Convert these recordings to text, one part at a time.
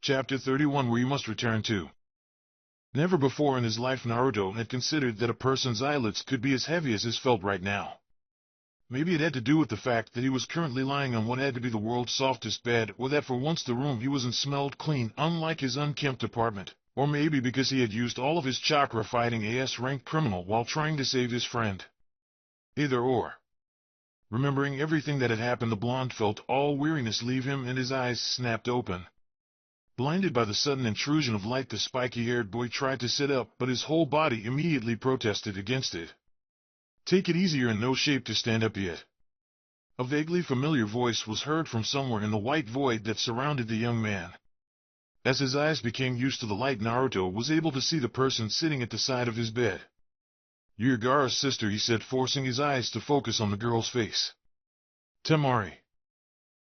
Chapter 31, where you must return to. Never before in his life Naruto had considered that a person's eyelids could be as heavy as his felt right now. Maybe it had to do with the fact that he was currently lying on what had to be the world's softest bed, or that for once the room he was in smelled clean, unlike his unkempt apartment, or maybe because he had used all of his chakra fighting a S-ranked criminal while trying to save his friend. Either or. Remembering everything that had happened, the blonde felt all weariness leave him and his eyes snapped open. Blinded by the sudden intrusion of light, the spiky-haired boy tried to sit up, but his whole body immediately protested against it. "Take it easy, you're in no shape to stand up yet." A vaguely familiar voice was heard from somewhere in the white void that surrounded the young man. As his eyes became used to the light, Naruto was able to see the person sitting at the side of his bed. "You're Gaara's sister," he said, forcing his eyes to focus on the girl's face. "Temari,"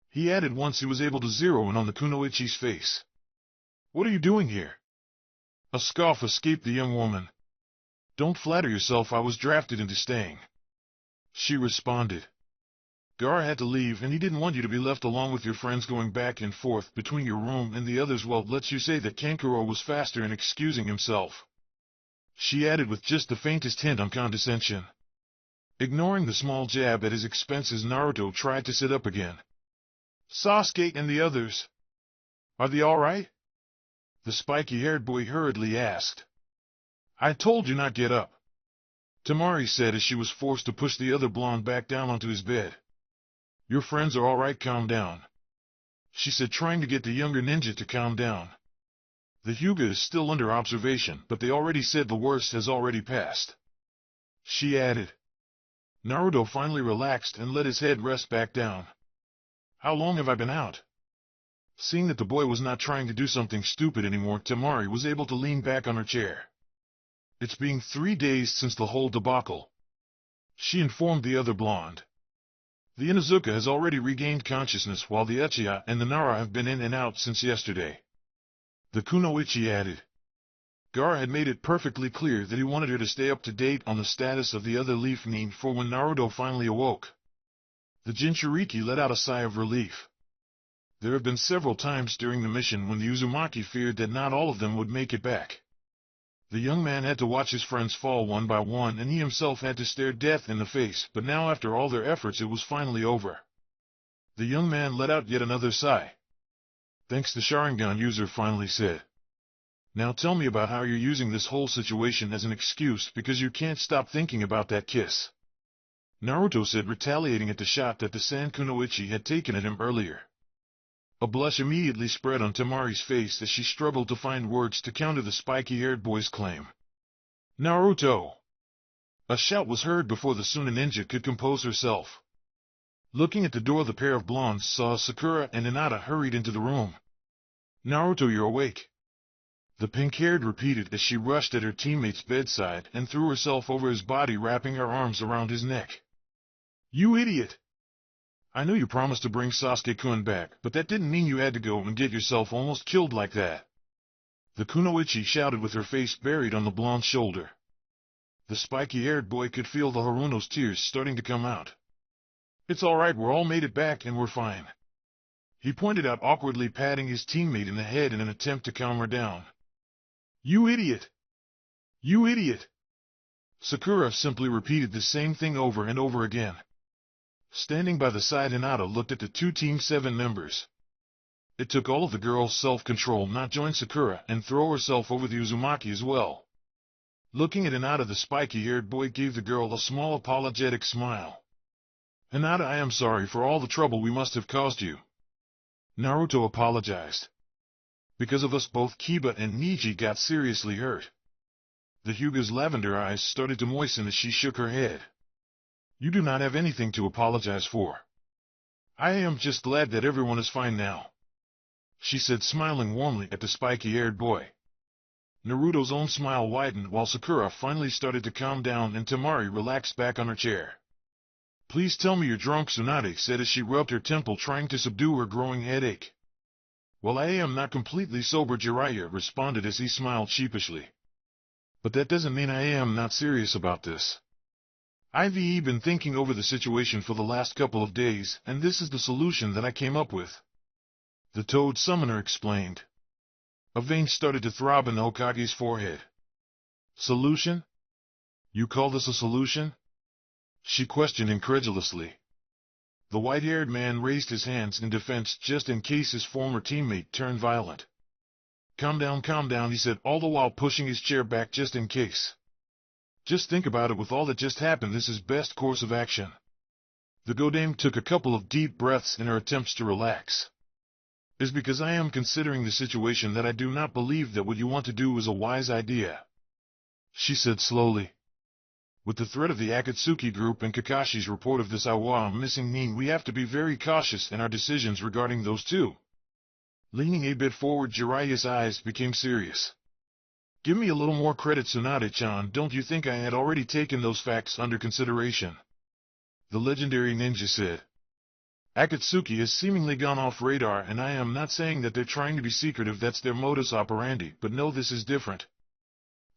he added once he was able to zero in on the kunoichi's face. "What are you doing here?" A scoff escaped the young woman. "Don't flatter yourself, I was drafted into staying," she responded. "Gaara had to leave, and he didn't want you to be left along with your friends going back and forth between your room and the others. Well, let's you say that Kankuro was faster in excusing himself," she added with just the faintest hint of condescension. Ignoring the small jab at his expenses, Naruto tried to sit up again. "Sasuke and the others, are they all right?" the spiky-haired boy hurriedly asked. "I told you not get up," Temari said as she was forced to push the other blonde back down onto his bed. "Your friends are all right, calm down," she said, trying to get the younger ninja to calm down. "The Hyuga is still under observation, but they already said the worst has already passed," she added. Naruto finally relaxed and let his head rest back down. "How long have I been out?" Seeing that the boy was not trying to do something stupid anymore, Temari was able to lean back on her chair. "It's been 3 days since the whole debacle," she informed the other blonde. "The Inuzuka has already regained consciousness, while the Uchiha and the Nara have been in and out since yesterday," the kunoichi added. Gaara had made it perfectly clear that he wanted her to stay up to date on the status of the other leaf nin for when Naruto finally awoke. The Jinchuriki let out a sigh of relief. There have been several times during the mission when the Uzumaki feared that not all of them would make it back. The young man had to watch his friends fall one by one, and he himself had to stare death in the face, but now after all their efforts it was finally over. The young man let out yet another sigh. "Thanks, the Sharingan user finally said. Now tell me about how you're using this whole situation as an excuse because you can't stop thinking about that kiss," Naruto said, retaliating at the shot that the San Kunoichi had taken at him earlier. A blush immediately spread on Temari's face as she struggled to find words to counter the spiky-haired boy's claim. "Naruto!" A shout was heard before the Suna ninja could compose herself. Looking at the door, the pair of blondes saw Sakura and Hinata hurried into the room. "Naruto, you're awake," the pink-haired repeated as she rushed at her teammate's bedside and threw herself over his body, wrapping her arms around his neck. "You idiot! I knew you promised to bring Sasuke-kun back, but that didn't mean you had to go and get yourself almost killed like that," the kunoichi shouted with her face buried on the blonde's shoulder. The spiky-haired boy could feel the Haruno's tears starting to come out. "It's all right, we're all made it back and we're fine," he pointed out, awkwardly patting his teammate in the head in an attempt to calm her down. "You idiot! You idiot!" Sakura simply repeated the same thing over and over again. Standing by the side, Hinata looked at the two Team 7 members. It took all of the girl's self-control not join Sakura and throw herself over the Uzumaki as well. Looking at Hinata, the spiky-haired boy gave the girl a small apologetic smile. "Hinata, I am sorry for all the trouble we must have caused you," Naruto apologized. "Because of us both, Kiba and Niji got seriously hurt." The Hyuga's lavender eyes started to moisten as she shook her head. "You do not have anything to apologize for. I am just glad that everyone is fine now," she said, smiling warmly at the spiky-haired boy. Naruto's own smile widened while Sakura finally started to calm down and Temari relaxed back on her chair. "Please tell me you're drunk," Tsunade said as she rubbed her temple, trying to subdue her growing headache. "Well, I am not completely sober," Jiraiya responded as he smiled sheepishly. "But that doesn't mean I am not serious about this. I've been thinking over the situation for the last couple of days, and this is the solution that I came up with," the Toad Summoner explained. A vein started to throb in the Hokage's forehead. Solution? You call this a solution? She questioned incredulously. The white-haired man raised his hands in defense just in case his former teammate turned violent. Calm down, he said, all the while pushing his chair back just in case. Just think about it, with all that just happened, this is best course of action. The Godame took a couple of deep breaths in her attempts to relax. It's because I am considering the situation that I do not believe that what you want to do is a wise idea, she said slowly. With the threat of the Akatsuki group and Kakashi's report of this Awa missing Nin, we have to be very cautious in our decisions regarding those two. Leaning a bit forward, Jiraiya's eyes became serious. Give me a little more credit, Tsunade-chan. Don't you think I had already taken those facts under consideration? The legendary ninja said. Akatsuki has seemingly gone off radar, and I am not saying that they're trying to be secretive, that's their modus operandi, but no, this is different.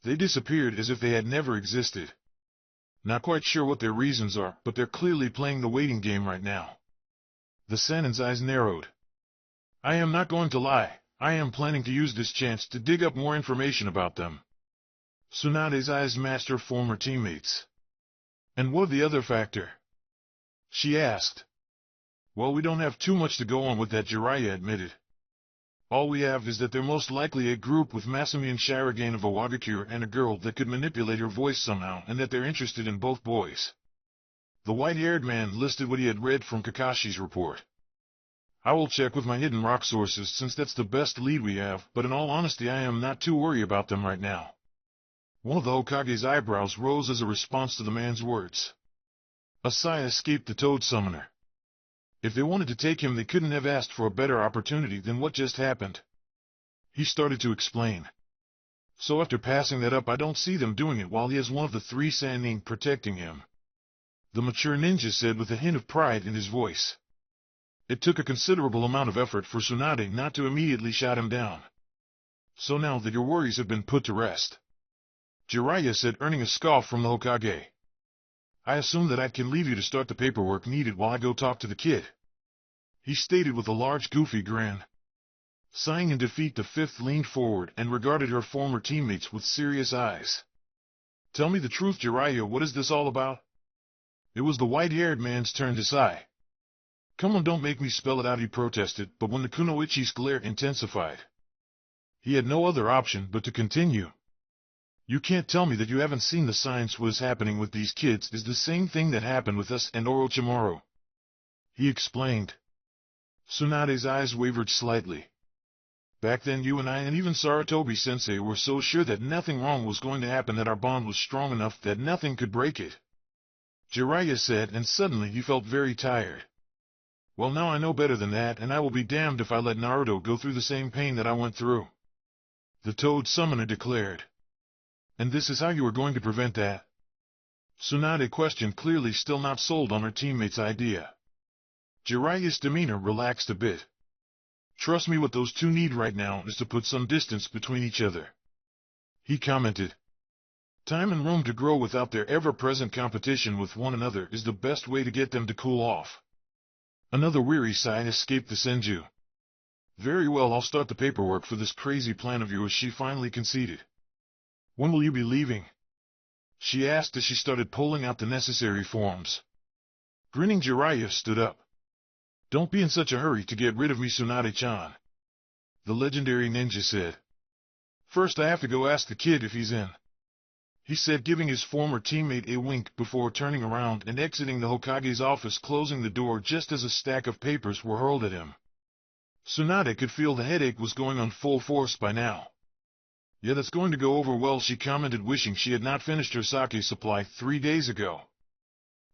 They disappeared as if they had never existed. Not quite sure what their reasons are, but they're clearly playing the waiting game right now. The Sanin's eyes narrowed. I am not going to lie, I am planning to use this chance to dig up more information about them. Tsunade's eyes matched her former teammates. And what of the other factor? She asked. Well, we don't have too much to go on with that, Jiraiya admitted. All we have is that they're most likely a group with Masumi and Shirogane of Awagakure and a girl that could manipulate her voice somehow, and that they're interested in both boys. The white-haired man listed what he had read from Kakashi's report. I will check with my hidden rock sources since that's the best lead we have, but in all honesty I am not too worried about them right now. One of the Hokage's eyebrows rose as a response to the man's words. A sigh escaped the Toad Summoner. If they wanted to take him, they couldn't have asked for a better opportunity than what just happened. He started to explain. So after passing that up, I don't see them doing it while he has one of the three Sannin protecting him. The mature ninja said with a hint of pride in his voice. It took a considerable amount of effort for Tsunade not to immediately shout him down. So now that your worries have been put to rest, Jiraiya said, earning a scoff from the Hokage. I assume that I can leave you to start the paperwork needed while I go talk to the kid, he stated with a large goofy grin. Sighing in defeat, the fifth leaned forward and regarded her former teammates with serious eyes. Tell me the truth, Jiraiya, what is this all about? It was the white-haired man's turn to sigh. Come on, don't make me spell it out, he protested, but when the Kunoichi's glare intensified, he had no other option but to continue. You can't tell me that you haven't seen the signs. What is happening with these kids is the same thing that happened with us and Orochimaru, he explained. Tsunade's eyes wavered slightly. Back then you and I and even Sarutobi-sensei were so sure that nothing wrong was going to happen, that our bond was strong enough that nothing could break it, Jiraiya said, and suddenly he felt very tired. Well, now I know better than that, and I will be damned if I let Naruto go through the same pain that I went through, the Toad Summoner declared. And this is how you are going to prevent that? Tsunade questioned, clearly still not sold on her teammate's idea. Jiraiya's demeanor relaxed a bit. Trust me, what those two need right now is to put some distance between each other, he commented. Time and room to grow without their ever-present competition with one another is the best way to get them to cool off. Another weary sigh escaped the Senju. Very well, I'll start the paperwork for this crazy plan of yours, she finally conceded. When will you be leaving? She asked as she started pulling out the necessary forms. Grinning, Jiraiya stood up. Don't be in such a hurry to get rid of me, Tsunade-chan, the legendary ninja said. First I have to go ask the kid if he's in, he said, giving his former teammate a wink before turning around and exiting the Hokage's office, closing the door just as a stack of papers were hurled at him. Tsunade could feel the headache was going on full force by now. Yeah, that's going to go over well, she commented, wishing she had not finished her sake supply 3 days ago.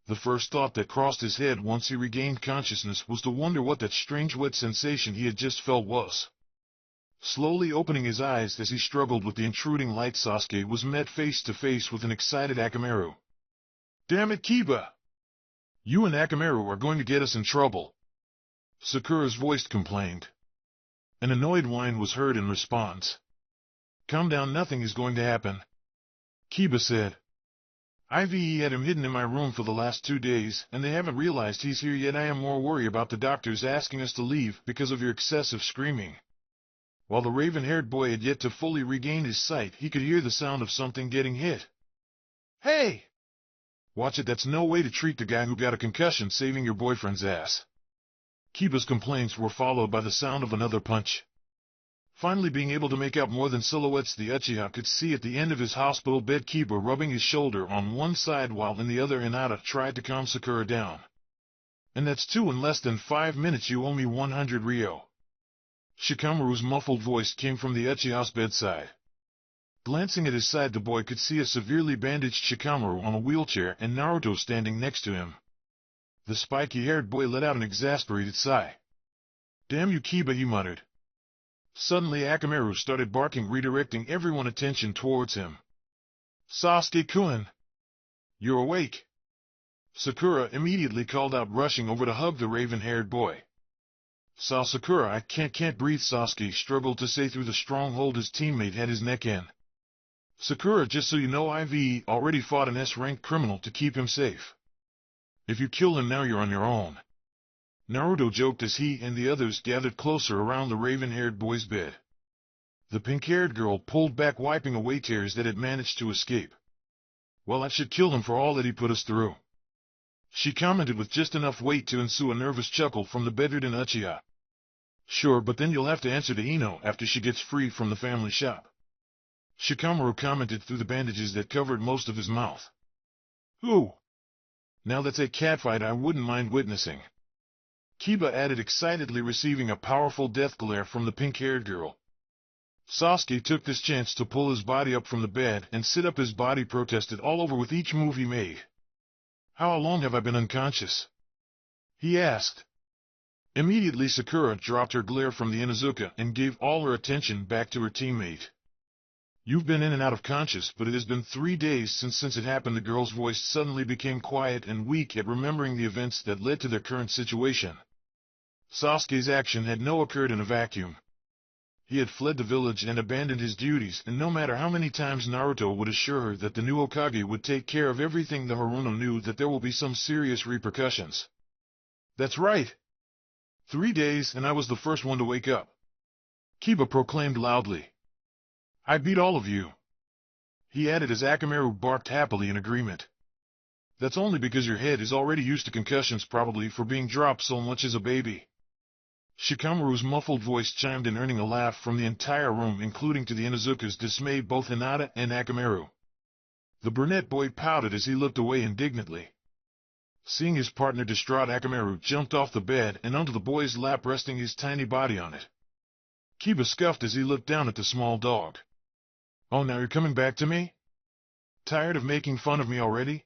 The first thought that crossed his head once he regained consciousness was to wonder what that strange wet sensation he had just felt was. Slowly opening his eyes as he struggled with the intruding light, Sasuke was met face to face with an excited Akamaru. Damn it, Kiba! You and Akamaru are going to get us in trouble, Sakura's voice complained. An annoyed whine was heard in response. Calm down, nothing is going to happen, Kiba said. I've had him hidden in my room for the last 2 days, and they haven't realized he's here yet. I am more worried about the doctors asking us to leave because of your excessive screaming. While the raven-haired boy had yet to fully regain his sight, he could hear the sound of something getting hit. "Hey! Watch it, that's no way to treat the guy who got a concussion saving your boyfriend's ass." Kiba's complaints were followed by the sound of another punch. Finally being able to make out more than silhouettes, the Uchiha could see at the end of his hospital bed Kiba rubbing his shoulder on one side while in the other Hinata tried to calm Sakura down. "And that's 2 in less than 5 minutes, you owe me 100 Ryo." Shikamaru's muffled voice came from the Uchiha's bedside. Glancing at his side, the boy could see a severely bandaged Shikamaru on a wheelchair and Naruto standing next to him. The spiky-haired boy let out an exasperated sigh. "Damn you, Kiba," he muttered. Suddenly Akamaru started barking, redirecting everyone's attention towards him. "Sasuke-kun! You're awake!" Sakura immediately called out, rushing over to hug the raven-haired boy. "Sakura, I can't breathe," Sasuke struggled to say through the stronghold his teammate had his neck in. "Sakura, just so you know, I've already fought an S-ranked criminal to keep him safe. If you kill him now, you're on your own." Naruto joked as he and the others gathered closer around the raven-haired boy's bed. The pink-haired girl pulled back, wiping away tears that had managed to escape. "Well, I should kill him for all that he put us through," she commented with just enough weight to ensue a nervous chuckle from the bedridden Uchiha. "Sure, but then you'll have to answer to Ino after she gets free from the family shop," Shikamaru commented through the bandages that covered most of his mouth. "Ooh! Now that's a catfight I wouldn't mind witnessing," Kiba added excitedly, receiving a powerful death glare from the pink-haired girl. Sasuke took this chance to pull his body up from the bed and sit up. His body protested all over with each move he made. "How long have I been unconscious?" he asked. Immediately Sakura dropped her glare from the Inuzuka and gave all her attention back to her teammate. "You've been in and out of conscious, but it has been 3 days since it happened." The girl's voice suddenly became quiet and weak at remembering the events that led to their current situation. Sasuke's action had not occurred in a vacuum. He had fled the village and abandoned his duties, and no matter how many times Naruto would assure her that the new Hokage would take care of everything, the Haruno knew that there will be some serious repercussions. "That's right. 3 days, and I was the first one to wake up," Kiba proclaimed loudly. "I beat all of you," he added as Akamaru barked happily in agreement. "That's only because your head is already used to concussions, probably for being dropped so much as a baby." Shikamaru's muffled voice chimed in, earning a laugh from the entire room, including to the Inuzuka's dismay both Hinata and Akamaru. The brunette boy pouted as he looked away indignantly. Seeing his partner distraught, Akamaru jumped off the bed and onto the boy's lap, resting his tiny body on it. Kiba scuffed as he looked down at the small dog. "Oh, now you're coming back to me? Tired of making fun of me already?"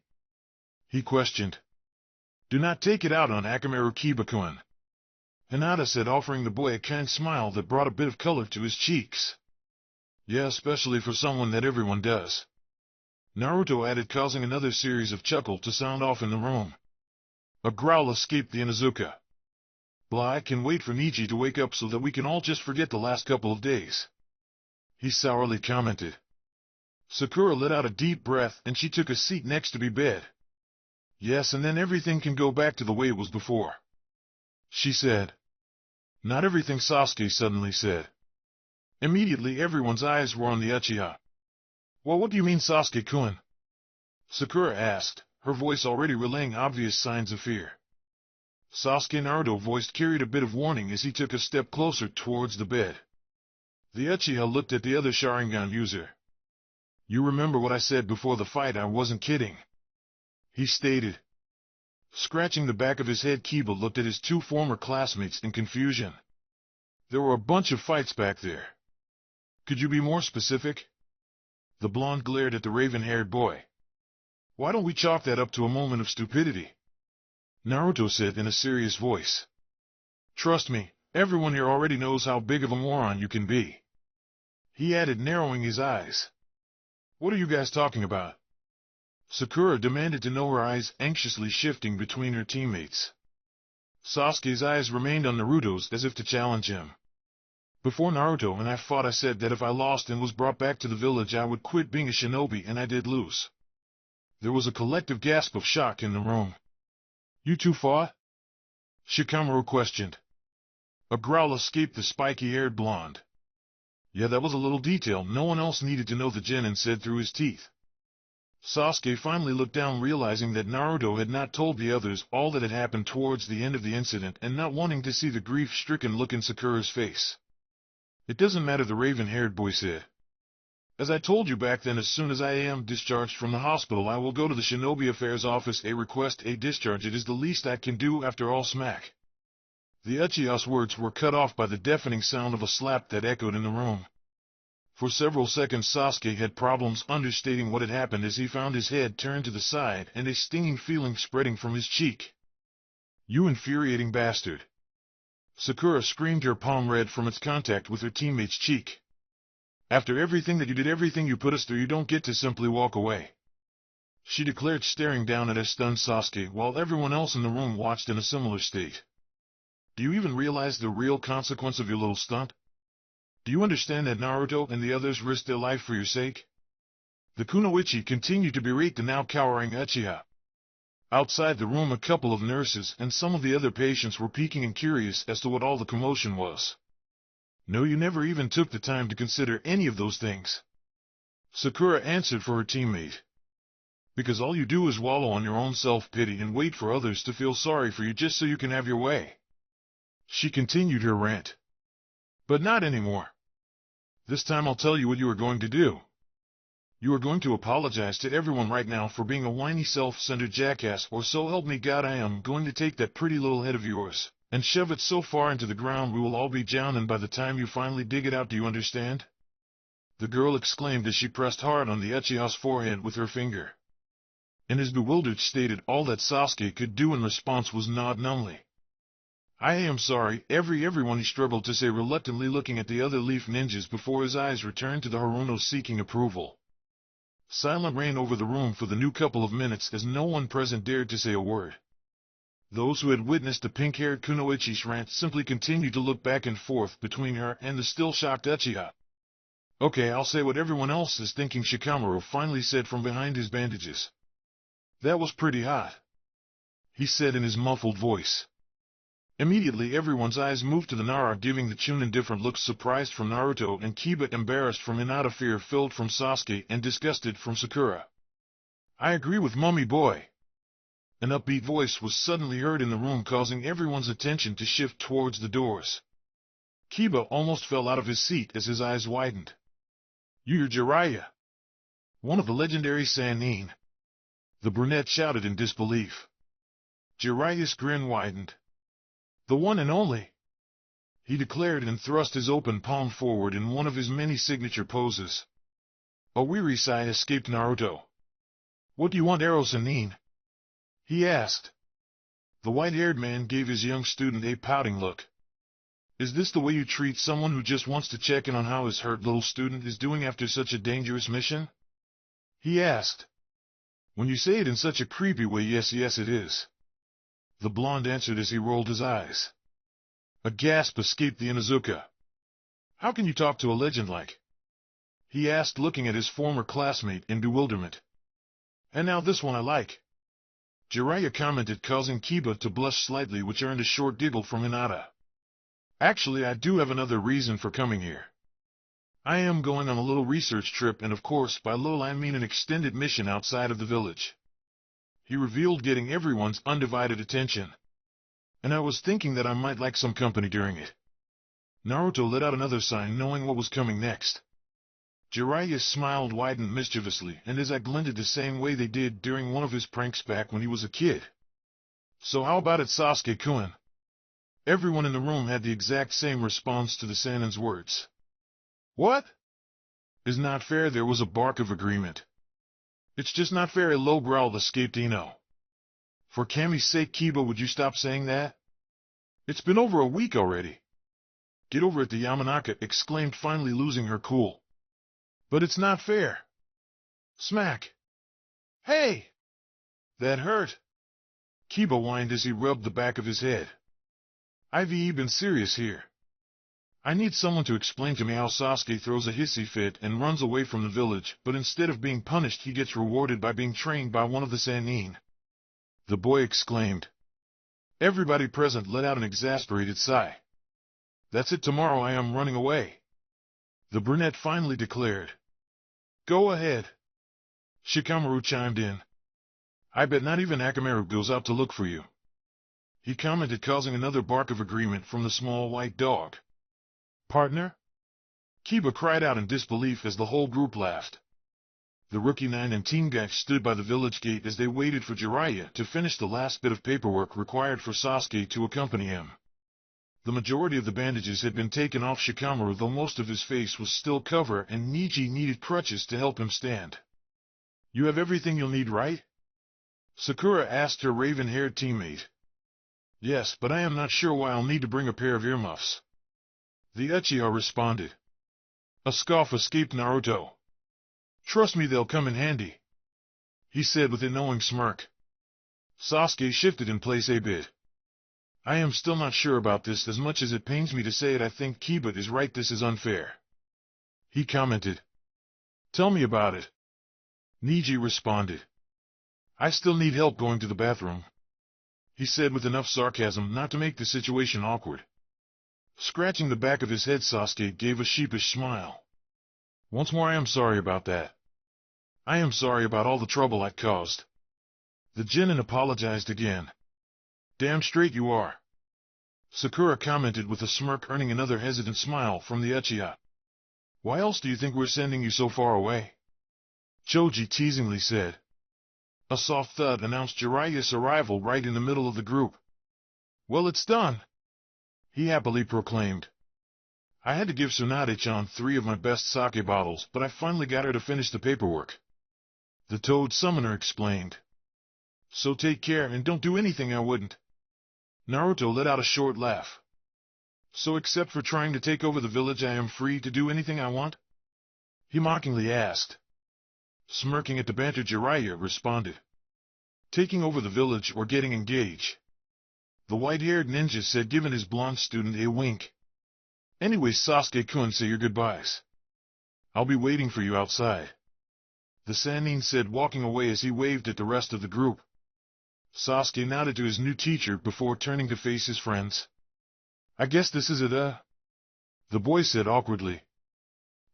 he questioned. "Do not take it out on Akamaru, Kiba-kun," Hinata said, offering the boy a kind smile that brought a bit of color to his cheeks. "Yeah, especially for someone that everyone does," Naruto added, causing another series of chuckles to sound off in the room. A growl escaped the Inuzuka. "Blah, I can wait for Nichi to wake up so that we can all just forget the last couple of days," he sourly commented. Sakura let out a deep breath and she took a seat next to the bed. "Yes, and then everything can go back to the way it was before," she said. "Not everything," Sasuke suddenly said. Immediately everyone's eyes were on the Uchiha. "Well, what do you mean, Sasuke-kun?" Sakura asked, her voice already relaying obvious signs of fear. Sasuke, Naruto voiced, carried a bit of warning as he took a step closer towards the bed. The Uchiha looked at the other Sharingan user. "You remember what I said before the fight? I wasn't kidding," he stated. Scratching the back of his head, Kiba looked at his 2 former classmates in confusion. "There were a bunch of fights back there. Could you be more specific?" The blonde glared at the raven-haired boy. "Why don't we chalk that up to a moment of stupidity?" Naruto said in a serious voice. "Trust me, everyone here already knows how big of a moron you can be," he added, narrowing his eyes. "What are you guys talking about?" Sakura demanded to know, her eyes anxiously shifting between her teammates. Sasuke's eyes remained on Naruto's as if to challenge him. "Before Naruto and I fought, I said that if I lost and was brought back to the village, I would quit being a shinobi, and I did lose." There was a collective gasp of shock in the room. "You two fought?" Shikamaru questioned. A growl escaped the spiky-haired blonde. Yeah, that was a little detail no one else needed to know, the genin said through his teeth. Sasuke finally looked down, realizing that Naruto had not told the others all that had happened towards the end of the incident, and not wanting to see the grief-stricken look in Sakura's face. It doesn't matter, the raven-haired boy said. As I told you back then, as soon as I am discharged from the hospital, I will go to the Shinobi Affairs office, request a discharge. It is the least I can do after all. Smack. The Uchiha's words were cut off by the deafening sound of a slap that echoed in the room. For several seconds Sasuke had problems understating what had happened as he found his head turned to the side and a stinging feeling spreading from his cheek. You infuriating bastard! Sakura screamed, her palm red from its contact with her teammate's cheek. After everything that you did, everything you put us through, you don't get to simply walk away, she declared, staring down at a stunned Sasuke while everyone else in the room watched in a similar state. Do you even realize the real consequence of your little stunt? Do you understand that Naruto and the others risked their life for your sake? The kunoichi continued to berate the now cowering Uchiha. Outside the room, a couple of nurses and some of the other patients were peeking and curious as to what all the commotion was. No, you never even took the time to consider any of those things, Sakura answered for her teammate. Because all you do is wallow on your own self-pity and wait for others to feel sorry for you just so you can have your way. She continued her rant. But not anymore. This time I'll tell you what you are going to do. You are going to apologize to everyone right now for being a whiny, self-centered jackass, or so help me God, I am going to take that pretty little head of yours and shove it so far into the ground we will all be drowning by the time you finally dig it out. Do you understand? The girl exclaimed as she pressed hard on the Uchiha's forehead with her finger. In his bewildered state, all that Sasuke could do in response was nod numbly. I am sorry, everyone, he struggled to say, reluctantly looking at the other leaf ninjas before his eyes returned to the Haruno, seeking approval. Silence reigned over the room for the new couple of minutes as no one present dared to say a word. Those who had witnessed the pink-haired kunoichi's rant simply continued to look back and forth between her and the still shocked Uchiha. Okay, I'll say what everyone else is thinking, Shikamaru finally said from behind his bandages. That was pretty hot, he said in his muffled voice. Immediately everyone's eyes moved to the Nara, giving the Chunin different looks, surprised from Naruto and Kiba, embarrassed from Hinata, fear-filled from Sasuke, and disgusted from Sakura. I agree with Mummy Boy. An upbeat voice was suddenly heard in the room, causing everyone's attention to shift towards the doors. Kiba almost fell out of his seat as his eyes widened. You're Jiraiya, one of the legendary Sannin, the brunette shouted in disbelief. Jiraiya's grin widened. The one and only, he declared and thrust his open palm forward in one of his many signature poses. A weary sigh escaped Naruto. What do you want, Ero Sannin? He asked. The white-haired man gave his young student a pouting look. Is this the way you treat someone who just wants to check in on how his hurt little student is doing after such a dangerous mission? He asked. When you say it in such a creepy way, yes it is, the blonde answered as he rolled his eyes. A gasp escaped the Inuzuka. How can you talk to a legend like? He asked, looking at his former classmate in bewilderment. And now this one I like, Jiraiya commented, causing Kiba to blush slightly, which earned a short giggle from Hinata. Actually, I do have another reason for coming here. I am going on a little research trip, and of course by little I mean an extended mission outside of the village, he revealed, getting everyone's undivided attention. And I was thinking that I might like some company during it. Naruto let out another sigh, knowing what was coming next. Jiraiya's smile widened mischievously, and his eyes glinted the same way they did during one of his pranks back when he was a kid. So how about it, Sasuke-kun? Everyone in the room had the exact same response to the Sannin's words. What? Is not fair, there was a bark of agreement. It's just not fair, a low growl escaped Ino. For Kami's sake, Kiba, would you stop saying that? It's been over a week already. Get over it, the Yamanaka exclaimed, finally losing her cool. But it's not fair. Smack. Hey! That hurt. Kiba whined as he rubbed the back of his head. I've been serious here. I need someone to explain to me how Sasuke throws a hissy fit and runs away from the village, but instead of being punished he gets rewarded by being trained by one of the Sannin, the boy exclaimed. Everybody present let out an exasperated sigh. That's it, tomorrow I am running away. The brunette finally declared. Go ahead. Shikamaru chimed in. I bet not even Akamaru goes out to look for you. He commented, causing another bark of agreement from the small white dog. Partner? Kiba cried out in disbelief as the whole group laughed. The Rookie 9 and Team Gak stood by the village gate as they waited for Jiraiya to finish the last bit of paperwork required for Sasuke to accompany him. The majority of the bandages had been taken off Shikamaru, though most of his face was still covered, and Niji needed crutches to help him stand. You have everything you'll need, right? Sakura asked her raven-haired teammate. Yes, but I am not sure why I'll need to bring a pair of earmuffs. The Uchiha responded. A scoff escaped Naruto. Trust me, they'll come in handy, he said with a knowing smirk. Sasuke shifted in place a bit. I am still not sure about this. As much as it pains me to say it, I think Kiba is right. This is unfair, he commented. Tell me about it, Niji responded. I still need help going to the bathroom, he said with enough sarcasm not to make the situation awkward. Scratching the back of his head, Sasuke gave a sheepish smile. Once more, I am sorry about that. I am sorry about all the trouble I caused. The Genin apologized again. Damn straight you are, Sakura commented with a smirk, earning another hesitant smile from the Uchiha. Why else do you think we're sending you so far away? Choji teasingly said. A soft thud announced Jiraiya's arrival right in the middle of the group. Well, it's done, he happily proclaimed. I had to give Tsunade-chan 3 of my best sake bottles, but I finally got her to finish the paperwork, the Toad Summoner explained. So take care and don't do anything I wouldn't. Naruto let out a short laugh. So except for trying to take over the village, I am free to do anything I want? He mockingly asked. Smirking at the banter, Jiraiya responded. Taking over the village or getting engaged, the white-haired ninja said, giving his blonde student a wink. Anyway, Sasuke-kun, say your goodbyes. I'll be waiting for you outside, the Sannin said, walking away as he waved at the rest of the group. Sasuke nodded to his new teacher before turning to face his friends. I guess this is it, the boy said awkwardly.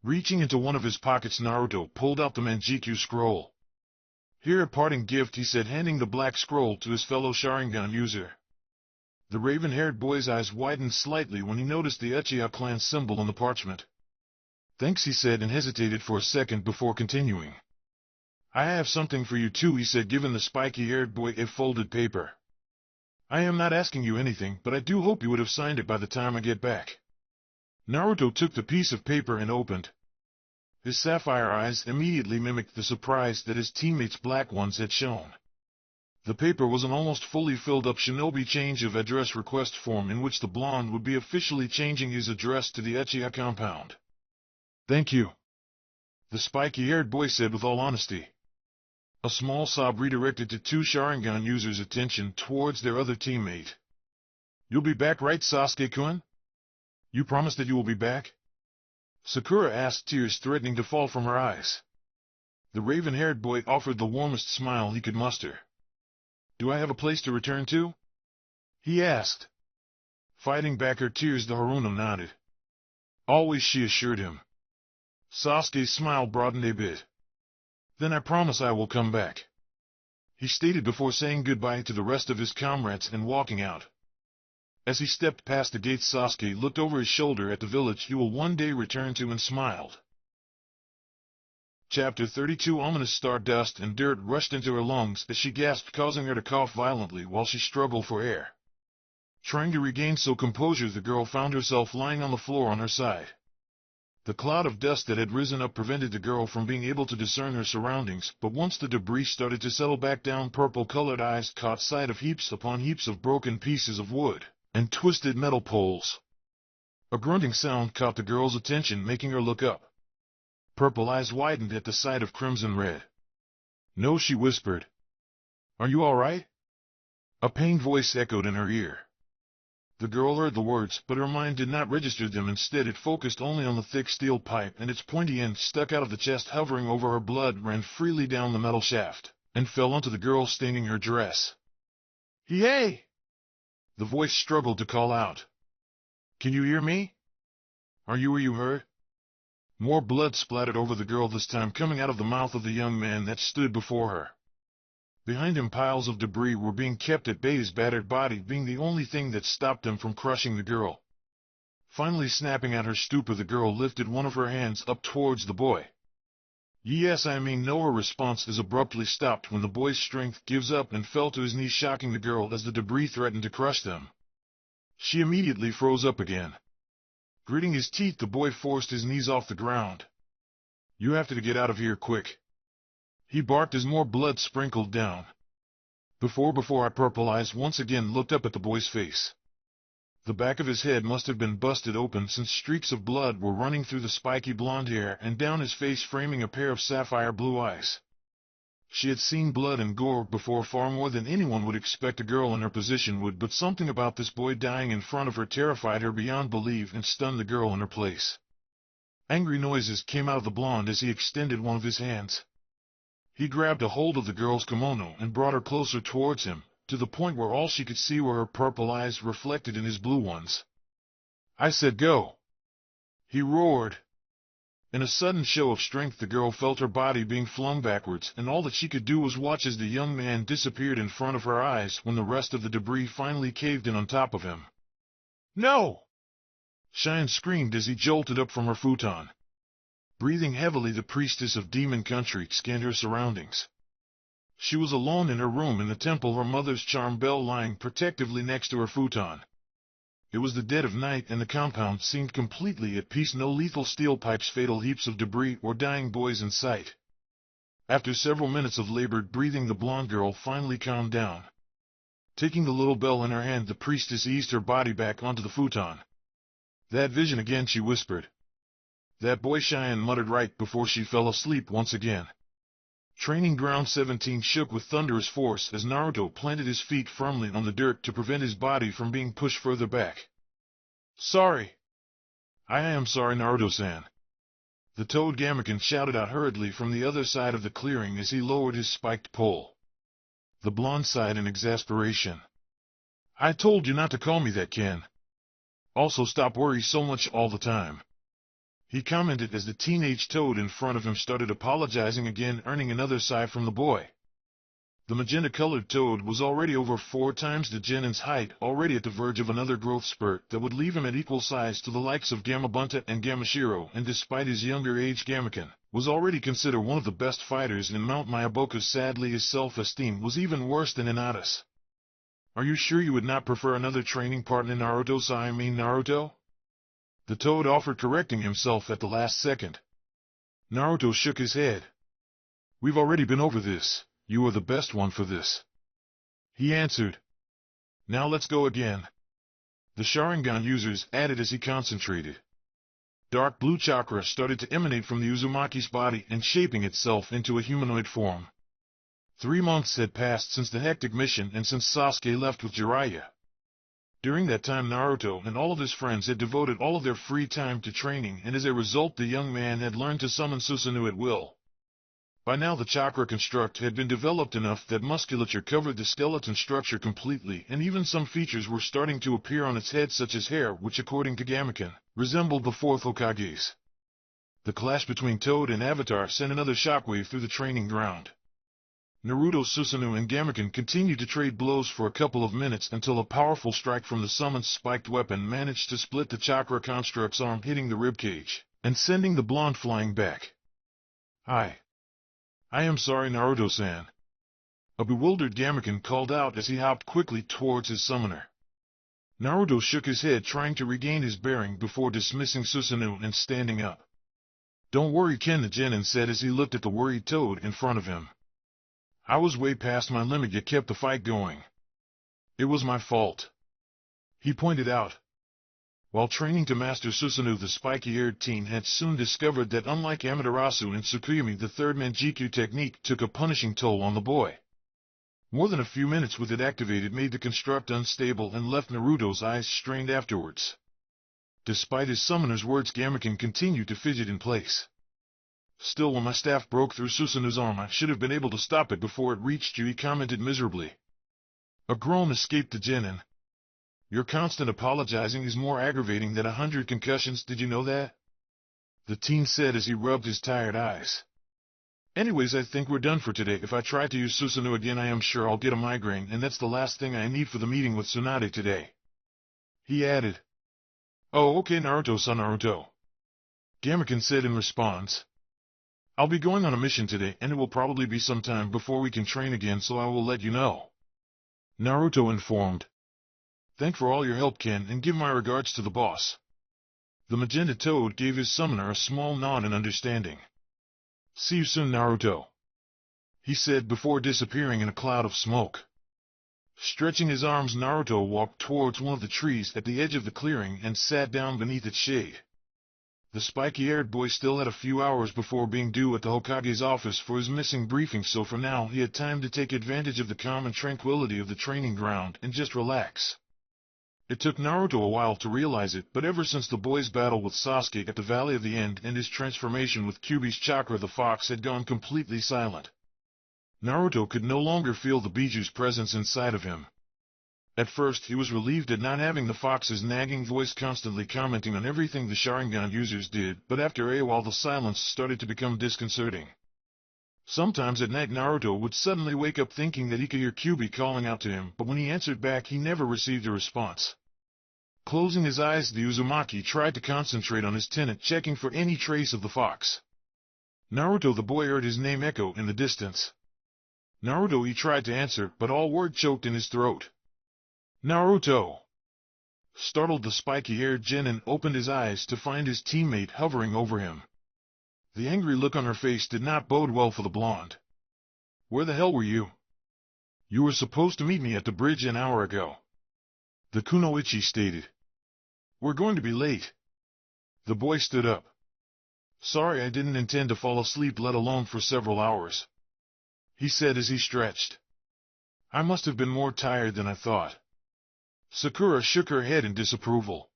Reaching into one of his pockets, Naruto pulled out the Manjikyu scroll. Here, a parting gift, he said, handing the black scroll to his fellow Sharingan user. The raven-haired boy's eyes widened slightly when he noticed the Uchiha clan symbol on the parchment. Thanks, he said, and hesitated for a second before continuing. I have something for you too, he said, giving the spiky-haired boy a folded paper. I am not asking you anything, but I do hope you would have signed it by the time I get back. Naruto took the piece of paper and opened. His sapphire eyes immediately mimicked the surprise that his teammates' black ones had shown. The paper was an almost fully filled up Shinobi change of address request form in which the blonde would be officially changing his address to the Uchiha compound. Thank you, the spiky-haired boy said with all honesty. A small sob redirected to 2 Sharingan users' attention towards their other teammate. You'll be back, right, Sasuke-kun? You promise that you will be back? Sakura asked, tears threatening to fall from her eyes. The raven-haired boy offered the warmest smile he could muster. Do I have a place to return to? He asked. Fighting back her tears, the Haruna nodded. Always, she assured him. Sasuke's smile broadened a bit. Then I promise I will come back, he stated before saying goodbye to the rest of his comrades and walking out. As he stepped past the gates, Sasuke looked over his shoulder at the village he will one day return to and smiled. Chapter 32. Ominous stardust and dirt rushed into her lungs as she gasped, causing her to cough violently while she struggled for air. Trying to regain some composure, the girl found herself lying on the floor on her side. The cloud of dust that had risen up prevented the girl from being able to discern her surroundings, but once the debris started to settle back down, purple-colored eyes caught sight of heaps upon heaps of broken pieces of wood and twisted metal poles. A grunting sound caught the girl's attention, making her look up. Purple eyes widened at the sight of crimson red. No, she whispered. Are you all right? A pained voice echoed in her ear. The girl heard the words, but her mind did not register them. Instead, it focused only on the thick steel pipe, and its pointy end stuck out of the chest, hovering over her. Blood ran freely down the metal shaft and fell onto the girl, staining her dress. Hey! The voice struggled to call out. Can you hear me? Are you where you heard? More blood splattered over the girl, this time coming out of the mouth of the young man that stood before her. Behind him, piles of debris were being kept at bay, his battered body being the only thing that stopped them from crushing the girl. Finally snapping at her stupor, the girl lifted one of her hands up towards the boy. Yes, I mean no, her response is abruptly stopped when the boy's strength gives up and fell to his knees, shocking the girl as the debris threatened to crush them. She immediately froze up again. Gritting his teeth, the boy forced his knees off the ground. You have to get out of here quick, he barked as more blood sprinkled down. Before I, Purple Eyes once again looked up at the boy's face. The back of his head must have been busted open, since streaks of blood were running through the spiky blonde hair and down his face, framing a pair of sapphire blue eyes. She had seen blood and gore before, far more than anyone would expect a girl in her position would, but something about this boy dying in front of her terrified her beyond belief and stunned the girl in her place. Angry noises came out of the blonde as he extended one of his hands. He grabbed a hold of the girl's kimono and brought her closer towards him, to the point where all she could see were her purple eyes reflected in his blue ones. I said go, he roared. In a sudden show of strength, the girl felt her body being flung backwards, and all that she could do was watch as the young man disappeared in front of her eyes when the rest of the debris finally caved in on top of him. No! Cheyenne screamed as he jolted up from her futon. Breathing heavily, the priestess of Demon Country scanned her surroundings. She was alone in her room in the temple, her mother's charm bell lying protectively next to her futon. It was the dead of night, and the compound seemed completely at peace. No lethal steel pipes, fatal heaps of debris, or dying boys in sight. After several minutes of labored breathing, the blonde girl finally calmed down. Taking the little bell in her hand, the priestess eased her body back onto the futon. That vision again, she whispered. That boy, Cheyenne muttered right before she fell asleep once again. Training Ground 17 shook with thunderous force as Naruto planted his feet firmly on the dirt to prevent his body from being pushed further back. Sorry. I am sorry, Naruto-san. The Toad Gamekin shouted out hurriedly from the other side of the clearing as he lowered his spiked pole. The blonde sighed in exasperation. I told you not to call me that, Ken. Also, stop worrying so much all the time, he commented as the teenage toad in front of him started apologizing again, earning another sigh from the boy. The magenta-colored toad was already over 4 times the Genin's height, already at the verge of another growth spurt that would leave him at equal size to the likes of Gamabunta and Gamashiro, and despite his younger age, Gamakin was already considered one of the best fighters in Mount Mayaboku. Sadly, his self-esteem was even worse than Hinata's. Are you sure you would not prefer another training partner, Naruto-san? I mean Naruto? The toad offered, correcting himself at the last second. Naruto shook his head. We've already been over this. You are the best one for this, he answered. Now let's go again. The Sharingan users added as he concentrated. Dark blue chakra started to emanate from the Uzumaki's body and shaping itself into a humanoid form. 3 months had passed since the hectic mission and since Sasuke left with Jiraiya. During that time, Naruto and all of his friends had devoted all of their free time to training, and as a result, the young man had learned to summon Susanoo at will. By now, the chakra construct had been developed enough that musculature covered the skeleton structure completely, and even some features were starting to appear on its head, such as hair, which, according to Gamakin, resembled the 4th Hokage's. The clash between Toad and Avatar sent another shockwave through the training ground. Naruto, Susanoo, and Gamakin continued to trade blows for a couple of minutes until a powerful strike from the summoned spiked weapon managed to split the chakra construct's arm, hitting the ribcage and sending the blonde flying back. I am sorry, Naruto-san, a bewildered Gamakin called out as he hopped quickly towards his summoner. Naruto shook his head, trying to regain his bearing before dismissing Susanoo and standing up. Don't worry, Ken, the Genin said as he looked at the worried Toad in front of him. I was way past my limit, yet kept the fight going. It was my fault, he pointed out. While training to master Susanoo, the spiky-haired teen had soon discovered that unlike Amaterasu and Tsukuyomi, the third Manjikyu technique took a punishing toll on the boy. More than a few minutes with it activated made the construct unstable and left Naruto's eyes strained afterwards. Despite his summoner's words, Gamakin continued to fidget in place. Still, when my staff broke through Susanoo's arm, I should have been able to stop it before it reached you, he commented miserably. A groan escaped the Genin. Your constant apologizing is more aggravating than 100 concussions, did you know that? the teen said as he rubbed his tired eyes. Anyways, I think we're done for today. If I try to use Susanoo again, I am sure I'll get a migraine, and that's the last thing I need for the meeting with Tsunade today. He added. Oh, okay, Naruto-san, Naruto. Gamaken said in response. I'll be going on a mission today, and it will probably be some time before we can train again, so I will let you know. Naruto informed. Thank for all your help, Ken, and give my regards to the boss. The magenta toad gave his summoner a small nod in understanding. See you soon, Naruto, he said before disappearing in a cloud of smoke. Stretching his arms, Naruto walked towards one of the trees at the edge of the clearing and sat down beneath its shade. The spiky-haired boy still had a few hours before being due at the Hokage's office for his missing briefing, so for now he had time to take advantage of the calm and tranquility of the training ground and just relax. It took Naruto a while to realize it, but ever since the boy's battle with Sasuke at the Valley of the End and his transformation with Kyuubi's chakra, the fox had gone completely silent. Naruto could no longer feel the Bijuu's presence inside of him. At first he was relieved at not having the fox's nagging voice constantly commenting on everything the Sharingan users did, but after a while the silence started to become disconcerting. Sometimes at night Naruto would suddenly wake up thinking that he could hear Kyuubi calling out to him, but when he answered back he never received a response. Closing his eyes, the Uzumaki tried to concentrate on his tenant, checking for any trace of the fox. Naruto, the boy, heard his name echo in the distance. Naruto, he tried to answer, but all word choked in his throat. Naruto! Startled, the spiky-haired genin opened his eyes to find his teammate hovering over him. The angry look on her face did not bode well for the blonde. Where the hell were you? You were supposed to meet me at the bridge an hour ago. The kunoichi stated. We're going to be late. The boy stood up. Sorry, I didn't intend to fall asleep, let alone for several hours, he said as he stretched. I must have been more tired than I thought. Sakura shook her head in disapproval.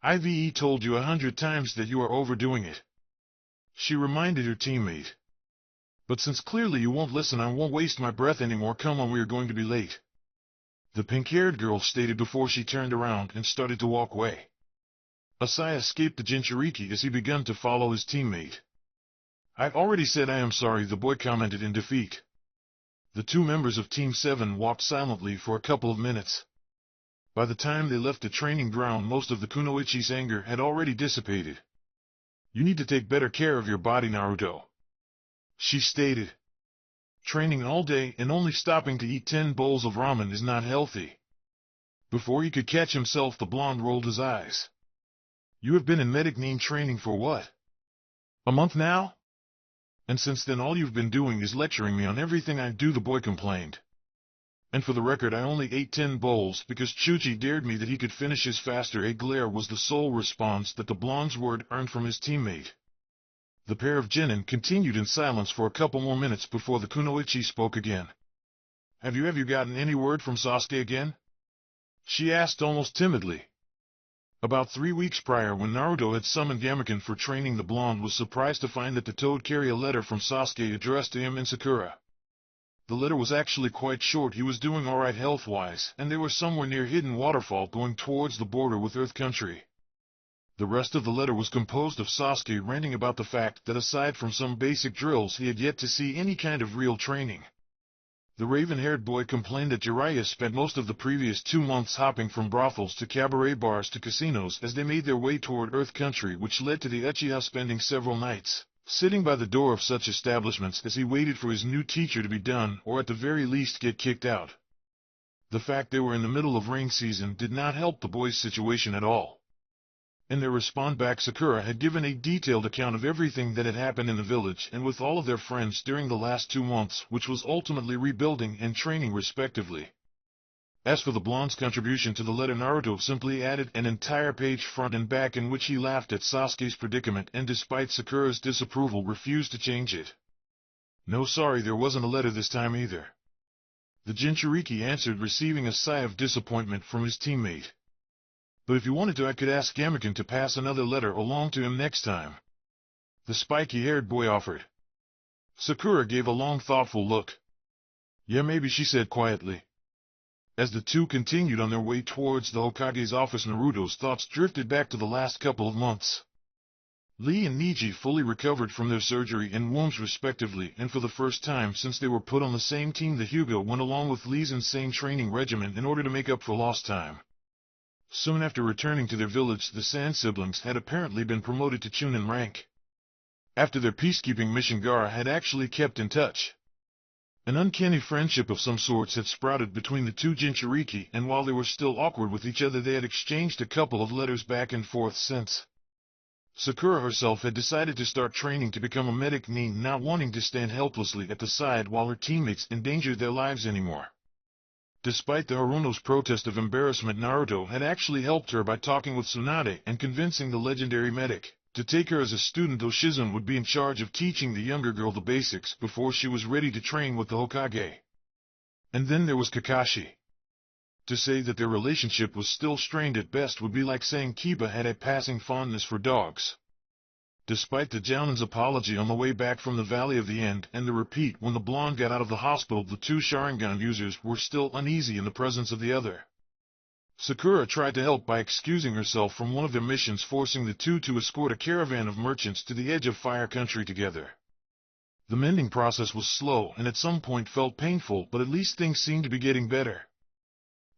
I've told you 100 times that you are overdoing it, she reminded her teammate. But since clearly you won't listen, I won't waste my breath anymore. Come on, we are going to be late, the pink-haired girl stated before she turned around and started to walk away. Asai escaped the Jinchuriki as he began to follow his teammate. I've already said I am sorry, the boy commented in defeat. The two members of Team 7 walked silently for a couple of minutes. By the time they left the training ground, most of the kunoichi's anger had already dissipated. You need to take better care of your body, Naruto, she stated. Training all day and only stopping to eat 10 bowls of ramen is not healthy. Before he could catch himself, the blonde rolled his eyes. You have been in medic name training for what? A month now? And since then all you've been doing is lecturing me on everything I do, the boy complained. And for the record, I only ate 10 bowls because Chuchi dared me that he could finish his faster. A glare was the sole response that the blonde's word earned from his teammate. The pair of genin continued in silence for a couple more minutes before the kunoichi spoke again. Have you gotten any word from Sasuke again? She asked almost timidly. About 3 weeks prior, when Naruto had summoned Gamaken for training, the blonde was surprised to find that the toad carried a letter from Sasuke addressed to him and Sakura. The letter was actually quite short. He was doing alright health-wise, and they were somewhere near Hidden Waterfall going towards the border with Earth Country. The rest of the letter was composed of Sasuke ranting about the fact that aside from some basic drills, he had yet to see any kind of real training. The raven-haired boy complained that Jiraiya spent most of the previous 2 months hopping from brothels to cabaret bars to casinos as they made their way toward Earth Country, which led to the Uchiha spending several nights sitting by the door of such establishments as he waited for his new teacher to be done, or at the very least get kicked out. The fact they were in the middle of rain season did not help the boy's situation at all. In their response back, Sakura had given a detailed account of everything that had happened in the village and with all of their friends during the last 2 months, which was ultimately rebuilding and training respectively. As for the blonde's contribution to the letter, Naruto simply added an entire page front and back in which he laughed at Sasuke's predicament and, despite Sakura's disapproval, refused to change it. No, sorry, there wasn't a letter this time either, the Jinchuriki answered, receiving a sigh of disappointment from his teammate. But if you wanted to, I could ask Gamaken to pass another letter along to him next time, the spiky-haired boy offered. Sakura gave a long, thoughtful look. Yeah, maybe, she said quietly. As the two continued on their way towards the Hokage's office, Naruto's thoughts drifted back to the last couple of months. Lee and Niji fully recovered from their surgery and wounds respectively, and for the first time since they were put on the same team, the Hugo went along with Lee's insane training regimen in order to make up for lost time. Soon after returning to their village, the Sand siblings had apparently been promoted to Chunin rank. After their peacekeeping mission, Gaara had actually kept in touch. An uncanny friendship of some sorts had sprouted between the two Jinchuriki, and while they were still awkward with each other, they had exchanged a couple of letters back and forth since. Sakura herself had decided to start training to become a medic nin, not wanting to stand helplessly at the side while her teammates endangered their lives anymore. Despite the Haruno's protest of embarrassment, Naruto had actually helped her by talking with Tsunade and convincing the legendary medic to take her as a student, though Shizune would be in charge of teaching the younger girl the basics before she was ready to train with the Hokage. And then there was Kakashi. To say that their relationship was still strained at best would be like saying Kiba had a passing fondness for dogs. Despite the Jounin's apology on the way back from the Valley of the End and the repeat when the blonde got out of the hospital, the two Sharingan users were still uneasy in the presence of the other. Sakura tried to help by excusing herself from one of their missions, forcing the two to escort a caravan of merchants to the edge of Fire Country together. The mending process was slow and at some point felt painful, but at least things seemed to be getting better.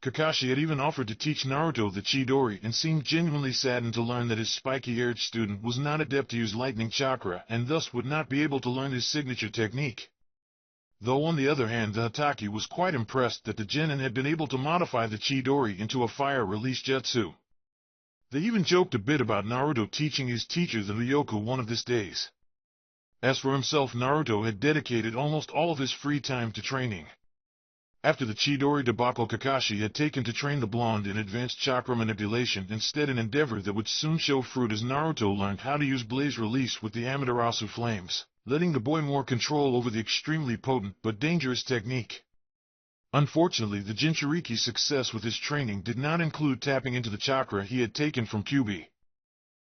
Kakashi had even offered to teach Naruto the Chidori and seemed genuinely saddened to learn that his spiky-haired student was not adept to use lightning chakra and thus would not be able to learn his signature technique. Though on the other hand, the Hatake was quite impressed that the genin had been able to modify the Chidori into a fire-release jutsu. They even joked a bit about Naruto teaching his teacher the Ryoku one of these days. As for himself, Naruto had dedicated almost all of his free time to training. After the Chidori debacle, Kakashi had taken to train the blonde in advanced chakra manipulation instead, an endeavor that would soon show fruit as Naruto learned how to use blaze release with the Amaterasu flames, letting the boy more control over the extremely potent but dangerous technique. Unfortunately, the Jinchuriki's success with his training did not include tapping into the chakra he had taken from Kyuubi.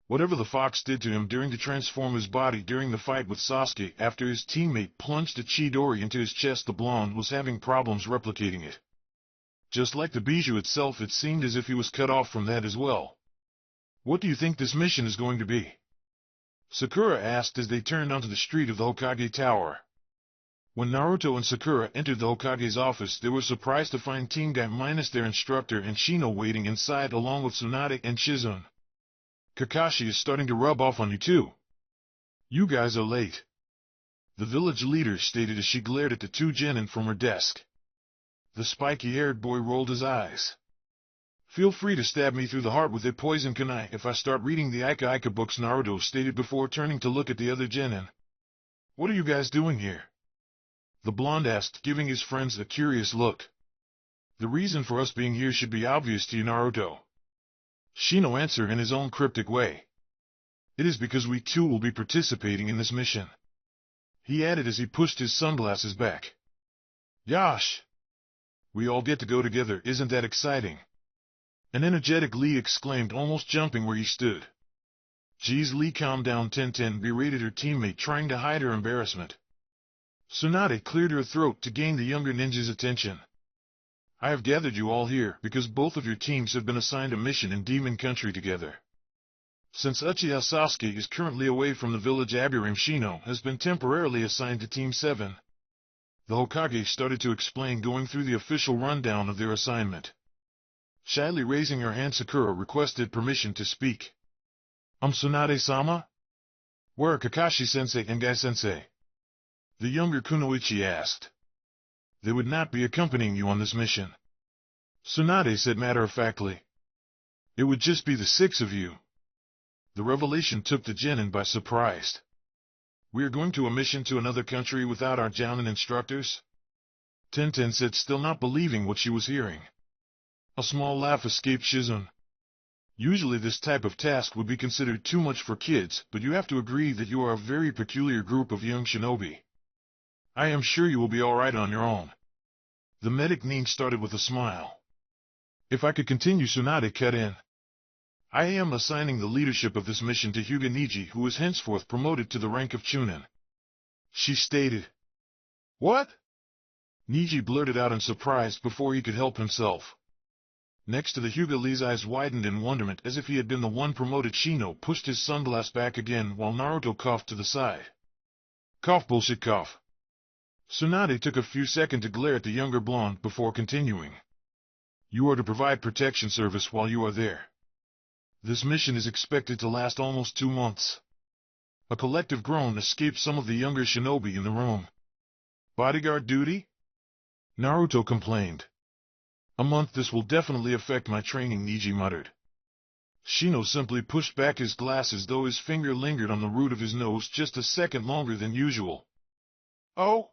Whatever the fox did to him during to transform his body during the fight with Sasuke after his teammate plunged a Chidori into his chest, the blonde was having problems replicating it. Just like the bijou itself, it seemed as if he was cut off from that as well. "What do you think this mission is going to be?" Sakura asked as they turned onto the street of the Hokage Tower. When Naruto and Sakura entered the Hokage's office, they were surprised to find Team Guy minus their instructor and Shino waiting inside along with Tsunade and Shizune. "Kakashi is starting to rub off on you too. You guys are late," the village leader stated as she glared at the two genin from her desk. The spiky-haired boy rolled his eyes. "Feel free to stab me through the heart with a poison kunai if I start reading the Ika Ika books," Naruto stated before turning to look at the other genin. "What are you guys doing here?" the blonde asked, giving his friends a curious look. "The reason for us being here should be obvious to you, Naruto," Shino answered in his own cryptic way. "It is because we too will be participating in this mission," he added as he pushed his sunglasses back. "Yosh! We all get to go together, isn't that exciting?" an energetic Lee exclaimed, almost jumping where he stood. "Geez, Lee, calm down," Tenten berated her teammate, trying to hide her embarrassment. Tsunade cleared her throat to gain the younger ninja's attention. "I have gathered you all here because both of your teams have been assigned a mission in Demon Country together. Since Uchiha Sasuke is currently away from the village, Aburame Shino has been temporarily assigned to Team 7. The Hokage started to explain, going through the official rundown of their assignment. Shyly raising her hand, Sakura requested permission to speak. Tsunade-sama? Where are Kakashi-sensei and Gai-sensei?" the younger Kunoichi asked. "They would not be accompanying you on this mission," Tsunade said matter-of-factly. "It would just be the 6 of you." The revelation took the genin by surprise. "We are going to a mission to another country without our Jounin instructors?" Tenten said, still not believing what she was hearing. A small laugh escaped Shizune. "Usually this type of task would be considered too much for kids, but you have to agree that you are a very peculiar group of young shinobi. I am sure you will be alright on your own." The medic nin started with a smile. "If I could continue," Tsunade cut in. "I am assigning the leadership of this mission to Hyuga Niji, who is henceforth promoted to the rank of Chunin," she stated. "What?" Niji blurted out in surprise before he could help himself. Next to the Hyuga, Lee's eyes widened in wonderment as if he had been the one promoted. Shino pushed his sunglass back again while Naruto coughed to the side. Cough, bullshit, cough. Tsunade took a few seconds to glare at the younger blonde before continuing. You are to provide protection service while you are there. This mission is expected to last almost 2 months. A collective groan escaped some of the younger shinobi in the room. Bodyguard duty? Naruto complained. A month. This will definitely affect my training, Neji muttered. Shino simply pushed back his glasses, though his finger lingered on the root of his nose just a second longer than usual. Oh?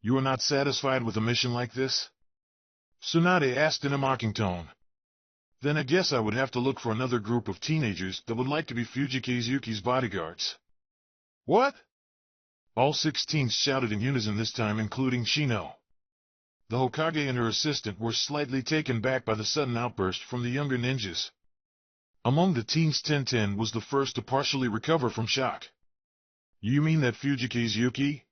You are not satisfied with a mission like this? Tsunade asked in a mocking tone. Then I guess I would have to look for another group of teenagers that would like to be Fujikazuki's bodyguards. What? All 16 shouted in unison this time, including Shino. The Hokage and her assistant were slightly taken back by the sudden outburst from the younger ninjas. Among the teens, Tenten was the first to partially recover from shock. You mean that Fujikazuki?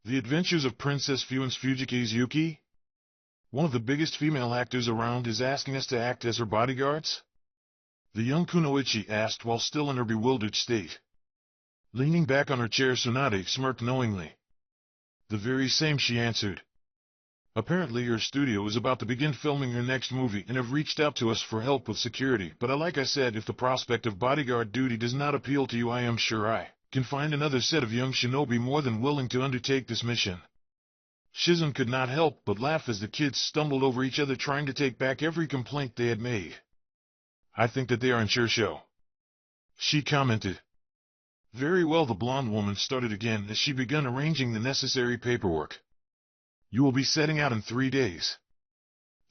The Adventures of Princess Fuen's Fujikazuki? One of the biggest female actors around is asking us to act as her bodyguards? The young Kunoichi asked while still in her bewildered state. Leaning back on her chair, Tsunade smirked knowingly. The very same, she answered. Apparently her studio is about to begin filming her next movie and have reached out to us for help with security, but like I said, if the prospect of bodyguard duty does not appeal to you, I am sure I can find another set of young shinobi more than willing to undertake this mission. Shizen could not help but laugh as the kids stumbled over each other, trying to take back every complaint they had made. I think that they are in sure show, she commented. Very well, the blonde woman started again as she began arranging the necessary paperwork. You will be setting out in 3 days.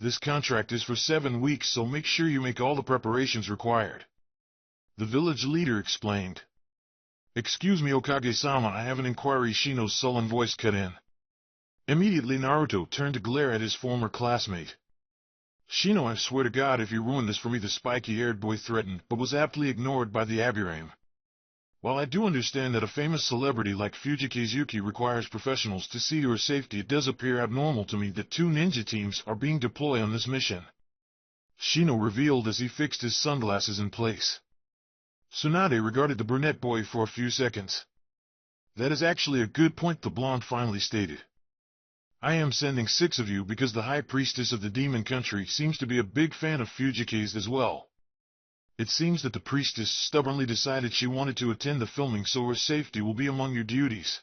This contract is for 7 weeks, so make sure you make all the preparations required. The village leader explained. Excuse me, Okage-sama, I have an inquiry. Shino's sullen voice cut in. Immediately Naruto turned to glare at his former classmate. Shino, I swear to God, if you ruin this for me, the spiky-haired boy threatened, but was aptly ignored by the Aburame. While I do understand that a famous celebrity like Fujikazuki requires professionals to see to her safety, it does appear abnormal to me that 2 ninja teams are being deployed on this mission, Shino revealed as he fixed his sunglasses in place. Tsunade regarded the brunette boy for a few seconds. That is actually a good point, the blonde finally stated. I am sending 6 of you because the High Priestess of the Demon Country seems to be a big fan of Fujikaze as well. It seems that the priestess stubbornly decided she wanted to attend the filming, so her safety will be among your duties.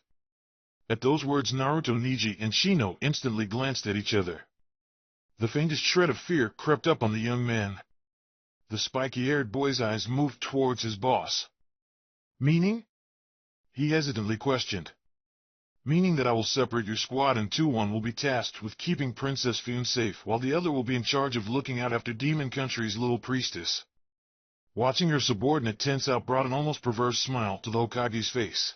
At those words, Naruto, Neji, and Shino instantly glanced at each other. The faintest shred of fear crept up on the young man. The spiky-haired boy's eyes moved towards his boss. Meaning? He hesitantly questioned. Meaning that I will separate your squad in 2. One will be tasked with keeping Princess Fune safe, while the other will be in charge of looking out after Demon Country's little priestess. Watching her subordinate tense out brought an almost perverse smile to the Hokage's face.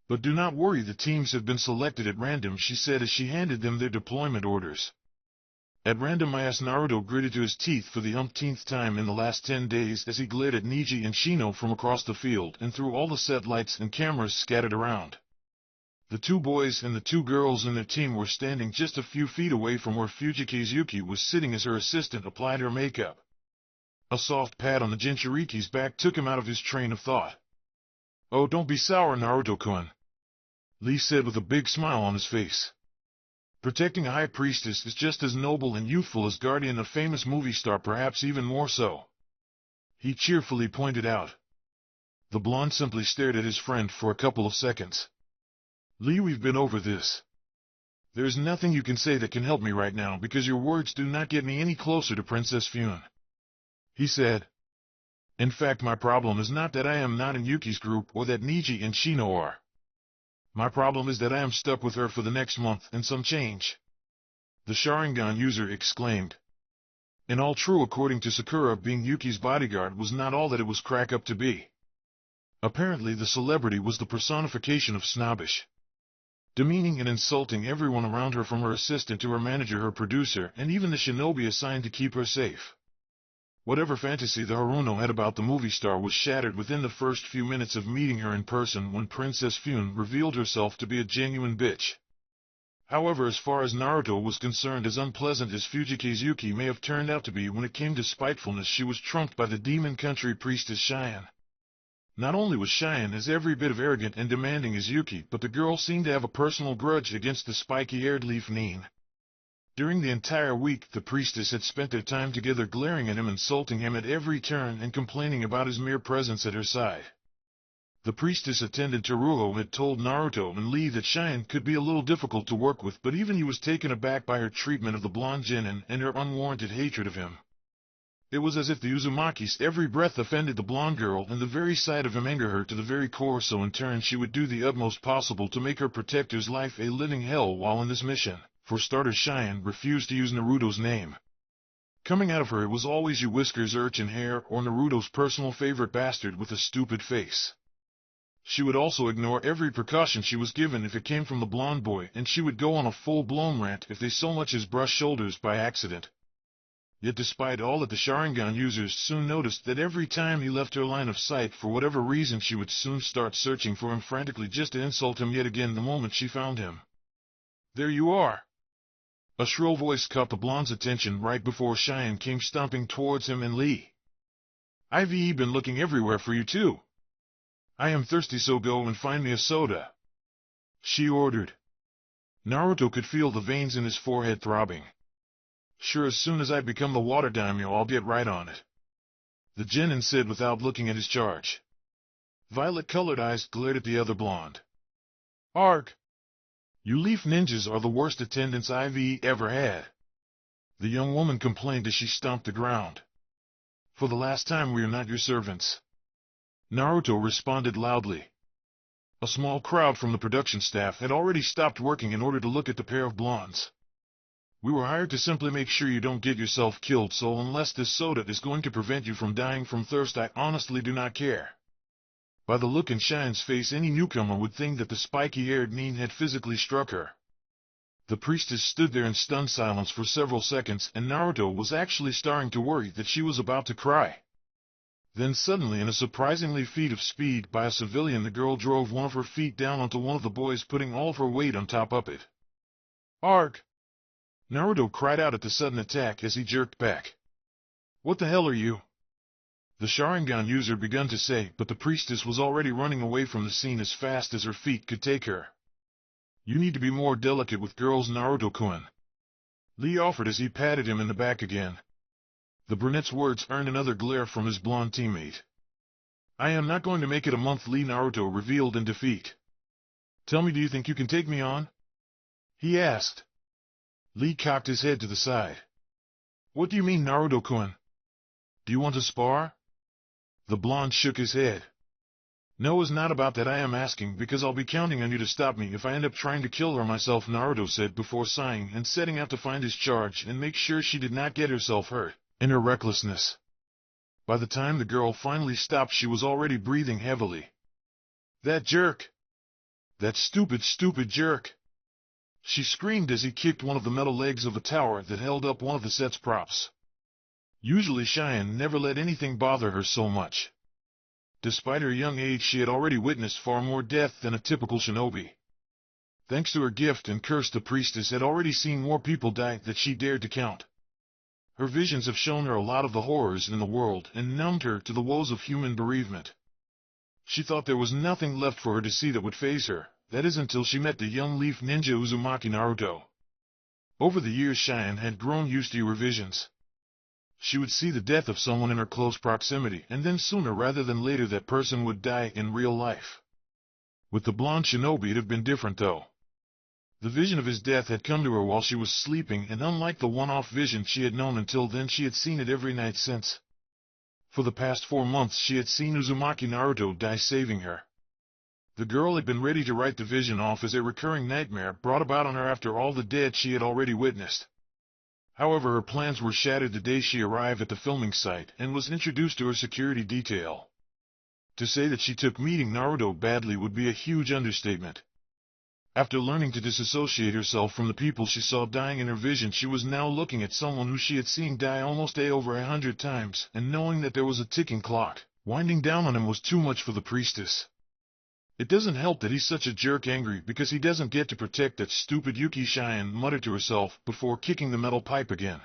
But do not worry, the teams have been selected at random, she said as she handed them their deployment orders. At random, I asked. Naruto gritted to his teeth for the umpteenth time in the last 10 days as he glared at Neji and Shino from across the field and through all the set lights and cameras scattered around. The 2 boys and the 2 girls in their team were standing just a few feet away from where Fujikazuki was sitting as her assistant applied her makeup. A soft pat on the Jinchuriki's back took him out of his train of thought. Oh, don't be sour, Naruto-kun, Lee said with a big smile on his face. Protecting a high priestess is just as noble and youthful as guardian a famous movie star, perhaps even more so, he cheerfully pointed out. The blonde simply stared at his friend for a couple of seconds. Lee, we've been over this. There's nothing you can say that can help me right now because your words do not get me any closer to Princess Fune, he said. In fact, my problem is not that I am not in Yuki's group or that Neji and Shino are. My problem is that I am stuck with her for the next month and some change, the Sharingan user exclaimed. In all true, according to Sakura, being Yuki's bodyguard was not all that it was cracked up to be. Apparently the celebrity was the personification of snobbish, demeaning and insulting everyone around her, from her assistant to her manager, her producer, and even the shinobi assigned to keep her safe. Whatever fantasy the Haruno had about the movie star was shattered within the first few minutes of meeting her in person when Princess Fune revealed herself to be a genuine bitch. However, as far as Naruto was concerned, as unpleasant as Fujike's Yuki may have turned out to be when it came to spitefulness, she was trumped by the demon country priestess Cheyenne. Not only was Cheyenne as every bit of arrogant and demanding as Yuki, but the girl seemed to have a personal grudge against the spiky-haired leaf Nin. During the entire week, the priestess had spent their time together, glaring at him, insulting him at every turn, and complaining about his mere presence at her side. The priestess attendant Teruo had told Naruto and Lee that Cheyenne could be a little difficult to work with, but even he was taken aback by her treatment of the blonde genin and her unwarranted hatred of him. It was as if the Uzumaki's every breath offended the blonde girl, and the very sight of him angered her to the very core, so in turn she would do the utmost possible to make her protector's life a living hell while in this mission. For starters, Cheyenne refused to use Naruto's name. Coming out of her, it was always "you whiskers urchin hair" or Naruto's personal favorite bastard with a stupid face. She would also ignore every precaution she was given if it came from the blonde boy, and she would go on a full-blown rant if they so much as brushed shoulders by accident. Yet despite all that, the Sharingan users soon noticed that every time he left her line of sight, for whatever reason, she would soon start searching for him frantically just to insult him yet again the moment she found him. "There you are!" A shrill voice caught the blonde's attention right before Cheyenne came stomping towards him and Lee. "I've been looking everywhere for you too. I am thirsty, so go and find me a soda," she ordered. Naruto could feel the veins in his forehead throbbing. "Sure, as soon as I become the water daimyo, I'll get right on it," the genin said without looking at his charge. Violet-colored eyes glared at the other blonde. "Arg! You leaf ninjas are the worst attendants I've ever had," the young woman complained as she stomped the ground. "For the last time, we are not your servants," Naruto responded loudly. A small crowd from the production staff had already stopped working in order to look at the pair of blondes. "We were hired to simply make sure you don't get yourself killed, so unless this soda is going to prevent you from dying from thirst, I honestly do not care." By the look in Cheyenne's face, any newcomer would think that the spiky-haired Nin had physically struck her. The priestess stood there in stunned silence for several seconds, and Naruto was actually starting to worry that she was about to cry. Then suddenly, in a surprisingly feat of speed by a civilian, the girl drove one of her feet down onto one of the boys, putting all of her weight on top of it. "Arg!" Naruto cried out at the sudden attack as he jerked back. "What the hell are you?" the Sharingan user began to say, but the priestess was already running away from the scene as fast as her feet could take her. "You need to be more delicate with girls, Naruto-kun," Lee offered as he patted him in the back again. The brunette's words earned another glare from his blonde teammate. "I am not going to make it a month," Lee Naruto revealed in defeat. "Tell me, do you think you can take me on?" he asked. Lee cocked his head to the side. "What do you mean, Naruto-kun? Do you want to spar?" The blonde shook his head. "No, it's not about that. I am asking because I'll be counting on you to stop me if I end up trying to kill her myself," Naruto said before sighing and setting out to find his charge and make sure she did not get herself hurt in her recklessness. By the time the girl finally stopped, she was already breathing heavily. "That jerk! That stupid jerk!" she screamed as he kicked one of the metal legs of the tower that held up one of the set's props. Usually Cheyenne never let anything bother her so much. Despite her young age, she had already witnessed far more death than a typical shinobi. Thanks to her gift and curse, the priestess had already seen more people die than she dared to count. Her visions have shown her a lot of the horrors in the world and numbed her to the woes of human bereavement. She thought there was nothing left for her to see that would faze her, that is until she met the young leaf ninja Uzumaki Naruto. Over the years, Cheyenne had grown used to her visions. She would see the death of someone in her close proximity, and then sooner rather than later that person would die in real life. With the blonde shinobi it had been different though. The vision of his death had come to her while she was sleeping, and unlike the one-off vision she had known until then, she had seen it every night since. For the past 4 months she had seen Uzumaki Naruto die saving her. The girl had been ready to write the vision off as a recurring nightmare brought about on her after all the death she had already witnessed. However, her plans were shattered the day she arrived at the filming site and was introduced to her security detail. To say that she took meeting Naruto badly would be a huge understatement. After learning to disassociate herself from the people she saw dying in her vision, she was now looking at someone who she had seen die almost over 100 times, and knowing that there was a ticking clock winding down on him was too much for the priestess. It doesn't help that he's such a jerk, angry because he doesn't get to protect that stupid Yuki. Cheyenne muttered to herself before kicking the metal pipe again.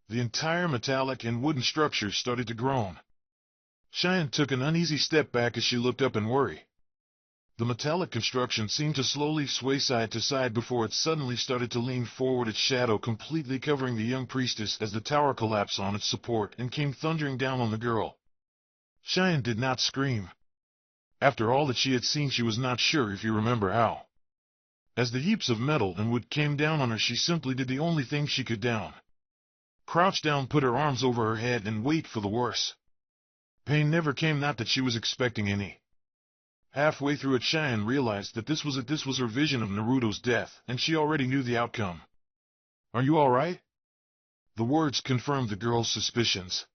The entire metallic and wooden structure started to groan. Cheyenne took an uneasy step back as she looked up in worry. The metallic construction seemed to slowly sway side to side before it suddenly started to lean forward, its shadow completely covering the young priestess as the tower collapsed on its support and came thundering down on the girl. Cheyenne did not scream. After all that she had seen, she was not sure if you remember how. As the heaps of metal and wood came down on her, she simply did the only thing she could down. Crouch down, put her arms over her head, and wait for the worst. Pain never came, not that she was expecting any. Halfway through it, Cheyenne realized that this was her vision of Naruto's death, and she already knew the outcome. "Are you all right?" The words confirmed the girl's suspicions.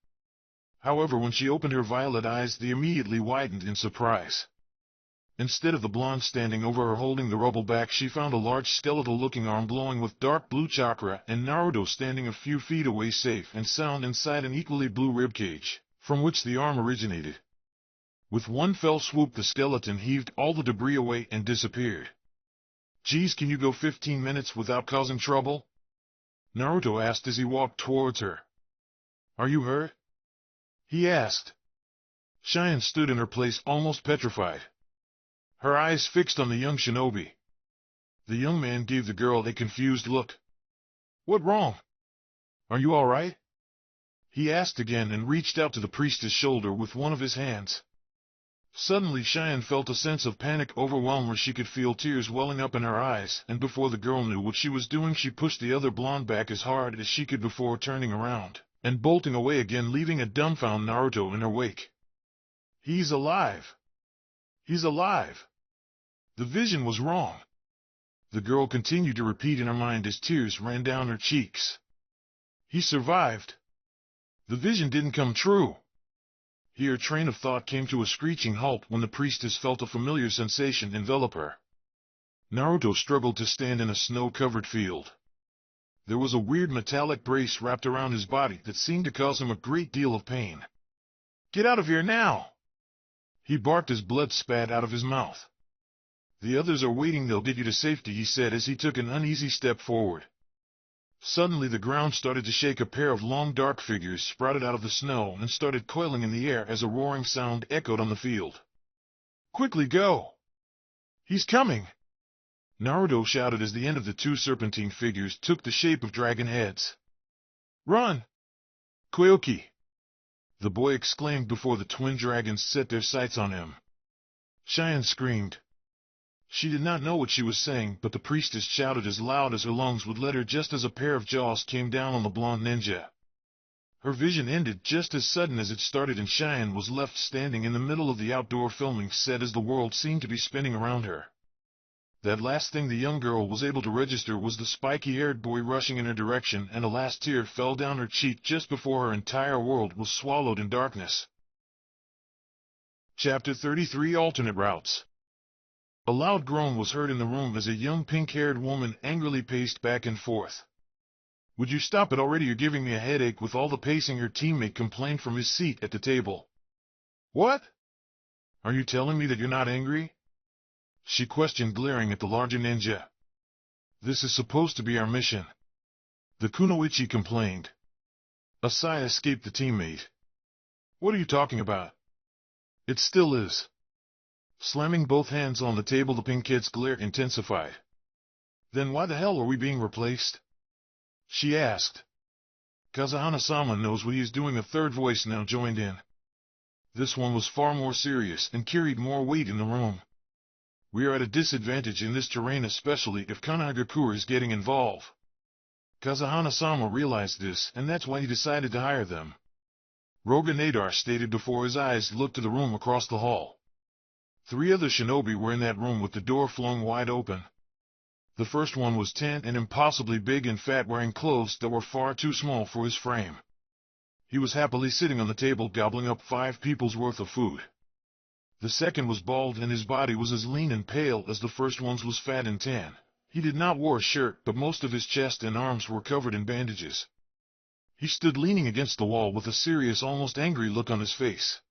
However, when she opened her violet eyes, they immediately widened in surprise. Instead of the blonde standing over her holding the rubble back, she found a large skeletal-looking arm glowing with dark blue chakra, and Naruto standing a few feet away, safe and sound inside an equally blue ribcage, from which the arm originated. With one fell swoop, the skeleton heaved all the debris away and disappeared. "Geez, can you go 15 minutes without causing trouble?" Naruto asked as he walked towards her. "Are you hurt?" he asked. Cheyenne stood in her place, almost petrified, her eyes fixed on the young shinobi. The young man gave the girl a confused look. "What wrong? Are you all right?" he asked again and reached out to the priestess' shoulder with one of his hands. Suddenly Cheyenne felt a sense of panic overwhelm her. She could feel tears welling up in her eyes, and before the girl knew what she was doing, she pushed the other blonde back as hard as she could before turning around and bolting away again, leaving a dumbfounded Naruto in her wake. "He's alive! He's alive!" The vision was wrong, the girl continued to repeat in her mind as tears ran down her cheeks. "He survived! The vision didn't come true!" Here, train of thought came to a screeching halt when the priestess felt a familiar sensation envelop her. Naruto struggled to stand in a snow-covered field. There was a weird metallic brace wrapped around his body that seemed to cause him a great deal of pain. "Get out of here now!" he barked as blood spat out of his mouth. "The others are waiting, they'll get you to safety," he said as he took an uneasy step forward. Suddenly the ground started to shake. A pair of long dark figures sprouted out of the snow and started coiling in the air as a roaring sound echoed on the field. "Quickly, go! He's coming!" Naruto shouted as the end of the two serpentine figures took the shape of dragon heads. "Run! Koyoki!" the boy exclaimed before the twin dragons set their sights on him. Cheyenne screamed. She did not know what she was saying, but the priestess shouted as loud as her lungs would let her just as a pair of jaws came down on the blonde ninja. Her vision ended just as sudden as it started, and Cheyenne was left standing in the middle of the outdoor filming set as the world seemed to be spinning around her. That last thing the young girl was able to register was the spiky-haired boy rushing in her direction, and a last tear fell down her cheek just before her entire world was swallowed in darkness. Chapter 33: Alternate Routes. A loud groan was heard in the room as a young pink-haired woman angrily paced back and forth. "Would you stop it already? You're giving me a headache with all the pacing," her teammate complained from his seat at the table. "What? Are you telling me that you're not angry?" she questioned, glaring at the larger ninja. "This is supposed to be our mission," the kunoichi complained. A sigh escaped the teammate. "What are you talking about? It still is." Slamming both hands on the table, the pink kid's glare intensified. "Then why the hell are we being replaced?" she asked. Kazahana-sama knows what he is doing. A third voice now joined in. This one was far more serious and carried more weight in the room. "We are at a disadvantage in this terrain, especially if Kanagaku is getting involved." Kazahana-sama realized this, and that's why he decided to hire them. Roga Nadar stated before his eyes looked to the room across the hall. 3 other shinobi were in that room with the door flung wide open. The first one was 10 and impossibly big and fat, wearing clothes that were far too small for his frame. He was happily sitting on the table gobbling up 5 people's worth of food. The second was bald and his body was as lean and pale as the first one's was fat and tan. He did not wear a shirt, but most of his chest and arms were covered in bandages. He stood leaning against the wall with a serious, almost angry look on his face.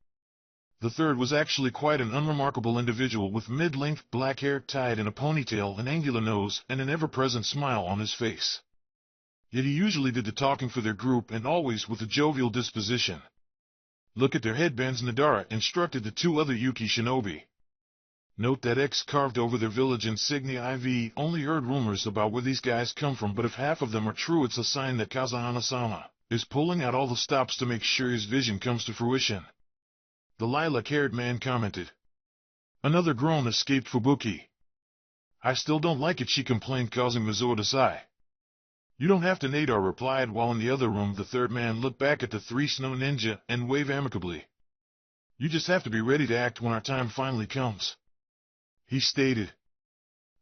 The third was actually quite an unremarkable individual with mid-length black hair tied in a ponytail, an angular nose, and an ever-present smile on his face. Yet he usually did the talking for their group, and always with a jovial disposition. "Look at their headbands," Nadara instructed the two other Yuki shinobi. "Note that X carved over their village insignia. I've only heard rumors about where these guys come from, but if half of them are true, it's a sign that Kazahana-sama is pulling out all the stops to make sure his vision comes to fruition." The lilac-haired man commented. Another groan escaped Fubuki. "I still don't like it," she complained, causing Mizuho to sigh. "You don't have to," Nadar replied, while in the other room the third man looked back at the three snow ninja and waved amicably. "You just have to be ready to act when our time finally comes," he stated.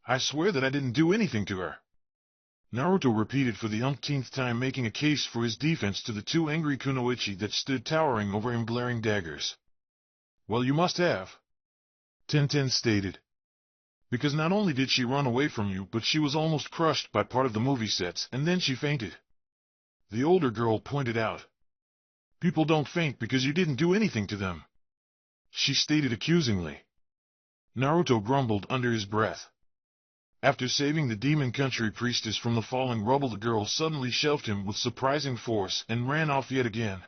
"I swear that I didn't do anything to her," Naruto repeated for the umpteenth time, making a case for his defense to the two angry kunoichi that stood towering over him, glaring daggers. "Well, you must have," Tenten stated. "Because not only did she run away from you, but she was almost crushed by part of the movie sets, and then she fainted," the older girl pointed out. "People don't faint because you didn't do anything to them," she stated accusingly. Naruto grumbled under his breath. After saving the demon country priestess from the falling rubble, the girl suddenly shelved him with surprising force and ran off yet again.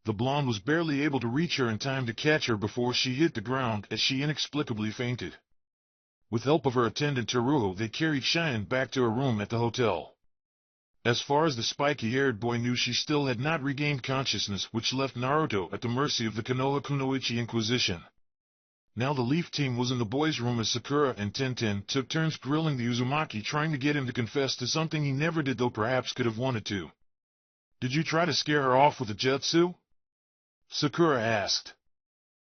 The blonde was barely able to reach her in time to catch her before she hit the ground as she inexplicably fainted. With help of her attendant Teruo, they carried Cheyenne back to her room at the hotel. As far as the spiky-haired boy knew, she still had not regained consciousness, which left Naruto at the mercy of the Konoha Kunoichi Inquisition. Now the Leaf team was in the boys' room as Sakura and Tenten took turns grilling the Uzumaki, trying to get him to confess to something he never did, though perhaps could have wanted to. "Did you try to scare her off with a jutsu?" Sakura asked.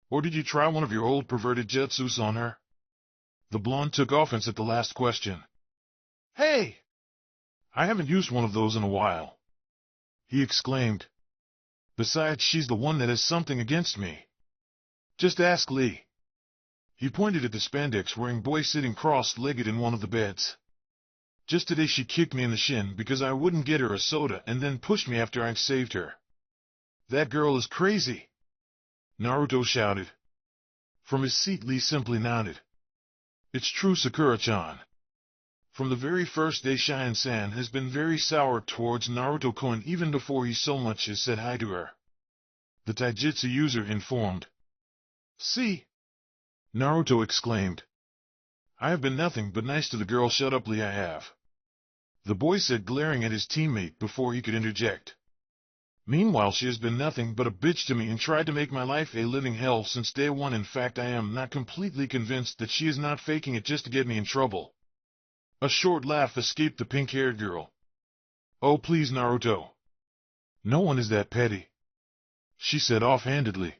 "Or did you try one of your old perverted jutsus on her?" The blonde took offense at the last question. "Hey! I haven't used one of those in a while," he exclaimed. "Besides, she's the one that has something against me. Just ask Lee." He pointed at the spandex-wearing boy sitting cross-legged in one of the beds. "Just today she kicked me in the shin because I wouldn't get her a soda, and then pushed me after I'd saved her." "That girl is crazy!" Naruto shouted. From his seat, Lee simply nodded. "It's true, Sakura-chan. From the very first day, Cheyenne-san has been very sour towards Naruto-kun, even before he so much as said hi to her," the taijutsu user informed. "See?" Naruto exclaimed. "I have been nothing but nice to the girl." "Shut up, Lee, I have," the boy said, glaring at his teammate before he could interject. "Meanwhile, she has been nothing but a bitch to me and tried to make my life a living hell since day one. In fact, I am not completely convinced that she is not faking it just to get me in trouble." A short laugh escaped the pink-haired girl. "Oh, please, Naruto. No one is that petty," she said offhandedly.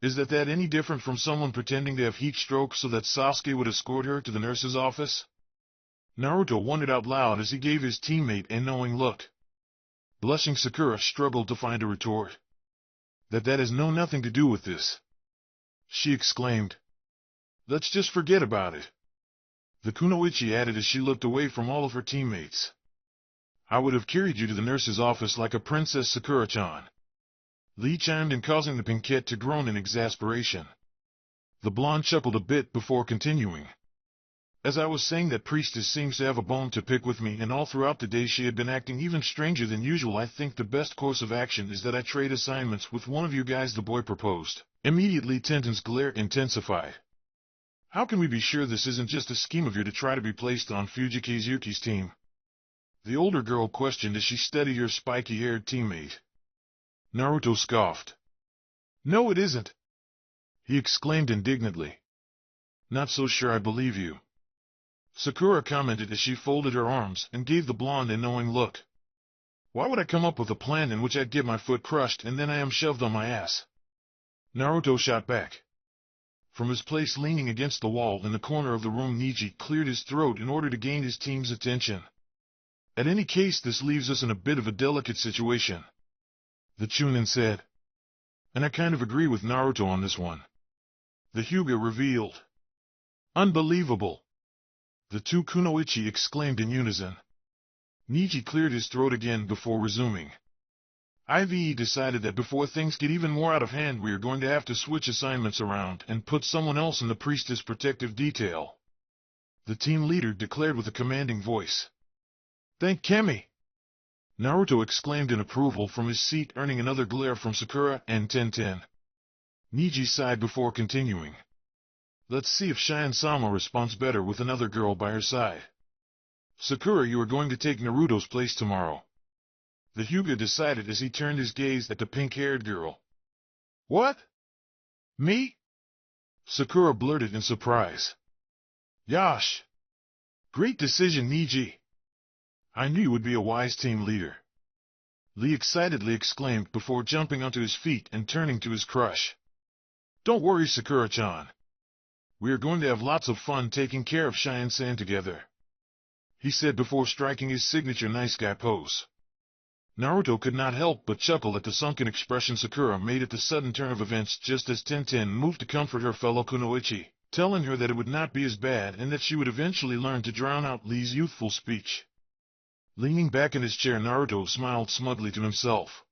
"Is that any different from someone pretending to have heat stroke so that Sasuke would escort her to the nurse's office?" Naruto wondered out loud as he gave his teammate a knowing look. Blushing Sakura struggled to find a retort. That has nothing to do with this," she exclaimed. "Let's just forget about it," the kunoichi added as she looked away from all of her teammates. "I would have carried you to the nurse's office like a princess, Sakura-chan," Lee chimed in, causing the pinkette to groan in exasperation. The blonde chuckled a bit before continuing. "As I was saying, that priestess seems to have a bone to pick with me, and all throughout the day she had been acting even stranger than usual. I think the best course of action is that I trade assignments with one of you guys," the boy proposed. Immediately Tenten's glare intensified. "How can we be sure this isn't just a scheme of yours to try to be placed on Fujikazuki's team?" the older girl questioned as she studied her spiky-haired teammate. Naruto scoffed. "No, it isn't," he exclaimed indignantly. "Not so sure I believe you," Sakura commented as she folded her arms and gave the blonde a knowing look. "Why would I come up with a plan in which I'd get my foot crushed and then I am shoved on my ass?" Naruto shot back. From his place leaning against the wall in the corner of the room, Niji cleared his throat in order to gain his team's attention. "At any case, this leaves us in a bit of a delicate situation," the Chunin said. "And I kind of agree with Naruto on this one," the Hyuga revealed. "Unbelievable!" the two kunoichi exclaimed in unison. Niji cleared his throat again before resuming. IVE decided that before things get even more out of hand, we are going to have to switch assignments around and put someone else in the priestess protective detail. The team leader declared with a commanding voice. Thank Kemi! Naruto exclaimed in approval from his seat, earning another glare from Sakura and Tenten. Niji sighed before continuing. Let's see if Shion-sama responds better with another girl by her side. Sakura, you are going to take Naruto's place tomorrow. The Hyuga decided as he turned his gaze at the pink-haired girl. What? Me? Sakura blurted in surprise. Yash! Great decision, Niji. I knew you would be a wise team leader. Lee excitedly exclaimed before jumping onto his feet and turning to his crush. Don't worry, Sakura-chan. We are going to have lots of fun taking care of Shion-san together, he said before striking his signature nice guy pose. Naruto could not help but chuckle at the sunken expression Sakura made at the sudden turn of events just as Tenten moved to comfort her fellow kunoichi, telling her that it would not be as bad and that she would eventually learn to drown out Lee's youthful speech. Leaning back in his chair, Naruto smiled smugly to himself.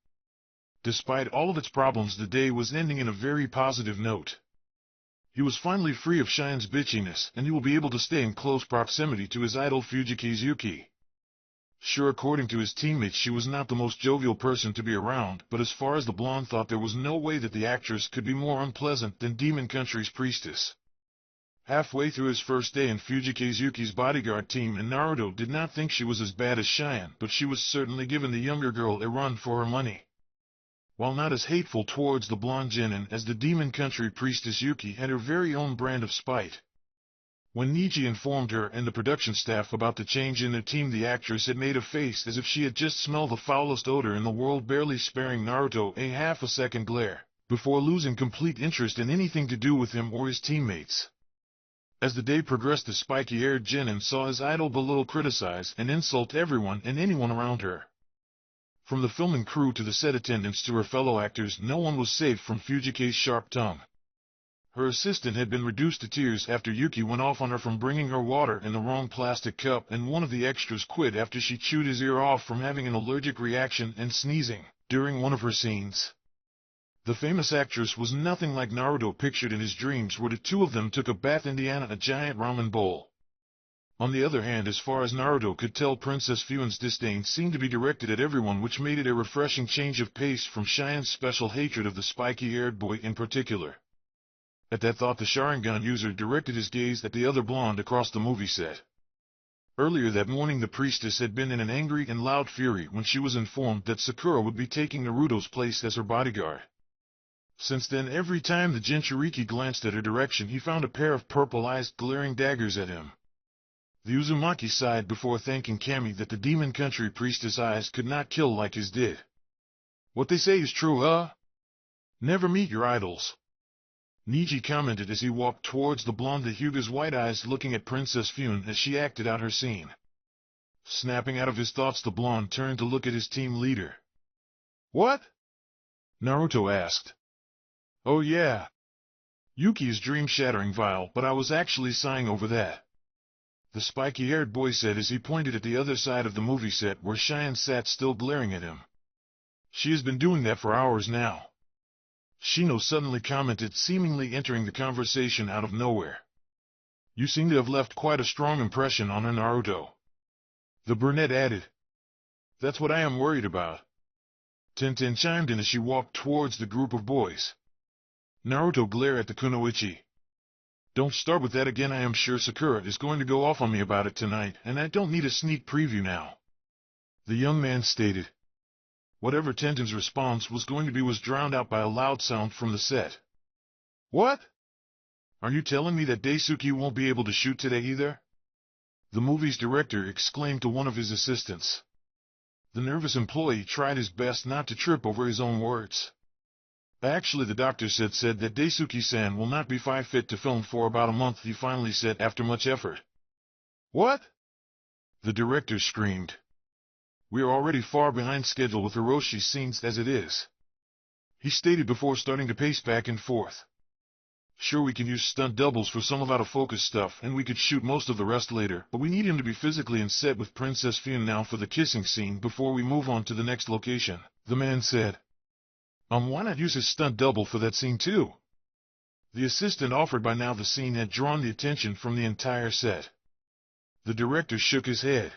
Despite all of its problems, the day was ending in a very positive note. He was finally free of Shion's bitchiness, and he will be able to stay in close proximity to his idol Fujikizuki. Sure, according to his teammates, she was not the most jovial person to be around, but as far as the blonde thought, there was no way that the actress could be more unpleasant than Demon Country's priestess. Halfway through his first day in Fujikizuki's bodyguard team, and Naruto did not think she was as bad as Shion, but she was certainly giving the younger girl a run for her money. While not as hateful towards the blonde genin as the Demon Country priestess, Yuki had her very own brand of spite. When Niji informed her and the production staff about the change in their team, the actress had made a face as if she had just smelled the foulest odor in the world, barely sparing Naruto a half-a-second glare, before losing complete interest in anything to do with him or his teammates. As the day progressed, the spiky-haired genin saw his idol belittle, criticize, and insult everyone and anyone around her. From the filming crew to the set attendants to her fellow actors, no one was safe from Fujike's sharp tongue. Her assistant had been reduced to tears after Yuki went off on her from bringing her water in the wrong plastic cup, and one of the extras quit after she chewed his ear off from having an allergic reaction and sneezing during one of her scenes. The famous actress was nothing like Naruto pictured in his dreams, where the two of them took a bath in a giant ramen bowl. On the other hand, as far as Naruto could tell, Princess Fuin's disdain seemed to be directed at everyone, which made it a refreshing change of pace from Shion's special hatred of the spiky-haired boy in particular. At that thought, the Sharingan user directed his gaze at the other blonde across the movie set. Earlier that morning, the priestess had been in an angry and loud fury when she was informed that Sakura would be taking Naruto's place as her bodyguard. Since then, every time the Jinchuriki glanced at her direction, he found a pair of purple eyes glaring daggers at him. The Uzumaki sighed before thanking Kami that the Demon Country priestess' eyes could not kill like his did. What they say is true, huh? Never meet your idols, Niji commented as he walked towards the blonde, the Hyuga's white eyes looking at Princess Fuin as she acted out her scene. Snapping out of his thoughts, the blonde turned to look at his team leader. What? Naruto asked. Oh yeah. Yuki is dream-shattering vile, but I was actually sighing over that, the spiky-haired boy said as he pointed at the other side of the movie set where Shion sat still glaring at him. She has been doing that for hours now, Shino suddenly commented, seemingly entering the conversation out of nowhere. You seem to have left quite a strong impression on her, Naruto, the brunette added. That's what I am worried about, Tenten chimed in as she walked towards the group of boys. Naruto glared at the kunoichi. Don't start with that again. I am sure Sakura is going to go off on me about it tonight, and I don't need a sneak preview now, the young man stated. Whatever Tenten's response was going to be was drowned out by a loud sound from the set. What? Are you telling me that Daisuke won't be able to shoot today either? The movie's director exclaimed to one of his assistants. The nervous employee tried his best not to trip over his own words. Actually, the doctor said that Daisuke-san will not be fit to film for about a month, he finally said after much effort. What? The director screamed. We are already far behind schedule with Hiroshi's scenes as it is, he stated before starting to pace back and forth. Sure, we can use stunt doubles for some of out-of-focus stuff, and we could shoot most of the rest later, but we need him to be physically in set with Princess Fune now for the kissing scene before we move on to the next location, the man said. Why not use his stunt double for that scene too? The assistant offered. By now the scene had drawn the attention from the entire set. The director shook his head.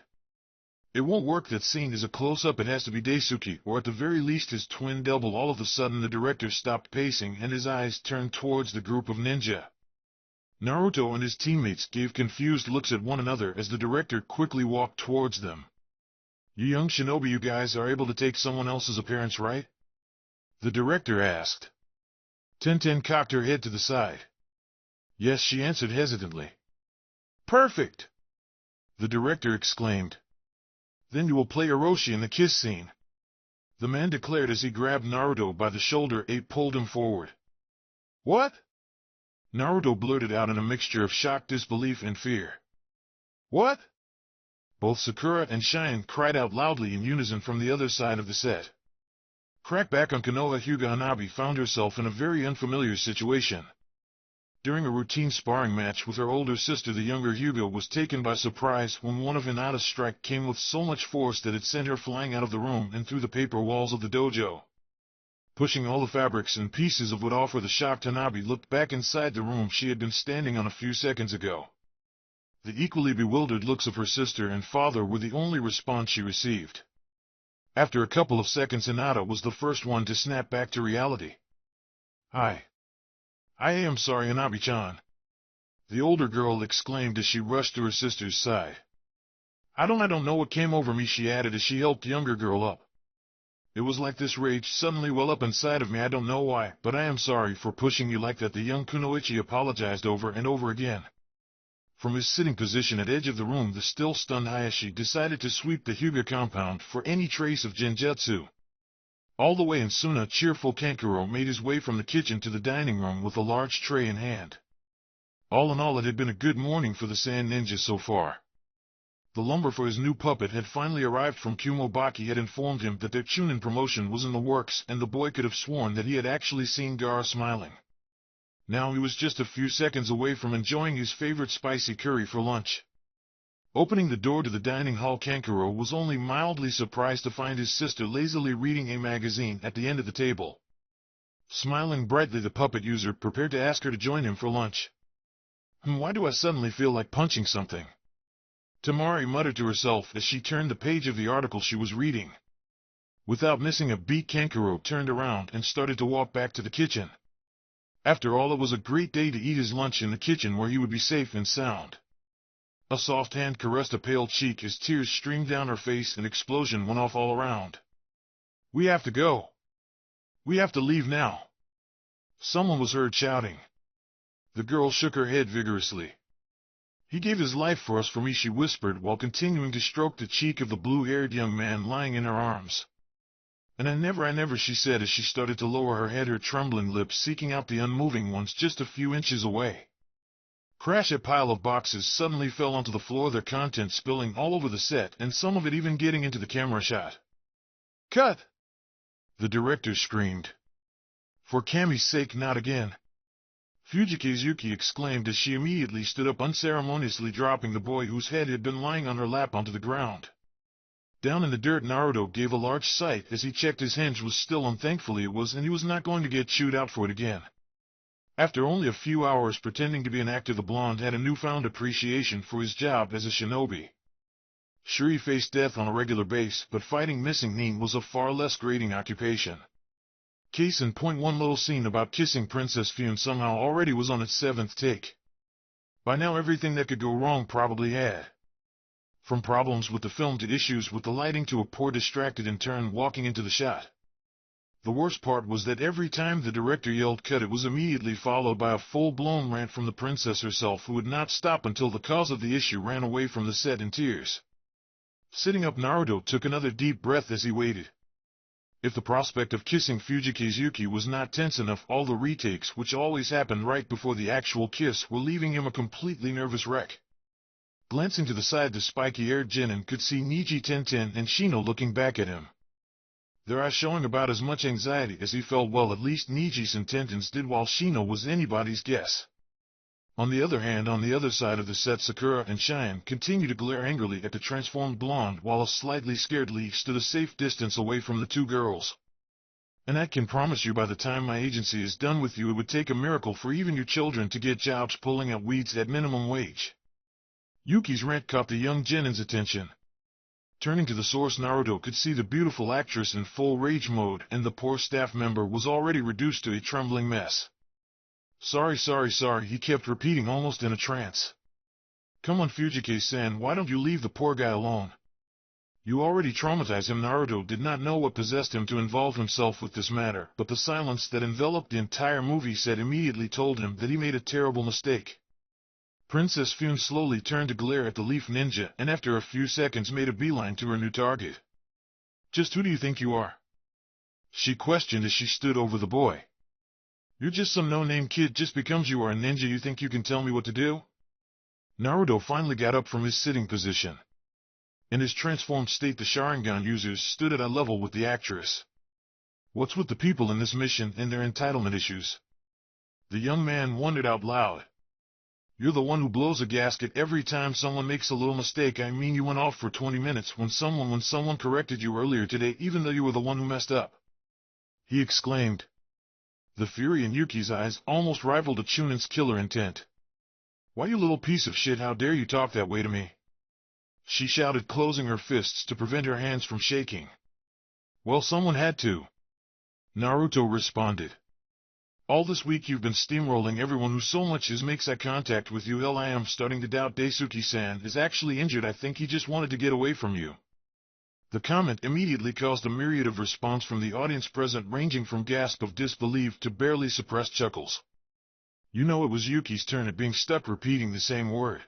It won't work. That scene is a close-up. It has to be Daisuke, or at the very least his twin double. All of a sudden the director stopped pacing and his eyes turned towards the group of ninja. Naruto and his teammates gave confused looks at one another as the director quickly walked towards them. You young shinobi, you guys are able to take someone else's appearance, right? The director asked. Tenten cocked her head to the side. Yes, she answered hesitantly. Perfect! The director exclaimed. Then you will play Orochi in the kiss scene, the man declared as he grabbed Naruto by the shoulder and pulled him forward. What? Naruto blurted out in a mixture of shock, disbelief, and fear. What? Both Sakura and Shine cried out loudly in unison from the other side of the set. Crackback on Konoha, Hyuga Hanabi found herself in a very unfamiliar situation. During a routine sparring match with her older sister, the younger Hyuga was taken by surprise when one of Hinata's strike came with so much force that it sent her flying out of the room and through the paper walls of the dojo. Pushing all the fabrics and pieces of wood off her, the shocked Hanabi looked back inside the room she had been standing on a few seconds ago. The equally bewildered looks of her sister and father were the only response she received. After a couple of seconds, Hinata was the first one to snap back to reality. I am sorry, Hanabi-chan, the older girl exclaimed as she rushed to her sister's side. I don't know what came over me, she added as she helped the younger girl up. It was like this rage suddenly well up inside of me. I don't know why, but I am sorry for pushing you like that, the young Kunoichi apologized over and over again. From his sitting position at edge of the room, the still stunned Hayashi decided to sweep the Hyuga compound for any trace of genjutsu. All the way in Suna, cheerful Kankuro made his way from the kitchen to the dining room with a large tray in hand. All in all, it had been a good morning for the Sand Ninja so far. The lumber for his new puppet had finally arrived. From Kumobaki had informed him that their Chunin promotion was in the works, and the boy could have sworn that he had actually seen Gaara smiling. Now he was just a few seconds away from enjoying his favorite spicy curry for lunch. Opening the door to the dining hall, Kankuro was only mildly surprised to find his sister lazily reading a magazine at the end of the table. Smiling brightly, the puppet user prepared to ask her to join him for lunch. Why do I suddenly feel like punching something? Tamari muttered to herself as she turned the page of the article she was reading. Without missing a beat, Kankuro turned around and started to walk back to the kitchen. After all, it was a great day to eat his lunch in the kitchen where he would be safe and sound. A soft hand caressed a pale cheek as tears streamed down her face. An explosion went off all around. We have to go. We have to leave now. Someone was heard shouting. The girl shook her head vigorously. He gave his life for us, for me, she whispered while continuing to stroke the cheek of the blue-haired young man lying in her arms. And I never, she said as she started to lower her head, her trembling lips seeking out the unmoving ones just a few inches away. Crash! A pile of boxes suddenly fell onto the floor, their contents spilling all over the set, and some of it even getting into the camera shot. Cut! The director screamed. For Kami's sake, not again. Fujikazuki exclaimed as she immediately stood up, unceremoniously dropping the boy whose head had been lying on her lap onto the ground. Down in the dirt, Naruto gave a large sigh as he checked his hinge was still on. Thankfully it was, and he was not going to get chewed out for it again. After only a few hours pretending to be an actor, the blonde had a newfound appreciation for his job as a shinobi. Sure, he faced death on a regular basis, but fighting missing Nin was a far less grating occupation. Case in point, one little scene about kissing Princess Fune somehow already was on its 7th take. By now everything that could go wrong probably had. From problems with the film to issues with the lighting to a poor distracted intern walking into the shot. The worst part was that every time the director yelled cut, it was immediately followed by a full-blown rant from the princess herself, who would not stop until the cause of the issue ran away from the set in tears. Sitting up, Naruto took another deep breath as he waited. If the prospect of kissing Fujikazuki was not tense enough, all the retakes, which always happened right before the actual kiss, were leaving him a completely nervous wreck. Glancing to the side, the spiky-haired Jinin could see Niji, Tenten, and Shino looking back at him. their eyes showing about as much anxiety as he felt. Well, at least Niji's intentions did, while Shino was anybody's guess. On the other hand, on the other side of the set, Sakura and Cheyenne continued to glare angrily at the transformed blonde, while a slightly scared Lee stood a safe distance away from the two girls. And I can promise you, by the time my agency is done with you, it would take a miracle for even your children to get jobs pulling out weeds at minimum wage. Yuki's rant caught the young genin's attention. Turning to the source, Naruto could see the beautiful actress in full rage mode, and the poor staff member was already reduced to a trembling mess. Sorry, he kept repeating, almost in a trance. Come on, Fujike-san, why don't you leave the poor guy alone? You already traumatized him. Naruto did not know what possessed him to involve himself with this matter, but the silence that enveloped the entire movie set immediately told him that he made a terrible mistake. Princess Fune slowly turned to glare at the Leaf Ninja, and after a few seconds made a beeline to her new target. Just who do you think you are? She questioned as she stood over the boy. You're just some no-name kid. Just because you are a ninja, you think you can tell me what to do? Naruto finally got up from his sitting position. In his transformed state, the Sharingan users stood at eye level with the actress. What's with the people in this mission and their entitlement issues? The young man wondered out loud. You're the one who blows a gasket every time someone makes a little mistake. I mean, you went off for 20 minutes when someone corrected you earlier today, even though you were the one who messed up. He exclaimed. The fury in Yuki's eyes almost rivaled a Chunin's killer intent. Why, you little piece of shit, how dare you talk that way to me? She shouted, closing her fists to prevent her hands from shaking. Well, someone had to. Naruto responded. All this week you've been steamrolling everyone who so much as makes eye contact with you. Hell, I am starting to doubt Daisuke-san is actually injured. I think he just wanted to get away from you. The comment immediately caused a myriad of response from the audience present, ranging from gasp of disbelief to barely suppressed chuckles. You know, it was Yuki's turn at being stuck repeating the same word.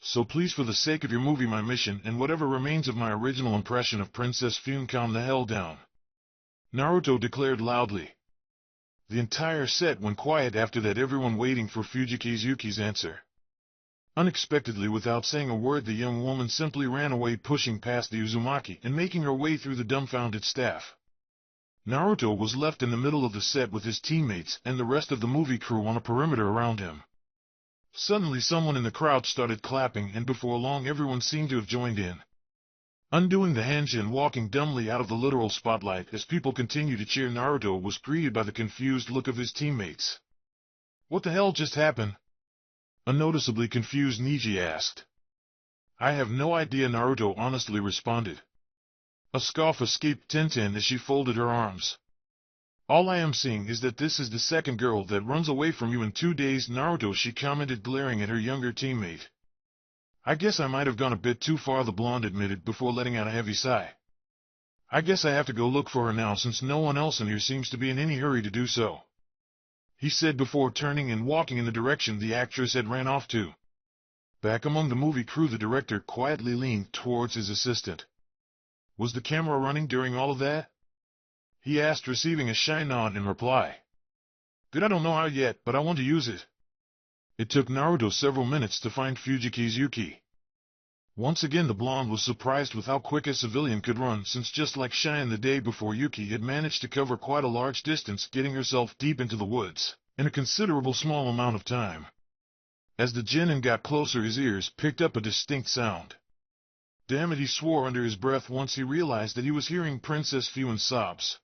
So please, for the sake of your movie, my mission, and whatever remains of my original impression of Princess Fune, calm the hell down. Naruto declared loudly. The entire set went quiet after that, everyone waiting for Yuki's answer. Unexpectedly, without saying a word, the young woman simply ran away, pushing past the Uzumaki and making her way through the dumbfounded staff. Naruto was left in the middle of the set with his teammates and the rest of the movie crew on a perimeter around him. Suddenly someone in the crowd started clapping, and before long everyone seemed to have joined in. Undoing the hinge and walking dumbly out of the literal spotlight as people continued to cheer, Naruto was greeted by the confused look of his teammates. What the hell just happened? A noticeably confused Niji asked. I have no idea, Naruto honestly responded. A scoff escaped Tenten as she folded her arms. All I am seeing is that this is the second girl that runs away from you in 2 days, Naruto, she commented, glaring at her younger teammate. I guess I might have gone a bit too far, the blonde admitted before letting out a heavy sigh. I guess I have to go look for her now, since no one else in here seems to be in any hurry to do so, he said before turning and walking in the direction the actress had ran off to. Back among the movie crew, the director quietly leaned towards his assistant. Was the camera running during all of that? He asked, receiving a shy nod in reply. Good, I don't know how yet, but I want to use it. It took Naruto several minutes to find Fujike's Yuki. Once again the blonde was surprised with how quick a civilian could run, since just like Cheyenne the day before, Yuki had managed to cover quite a large distance, getting herself deep into the woods in a considerable small amount of time. As the genin got closer, his ears picked up a distinct sound. Damn it, he swore under his breath once he realized that he was hearing Princess Fune's sobs.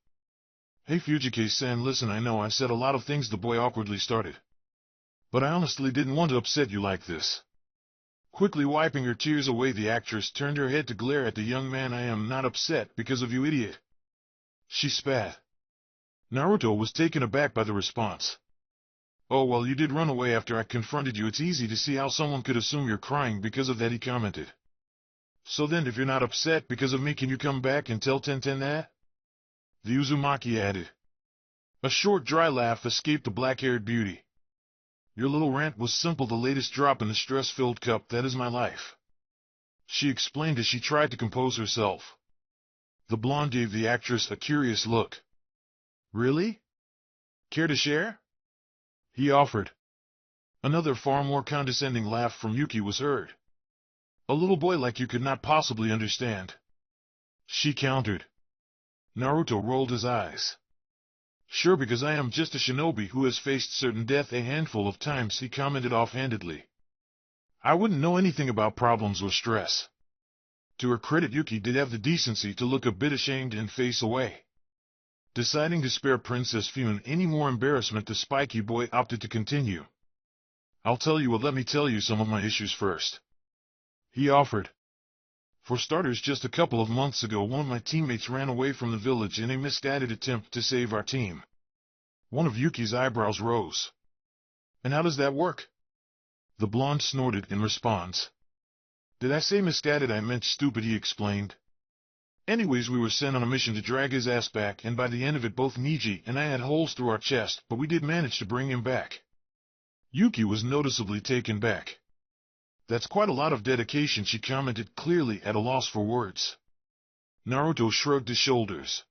Hey Fujike-san, listen, I know I said a lot of things, the boy awkwardly started. But I honestly didn't want to upset you like this. Quickly wiping her tears away, the actress turned her head to glare at the young man. I am not upset because of you, idiot, she spat. Naruto was taken aback by the response. Oh, well, you did run away after I confronted you. It's easy to see how someone could assume you're crying because of that, he commented. So then, if you're not upset because of me, can you come back and tell Tenten that? The Uzumaki added. A short, dry laugh escaped the black-haired beauty. Your little rant was simple, the latest drop in the stress-filled cup that is my life, she explained as she tried to compose herself. The blonde gave the actress a curious look. Really? Care to share? He offered. Another far more condescending laugh from Yuki was heard. A little boy like you could not possibly understand, she countered. Naruto rolled his eyes. Sure, because I am just a shinobi who has faced certain death a handful of times, he commented offhandedly. I wouldn't know anything about problems or stress. To her credit, Yuki did have the decency to look a bit ashamed and face away. Deciding to spare Princess Fune any more embarrassment, the spiky boy opted to continue. I'll tell you what, let me tell you some of my issues first, he offered. For starters, just a couple of months ago, one of my teammates ran away from the village in a misguided attempt to save our team. One of Yuki's eyebrows rose. And how does that work? The blonde snorted in response. Did I say misguided? I meant stupid, he explained. Anyways, we were sent on a mission to drag his ass back, and by the end of it, both Niji and I had holes through our chest, but we did manage to bring him back. Yuki was noticeably taken back. That's quite a lot of dedication, she commented, clearly at a loss for words. Naruto shrugged his shoulders.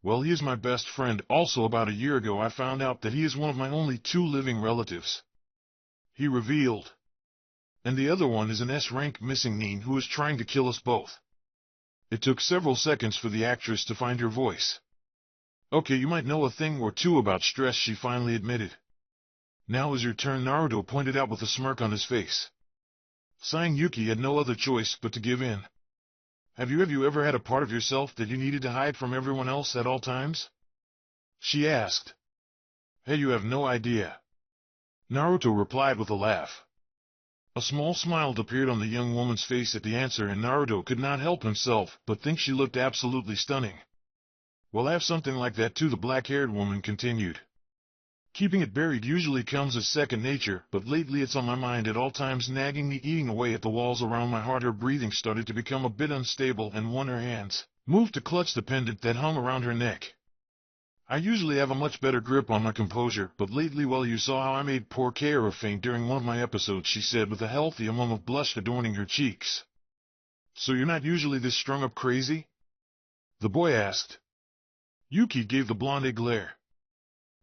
Well, he is my best friend. Also, about a year ago, I found out that he is one of my only 2 living relatives, he revealed. And the other one is an S-rank missing nin who is trying to kill us both. It took several seconds for the actress to find her voice. Okay, you might know a thing or two about stress, she finally admitted. Now is your turn, Naruto pointed out with a smirk on his face. Sighing, Yuki had no other choice but to give in. Have you ever had a part of yourself that you needed to hide from everyone else at all times? She asked. Hey, you have no idea, Naruto replied with a laugh. A small smile appeared on the young woman's face at the answer, and Naruto could not help himself but think she looked absolutely stunning. Well, I have something like that too, the black-haired woman continued. Keeping it buried usually comes as second nature, but lately it's on my mind at all times, nagging me, eating away at the walls around my heart. Her breathing started to become a bit unstable, and her hands moved to clutch the pendant that hung around her neck. I usually have a much better grip on my composure, but lately, well, you saw how I made poor Kaoru faint during one of my episodes, she said with a healthy amount of blush adorning her cheeks. So you're not usually this strung up crazy? The boy asked. Yuki gave the blonde a glare.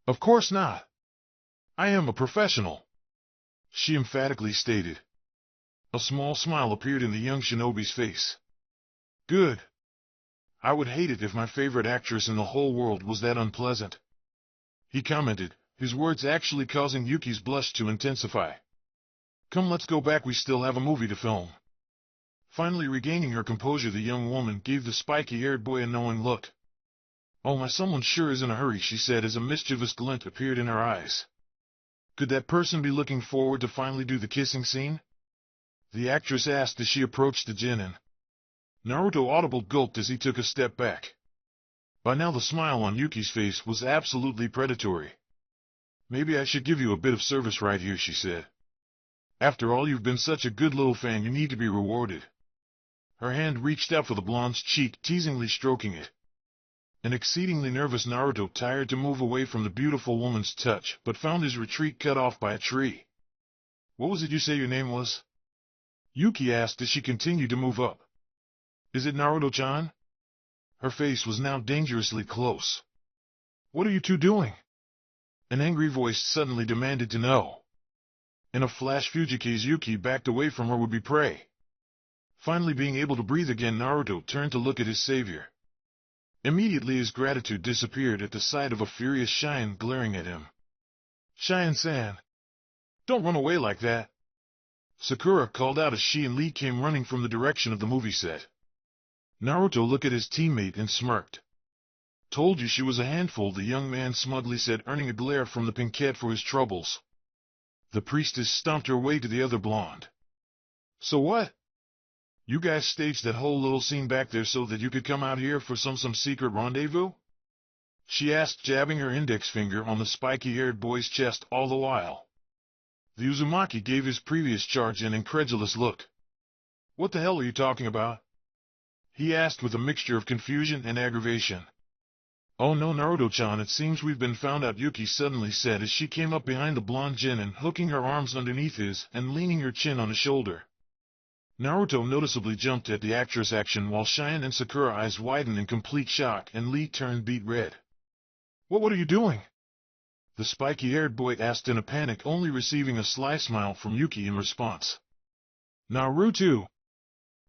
Of course not. I am a professional, she emphatically stated. A small smile appeared in the young shinobi's face. Good. I would hate it if my favorite actress in the whole world was that unpleasant, he commented, his words actually causing Yuki's blush to intensify. Come, let's go back, we still have a movie to film. Finally regaining her composure, the young woman gave the spiky-haired boy a knowing look. Oh, my someone sure is in a hurry, she said as a mischievous glint appeared in her eyes. Could that person be looking forward to finally do the kissing scene? The actress asked as she approached the genin. Naruto audible gulped as he took a step back. By now the smile on Yuki's face was absolutely predatory. Maybe I should give you a bit of service right here, she said. After all, you've been such a good little fan, you need to be rewarded. Her hand reached out for the blonde's cheek, teasingly stroking it. An exceedingly nervous Naruto tried to move away from the beautiful woman's touch, but found his retreat cut off by a tree. What was it you say your name was? Yuki asked as she continued to move up. Is it Naruto-chan? Her face was now dangerously close. What are you two doing? An angry voice suddenly demanded to know. In a flash, Fujike's Yuki backed away from her would-be prey. Finally being able to breathe again, Naruto turned to look at his savior. Immediately his gratitude disappeared at the sight of a furious Shine glaring at him. Shine-san, don't run away like that, Sakura called out as she and Lee came running from the direction of the movie set. Naruto looked at his teammate and smirked. Told you she was a handful, the young man smugly said, earning a glare from the pinkette for his troubles. The priestess stomped her way to the other blonde. So what? You guys staged that whole little scene back there so that you could come out here for some secret rendezvous? She asked, jabbing her index finger on the spiky-haired boy's chest all the while. The Uzumaki gave his previous charge an incredulous look. What the hell are you talking about? He asked with a mixture of confusion and aggravation. Oh no, Naruto-chan, it seems we've been found out, Yuki suddenly said as she came up behind the blonde genin, hooking her arms underneath his and leaning her chin on his shoulder. Naruto noticeably jumped at the actress' action while Shine and Sakura eyes widened in complete shock and Lee turned beet red. What are you doing? The spiky-haired boy asked in a panic, only receiving a sly smile from Yuki in response. Naruto,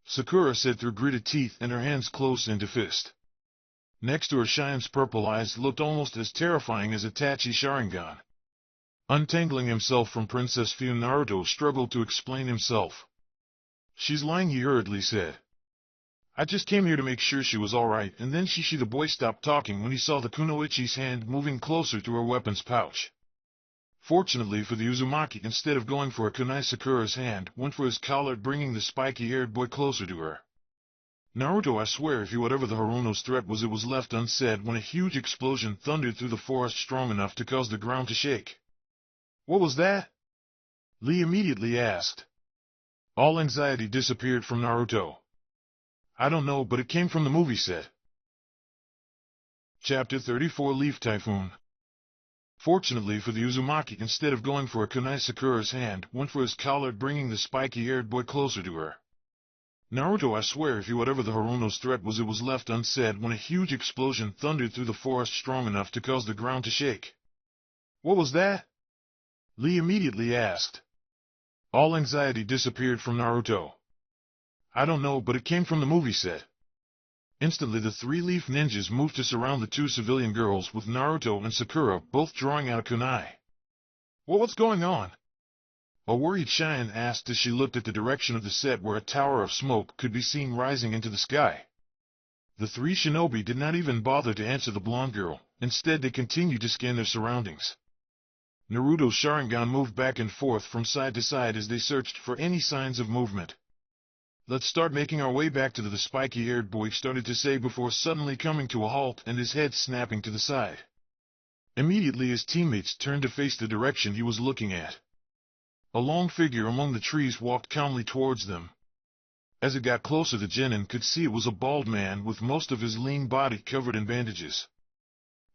Sakura said through gritted teeth and her hands closed into fist. Next to her, Shine's purple eyes looked almost as terrifying as Itachi's Sharingan. Untangling himself from Princess Fion, Naruto struggled to explain himself. "She's lying," he hurriedly said. "I just came here to make sure she was alright," and then the boy stopped talking when he saw the kunoichi's hand moving closer to her weapon's pouch. Fortunately for the Uzumaki, instead of going for a kunai, Sakura's hand went for his collar, bringing the spiky-haired boy closer to her. "Naruto, I swear if you whatever the Haruno's threat was, it was left unsaid," when a huge explosion thundered through the forest, strong enough to cause the ground to shake. "What was that?" Lee immediately asked. All anxiety disappeared from Naruto. "I don't know, but it came from the movie set." Chapter 34 Leaf Typhoon. Fortunately for the Uzumaki, instead of going for a kunai, Sakura's hand went for his collar, bringing the spiky-haired boy closer to her. "Naruto, I swear if you whatever the Haruno's threat was, it was left unsaid," when a huge explosion thundered through the forest, strong enough to cause the ground to shake. "What was that?" Lee immediately asked. All anxiety disappeared from Naruto. "I don't know, but it came from the movie set." Instantly the three leaf ninjas moved to surround the two civilian girls, with Naruto and Sakura both drawing out a kunai. "What's going on?" a worried Shine asked as she looked at the direction of the set, where a tower of smoke could be seen rising into the sky. The three shinobi did not even bother to answer the blonde girl. Instead they continued to scan their surroundings. Naruto's Sharingan moved back and forth from side to side as they searched for any signs of movement. "Let's start making our way back to the spiky-haired boy started to say before suddenly coming to a halt and his head snapping to the side. Immediately his teammates turned to face the direction he was looking at. A long figure among the trees walked calmly towards them. As it got closer, the genin could see it was a bald man with most of his lean body covered in bandages.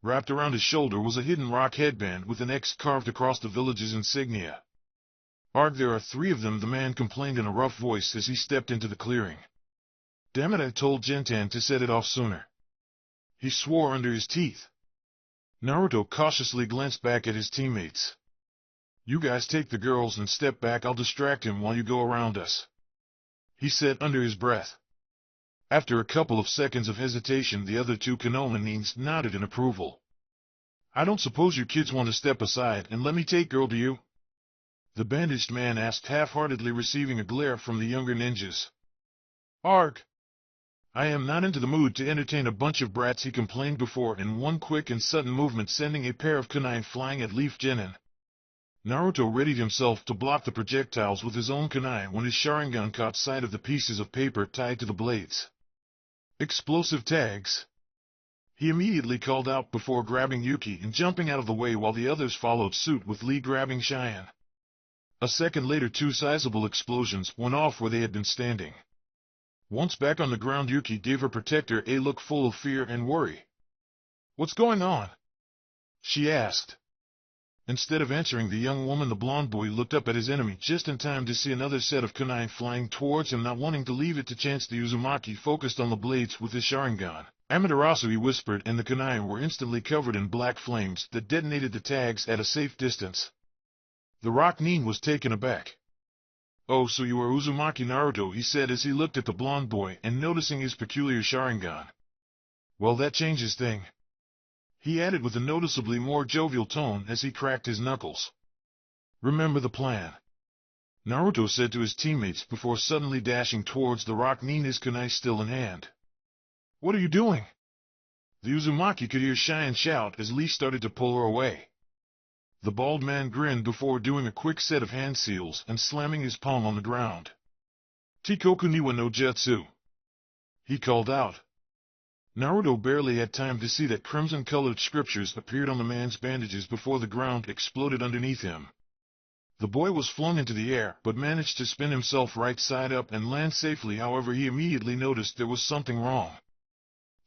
Wrapped around his shoulder was a hidden rock headband with an X carved across the village's insignia. "Arg, there are three of them," the man complained in a rough voice as he stepped into the clearing. "Damn it, I told Jintan to set it off sooner." He swore under his teeth. Naruto cautiously glanced back at his teammates. "You guys take the girls and step back, I'll distract him while you go around us," he said under his breath. After a couple of seconds of hesitation, the other two Konohanins nodded in approval. "I don't suppose you kids want to step aside and let me take girl, do you?" the bandaged man asked half-heartedly, receiving a glare from the younger ninjas. "Arg! I am not into the mood to entertain a bunch of brats," he complained before, in one quick and sudden movement sending a pair of kunai flying at Leaf Genin. Naruto readied himself to block the projectiles with his own kunai when his Sharingan caught sight of the pieces of paper tied to the blades. "Explosive tags!" he immediately called out before grabbing Yuki and jumping out of the way while the others followed suit, with Lee grabbing Cheyenne. A second later, two sizable explosions went off where they had been standing. Once back on the ground, Yuki gave her protector a look full of fear and worry. "What's going on?" she asked. Instead of answering the young woman, the blonde boy looked up at his enemy just in time to see another set of kunai flying towards him. Not wanting to leave it to chance, the Uzumaki focused on the blades with his Sharingan. "Amaterasu," he whispered, and the kunai were instantly covered in black flames that detonated the tags at a safe distance. The rock nin was taken aback. "Oh, so you are Uzumaki Naruto," he said as he looked at the blonde boy and noticing his peculiar Sharingan. "Well, that changes things," he added with a noticeably more jovial tone as he cracked his knuckles. "Remember the plan," Naruto said to his teammates before suddenly dashing towards the rock nin, his kunai still in hand. "What are you doing?" the Uzumaki could hear Cheyenne shout as Lee started to pull her away. The bald man grinned before doing a quick set of hand seals and slamming his palm on the ground. "Chikoku niwa no jutsu," he called out. Naruto barely had time to see that crimson-colored scriptures appeared on the man's bandages before the ground exploded underneath him. The boy was flung into the air, but managed to spin himself right side up and land safely. However, he immediately noticed there was something wrong.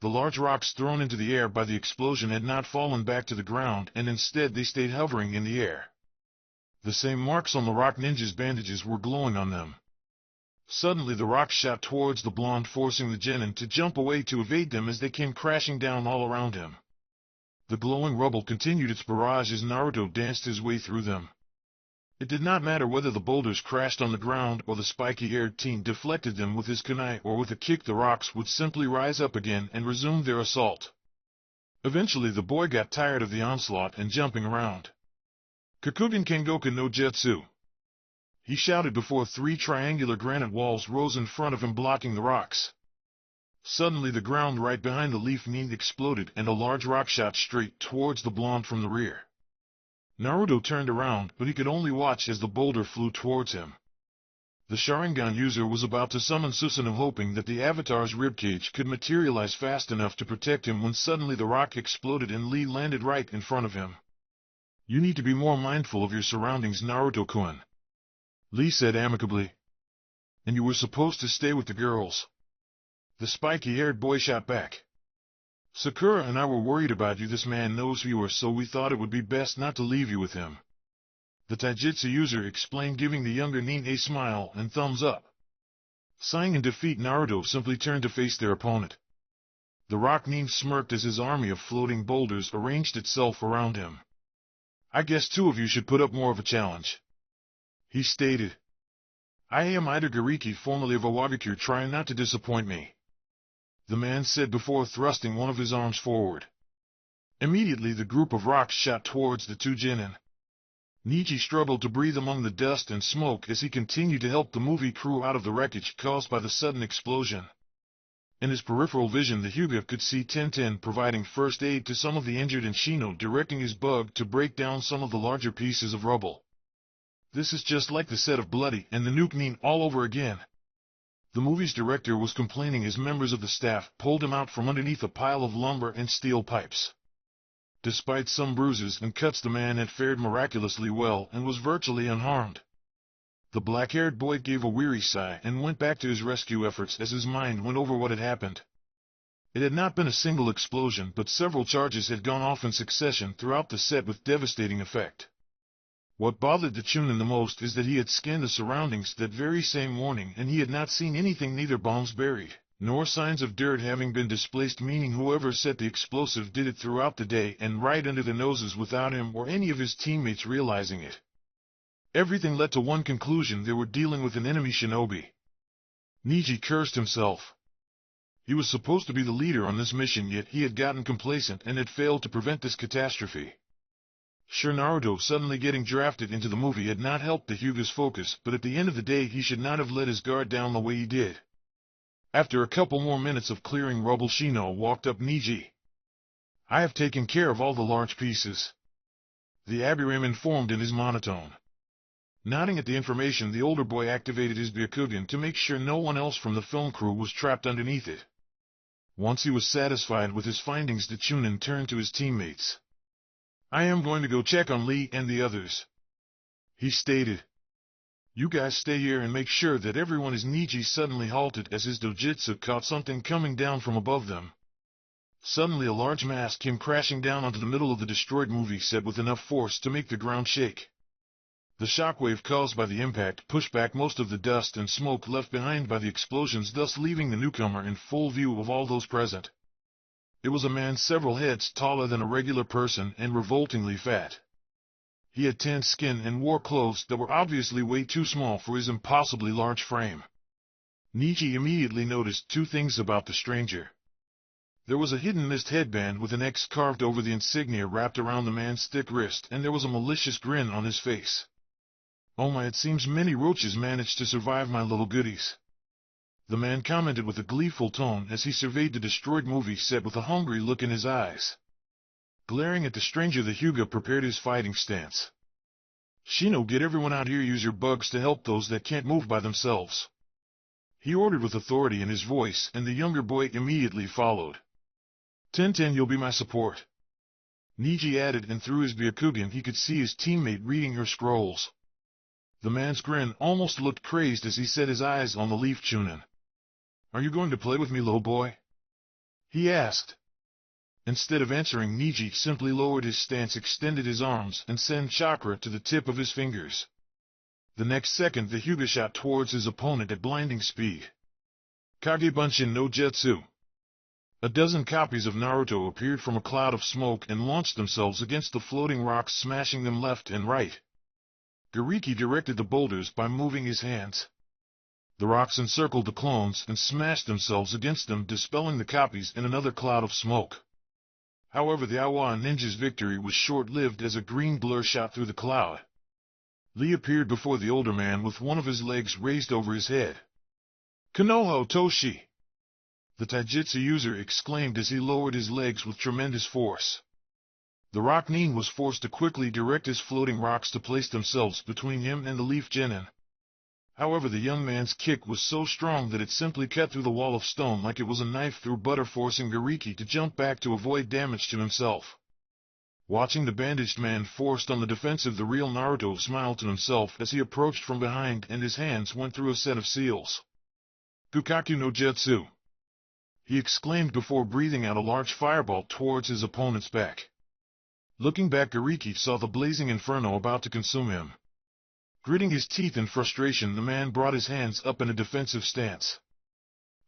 The large rocks thrown into the air by the explosion had not fallen back to the ground, and instead they stayed hovering in the air. The same marks on the rock ninja's bandages were glowing on them. Suddenly the rocks shot towards the blonde, forcing the genin to jump away to evade them as they came crashing down all around him. The glowing rubble continued its barrage as Naruto danced his way through them. It did not matter whether the boulders crashed on the ground or the spiky-haired teen deflected them with his kunai, or with a kick the rocks would simply rise up again and resume their assault. Eventually the boy got tired of the onslaught and jumping around. "Kakugen Kengoku no Jutsu!" he shouted before 3 triangular granite walls rose in front of him, blocking the rocks. Suddenly the ground right behind the leaf nin exploded and a large rock shot straight towards the blonde from the rear. Naruto turned around, but he could only watch as the boulder flew towards him. The Sharingan user was about to summon Susanoo, hoping that the Avatar's ribcage could materialize fast enough to protect him, when suddenly the rock exploded and Lee landed right in front of him. "You need to be more mindful of your surroundings, Naruto-kun," Lee said amicably. "And you were supposed to stay with the girls," the spiky-haired boy shot back. "Sakura and I were worried about you. This man knows who you are, so we thought it would be best not to leave you with him," the taijutsu user explained, giving the younger nin a smile and thumbs up. Sighing in defeat, Naruto simply turned to face their opponent. The rock nin smirked as his army of floating boulders arranged itself around him. "I guess 2 of you should put up more of a challenge," he stated. "I am Ida Gariki, formerly of Awagakure. Try not to disappoint me," the man said before thrusting one of his arms forward. Immediately the group of rocks shot towards the 2 genin. Niji struggled to breathe among the dust and smoke as he continued to help the movie crew out of the wreckage caused by the sudden explosion. In his peripheral vision, the Hyuga could see Tenten providing first aid to some of the injured and Shino directing his bug to break down some of the larger pieces of rubble. "This is just like the set of Bloody and the Nuke Nin all over again," the movie's director was complaining as members of the staff pulled him out from underneath a pile of lumber and steel pipes. Despite some bruises and cuts, the man had fared miraculously well and was virtually unharmed. The black-haired boy gave a weary sigh and went back to his rescue efforts as his mind went over what had happened. It had not been a single explosion, but several charges had gone off in succession throughout the set with devastating effect. What bothered the Chunin the most is that he had scanned the surroundings that very same morning and he had not seen anything, neither bombs buried, nor signs of dirt having been displaced, meaning whoever set the explosive did it throughout the day and right under their noses without him or any of his teammates realizing it. Everything led to one conclusion: they were dealing with an enemy shinobi. Niji cursed himself. He was supposed to be the leader on this mission, yet he had gotten complacent and had failed to prevent this catastrophe. Sure, Naruto suddenly getting drafted into the movie had not helped the Hyuga's focus, but at the end of the day he should not have let his guard down the way he did. After a couple more minutes of clearing rubble, Shino walked up. "Niji, I have taken care of all the large pieces," the Abiram informed in his monotone. Nodding at the information, the older boy activated his Byakugan to make sure no one else from the film crew was trapped underneath it. Once he was satisfied with his findings, the Chunin turned to his teammates. "I am going to go check on Lee and the others," he stated. "You guys stay here and make sure that everyone is." Niji suddenly halted as his dojutsu caught something coming down from above them. Suddenly a large mass came crashing down onto the middle of the destroyed movie set with enough force to make the ground shake. The shockwave caused by the impact pushed back most of the dust and smoke left behind by the explosions, thus leaving the newcomer in full view of all those present. It was a man several heads taller than a regular person and revoltingly fat. He had tanned skin and wore clothes that were obviously way too small for his impossibly large frame. Niji immediately noticed 2 things about the stranger. There was a hidden mist headband with an X carved over the insignia wrapped around the man's thick wrist, and there was a malicious grin on his face. "Oh my, it seems many roaches managed to survive my little goodies," the man commented with a gleeful tone as he surveyed the destroyed movie set with a hungry look in his eyes. Glaring at the stranger, the Hyuga prepared his fighting stance. "Shino, get everyone out here. Use your bugs to help those that can't move by themselves," he ordered with authority in his voice, and the younger boy immediately followed. "Tenten, you'll be my support," Niji added, and through his Byakugan he could see his teammate reading her scrolls. The man's grin almost looked crazed as he set his eyes on the Leaf Chunin. "Are you going to play with me, little boy?" he asked. Instead of answering, Niji simply lowered his stance, extended his arms, and sent chakra to the tip of his fingers. The next second, the Hyuga shot towards his opponent at blinding speed. Kagebunshin no Jutsu. A dozen copies of Naruto appeared from a cloud of smoke and launched themselves against the floating rocks, smashing them left and right. Gariki directed the boulders by moving his hands. The rocks encircled the clones and smashed themselves against them, dispelling the copies in another cloud of smoke. However, the Awa ninja's victory was short-lived as a green blur shot through the cloud. Lee appeared before the older man with one of his legs raised over his head. "Konoha Toshi!" the taijutsu user exclaimed as he lowered his legs with tremendous force. The rock nin was forced to quickly direct his floating rocks to place themselves between him and the leaf genin. However, the young man's kick was so strong that it simply cut through the wall of stone like it was a knife through butter, forcing Gariki to jump back to avoid damage to himself. Watching the bandaged man forced on the defensive, the real Naruto smiled to himself as he approached from behind and his hands went through a set of seals. "Kukaku no Jutsu!" he exclaimed before breathing out a large fireball towards his opponent's back. Looking back, Gariki saw the blazing inferno about to consume him. Gritting his teeth in frustration, the man brought his hands up in a defensive stance.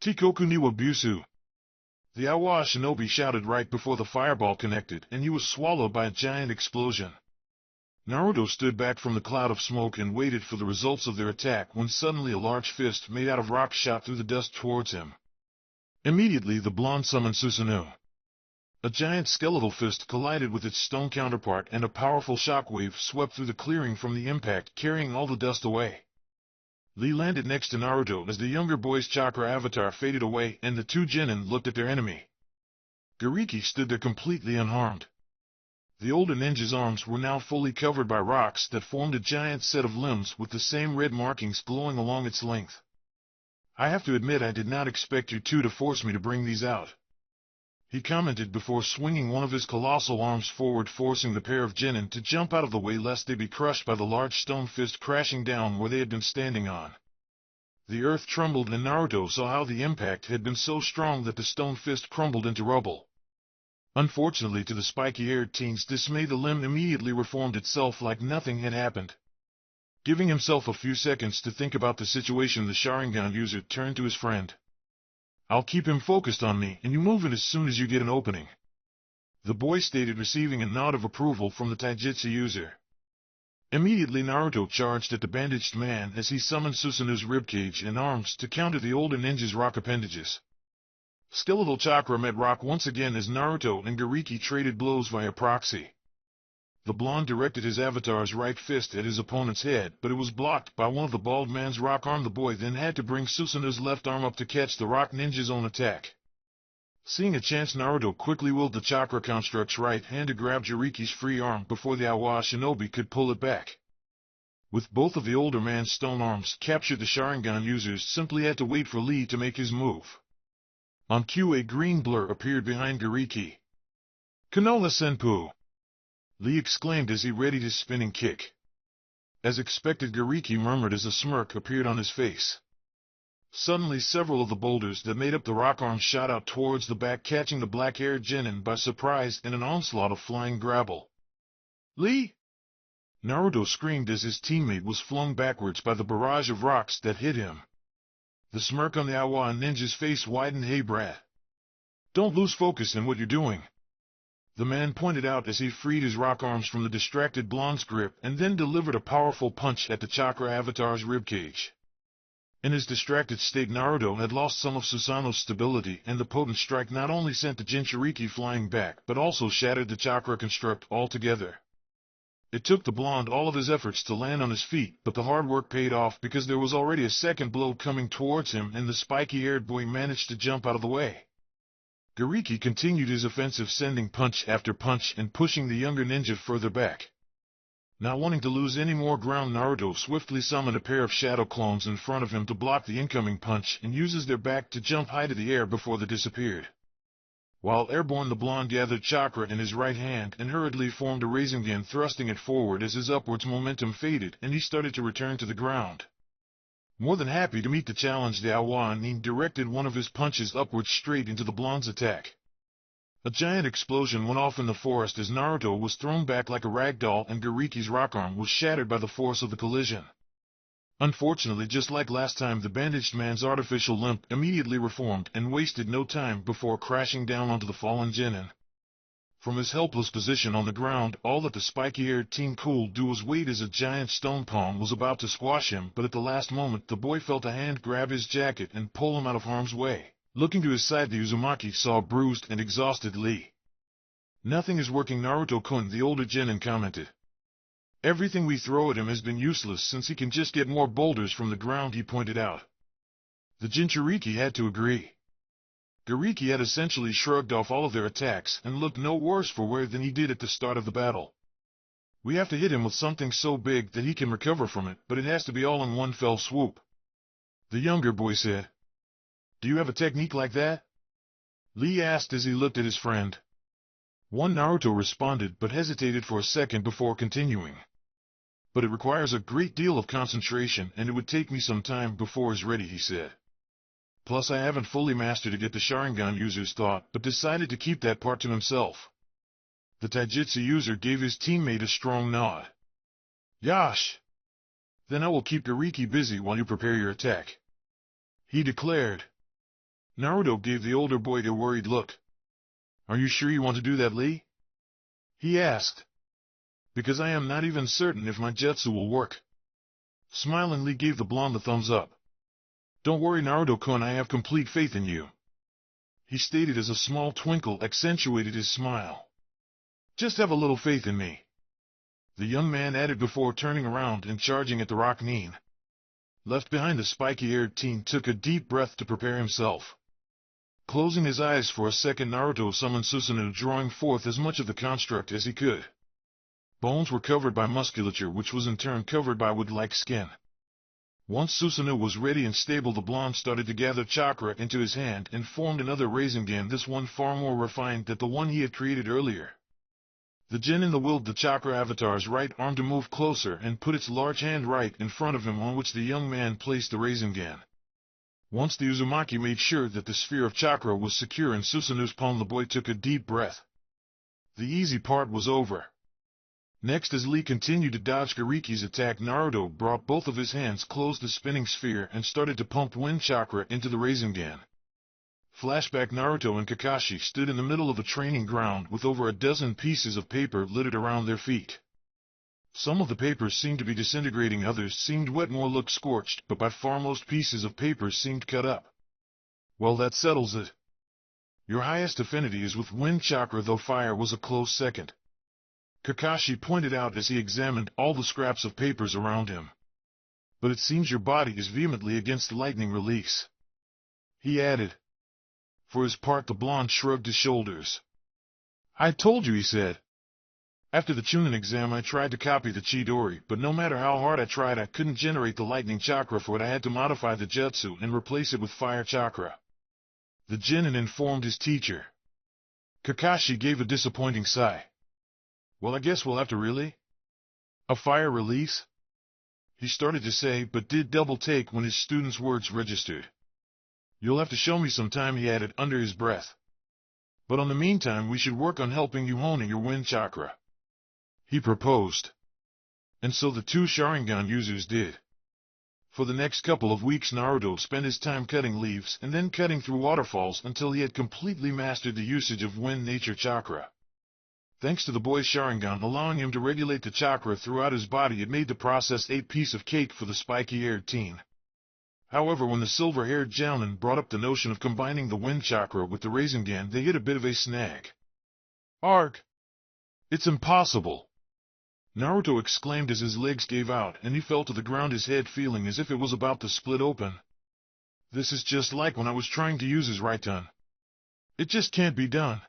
"Tikoku ni wa Busu!" the Awa shinobi shouted right before the fireball connected, and he was swallowed by a giant explosion. Naruto stood back from the cloud of smoke and waited for the results of their attack when suddenly a large fist made out of rock shot through the dust towards him. Immediately, the blonde summoned Susanoo. A giant skeletal fist collided with its stone counterpart, and a powerful shockwave swept through the clearing from the impact, carrying all the dust away. Lee landed next to Naruto as the younger boy's chakra avatar faded away, and the two genin looked at their enemy. Gariki stood there completely unharmed. The older ninja's arms were now fully covered by rocks that formed a giant set of limbs with the same red markings glowing along its length. "I have to admit, I did not expect you two to force me to bring these out," he commented before swinging one of his colossal arms forward, forcing the pair of genin to jump out of the way lest they be crushed by the large stone fist crashing down where they had been standing on. The earth trembled, and Naruto saw how the impact had been so strong that the stone fist crumbled into rubble. Unfortunately, to the spiky-haired teen's dismay, the limb immediately reformed itself like nothing had happened. Giving himself a few seconds to think about the situation, the Sharingan user turned to his friend. "I'll keep him focused on me, and you move in as soon as you get an opening," the boy stated, receiving a nod of approval from the taijutsu user. Immediately, Naruto charged at the bandaged man as he summoned Susanoo's ribcage and arms to counter the older ninja's rock appendages. Skeletal chakra met rock once again as Naruto and Gariki traded blows via proxy. The blonde directed his avatar's right fist at his opponent's head, but it was blocked by one of the bald man's rock arm. The boy then had to bring Susanoo's left arm up to catch the rock ninja's own attack. Seeing a chance, Naruto quickly willed the chakra construct's right hand to grab Gariki's free arm before the Awa shinobi could pull it back. With both of the older man's stone arms captured, the Sharingan users simply had to wait for Lee to make his move. On cue, a green blur appeared behind Gariki. "Konoha Senpu!" Lee exclaimed as he readied his spinning kick. As expected, Gariki murmured as a smirk appeared on his face. Suddenly, several of the boulders that made up the rock arms shot out towards the back, catching the black-haired genin by surprise in an onslaught of flying grapple. "Lee!" Naruto screamed as his teammate was flung backwards by the barrage of rocks that hit him. The smirk on the Awa ninja's face widened. "Hey, brat. Don't lose focus in what you're doing," the man pointed out as he freed his rock arms from the distracted blonde's grip and then delivered a powerful punch at the chakra avatar's ribcage. In his distracted state, Naruto had lost some of Susanoo's stability, and the potent strike not only sent the Jinchuriki flying back, but also shattered the chakra construct altogether. It took the blonde all of his efforts to land on his feet, but the hard work paid off because there was already a second blow coming towards him, and the spiky-haired boy managed to jump out of the way. Gariki continued his offensive, sending punch after punch and pushing the younger ninja further back. Not wanting to lose any more ground, Naruto swiftly summoned a pair of shadow clones in front of him to block the incoming punch and uses their back to jump high to the air before they disappeared. While airborne, the blonde gathered chakra in his right hand and hurriedly formed a Rasengan, thrusting it forward as his upwards momentum faded and he started to return to the ground. More than happy to meet the challenge, the Awa nin directed one of his punches upwards straight into the blonde's attack. A giant explosion went off in the forest as Naruto was thrown back like a rag doll, and Gariki's rock arm was shattered by the force of the collision. Unfortunately, just like last time, the bandaged man's artificial limp immediately reformed and wasted no time before crashing down onto the fallen genin. From his helpless position on the ground, all that the spiky-haired teen could do was wait as a giant stone palm was about to squash him, but at the last moment the boy felt a hand grab his jacket and pull him out of harm's way. Looking to his side, the Uzumaki saw a bruised and exhausted Lee. Nothing is working, Naruto-kun, the older genin commented. Everything we throw at him has been useless since he can just get more boulders from the ground, he pointed out. The Jinchuriki had to agree. Gariki had essentially shrugged off all of their attacks and looked no worse for wear than he did at the start of the battle. We have to hit him with something so big that he can recover from it, but it has to be all in one fell swoop. The younger boy said. Do you have a technique like that? Lee asked as he looked at his friend. One, Naruto responded, but hesitated for a second before continuing. But it requires a great deal of concentration, and it would take me some time before it's ready, he said. Plus I haven't fully mastered it yet, the Sharingan user's thought, but decided to keep that part to himself. The Taijutsu user gave his teammate a strong nod. Yash! Then I will keep Gariki busy while you prepare your attack, he declared. Naruto gave the older boy a worried look. Are you sure you want to do that, Lee? He asked. Because I am not even certain if my jutsu will work. Smiling, Lee gave the blonde a thumbs up. Don't worry, Naruto-kun, I have complete faith in you, he stated as a small twinkle accentuated his smile. Just have a little faith in me, the young man added before turning around and charging at the Rocknin. Left behind, the spiky-haired teen took a deep breath to prepare himself. Closing his eyes for a second, Naruto summoned Susanoo, drawing forth as much of the construct as he could. Bones were covered by musculature, which was in turn covered by wood-like skin. Once Susanoo was ready and stable, the blonde started to gather chakra into his hand and formed another Rasengan, this one far more refined than the one he had created earlier. The genin willed the chakra avatar's right arm to move closer and put its large hand right in front of him, on which the young man placed the Rasengan. Once the Uzumaki made sure that the sphere of chakra was secure in Susanoo's palm, the boy took a deep breath. The easy part was over. Next, as Lee continued to dodge Gariki's attack, Naruto brought both of his hands close to the spinning sphere and started to pump wind chakra into the Rasengan. Flashback: Naruto and Kakashi stood in the middle of the training ground with over a dozen pieces of paper littered around their feet. Some of the papers seemed to be disintegrating, others seemed wet, more looked scorched, but by far most pieces of paper seemed cut up. Well, that settles it. Your highest affinity is with wind chakra, though fire was a close second, Kakashi pointed out as he examined all the scraps of papers around him. But it seems your body is vehemently against lightning release, he added. For his part, the blonde shrugged his shoulders. I told you, he said. After the Chunin exam I tried to copy the Chidori, but no matter how hard I tried I couldn't generate the lightning chakra for it. I had to modify the jutsu and replace it with fire chakra, the genin informed his teacher. Kakashi gave a disappointing sigh. Well, I guess we'll have to really? A fire release? He started to say, but did double take when his student's words registered. You'll have to show me sometime, he added under his breath. But in the meantime we should work on helping you hone your wind chakra, he proposed. And so the two Sharingan users did. For the next couple of weeks Naruto spent his time cutting leaves and then cutting through waterfalls until he had completely mastered the usage of wind nature chakra. Thanks to the boy's Sharingan allowing him to regulate the chakra throughout his body, it made the process a piece of cake for the spiky-haired teen. However, when the silver-haired Jounin brought up the notion of combining the wind chakra with the Rasengan, they hit a bit of a snag. Arg! It's impossible! Naruto exclaimed as his legs gave out and he fell to the ground, his head feeling as if it was about to split open. This is just like when I was trying to use his Raiton. It just can't be done.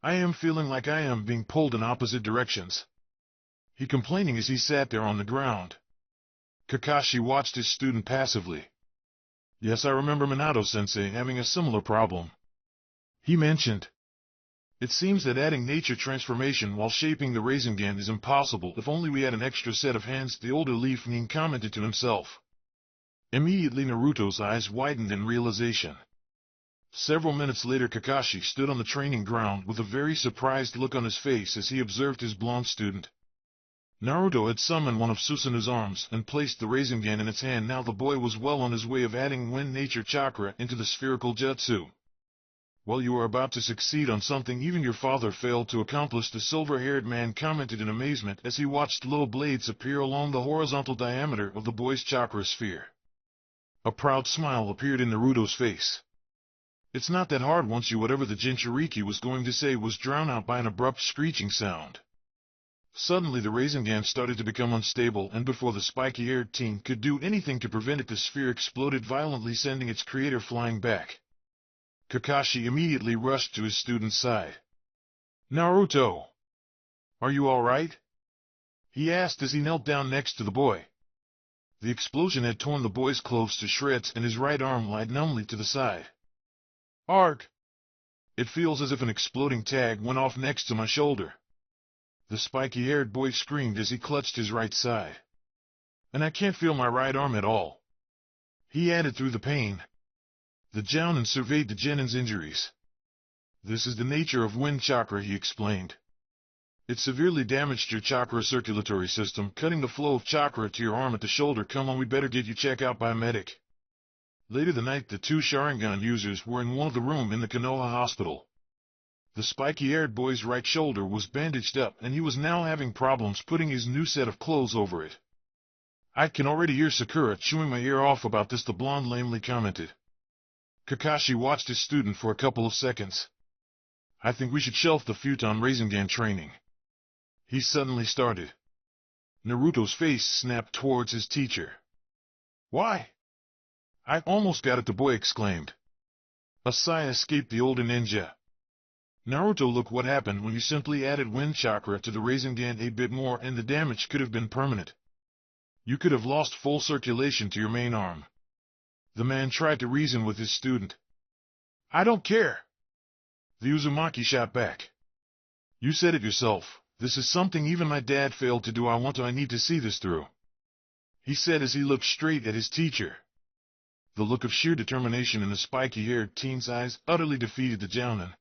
I am feeling like I am being pulled in opposite directions, he complaining as he sat there on the ground. Kakashi watched his student passively. Yes, I remember Minato-sensei having a similar problem, he mentioned. It seems that adding nature transformation while shaping the Rasengan is impossible. If only we had an extra set of hands, the older Leaf Nin commented to himself. Immediately Naruto's eyes widened in realization. Several minutes later Kakashi stood on the training ground with a very surprised look on his face as he observed his blonde student. Naruto had summoned one of Susanoo's arms and placed the Rasengan in its hand. Now the boy was well on his way of adding wind nature chakra into the spherical jutsu. Well, you are about to succeed on something even your father failed to accomplish, the silver-haired man commented in amazement as he watched little blades appear along the horizontal diameter of the boy's chakra sphere. A proud smile appeared in Naruto's face. It's not that hard once you whatever the Jinchuriki was going to say was drowned out by an abrupt screeching sound. Suddenly the Rasengan started to become unstable, and before the spiky-haired teen could do anything to prevent it, the sphere exploded violently, sending its creator flying back. Kakashi immediately rushed to his student's side. "Naruto! Are you alright?" he asked as he knelt down next to the boy. The explosion had torn the boy's clothes to shreds, and his right arm lied numbly to the side. "Arg! It feels as if an exploding tag went off next to my shoulder," the spiky-haired boy screamed as he clutched his right side. "And I can't feel my right arm at all," he added through the pain. The Jounin surveyed the genin's injuries. "This is the nature of wind chakra," he explained. "It severely damaged your chakra circulatory system, cutting the flow of chakra to your arm at the shoulder. Come on, we better get you checked out by a medic." Later that night, the two Sharingan users were in one of the rooms in the Konoha hospital. The spiky-haired boy's right shoulder was bandaged up, and he was now having problems putting his new set of clothes over it. "I can already hear Sakura chewing my ear off about this," the blonde lamely commented. Kakashi watched his student for a couple of seconds. "I think we should shelf the Futon Rasengan training," he suddenly started. Naruto's face snapped towards his teacher. "Why? I almost got it," the boy exclaimed. A sigh escaped the older ninja. "Naruto, look what happened when you simply added wind chakra to the Rasengan a bit more, and the damage could have been permanent. You could have lost full circulation to your main arm." The man tried to reason with his student. "I don't care," the Uzumaki shot back. "You said it yourself. This is something even my dad failed to do. I need to see this through," he said as he looked straight at his teacher. The look of sheer determination in the spiky-haired teen's eyes utterly defeated the Jounin.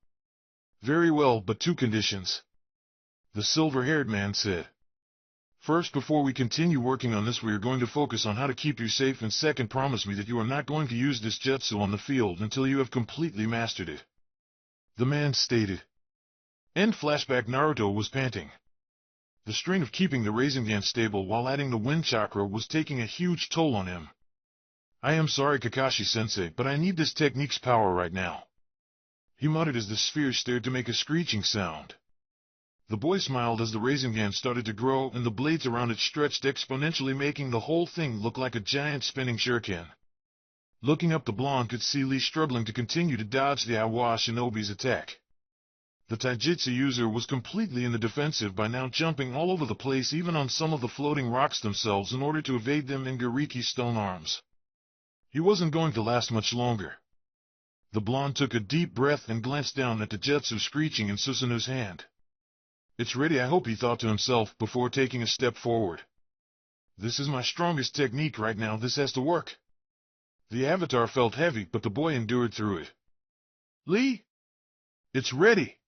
"Very well, but two conditions," the silver-haired man said. "First, before we continue working on this, we are going to focus on how to keep you safe, and second, promise me that you are not going to use this jutsu on the field until you have completely mastered it," the man stated. End flashback. Naruto was panting. The strain of keeping the Rasengan stable while adding the wind chakra was taking a huge toll on him. "I am sorry, Kakashi-sensei, but I need this technique's power right now," he muttered as the sphere started to make a screeching sound. The boy smiled as the Rasengan started to grow and the blades around it stretched exponentially, making the whole thing look like a giant spinning shuriken. Looking up, the blonde could see Lee struggling to continue to dodge the Iwa Shinobi's attack. The Taijutsu user was completely in the defensive by now, jumping all over the place, even on some of the floating rocks themselves, in order to evade them in Gariki's stone arms. He wasn't going to last much longer. The blonde took a deep breath and glanced down at the jutsu screeching in Susanu's hand. "It's ready, I hope," he thought to himself before taking a step forward. "This is my strongest technique right now. This has to work." The avatar felt heavy, but the boy endured through it. "Lee, it's ready,"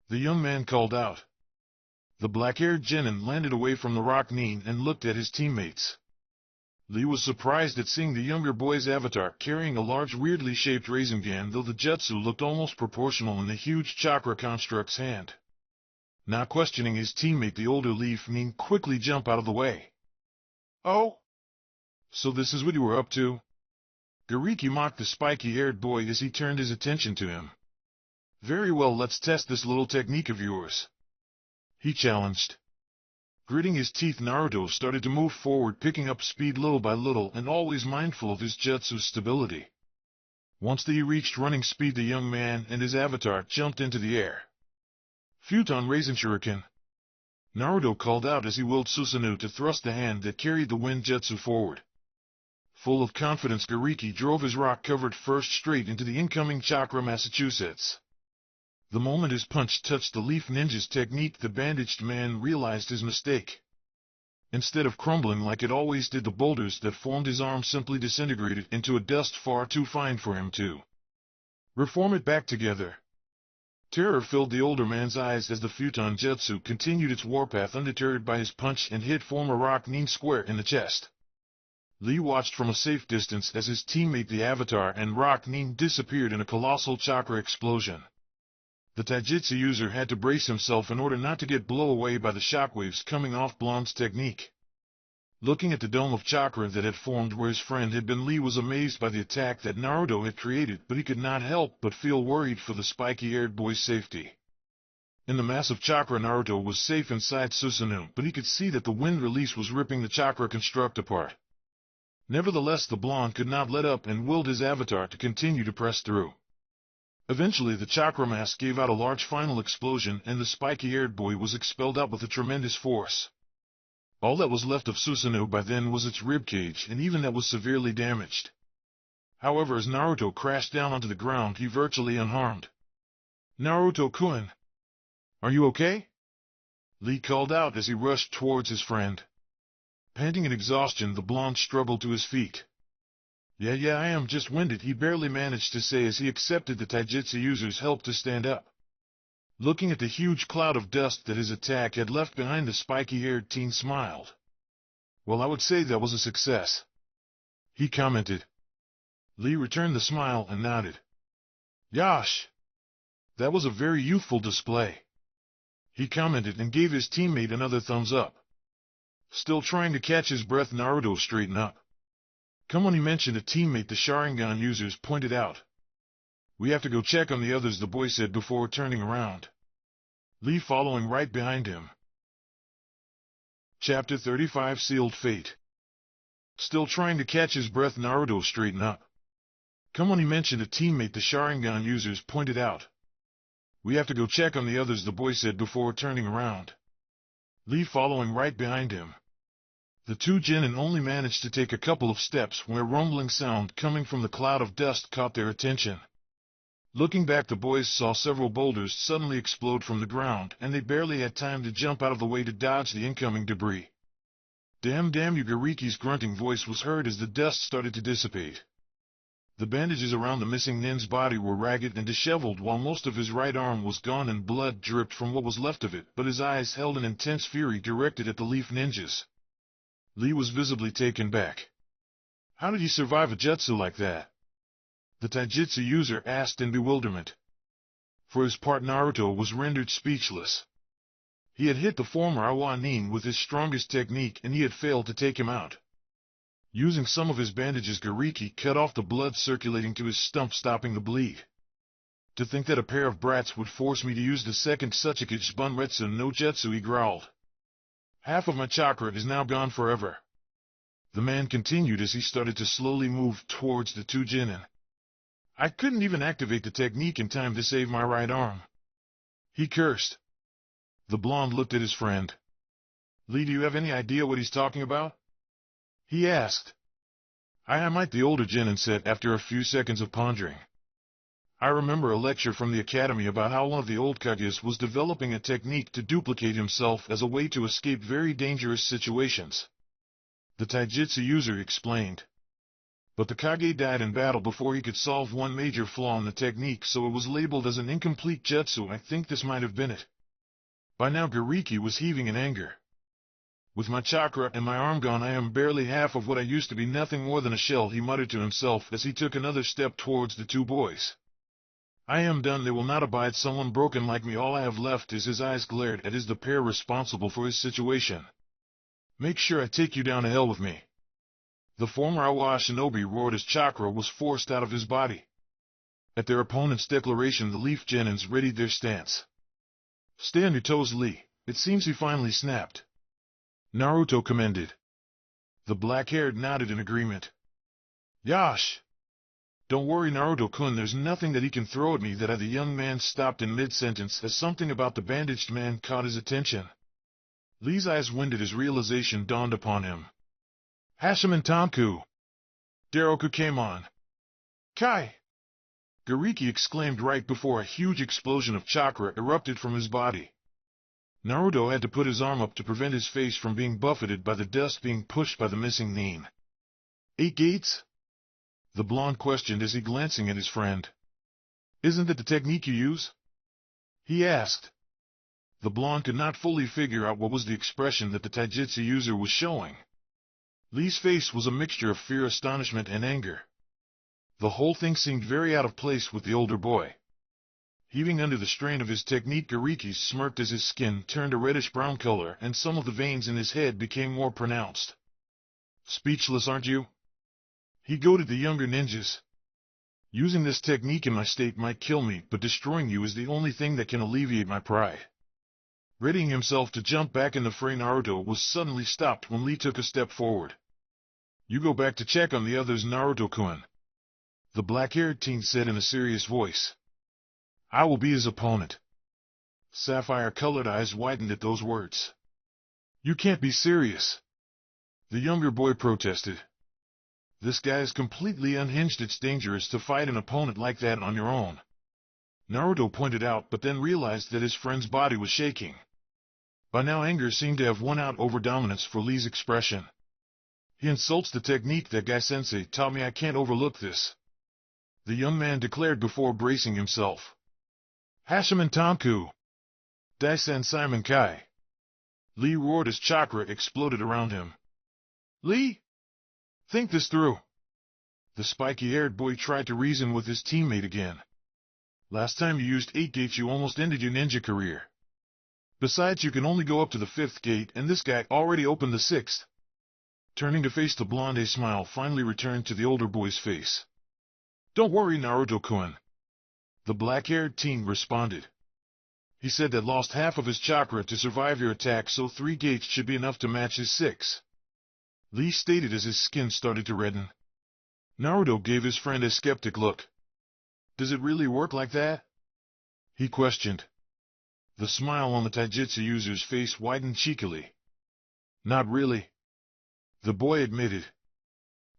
the young man called out. The black-haired genin landed away from the rock Nin and looked at his teammates. Lee was surprised at seeing the younger boy's avatar carrying a large, weirdly shaped Rasengan, though the jutsu looked almost proportional in the huge chakra construct's hand. Now questioning his teammate, the older Leaf Nin quickly jumped out of the way. "Oh? So this is what you were up to?" Gariki mocked the spiky-haired boy as he turned his attention to him. "Very well, let's test this little technique of yours," he challenged. Gritting his teeth, Naruto started to move forward, picking up speed little by little and always mindful of his jutsu's stability. Once he reached running speed, the young man and his avatar jumped into the air. "Futon Rasen Shuriken," Naruto called out as he willed Susanoo to thrust the hand that carried the wind jutsu forward. Full of confidence, Gariki drove his rock-covered first straight into the incoming chakra Massachusetts. The moment his punch touched the Leaf Ninja's technique, the bandaged man realized his mistake. Instead of crumbling like it always did, the boulders that formed his arm simply disintegrated into a dust far too fine for him to reform it back together. Terror filled the older man's eyes as the Futon Jutsu continued its warpath, undeterred by his punch, and hit former Rock Nin square in the chest. Lee watched from a safe distance as his teammate the Avatar and Rock Nin disappeared in a colossal chakra explosion. The Taijutsu user had to brace himself in order not to get blown away by the shockwaves coming off Blonde's technique. Looking at the dome of chakra that had formed where his friend had been, Lee was amazed by the attack that Naruto had created, but he could not help but feel worried for the spiky-haired boy's safety. In the mass of chakra, Naruto was safe inside Susanoo, but he could see that the wind release was ripping the chakra construct apart. Nevertheless, the blonde could not let up and willed his avatar to continue to press through. Eventually, the chakra mass gave out a large final explosion, and the spiky-haired boy was expelled out with a tremendous force. All that was left of Susanoo by then was its ribcage, and even that was severely damaged. However, as Naruto crashed down onto the ground, he virtually unharmed. "Naruto-kun, are you okay?" Lee called out as he rushed towards his friend. Panting in exhaustion, the blonde struggled to his feet. Yeah, I am just winded," he barely managed to say as he accepted the taijutsu user's help to stand up. Looking at the huge cloud of dust that his attack had left behind, the spiky-haired teen smiled. "Well, I would say that was a success," he commented. Lee returned the smile and nodded. "Yosh! That was a very youthful display," he commented and gave his teammate another thumbs up. Still trying to catch his breath, Naruto straightened up. "Come on," he mentioned a teammate the Sharingan users pointed out. "We have to go check on the others," the boy said before turning around. Lee following right behind him. Chapter 35 Sealed Fate. Still trying to catch his breath, Naruto straightened up. "Come on," he mentioned a teammate the Sharingan users pointed out. "We have to go check on the others," the boy said before turning around. Lee following right behind him. The two genin only managed to take a couple of steps when a rumbling sound coming from the cloud of dust caught their attention. Looking back, the boys saw several boulders suddenly explode from the ground, and they barely had time to jump out of the way to dodge the incoming debris. Damn you!" Gariki's grunting voice was heard as the dust started to dissipate. The bandages around the missing nin's body were ragged and disheveled, while most of his right arm was gone and blood dripped from what was left of it, but his eyes held an intense fury directed at the leaf ninjas. Lee was visibly taken back. "How did you survive a jutsu like that?" the taijutsu user asked in bewilderment. For his part, Naruto was rendered speechless. He had hit the former Awa Nin with his strongest technique, and he had failed to take him out. Using some of his bandages, Gariki cut off the blood circulating to his stump, stopping the bleed. "To think that a pair of brats would force me to use the second Tsuchikage Bunretsu no Jutsu," he growled. "Half of my chakra is now gone forever." The man continued as he started to slowly move towards the two genin. "I couldn't even activate the technique in time to save my right arm," he cursed. The blonde looked at his friend. "Lee, do you have any idea what he's talking about?" he asked. I might," the older genin said after a few seconds of pondering. "I remember a lecture from the academy about how one of the old Kages was developing a technique to duplicate himself as a way to escape very dangerous situations," the taijutsu user explained. "But the Kage died in battle before he could solve one major flaw in the technique, so it was labeled as an incomplete jutsu. I think this might have been it." By now Gariki was heaving in anger. "With my chakra and my arm gone, I am barely half of what I used to be, nothing more than a shell," he muttered to himself as he took another step towards the two boys. "I am done. They will not abide someone broken like me. All I have left is," his eyes glared at the pair responsible for his situation. "Make sure I take you down to hell with me." The former Awa Shinobi roared as chakra was forced out of his body. At their opponent's declaration, the leaf genins readied their stance. "Stay on your toes, Lee. It seems he finally snapped," Naruto commended. The black-haired nodded in agreement. "Yosh! Don't worry, Naruto-kun, there's nothing that he can throw at me that." The young man stopped in mid-sentence as something about the bandaged man caught his attention. Lee's eyes winded as realization dawned upon him. "Hashiman Tanku! Daroku came on! Kai!" Gariki exclaimed right before a huge explosion of chakra erupted from his body. Naruto had to put his arm up to prevent his face from being buffeted by the dust being pushed by the missing nin. "8 gates?" the blonde questioned as he glancing at his friend. "Isn't that the technique you use?" he asked. The blonde could not fully figure out what was the expression that the taijutsu user was showing. Lee's face was a mixture of fear, astonishment, and anger. The whole thing seemed very out of place with the older boy. Heaving under the strain of his technique, Gariki smirked as his skin turned a reddish-brown color and some of the veins in his head became more pronounced. Speechless, aren't you? He goaded the younger ninjas. Using this technique in my state might kill me, but destroying you is the only thing that can alleviate my pride. Readying himself to jump back in the fray, Naruto was suddenly stopped when Lee took a step forward. You go back to check on the others, Naruto-kun, the black-haired teen said in a serious voice. I will be his opponent. Sapphire-colored eyes widened at those words. You can't be serious, the younger boy protested. This guy is completely unhinged. It's dangerous to fight an opponent like that on your own, Naruto pointed out, but then realized that his friend's body was shaking. By now anger seemed to have won out over dominance for Lee's expression. He insults the technique that Guy-sensei taught me. I can't overlook this, the young man declared before bracing himself. Hashiman Tanku! Daisen Simon Kai! Lee roared as chakra exploded around him. Lee? Think this through. The spiky-haired boy tried to reason with his teammate again. Last time you used 8 gates you almost ended your ninja career. Besides, you can only go up to the 5th gate, and this guy already opened the 6th. Turning to face the blonde, a smile finally returned to the older boy's face. Don't worry, Naruto-kun, the black-haired teen responded. He said that lost half of his chakra to survive your attack, so 3 gates should be enough to match his 6. Lee stated as his skin started to redden. Naruto gave his friend a skeptic look. Does it really work like that? He questioned. The smile on the taijutsu user's face widened cheekily. Not really, the boy admitted.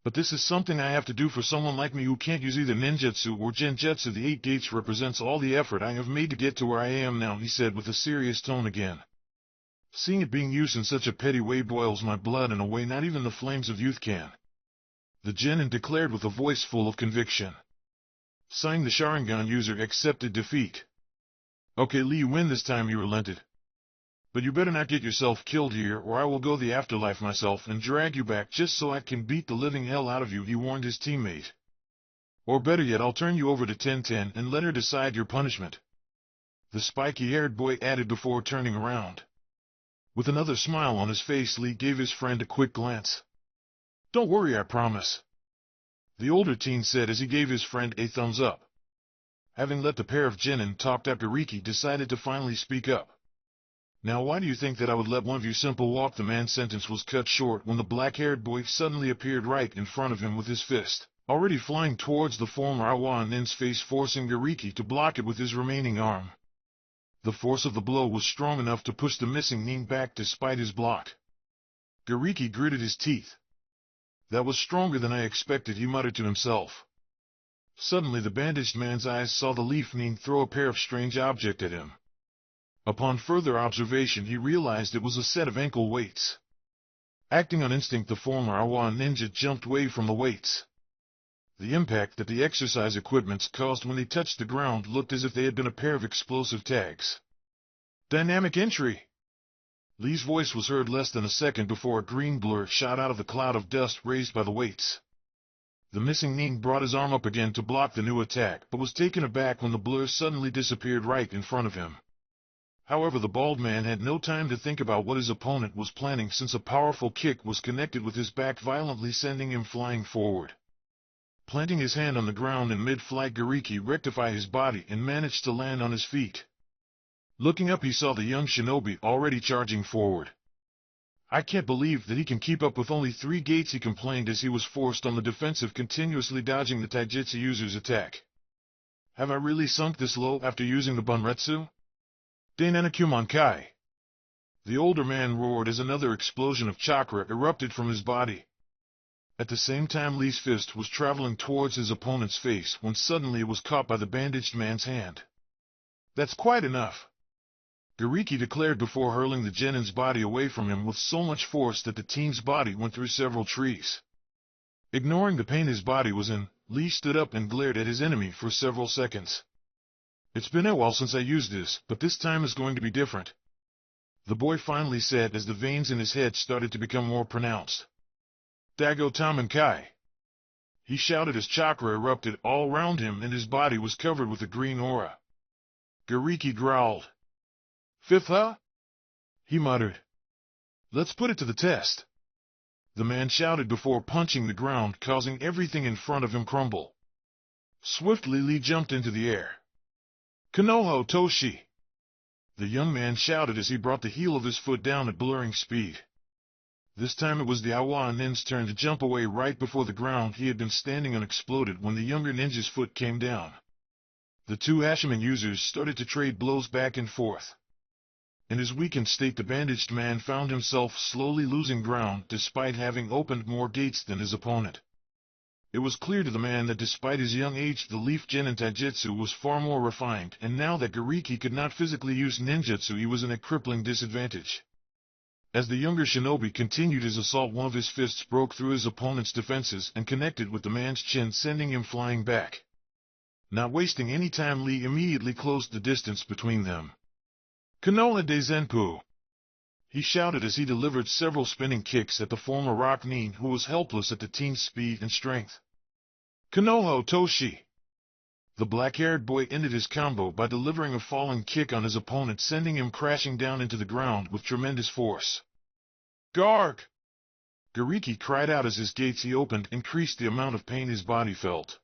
But this is something I have to do for someone like me who can't use either ninjutsu or genjutsu. The 8 gates represents all the effort I have made to get to where I am now, he said with a serious tone again. Seeing it being used in such a petty way boils my blood in a way not even the flames of youth can, the genin declared with a voice full of conviction. Sighing, the Sharingan user accepted defeat. Okay, Lee, you win this time, he relented. But you better not get yourself killed here, or I will go the afterlife myself and drag you back just so I can beat the living hell out of you, he warned his teammate. Or better yet, I'll turn you over to Ten and let her decide your punishment, the spiky-haired boy added before turning around. With another smile on his face, Lee gave his friend a quick glance. Don't worry, I promise, the older teen said as he gave his friend a thumbs up. Having let the pair of genin talk, Gariki decided to finally speak up. Now why do you think that I would let one of you simple walk? The man's sentence was cut short when the black-haired boy suddenly appeared right in front of him with his fist already flying towards the former Awa Nin's face, forcing Gariki to block it with his remaining arm. The force of the blow was strong enough to push the missing Nin back despite his block. Gariki gritted his teeth. That was stronger than I expected, he muttered to himself. Suddenly the bandaged man's eyes saw the leaf Nin throw a pair of strange objects at him. Upon further observation he realized it was a set of ankle weights. Acting on instinct, the former Awa ninja jumped away from the weights. The impact that the exercise equipments caused when they touched the ground looked as if they had been a pair of explosive tags. Dynamic entry! Lee's voice was heard less than a second before a green blur shot out of the cloud of dust raised by the weights. The missing Nin brought his arm up again to block the new attack, but was taken aback when the blur suddenly disappeared right in front of him. However, the bald man had no time to think about what his opponent was planning, since a powerful kick was connected with his back, violently sending him flying forward. Planting his hand on the ground in mid-flight, Gariki rectified his body and managed to land on his feet. Looking up, he saw the young shinobi already charging forward. I can't believe that he can keep up with only 3 gates, he complained as he was forced on the defensive, continuously dodging the taijutsu user's attack. Have I really sunk this low after using the Bunretsu? Dainanakuman Kai! The older man roared as another explosion of chakra erupted from his body. At the same time, Lee's fist was traveling towards his opponent's face when suddenly it was caught by the bandaged man's hand. That's quite enough, Gariki declared before hurling the genin's body away from him with so much force that the teen's body went through several trees. Ignoring the pain his body was in, Lee stood up and glared at his enemy for several seconds. It's been a while since I used this, but this time is going to be different, the boy finally said as the veins in his head started to become more pronounced. Dago Taman Kai! He shouted as chakra erupted all around him and his body was covered with a green aura. Gariki growled. 5th, huh? He muttered. Let's put it to the test. the man shouted before punching the ground, causing everything in front of him crumble. Swiftly Lee jumped into the air. Konoha Toshi! The young man shouted as he brought the heel of his foot down at blurring speed. This time it was the Awa ninja's turn to jump away right before the ground he had been standing on exploded when the younger ninja's foot came down. The two Hashiman users started to trade blows back and forth. In his weakened state, the bandaged man found himself slowly losing ground despite having opened more gates than his opponent. It was clear to the man that despite his young age, the Leaf Genin Taijutsu was far more refined, and now that Gariki could not physically use ninjutsu, he was in a crippling disadvantage. As the younger shinobi continued his assault, one of his fists broke through his opponent's defenses and connected with the man's chin, sending him flying back. Not wasting any time, Lee immediately closed the distance between them. Konoha de Zenpu! He shouted as he delivered several spinning kicks at the former rock nin, who was helpless at the teen's speed and strength. Konoha Toshi! The black-haired boy ended his combo by delivering a falling kick on his opponent, sending him crashing down into the ground with tremendous force. Garg! Gariki cried out as his gates he opened increased the amount of pain his body felt.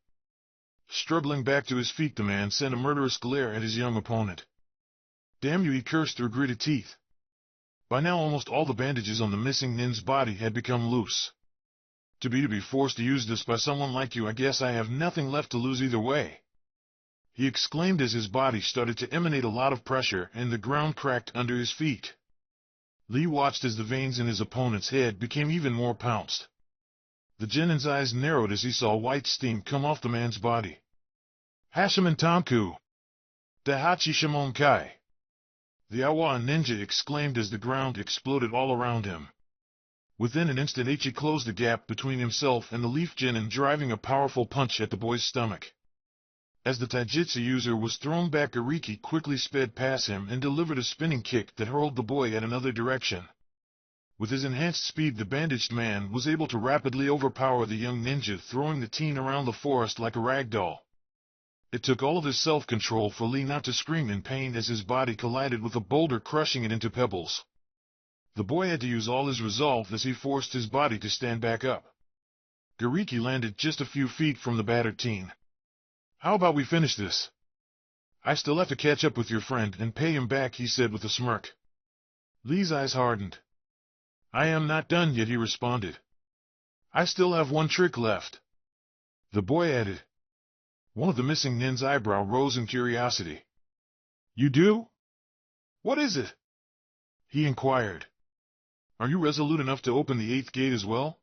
Struggling back to his feet, the man sent a murderous glare at his young opponent. Damn you, he cursed through gritted teeth. By now almost all the bandages on the missing nin's body had become loose. To be forced to use this by someone like you, I guess I have nothing left to lose either way. He exclaimed as his body started to emanate a lot of pressure and the ground cracked under his feet. Lee watched as the veins in his opponent's head became even more pounced. The genin's eyes narrowed as he saw white steam come off the man's body. Hashiman Tanku! Daihachi Shimon Kai! The Awa ninja exclaimed as the ground exploded all around him. Within an instant, Ichi closed the gap between himself and the Leaf Genin, driving a powerful punch at the boy's stomach. As the taijutsu user was thrown back, Gariki quickly sped past him and delivered a spinning kick that hurled the boy at another direction. With his enhanced speed, the bandaged man was able to rapidly overpower the young ninja, throwing the teen around the forest like a rag doll. It took all of his self-control for Lee not to scream in pain as his body collided with a boulder, crushing it into pebbles. The boy had to use all his resolve as he forced his body to stand back up. Gariki landed just a few feet from the battered teen. How about we finish this? I still have to catch up with your friend and pay him back, he said with a smirk. Lee's eyes hardened. I am not done yet, he responded. I still have one trick left. The boy added. One of the missing nin's eyebrow rose in curiosity. You do? What is it? He inquired. Are you resolute enough to open the 8th gate as well?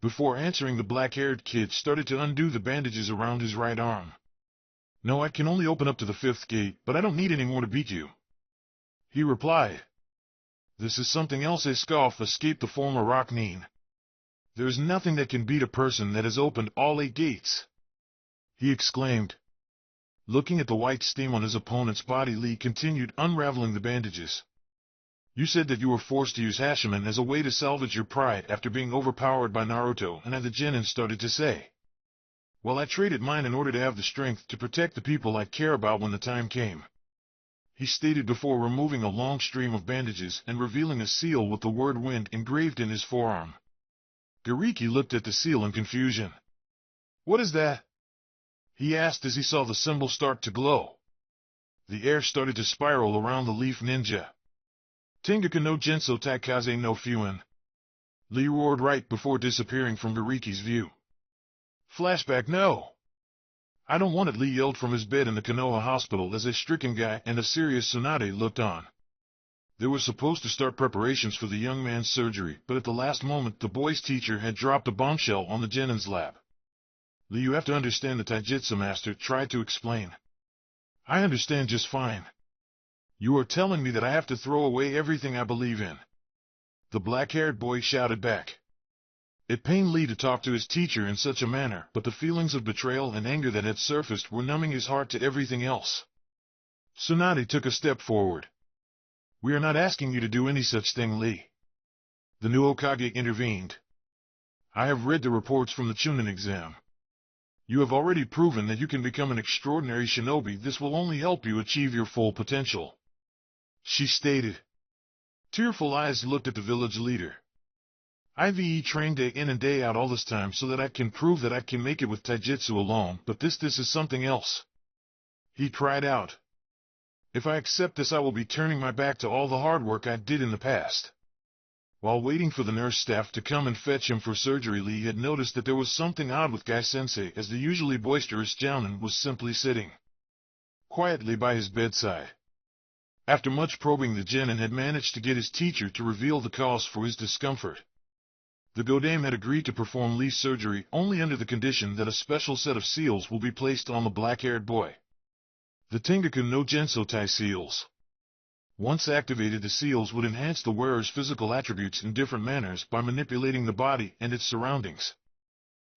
Before answering, the black-haired kid started to undo the bandages around his right arm. No, I can only open up to the 5th gate, but I don't need any more to beat you. He replied. This is something else, a scoff escaped the former rock nin. There is nothing that can beat a person that has opened all 8 gates. He exclaimed. Looking at the white steam on his opponent's body, Lee continued, unraveling the bandages. You said that you were forced to use Hashiman as a way to salvage your pride after being overpowered by Naruto, and the genin started to say. Well, I traded mine in order to have the strength to protect the people I care about when the time came. He stated before removing a long stream of bandages and revealing a seal with the word wind engraved in his forearm. Gariki looked at the seal in confusion. What is that? He asked as he saw the symbol start to glow. The air started to spiral around the Leaf Ninja. Tengaku no Genso Taikaze no Fuin. Lee roared right before disappearing from Gariki's view. Flashback, no! I don't want it, Lee yelled from his bed in the Konoha hospital as a stricken guy and a serious Tsunade looked on. They were supposed to start preparations for the young man's surgery, but at the last moment the boy's teacher had dropped a bombshell on the genin's lap. Lee, you have to understand, the taijutsu master tried to explain. I understand just fine. You are telling me that I have to throw away everything I believe in. The black-haired boy shouted back. It pained Lee to talk to his teacher in such a manner, but the feelings of betrayal and anger that had surfaced were numbing his heart to everything else. Tsunade took a step forward. We are not asking you to do any such thing, Lee. The new Hokage intervened. I have read the reports from the Chunin exam. You have already proven that you can become an extraordinary shinobi. This will only help you achieve your full potential. She stated. Tearful eyes looked at the village leader. I've trained day in and day out all this time so that I can prove that I can make it with taijutsu alone, but this is something else. He cried out. If I accept this, I will be turning my back to all the hard work I did in the past. While waiting for the nurse staff to come and fetch him for surgery, Lee had noticed that there was something odd with Guy-sensei, as the usually boisterous Jounin was simply sitting quietly by his bedside. After much probing, the genin had managed to get his teacher to reveal the cause for his discomfort. The Godame had agreed to perform Lee's surgery only under the condition that a special set of seals will be placed on the black-haired boy. The Tengaku no Gensotai seals. Once activated, the seals would enhance the wearer's physical attributes in different manners by manipulating the body and its surroundings.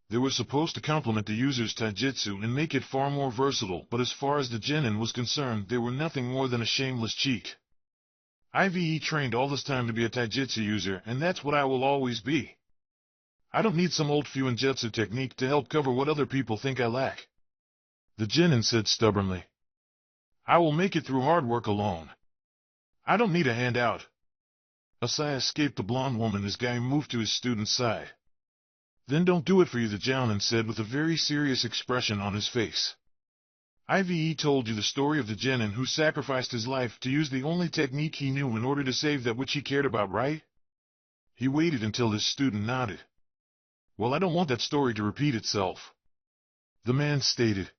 They were supposed to complement the user's taijutsu and make it far more versatile, but as far as the genin was concerned, they were nothing more than a shameless cheat. I've trained all this time to be a taijutsu user, and that's what I will always be. I don't need some old Fuinjutsu technique to help cover what other people think I lack. The genin said stubbornly. I will make it through hard work alone. I don't need a handout. A sigh escaped the blonde woman as Guy moved to his student's side. Then don't do it for you, the Jounin said with a very serious expression on his face. I've told you the story of the genin who sacrificed his life to use the only technique he knew in order to save that which he cared about, right? He waited until his student nodded. Well, I don't want that story to repeat itself. The man stated.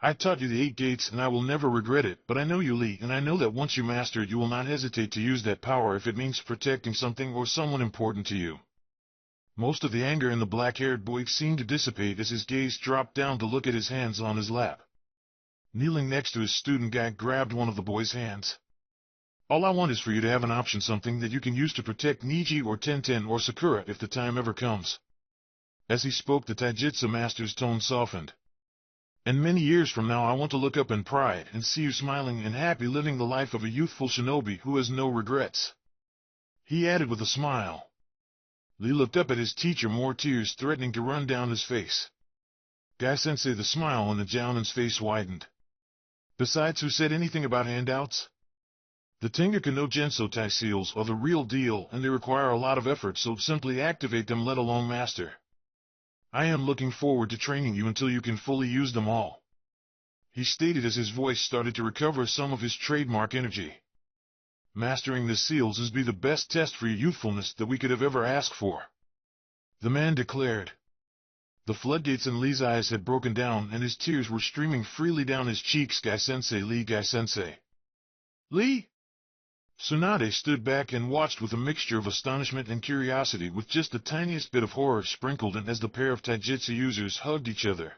I taught you the 8 gates and I will never regret it, but I know you, Lee, and I know that once you master it you will not hesitate to use that power if it means protecting something or someone important to you. Most of the anger in the black-haired boy seemed to dissipate as his gaze dropped down to look at his hands on his lap. Kneeling next to his student, Guy grabbed one of the boy's hands. All I want is for you to have an option, something that you can use to protect Niji or Tenten or Sakura if the time ever comes. As he spoke, the taijutsu master's tone softened. And many years from now I want to look up in pride and see you smiling and happy, living the life of a youthful shinobi who has no regrets. He added with a smile. Lee looked up at his teacher, more tears threatening to run down his face. Guy-sensei, the smile on the Jounin's face widened. Besides, who said anything about handouts? The Tengaku no Gensotai seals are the real deal and they require a lot of effort, so simply activate them, let alone master. I am looking forward to training you until you can fully use them all. He stated as his voice started to recover some of his trademark energy. Mastering the seals is be the best test for your youthfulness that we could have ever asked for. The man declared. The floodgates in Lee's eyes had broken down and his tears were streaming freely down his cheeks. Guy-sensei, Lee, Guy-sensei. Lee? Tsunade stood back and watched with a mixture of astonishment and curiosity, with just the tiniest bit of horror sprinkled in as the pair of taijutsu users hugged each other.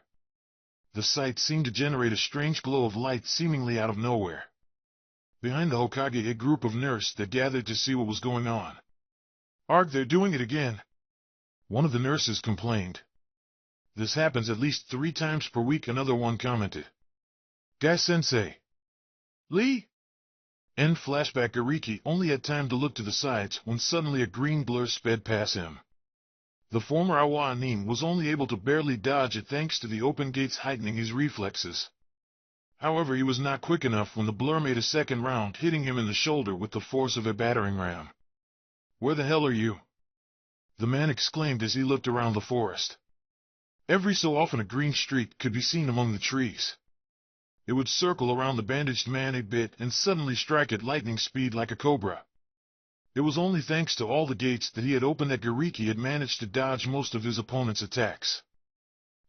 The sight seemed to generate a strange glow of light seemingly out of nowhere. Behind the Hokage, a group of nurses had gathered to see what was going on. Arg, they're doing it again. One of the nurses complained. This happens at least 3 times per week, another one commented. Guy-sensei. Lee? End flashback. Gariki only had time to look to the sides when suddenly a green blur sped past him. The former Awa Nin was only able to barely dodge it thanks to the open gates heightening his reflexes. However, he was not quick enough when the blur made a second round, hitting him in the shoulder with the force of a battering ram. Where the hell are you? The man exclaimed as he looked around the forest. Every so often a green streak could be seen among the trees. It would circle around the bandaged man a bit and suddenly strike at lightning speed like a cobra. It was only thanks to all the gates that he had opened that Gariki had managed to dodge most of his opponent's attacks.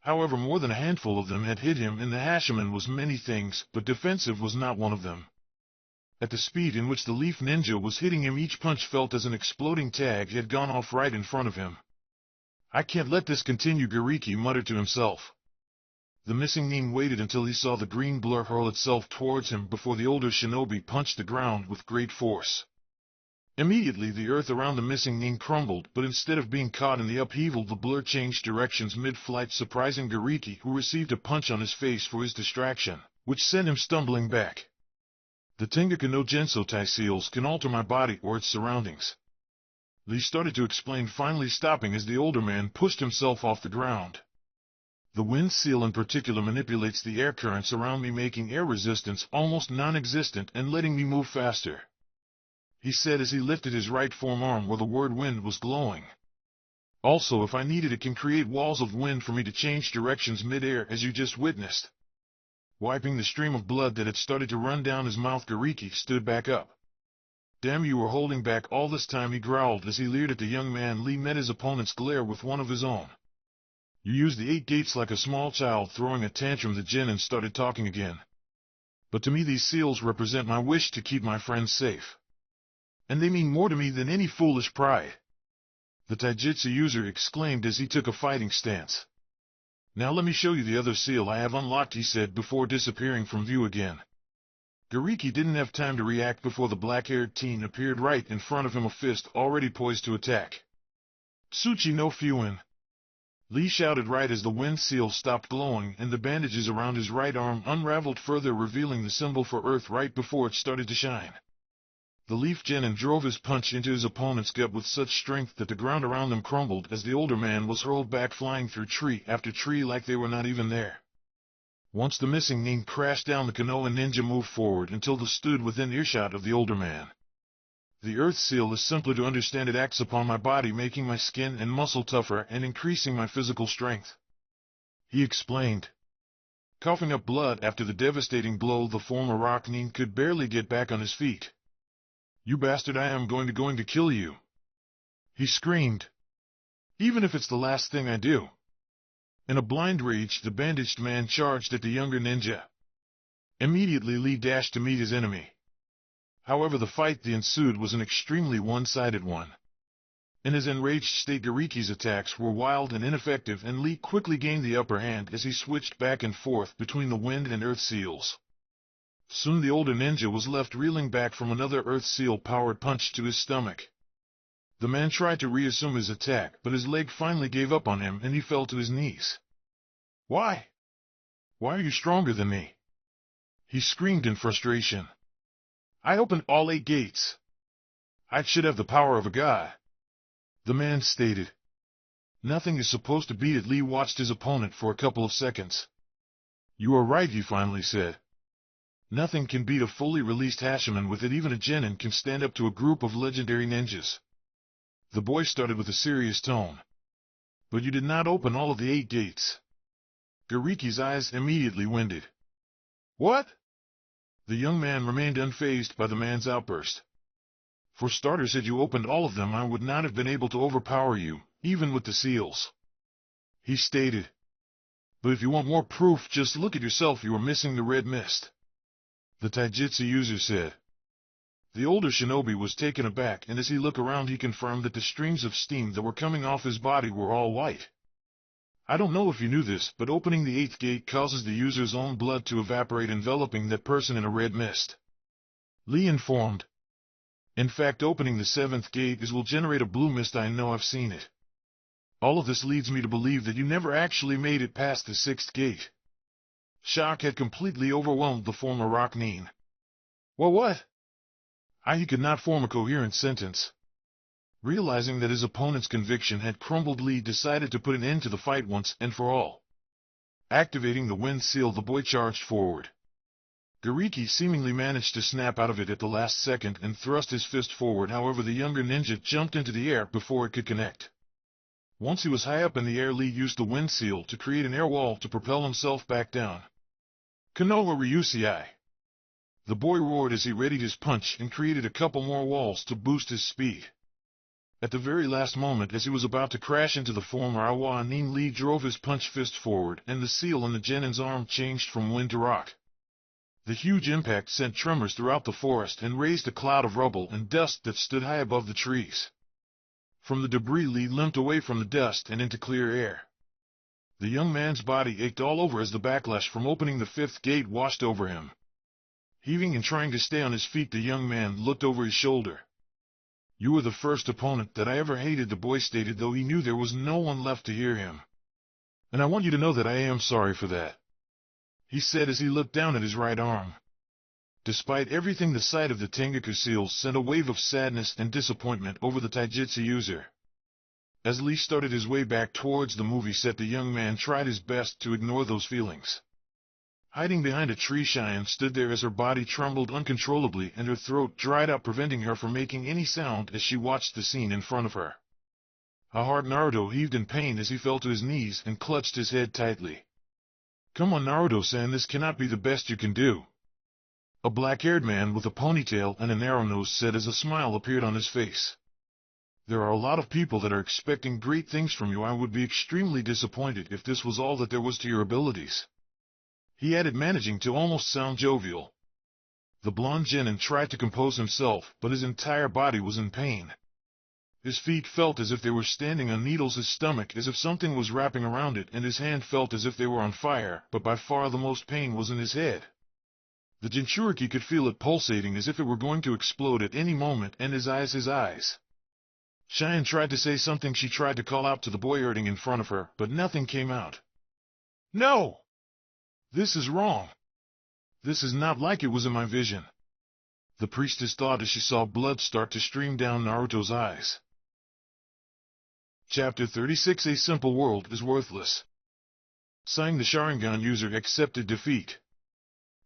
However, more than a handful of them had hit him, and the Hashiman was many things, but defensive was not one of them. At the speed in which the Leaf Ninja was hitting him, each punch felt as an exploding tag had gone off right in front of him. I can't let this continue, Gariki muttered to himself. The missing Nin waited until he saw the green blur hurl itself towards him before the older shinobi punched the ground with great force. Immediately the earth around the missing Nin crumbled, but instead of being caught in the upheaval, the blur changed directions mid-flight, surprising Gariki, who received a punch on his face for his distraction, which sent him stumbling back. The Tengaku no Gensotai seals can alter my body or its surroundings. Lee started to explain, finally stopping as the older man pushed himself off the ground. The wind seal in particular manipulates the air currents around me, making air resistance almost non-existent and letting me move faster. He said as he lifted his right forearm where the word wind was glowing. Also, if I need it, it can create walls of wind for me to change directions mid-air, as you just witnessed. Wiping the stream of blood that had started to run down his mouth, Gariki stood back up. Damn, you were holding back all this time, he growled as he leered at the young man. Lee met his opponent's glare with one of his own. You used the 8 gates like a small child throwing a tantrum. The genin started talking again. But to me these seals represent my wish to keep my friends safe. And they mean more to me than any foolish pride. The taijutsu user exclaimed as he took a fighting stance. Now let me show you the other seal I have unlocked, he said before disappearing from view again. Gariki didn't have time to react before the black-haired teen appeared right in front of him, a fist already poised to attack. Tsuchi no Fuin! Lee shouted right as the wind seal stopped glowing and the bandages around his right arm unraveled further, revealing the symbol for Earth right before it started to shine. The leaf genin drove his punch into his opponent's gut with such strength that the ground around them crumbled as the older man was hurled back, flying through tree after tree like they were not even there. Once the missing nin crashed down, the Konoha ninja moved forward until they stood within earshot of the older man. The Earth Seal is simpler to understand. It acts upon my body, making my skin and muscle tougher and increasing my physical strength, he explained. Coughing up blood after the devastating blow, the former rock nin could barely get back on his feet. You bastard, I am going to kill you, he screamed. Even if it's the last thing I do. In a blind rage, the bandaged man charged at the younger ninja. Immediately, Lee dashed to meet his enemy. However, the fight that ensued was an extremely one-sided one. In his enraged state, Gariki's attacks were wild and ineffective, and Lee quickly gained the upper hand as he switched back and forth between the wind and earth seals. Soon the older ninja was left reeling back from another earth seal-powered punch to his stomach. The man tried to reassume his attack, but his leg finally gave up on him and he fell to his knees. Why? Why are you stronger than me? He screamed in frustration. I opened all 8 gates. I should have the power of a god, the man stated. Nothing is supposed to beat it. Lee watched his opponent for a couple of seconds. You are right, he finally said. Nothing can beat a fully released Hashiman with it. Even a genin can stand up to a group of legendary ninjas. The boy started with a serious tone. But you did not open all of the 8 gates. Gariki's eyes immediately winded. What? The young man remained unfazed by the man's outburst. For starters, had you opened all of them, I would not have been able to overpower you, even with the seals, he stated. But if you want more proof, just look at yourself. You are missing the red mist, the taijutsu user said. The older shinobi was taken aback, and as he looked around he confirmed that the streams of steam that were coming off his body were all white. I don't know if you knew this, but opening the 8th gate causes the user's own blood to evaporate, enveloping that person in a red mist, Lee informed. In fact, opening the 7th gate will generate a blue mist. I know, I've seen it. All of this leads me to believe that you never actually made it past the 6th gate. Shock had completely overwhelmed the former rock nin. Well, what? He could not form a coherent sentence. Realizing that his opponent's conviction had crumbled, Lee decided to put an end to the fight once and for all. Activating the wind seal, the boy charged forward. Gariki seemingly managed to snap out of it at the last second and thrust his fist forward. However, the younger ninja jumped into the air before it could connect. Once he was high up in the air, Lee used the wind seal to create an air wall to propel himself back down. Konoha Ryusei! The boy roared as he readied his punch and created a couple more walls to boost his speed. At the very last moment, as he was about to crash into the former Awa nin, Lee drove his punch fist forward, and the seal on the genin's arm changed from wind to rock. The huge impact sent tremors throughout the forest and raised a cloud of rubble and dust that stood high above the trees. From the debris, Lee limped away from the dust and into clear air. The young man's body ached all over as the backlash from opening the 5th gate washed over him. Heaving and trying to stay on his feet, the young man looked over his shoulder. You were the first opponent that I ever hated, the boy stated, though he knew there was no one left to hear him. And I want you to know that I am sorry for that, he said as he looked down at his right arm. Despite everything, the sight of the Tengaku seals sent a wave of sadness and disappointment over the taijutsu user. As Lee started his way back towards the movie set, the young man tried his best to ignore those feelings. Hiding behind a tree, Cheyenne stood there as her body trembled uncontrollably and her throat dried up, preventing her from making any sound as she watched the scene in front of her. How hard Naruto heaved in pain as he fell to his knees and clutched his head tightly. Come on, Naruto-san, this cannot be the best you can do. A black-haired man with a ponytail and a narrow nose said as a smile appeared on his face. There are a lot of people that are expecting great things from you. I would be extremely disappointed if this was all that there was to your abilities. He added, managing to almost sound jovial. The blonde genin tried to compose himself, but his entire body was in pain. His feet felt as if they were standing on needles, his stomach as if something was wrapping around it, and his hand felt as if they were on fire, but by far the most pain was in his head. The Jinchuriki could feel it pulsating as if it were going to explode at any moment, and his eyes. Cheyenne tried to say something. She tried to call out to the boy hurting in front of her, but nothing came out. No! This is wrong. This is not like it was in my vision. The priestess thought as she saw blood start to stream down Naruto's eyes. Chapter 36. A simple world is worthless. Sighing, the Sharingan user accepted defeat.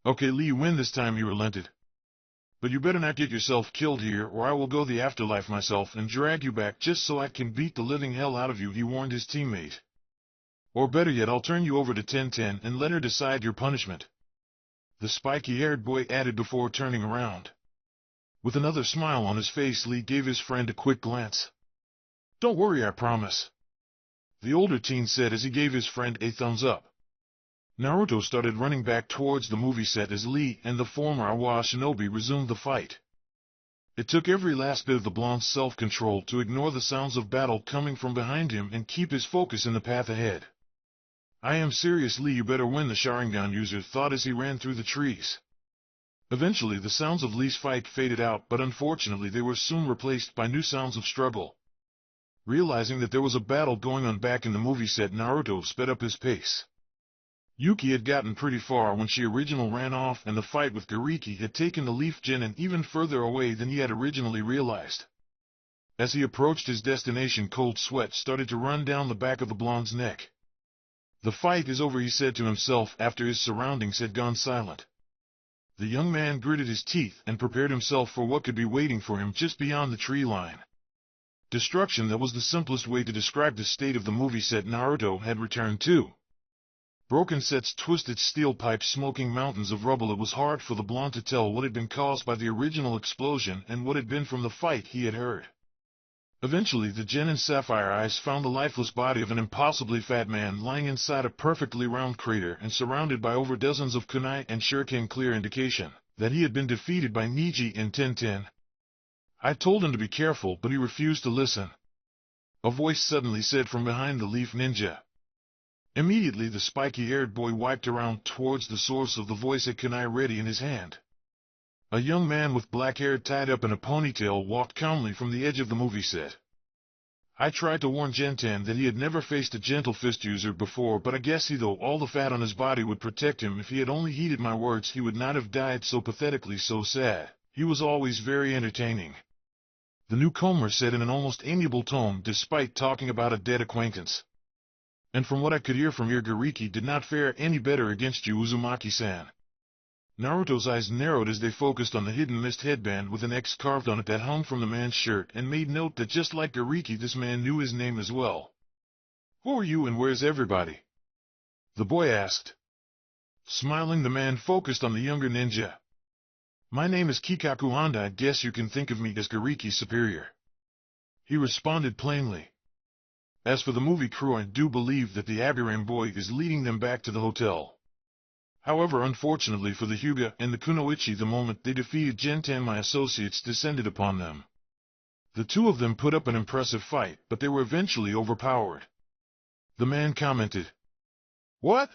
Okay, Lee, you win this time, he relented. But you better not get yourself killed here, or I will go the afterlife myself and drag you back just so I can beat the living hell out of you, he warned his teammate. Or better yet, I'll turn you over to Ten and let her decide your punishment. The spiky-haired boy added before turning around. With another smile on his face, Lee gave his friend a quick glance. Don't worry, I promise. The older teen said as he gave his friend a thumbs up. Naruto started running back towards the movie set as Lee and the former Awa shinobi resumed the fight. It took every last bit of the blonde's self-control to ignore the sounds of battle coming from behind him and keep his focus in the path ahead. I am serious, Lee, you better win, the Sharingan user thought as he ran through the trees. Eventually the sounds of Lee's fight faded out, but unfortunately they were soon replaced by new sounds of struggle. Realizing that there was a battle going on back in the movie set, Naruto sped up his pace. Yuki had gotten pretty far when she originally ran off, and the fight with Gariki had taken the Leaf Genin even further away than he had originally realized. As he approached his destination, cold sweat started to run down the back of the blonde's neck. The fight is over, he said to himself after his surroundings had gone silent. The young man gritted his teeth and prepared himself for what could be waiting for him just beyond the tree line. Destruction. That was the simplest way to describe the state of the movie set Naruto had returned to. Broken sets, twisted steel pipes, smoking mountains of rubble. It was hard for the blonde to tell what had been caused by the original explosion and what had been from the fight he had heard. Eventually the Genin sapphire eyes found the lifeless body of an impossibly fat man lying inside a perfectly round crater and surrounded by over dozens of kunai and shuriken, clear indication that he had been defeated by Niji and Ten. I told him to be careful, but he refused to listen. A voice suddenly said from behind the Leaf Ninja. Immediately the spiky-haired boy wiped around towards the source of the voice, a kunai ready in his hand. A young man with black hair tied up in a ponytail walked calmly from the edge of the movie set. I tried to warn Genten that he had never faced a gentle fist user before, but I guess though all the fat on his body would protect him, if he had only heeded my words he would not have died so pathetically, so sad. He was always very entertaining. The newcomer said in an almost amiable tone, despite talking about a dead acquaintance. And from what I could hear from here, Gariki did not fare any better against you, Uzumaki-san. Naruto's eyes narrowed as they focused on the hidden mist headband with an X carved on it that hung from the man's shirt, and made note that just like Gariki, this man knew his name as well. Who are you and where's everybody? The boy asked. Smiling, the man focused on the younger ninja. My name is Kikaku Honda. I guess you can think of me as Gariki's superior. He responded plainly. As for the movie crew, I do believe that the Abiram boy is leading them back to the hotel. However, unfortunately for the Hyuga and the Kunoichi, the moment they defeated Genten, my associates descended upon them. The two of them put up an impressive fight, but they were eventually overpowered. The man commented. What?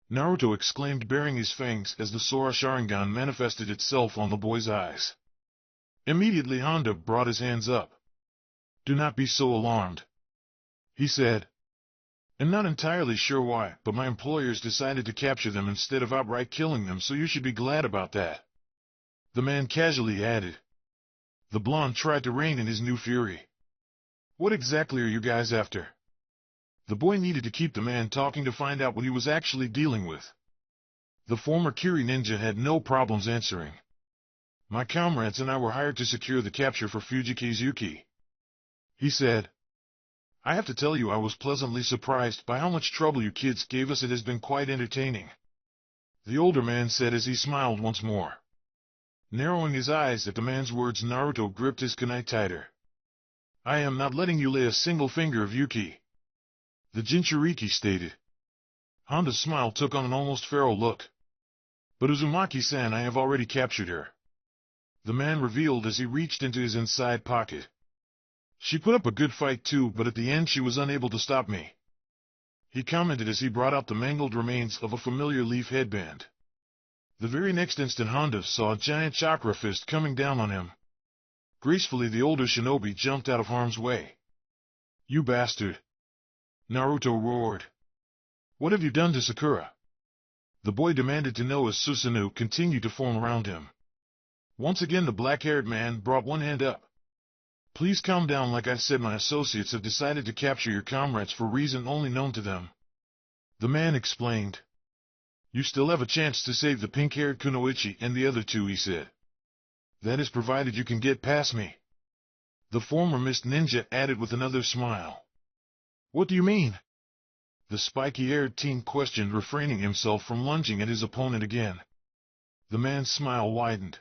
Naruto exclaimed, baring his fangs as the Sora Sharingan manifested itself on the boy's eyes. Immediately Honda brought his hands up. Do not be so alarmed, he said. I'm not entirely sure why, but my employers decided to capture them instead of outright killing them, so you should be glad about that. The man casually added. The blonde tried to rein in his new fury. What exactly are you guys after? The boy needed to keep the man talking to find out what he was actually dealing with. The former Kiri ninja had no problems answering. My comrades and I were hired to secure the capture for Fujikazuki, he said. I have to tell you I was pleasantly surprised by how much trouble you kids gave us. It has been quite entertaining," the older man said as he smiled once more. Narrowing his eyes at the man's words, Naruto gripped his kunai tighter. "I am not letting you lay a single finger of Yuki," the Jinchuriki stated. Honda's smile took on an almost feral look. "But Uzumaki-san, I have already captured her," the man revealed as he reached into his inside pocket. "She put up a good fight too, but at the end she was unable to stop me," he commented as he brought out the mangled remains of a familiar leaf headband. The very next instant Honda saw a giant chakra fist coming down on him. Gracefully the older shinobi jumped out of harm's way. "You bastard!" Naruto roared. "What have you done to Sakura?" the boy demanded to know as Susanoo continued to form around him. Once again the black-haired man brought one hand up. "Please calm down. Like I said, my associates have decided to capture your comrades for reason only known to them," the man explained. "You still have a chance to save the pink-haired Kunoichi and the other two," he said. "That is provided you can get past me," the former mist ninja added with another smile. "What do you mean?" the spiky-haired teen questioned, refraining himself from lunging at his opponent again. The man's smile widened.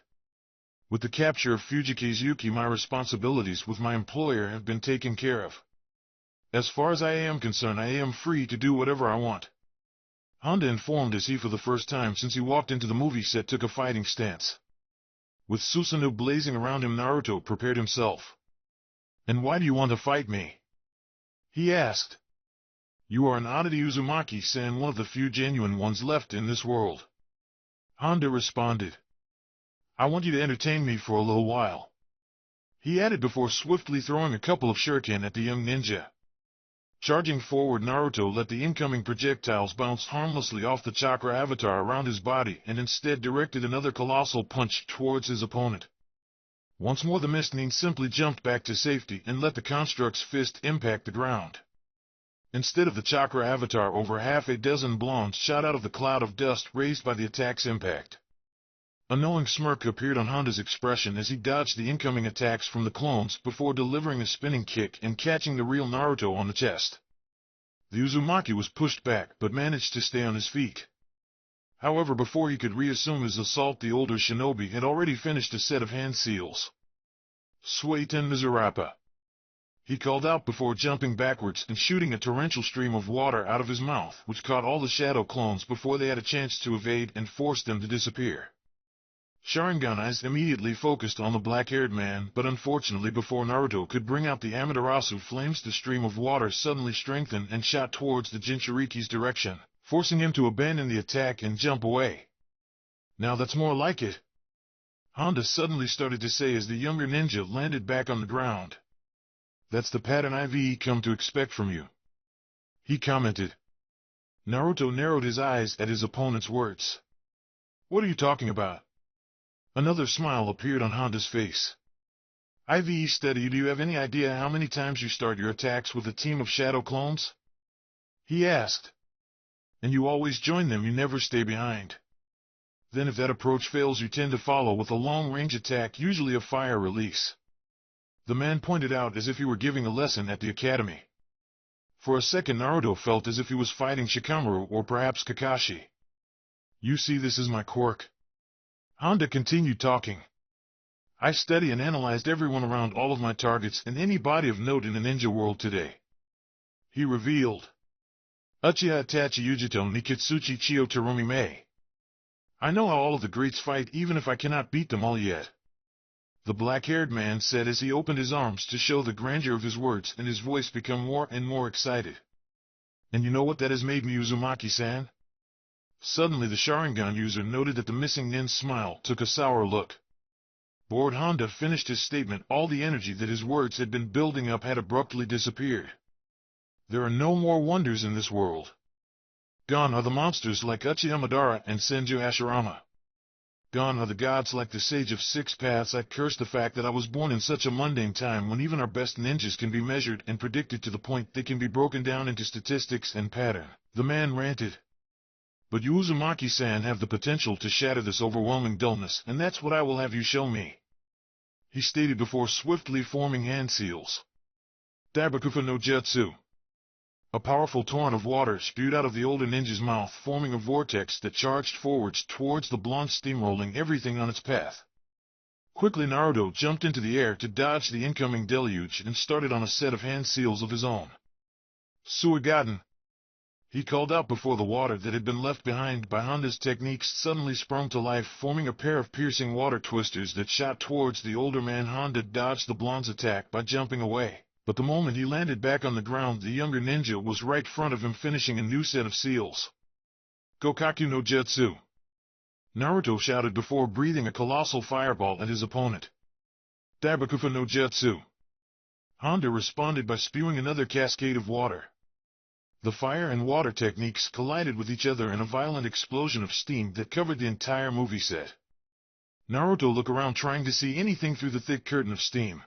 "With the capture of Fujike's Yuki, my responsibilities with my employer have been taken care of. As far as I am concerned, I am free to do whatever I want," Honda informed as he, for the first time since he walked into the movie set, took a fighting stance. With Susanoo blazing around him, Naruto prepared himself. "And why do you want to fight me?" he asked. "You are an oddity, Uzumaki-san, one of the few genuine ones left in this world," Honda responded. "I want you to entertain me for a little while," he added before swiftly throwing a couple of shuriken at the young ninja. Charging forward, Naruto let the incoming projectiles bounce harmlessly off the chakra avatar around his body and instead directed another colossal punch towards his opponent. Once more the mist nin simply jumped back to safety and let the construct's fist impact the ground. Instead of the chakra avatar, over half a dozen blondes shot out of the cloud of dust raised by the attack's impact. A knowing smirk appeared on Honda's expression as he dodged the incoming attacks from the clones before delivering a spinning kick and catching the real Naruto on the chest. The Uzumaki was pushed back but managed to stay on his feet. However, before he could reassume his assault, the older shinobi had already finished a set of hand seals. "Suiten Mizurapa," he called out before jumping backwards and shooting a torrential stream of water out of his mouth, which caught all the shadow clones before they had a chance to evade and forced them to disappear. Sharingan eyes immediately focused on the black-haired man, but unfortunately before Naruto could bring out the Amaterasu flames, the stream of water suddenly strengthened and shot towards the Jinchuriki's direction, forcing him to abandon the attack and jump away. "Now that's more like it," Honda suddenly started to say as the younger ninja landed back on the ground. "That's the pattern I've come to expect from you," he commented. Naruto narrowed his eyes at his opponent's words. "What are you talking about?" Another smile appeared on Honda's face. "I've studied. Do you have any idea how many times you start your attacks with a team of shadow clones?" he asked. "And you always join them, you never stay behind. Then if that approach fails, you tend to follow with a long-range attack, usually a fire release," the man pointed out as if he were giving a lesson at the academy. For a second Naruto felt as if he was fighting Shikamaru or perhaps Kakashi. "You see, this is my quirk," Honda continued talking. "I study and analyzed everyone around all of my targets and any body of note in the ninja world today," he revealed. "Uchiha Itachi Ujito ni Kitsuchi Chio Terumi Me. I know how all of the greats fight, even if I cannot beat them all yet," the black-haired man said as he opened his arms to show the grandeur of his words and his voice become more and more excited. "And you know what that has made me, Uzumaki-san?" Suddenly the Sharingan user noted that the missing nin's smile took a sour look. Bored Honda finished his statement. All the energy that his words had been building up had abruptly disappeared. "There are no more wonders in this world. Gone are the monsters like Uchiha Madara and Senju Hashirama. Gone are the gods like the Sage of Six Paths. I curse the fact that I was born in such a mundane time when even our best ninjas can be measured and predicted to the point they can be broken down into statistics and pattern," the man ranted. "But you, Uzumaki-san, have the potential to shatter this overwhelming dullness, and that's what I will have you show me," he stated before swiftly forming hand seals. Dabakufa no Jutsu. A powerful torrent of water spewed out of the older ninja's mouth, forming a vortex that charged forwards towards the blonde, steamrolling everything on its path. Quickly Naruto jumped into the air to dodge the incoming deluge and started on a set of hand seals of his own. Suigaten! He called out before the water that had been left behind by Honda's techniques suddenly sprung to life, forming a pair of piercing water twisters that shot towards the older man. Honda dodged the blonde's attack by jumping away, but the moment he landed back on the ground, the younger ninja was right in front of him, finishing a new set of seals. Gokaku no Jutsu! Naruto shouted before breathing a colossal fireball at his opponent. Dabakufa no Jutsu! Honda responded by spewing another cascade of water. The fire and water techniques collided with each other in a violent explosion of steam that covered the entire movie set. Naruto looked around, trying to see anything through the thick curtain of steam.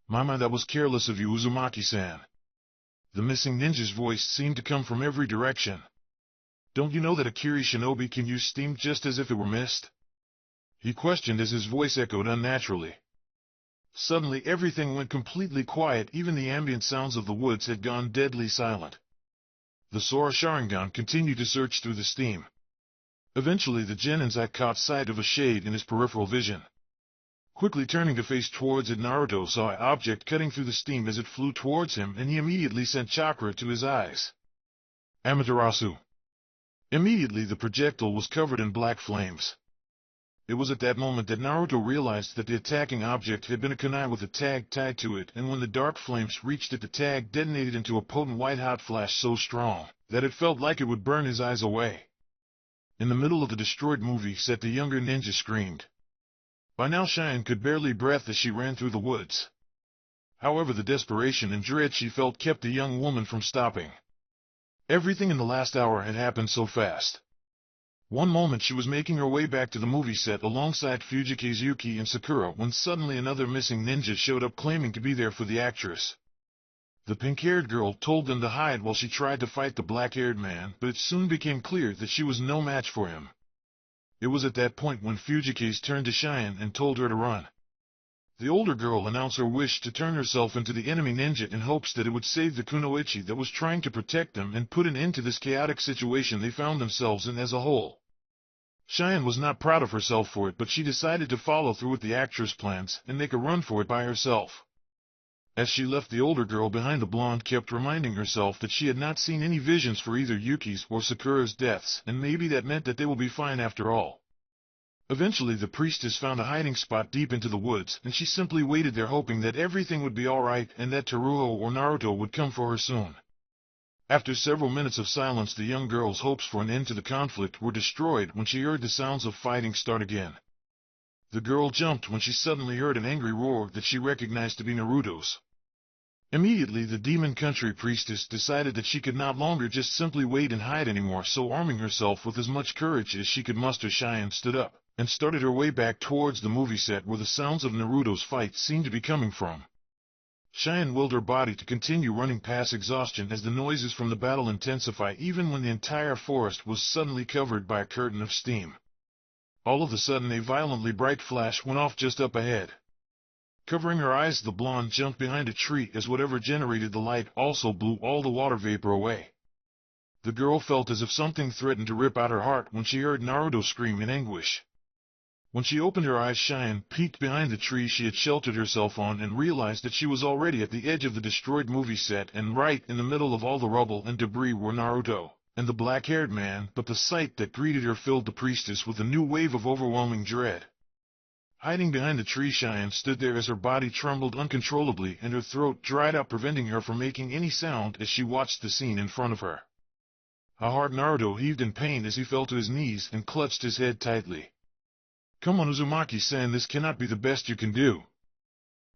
"Mama, that was careless of you, Uzumaki-san." The missing ninja's voice seemed to come from every direction. "Don't you know that a Kiri shinobi can use steam just as if it were mist?" he questioned as his voice echoed unnaturally. Suddenly everything went completely quiet. Even the ambient sounds of the woods had gone deadly silent. The Sora Sharingan continued to search through the steam. Eventually the Genin's eye caught sight of a shade in his peripheral vision. Quickly turning to face towards it, Naruto saw an object cutting through the steam as it flew towards him, and he immediately sent chakra to his eyes. Amaterasu! Immediately the projectile was covered in black flames. It was at that moment that Naruto realized that the attacking object had been a kunai with a tag tied to it, and when the dark flames reached it, the tag detonated into a potent white-hot flash so strong that it felt like it would burn his eyes away. In the middle of the destroyed movie set, the younger ninja screamed. By now Cheyenne could barely breathe as she ran through the woods. However, the desperation and dread she felt kept the young woman from stopping. Everything in the last hour had happened so fast. One moment she was making her way back to the movie set alongside Fujikaze, Yuki, and Sakura, when suddenly another missing ninja showed up, claiming to be there for the actress. The pink-haired girl told them to hide while she tried to fight the black-haired man, but it soon became clear that she was no match for him. It was at that point when Fujikaze turned to Cheyenne and told her to run. The older girl announced her wish to turn herself into the enemy ninja in hopes that it would save the kunoichi that was trying to protect them and put an end to this chaotic situation they found themselves in as a whole. Cheyenne was not proud of herself for it, but she decided to follow through with the actress' plans and make a run for it by herself. As she left the older girl behind, the blonde kept reminding herself that she had not seen any visions for either Yuki's or Sakura's deaths, and maybe that meant that they will be fine after all. Eventually the priestess found a hiding spot deep into the woods, and she simply waited there, hoping that everything would be alright and that Teruo or Naruto would come for her soon. After several minutes of silence, the young girl's hopes for an end to the conflict were destroyed when she heard the sounds of fighting start again. The girl jumped when she suddenly heard an angry roar that she recognized to be Naruto's. Immediately the demon country priestess decided that she could not longer just simply wait and hide anymore, so arming herself with as much courage as she could muster, Cheyenne stood up and started her way back towards the movie set where the sounds of Naruto's fight seemed to be coming from. Cheyenne willed her body to continue running past exhaustion as the noises from the battle intensified, even when the entire forest was suddenly covered by a curtain of steam. All of a sudden a violently bright flash went off just up ahead. Covering her eyes, the blonde jumped behind a tree as whatever generated the light also blew all the water vapor away. The girl felt as if something threatened to rip out her heart when she heard Naruto scream in anguish. When she opened her eyes, Cheyenne peeked behind the tree she had sheltered herself on and realized that she was already at the edge of the destroyed movie set, and right in the middle of all the rubble and debris were Naruto and the black-haired man, but the sight that greeted her filled the priestess with a new wave of overwhelming dread. Hiding behind the tree, Cheyenne stood there as her body trembled uncontrollably and her throat dried up, preventing her from making any sound as she watched the scene in front of her. How hard Naruto heaved in pain as he fell to his knees and clutched his head tightly. "Come on, Uzumaki-san, this cannot be the best you can do,"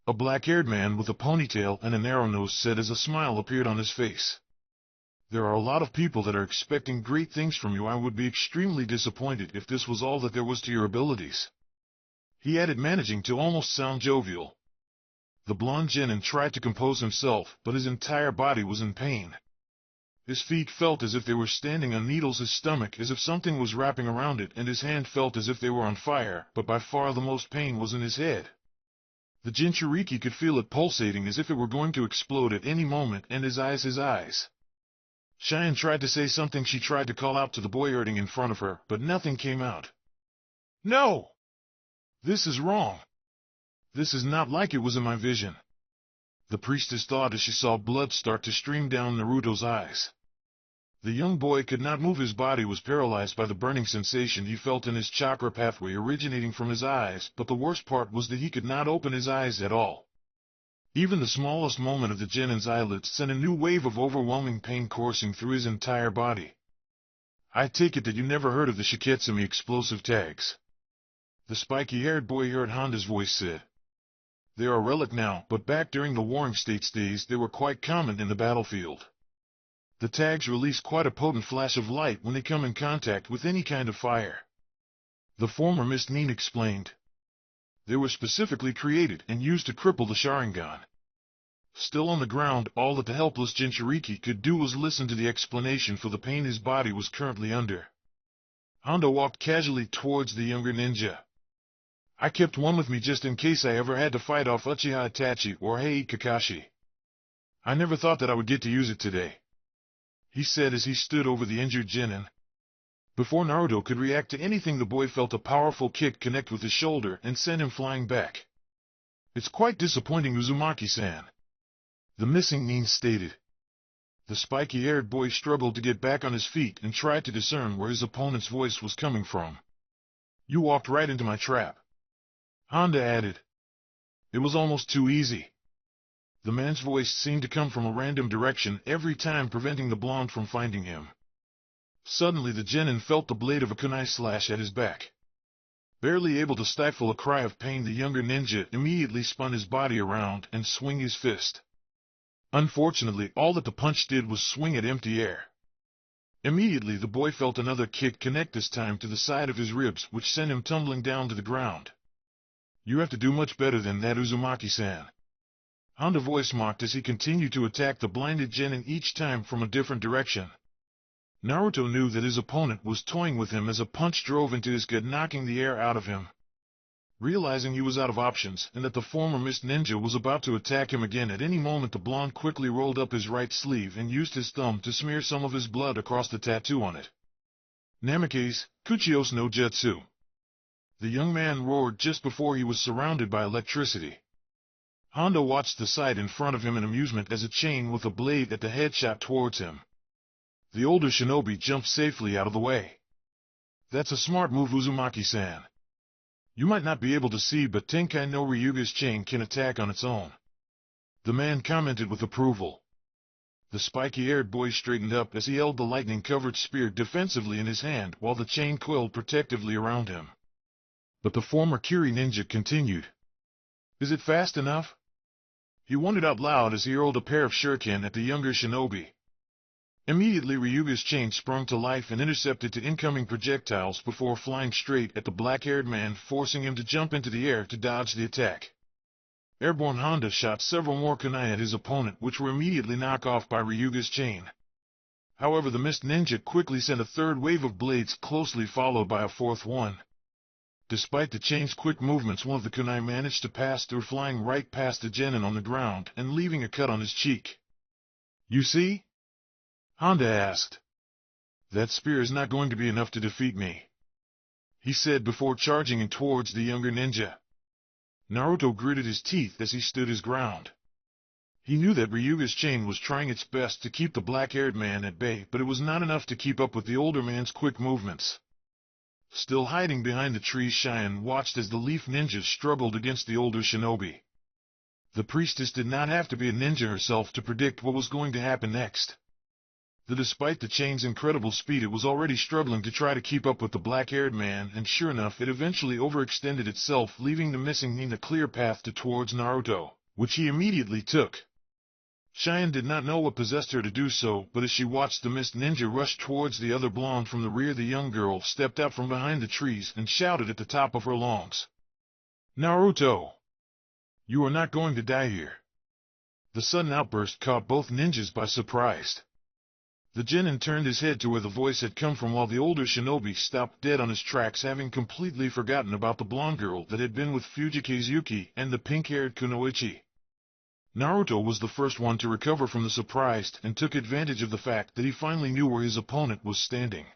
a black-haired man with a ponytail and a narrow nose said as a smile appeared on his face. "There are a lot of people that are expecting great things from you. I would be extremely disappointed if this was all that there was to your abilities," he added, managing to almost sound jovial. The blonde genin tried to compose himself, but his entire body was in pain. His feet felt as if they were standing on needles, his stomach as if something was wrapping around it, and his hand felt as if they were on fire, but by far the most pain was in his head. The Jinchuriki could feel it pulsating as if it were going to explode at any moment, and his eyes. Cheyenne tried to say something. She tried to call out to the boy hurting in front of her, but nothing came out. No! This is wrong. This is not like it was in my vision. The priestess thought as she saw blood start to stream down Naruto's eyes. The young boy could not move. His body was paralyzed by the burning sensation he felt in his chakra pathway originating from his eyes, but the worst part was that he could not open his eyes at all. Even the smallest movement of the genin's eyelids sent a new wave of overwhelming pain coursing through his entire body. I take it that you never heard of the Shiketsumi explosive tags. The spiky-haired boy heard Honda's voice said. They are a relic now, but back during the Warring States days they were quite common in the battlefield. The tags release quite a potent flash of light when they come in contact with any kind of fire. The former Miss Nin explained. They were specifically created and used to cripple the Sharingan. Still on the ground, all that the helpless Jinchuriki could do was listen to the explanation for the pain his body was currently under. Honda walked casually towards the younger ninja. I kept one with me just in case I ever had to fight off Uchiha Itachi or Heiei Kakashi. I never thought that I would get to use it today, he said as he stood over the injured genin. Before Naruto could react to anything, the boy felt a powerful kick connect with his shoulder and send him flying back. It's quite disappointing, Uzumaki-san, the missing Nin stated. The spiky-haired boy struggled to get back on his feet and tried to discern where his opponent's voice was coming from. You walked right into my trap, Honda added. It was almost too easy. The man's voice seemed to come from a random direction every time, preventing the blonde from finding him. Suddenly the genin felt the blade of a kunai slash at his back. Barely able to stifle a cry of pain, the younger ninja immediately spun his body around and swung his fist. Unfortunately, all that the punch did was swing at empty air. Immediately the boy felt another kick connect, this time to the side of his ribs, which sent him tumbling down to the ground. You have to do much better than that, Uzumaki-san, Honda voice mocked as he continued to attack the blinded genin each time from a different direction. Naruto knew that his opponent was toying with him as a punch drove into his gut, knocking the air out of him. Realizing he was out of options and that the former Mist Ninja was about to attack him again at any moment, the blonde quickly rolled up his right sleeve and used his thumb to smear some of his blood across the tattoo on it. Namikaze, Kuchios no Jutsu. The young man roared just before he was surrounded by electricity. Honda watched the sight in front of him in amusement as a chain with a blade at the head shot towards him. The older shinobi jumped safely out of the way. That's a smart move, Uzumaki-san. You might not be able to see, but Tenkai no Ryuga's chain can attack on its own, the man commented with approval. The spiky-haired boy straightened up as he held the lightning-covered spear defensively in his hand while the chain coiled protectively around him. But the former Kiri ninja continued. Is it fast enough? He wondered out loud as he hurled a pair of shuriken at the younger shinobi. Immediately Ryuga's chain sprung to life and intercepted to incoming projectiles before flying straight at the black-haired man, forcing him to jump into the air to dodge the attack. Airborne Honda shot several more kunai at his opponent, which were immediately knocked off by Ryuga's chain. However, the Mist Ninja quickly sent a third wave of blades, closely followed by a fourth one. Despite the chain's quick movements, one of the kunai managed to pass through, flying right past the genin on the ground and leaving a cut on his cheek. You see? Honda asked. That spear is not going to be enough to defeat me, he said before charging in towards the younger ninja. Naruto gritted his teeth as he stood his ground. He knew that Ryuga's chain was trying its best to keep the black-haired man at bay, but it was not enough to keep up with the older man's quick movements. Still hiding behind the trees, Cheyenne watched as the leaf ninjas struggled against the older shinobi. The priestess did not have to be a ninja herself to predict what was going to happen next. Despite the chain's incredible speed, it was already struggling to try to keep up with the black-haired man, and sure enough, it eventually overextended itself, leaving the missing Nin a clear path towards Naruto, which he immediately took. Cheyenne did not know what possessed her to do so, but as she watched the Mist Ninja rush towards the other blonde from the rear, the young girl stepped out from behind the trees and shouted at the top of her lungs. Naruto! You are not going to die here. The sudden outburst caught both ninjas by surprise. The genin turned his head to where the voice had come from while the older shinobi stopped dead on his tracks, having completely forgotten about the blonde girl that had been with Fujikaze Yuki and the pink-haired Kunoichi. Naruto was the first one to recover from the surprise and took advantage of the fact that he finally knew where his opponent was standing.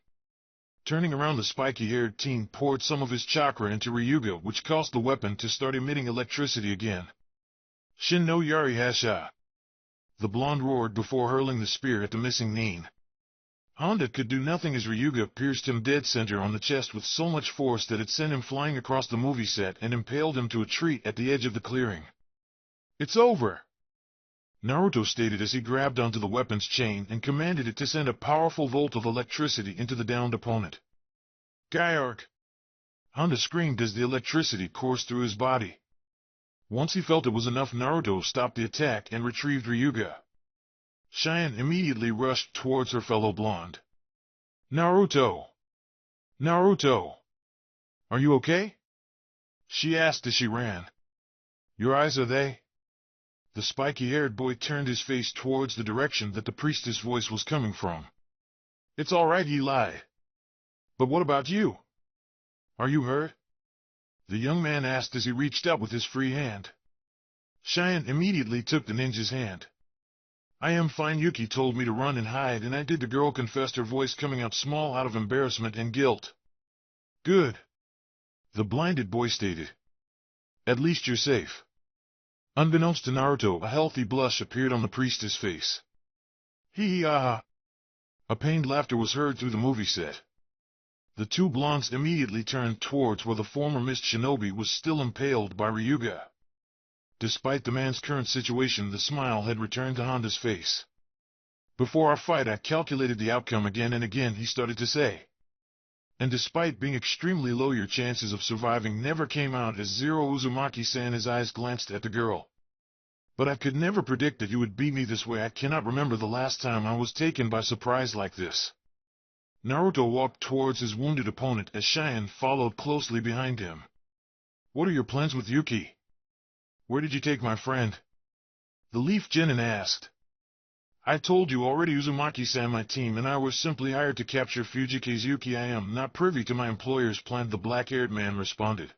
Turning around, the spiky-haired teen poured some of his chakra into Ryuga, which caused the weapon to start emitting electricity again. Shin no Yari Hasha! The blonde roared before hurling the spear at the missing nin. Honda could do nothing as Ryuga pierced him dead center on the chest with so much force that it sent him flying across the movie set and impaled him to a tree at the edge of the clearing. "It's over!" Naruto stated as he grabbed onto the weapon's chain and commanded it to send a powerful volt of electricity into the downed opponent. "Gyark!" Honda screamed as the electricity coursed through his body. Once he felt it was enough, Naruto stopped the attack and retrieved Ryuga. Cheyenne immediately rushed towards her fellow blonde. "Naruto! Naruto! Are you okay?" she asked as she ran. "Your eyes, are they?" The spiky-haired boy turned his face towards the direction that the priestess' voice was coming from. "It's all right," he lied. "But what about you? Are you hurt?" the young man asked as he reached out with his free hand. Cheyenne immediately took the ninja's hand. "I am fine. Yuki told me to run and hide, and I did," the girl confessed, her voice coming out small out of embarrassment and guilt. "Good," the blinded boy stated. "At least you're safe." Unbeknownst to Naruto, a healthy blush appeared on the priestess' face. "Hee-hee-ah!" A pained laughter was heard through the movie set. The two blondes immediately turned towards where the former mist shinobi was still impaled by Ryuga. Despite the man's current situation, the smile had returned to Honda's face. "Before our fight, I calculated the outcome again and again," he started to say. "And despite being extremely low, your chances of surviving never came out as zero." Uzumaki-san, his eyes glanced at the girl. "But I could never predict that you would beat me this way. I cannot remember the last time I was taken by surprise like this." Naruto walked towards his wounded opponent as Cheyenne followed closely behind him. "What are your plans with Yuki? Where did you take my friend?" the leaf genin asked. "I told you already, Uzumaki-san. My team and I were simply hired to capture Fujikaze Yuki. I am not privy to my employer's plan," the black-haired man responded.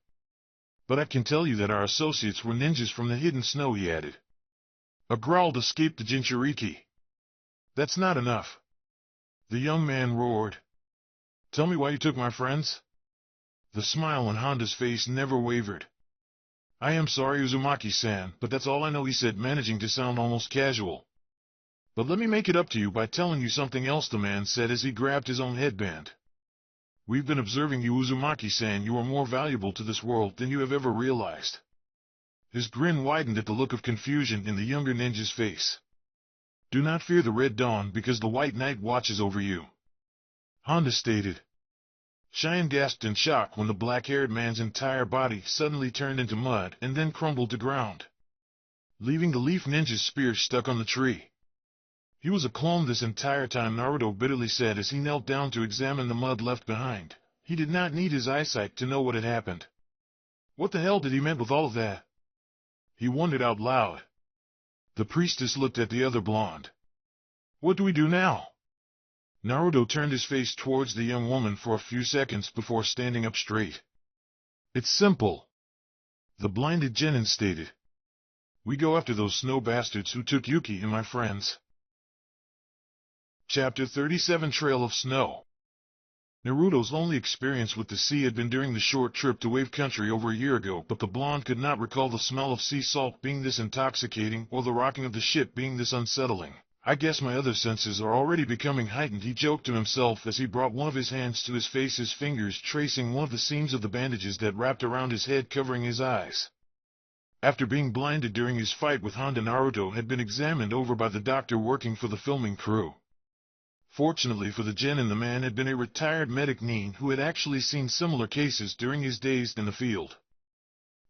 "But I can tell you that our associates were ninjas from the hidden snow," he added. A growl escaped the Jinchuriki. "That's not enough," the young man roared. "Tell me why you took my friends?" The smile on Honda's face never wavered. "I am sorry, Uzumaki-san, but that's all I know," he said, managing to sound almost casual. "But let me make it up to you by telling you something else," the man said as he grabbed his own headband. "We've been observing you, Uzumaki-san. You are more valuable to this world than you have ever realized." His grin widened at the look of confusion in the younger ninja's face. "Do not fear the Red Dawn, because the White Knight watches over you," Honda stated. Cheyenne gasped in shock when the black-haired man's entire body suddenly turned into mud and then crumbled to ground, leaving the leaf ninja's spear stuck on the tree. "He was a clone this entire time," Naruto bitterly said as he knelt down to examine the mud left behind. He did not need his eyesight to know what had happened. What the hell did he mean with all of that? He wondered out loud. The priestess looked at the other blonde. "What do we do now?" Naruto turned his face towards the young woman for a few seconds before standing up straight. "It's simple," the blinded genin stated. "We go after those snow bastards who took Yuki and my friends." Chapter 37: Trail of Snow. Naruto's only experience with the sea had been during the short trip to Wave Country over a year ago, but the blonde could not recall the smell of sea salt being this intoxicating or the rocking of the ship being this unsettling. "I guess my other senses are already becoming heightened," he joked to himself as he brought one of his hands to his face, his fingers tracing one of the seams of the bandages that wrapped around his head, covering his eyes. After being blinded during his fight with Honda, Naruto had been examined over by the doctor working for the filming crew. Fortunately for the genin, the man had been a retired medic nin who had actually seen similar cases during his days in the field.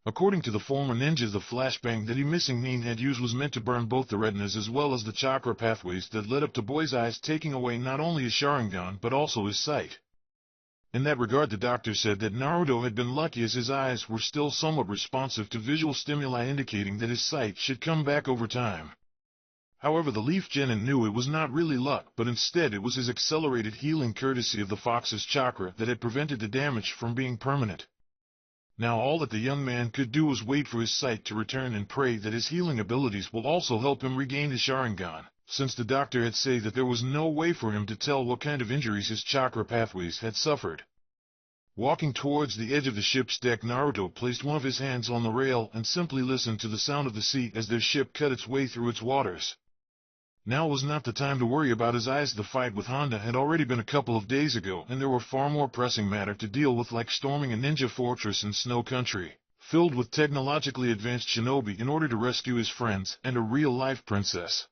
According to the former ninja, the flashbang that he missing nin had used was meant to burn both the retinas as well as the chakra pathways that led up to boy's eyes, taking away not only his Sharingan but also his sight. In that regard, the doctor said that Naruto had been lucky as his eyes were still somewhat responsive to visual stimuli, indicating that his sight should come back over time. However, the Leaf Genin knew it was not really luck, but instead it was his accelerated healing courtesy of the fox's chakra that had prevented the damage from being permanent. Now all that the young man could do was wait for his sight to return and pray that his healing abilities will also help him regain his Sharingan, since the doctor had said that there was no way for him to tell what kind of injuries his chakra pathways had suffered. Walking towards the edge of the ship's deck, Naruto placed one of his hands on the rail and simply listened to the sound of the sea as their ship cut its way through its waters. Now was not the time to worry about his eyes. The fight with Honda had already been a couple of days ago, and there were far more pressing matter to deal with, like storming a ninja fortress in Snow Country, filled with technologically advanced shinobi, in order to rescue his friends and a real-life princess.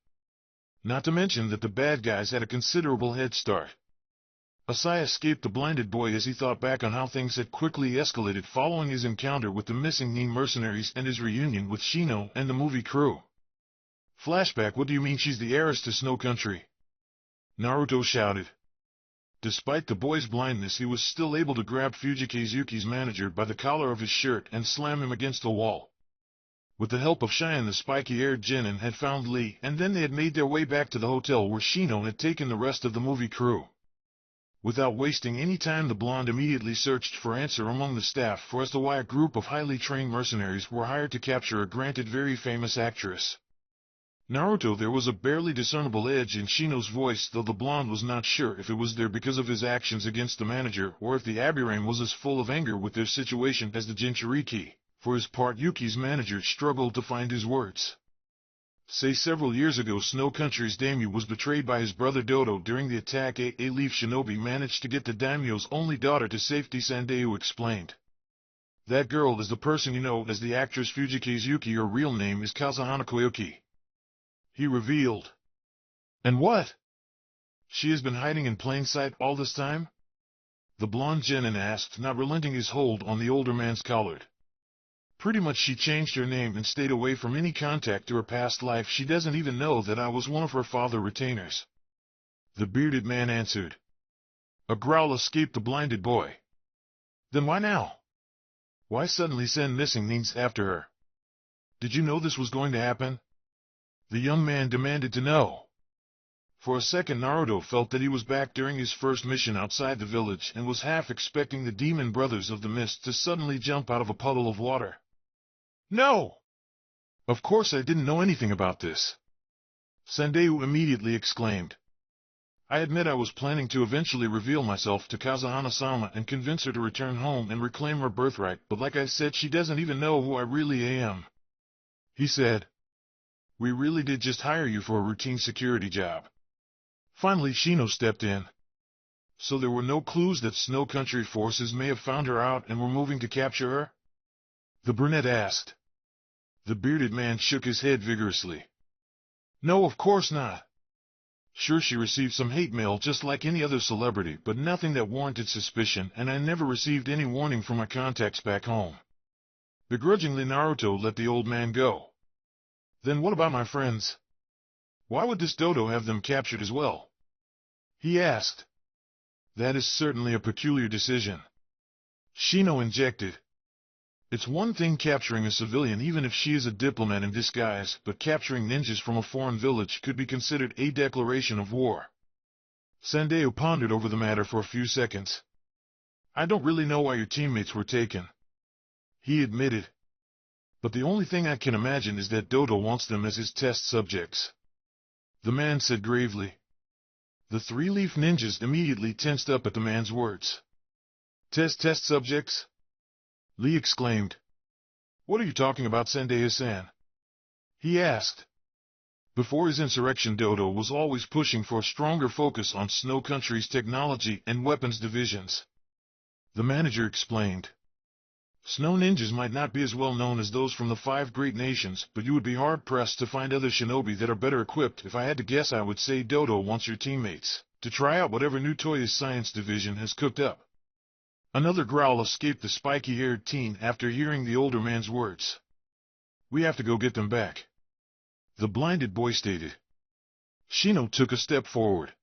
Not to mention that the bad guys had a considerable head start. Asai escaped the blinded boy as he thought back on how things had quickly escalated following his encounter with the missing Nin mercenaries and his reunion with Shino and the movie crew. Flashback: What do you mean she's the heiress to Snow Country? Naruto shouted. Despite the boy's blindness, he was still able to grab Fujikazuki's manager by the collar of his shirt and slam him against the wall. With the help of Cheyenne, the spiky-haired genin had found Lee, and then they had made their way back to the hotel where Shino had taken the rest of the movie crew. Without wasting any time, the blonde immediately searched for answer among the staff as to why a group of highly trained mercenaries were hired to capture a granted very famous actress. Naruto, there was a barely discernible edge in Shino's voice, though the blonde was not sure if it was there because of his actions against the manager or if the Aburame was as full of anger with their situation as the Jinchuriki. For his part, Yuki's manager struggled to find his words. Say several years ago, Snow Country's daimyo was betrayed by his brother Dodo during the attack. A Leaf Shinobi managed to get the daimyo's only daughter to safety, Sandeu explained. That girl is the person you know as the actress Fujikazuki. Her real name is Kazuhana Koyuki, he revealed. And what? She has been hiding in plain sight all this time? The blonde genin asked, not relenting his hold on the older man's collar. Pretty much, she changed her name and stayed away from any contact to her past life. She doesn't even know that I was one of her father retainers, the bearded man answered. A growl escaped the blinded boy. Then why now? Why suddenly send missing Nins after her? Did you know this was going to happen? The young man demanded to know. For a second, Naruto felt that he was back during his first mission outside the village and was half expecting the demon brothers of the mist to suddenly jump out of a puddle of water. No! Of course I didn't know anything about this, Sandeu immediately exclaimed. I admit I was planning to eventually reveal myself to Kazuhana-sama and convince her to return home and reclaim her birthright, but like I said, she doesn't even know who I really am, he said. We really did just hire you for a routine security job. Finally, Shino stepped in. So there were no clues that Snow Country forces may have found her out and were moving to capture her? The brunette asked. The bearded man shook his head vigorously. No, of course not. Sure, she received some hate mail just like any other celebrity, but nothing that warranted suspicion, and I never received any warning from my contacts back home. Begrudgingly, Naruto let the old man go. Then what about my friends? Why would this Dodo have them captured as well? He asked. That is certainly a peculiar decision, Shino injected. It's one thing capturing a civilian even if she is a diplomat in disguise, but capturing ninjas from a foreign village could be considered a declaration of war. Sandeu pondered over the matter for a few seconds. I don't really know why your teammates were taken, he admitted. But the only thing I can imagine is that Dodo wants them as his test subjects, the man said gravely. The three-leaf ninjas immediately tensed up at the man's words. Test subjects? Lee exclaimed. What are you talking about, Sandeu-san? He asked. Before his insurrection, Dodo was always pushing for a stronger focus on Snow Country's technology and weapons divisions, the manager explained. Snow ninjas might not be as well known as those from the 5 great nations, but you would be hard-pressed to find other shinobi that are better equipped. If I had to guess, I would say Dodo wants your teammates to try out whatever new toy his science division has cooked up. Another growl escaped the spiky-haired teen after hearing the older man's words. We have to go get them back, the blinded boy stated. Shino took a step forward.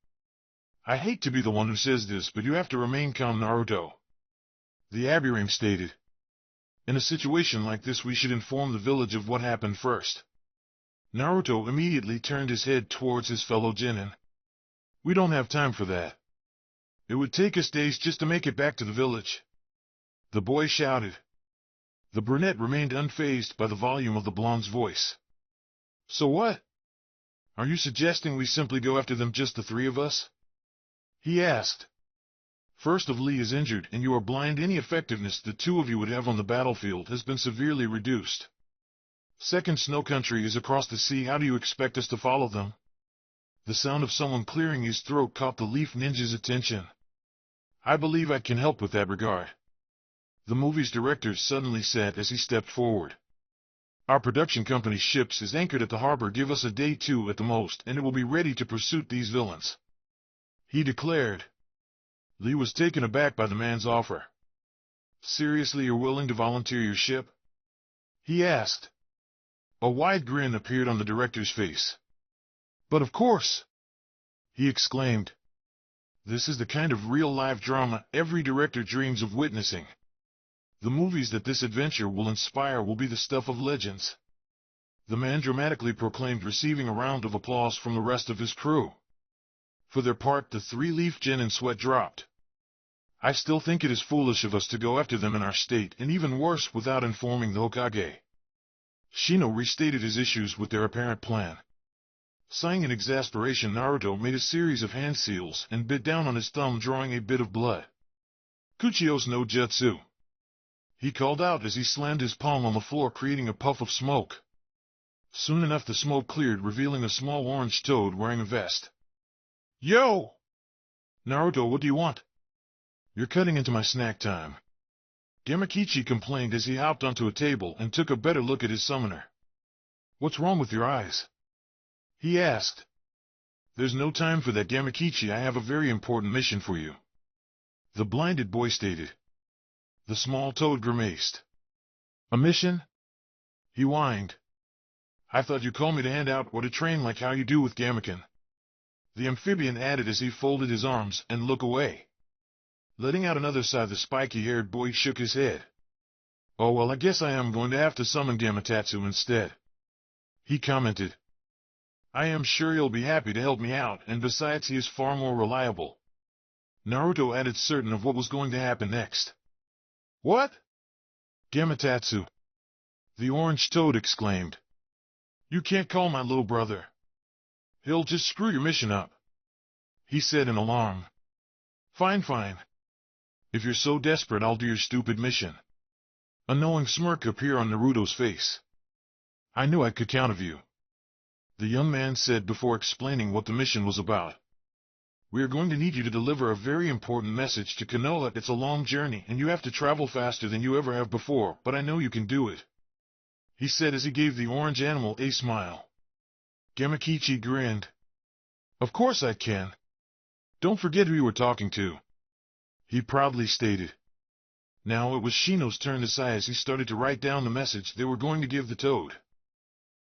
I hate to be the one who says this, but you have to remain calm, Naruto, the Aburame stated. In a situation like this, we should inform the village of what happened first. Naruto immediately turned his head towards his fellow genin. We don't have time for that. It would take us days just to make it back to the village. The boy shouted. The brunette remained unfazed by the volume of the blonde's voice. So what? Are you suggesting we simply go after them, just the three of us? He asked. First of Lee is injured and you are blind. Any effectiveness the two of you would have on the battlefield has been severely reduced. Second, Snow Country is across the sea. How do you expect us to follow them? The sound of someone clearing his throat caught the Leaf Ninja's attention. I believe I can help with that regard. The movie's director suddenly said as he stepped forward. Our production company's ships is anchored at the harbor. Give us a day, 2 at the most, and it will be ready to pursue these villains, he declared. Lee was taken aback by the man's offer. Seriously, you're willing to volunteer your ship? He asked. A wide grin appeared on the director's face. But of course, he exclaimed. This is the kind of real-life drama every director dreams of witnessing. The movies that this adventure will inspire will be the stuff of legends. The man dramatically proclaimed, receiving a round of applause from the rest of his crew. For their part, the three Leaf Genin sweat dropped. I still think it is foolish of us to go after them in our state, and even worse, without informing the Hokage. Shino restated his issues with their apparent plan. Sighing in exasperation, Naruto made a series of hand seals and bit down on his thumb, drawing a bit of blood. Kuchiyos no Jutsu, he called out as he slammed his palm on the floor, creating a puff of smoke. Soon enough the smoke cleared, revealing a small orange toad wearing a vest. Yo! Naruto, what do you want? You're cutting into my snack time. Gamakichi complained as he hopped onto a table and took a better look at his summoner. What's wrong with your eyes? He asked. There's no time for that, Gamakichi. I have a very important mission for you, the blinded boy stated. The small toad grimaced. A mission? He whined. I thought you called me to hand out or to train like how you do with Gamakin. The amphibian added as he folded his arms and looked away. Letting out another sigh, the spiky-haired boy shook his head. Oh well, I guess I am going to have to summon Gamatatsu instead, he commented. I am sure he'll be happy to help me out, and besides he is far more reliable. Naruto added, certain of what was going to happen next. What? Gamatatsu, the orange toad exclaimed. You can't call my little brother. He'll just screw your mission up, he said in alarm. Fine, fine. If you're so desperate, I'll do your stupid mission. A knowing smirk appeared on Naruto's face. I knew I could count on you, the young man said before explaining what the mission was about. We are going to need you to deliver a very important message to Konoha. It's a long journey, and you have to travel faster than you ever have before, but I know you can do it, he said as he gave the orange animal a smile. Gamakichi grinned. Of course I can. Don't forget who you were talking to, he proudly stated. Now it was Shino's turn to sigh as he started to write down the message they were going to give the toad.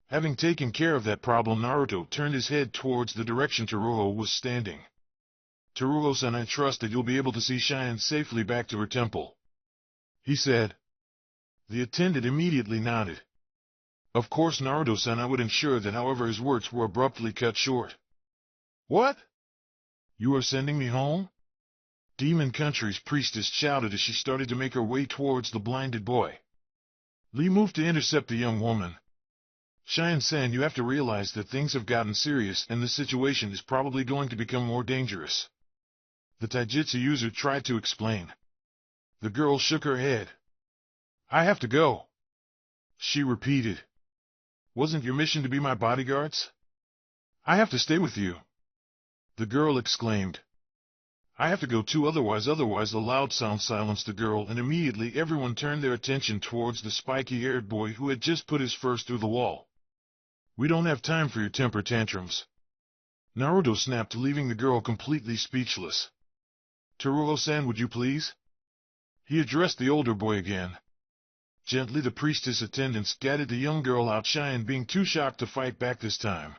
Having taken care of that problem, Naruto turned his head towards the direction Teruo was standing. Teruo-san, I trust that you'll be able to see Cheyenne safely back to her temple, he said. The attendant immediately nodded. Of course, Naruto-san, I would ensure that. However, his words were abruptly cut short. What? You are sending me home? Demon Country's priestess shouted as she started to make her way towards the blinded boy. Lee moved to intercept the young woman. Cheyenne-san, you have to realize that things have gotten serious and the situation is probably going to become more dangerous, the taijutsu user tried to explain. The girl shook her head. I have to go, she repeated. Wasn't your mission to be my bodyguards? I have to stay with you, the girl exclaimed. I have to go too, otherwise. A loud sound silenced the girl, and immediately everyone turned their attention towards the spiky-haired boy who had just put his first through the wall. We don't have time for your temper tantrums, Naruto snapped, leaving the girl completely speechless. Teruo-san, would you please? He addressed the older boy again. Gently the priestess attendants guided the young girl out, Cheyenne being too shocked to fight back this time.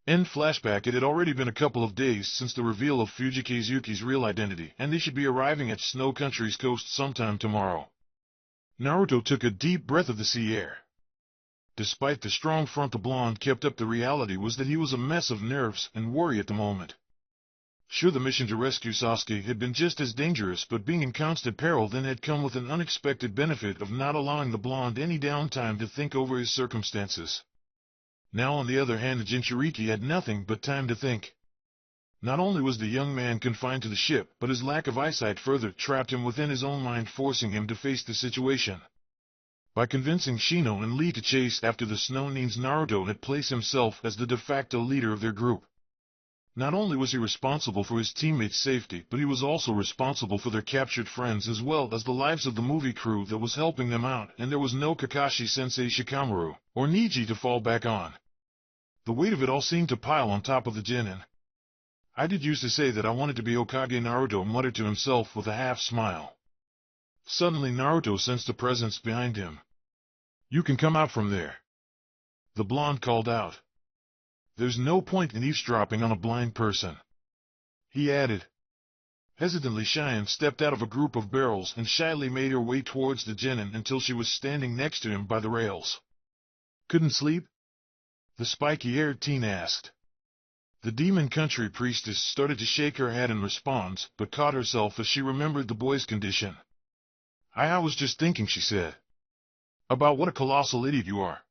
End flashback. It had already been a couple of days since the reveal of Fujikazuki's real identity, and they should be arriving at Snow Country's coast sometime tomorrow. Naruto took a deep breath of the sea air. Despite the strong front the blonde kept up, the reality was that he was a mess of nerves and worry at the moment. Sure, the mission to rescue Sasuke had been just as dangerous, but being in constant peril then had come with an unexpected benefit of not allowing the blonde any downtime to think over his circumstances. Now, on the other hand, the Jinchuriki had nothing but time to think. Not only was the young man confined to the ship, but his lack of eyesight further trapped him within his own mind, forcing him to face the situation. By convincing Shino and Lee to chase after the Snow Ninjas, Naruto had placed himself as the de facto leader of their group. Not only was he responsible for his teammates' safety, but he was also responsible for their captured friends as well as the lives of the movie crew that was helping them out, and there was no Kakashi-sensei Shikamaru or Neji to fall back on. The weight of it all seemed to pile on top of the Genin. I did used to say that I wanted to be Hokage, Naruto muttered to himself with a half-smile. Suddenly Naruto sensed a presence behind him. "You can come out from there," the blonde called out. "There's no point in eavesdropping on a blind person," he added. Hesitantly, Cheyenne stepped out of a group of barrels and shyly made her way towards the Genin until she was standing next to him by the rails. "Couldn't sleep?" the spiky-haired teen asked. The demon country priestess started to shake her head in response, but caught herself as she remembered the boy's condition. I was just thinking," she said. "About what a colossal idiot you are."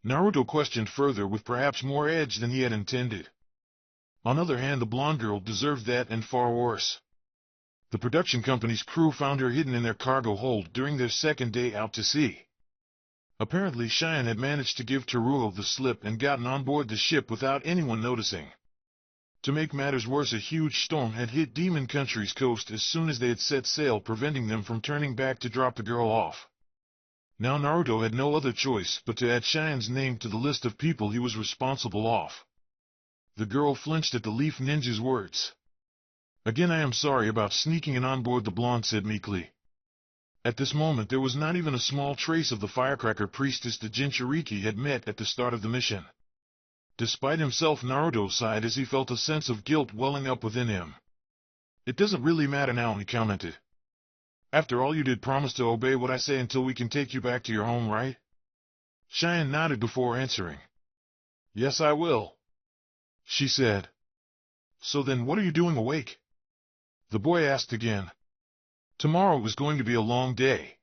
Naruto questioned further with perhaps more edge than he had intended. On the other hand, the blonde girl deserved that and far worse. The production company's crew found her hidden in their cargo hold during their second day out to sea. Apparently, Cheyenne had managed to give Teruo the slip and gotten on board the ship without anyone noticing. To make matters worse, a huge storm had hit Demon Country's coast as soon as they had set sail, preventing them from turning back to drop the girl off. Now Naruto had no other choice but to add Cheyenne's name to the list of people he was responsible of. The girl flinched at the Leaf Ninja's words. "Again, I am sorry about sneaking in on board," the blonde said meekly. At this moment there was not even a small trace of the firecracker priestess the Jinchuriki had met at the start of the mission. Despite himself, Naruto sighed as he felt a sense of guilt welling up within him. "It doesn't really matter now," he commented. "After all, you did promise to obey what I say until we can take you back to your home, right?" Cheyenne nodded before answering. "Yes, I will," she said. "So then what are you doing awake?" the boy asked again. "Tomorrow is going to be a long day.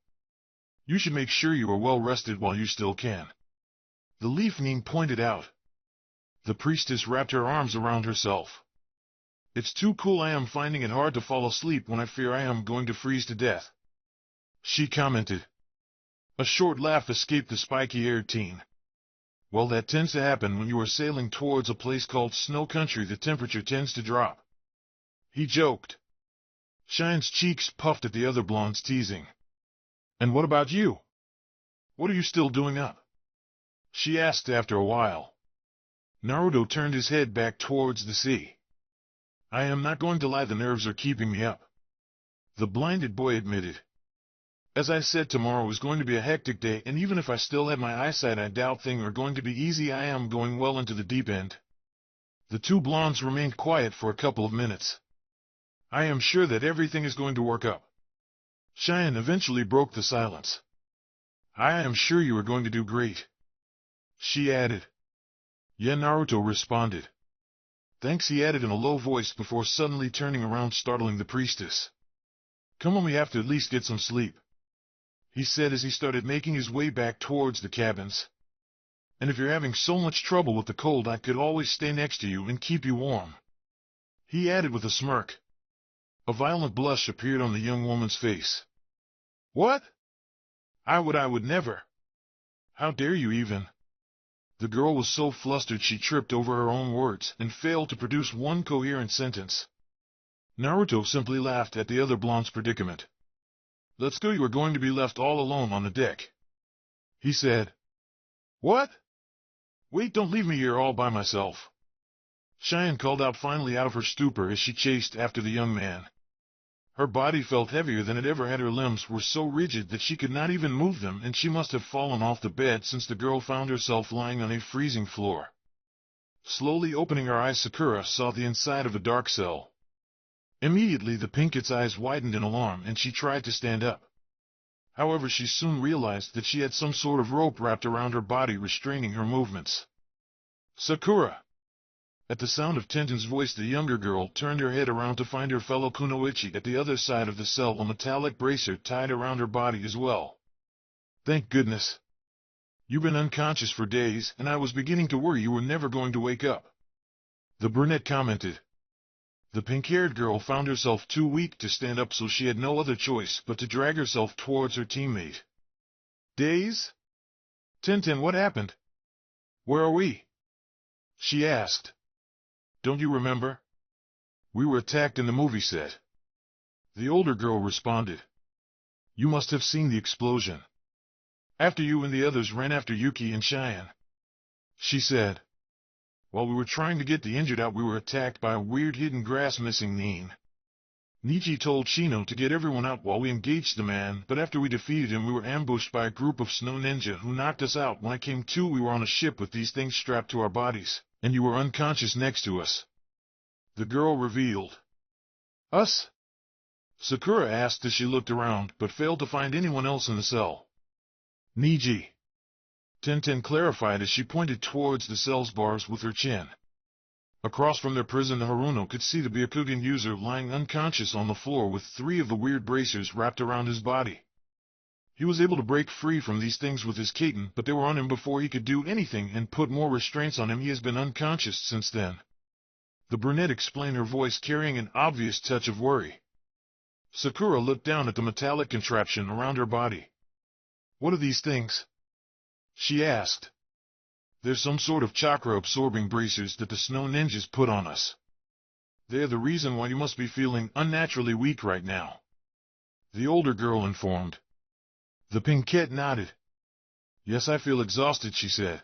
You should make sure you are well rested while you still can," the Leaf Ning pointed out. The priestess wrapped her arms around herself. "It's too cool. I am finding it hard to fall asleep when I fear I am going to freeze to death," she commented. A short laugh escaped the spiky-haired teen. "Well, that tends to happen when you are sailing towards a place called Snow Country. The temperature tends to drop," he joked. Cheyenne's cheeks puffed at the other blonde's teasing. "And what about you? What are you still doing up?" she asked after a while. Naruto turned his head back towards the sea. "I am not going to lie, the nerves are keeping me up," the blinded boy admitted. "As I said, tomorrow is going to be a hectic day, and even if I still had my eyesight, I doubt things are going to be easy. I am going well into the deep end." The two blondes remained quiet for a couple of minutes. "I am sure that everything is going to work up." Cheyenne eventually broke the silence. "I am sure you are going to do great," she added. "Yeah," Naruto responded. "Thanks," he added in a low voice before suddenly turning around, startling the priestess. "Come on, we have to at least get some sleep," he said as he started making his way back towards the cabins. "And if you're having so much trouble with the cold, I could always stay next to you and keep you warm," he added with a smirk. A violent blush appeared on the young woman's face. "What? I would never. How dare you even?" The girl was so flustered she tripped over her own words and failed to produce one coherent sentence. Naruto simply laughed at the other blonde's predicament. "Let's go, you are going to be left all alone on the deck," he said. "What? Wait, don't leave me here all by myself," Cheyenne called out, finally out of her stupor as she chased after the young man. Her body felt heavier than it ever had. Her limbs were so rigid that she could not even move them, and she must have fallen off the bed since the girl found herself lying on a freezing floor. Slowly opening her eyes, Sakura saw the inside of a dark cell. Immediately the pinket's eyes widened in alarm and she tried to stand up. However, she soon realized that she had some sort of rope wrapped around her body restraining her movements. Sakura! At the sound of Tenten's voice, the younger girl turned her head around to find her fellow kunoichi at the other side of the cell, a metallic bracer tied around her body as well. Thank goodness. You've been unconscious for days, and I was beginning to worry you were never going to wake up. The brunette commented. The pink-haired girl found herself too weak to stand up, so she had no other choice but to drag herself towards her teammate. Days? Tenten, what happened? Where are we? She asked. Don't you remember? We were attacked in the movie set. The older girl responded. You must have seen the explosion. After you and the others ran after Yuki and Cheyenne. She said. While we were trying to get the injured out, we were attacked by a weird hidden grass missing nin. Nichi told Shino to get everyone out while we engaged the man, but after we defeated him we were ambushed by a group of snow ninja who knocked us out. When I came to, we were on a ship with these things strapped to our bodies, and you were unconscious next to us. The girl revealed. Us? Sakura asked as she looked around, but failed to find anyone else in the cell. Niji. Tenten clarified as she pointed towards the cell's bars with her chin. Across from their prison, Haruno could see the Byakugan user lying unconscious on the floor with 3 of the weird bracers wrapped around his body. He was able to break free from these things with his Katen, but they were on him before he could do anything and put more restraints on him. He has been unconscious since then. The brunette explained, her voice carrying an obvious touch of worry. Sakura looked down at the metallic contraption around her body. What are these things? She asked. There's some sort of chakra-absorbing bracers that the snow ninjas put on us. They're the reason why you must be feeling unnaturally weak right now. The older girl informed. The pinkette nodded. Yes, I feel exhausted, she said.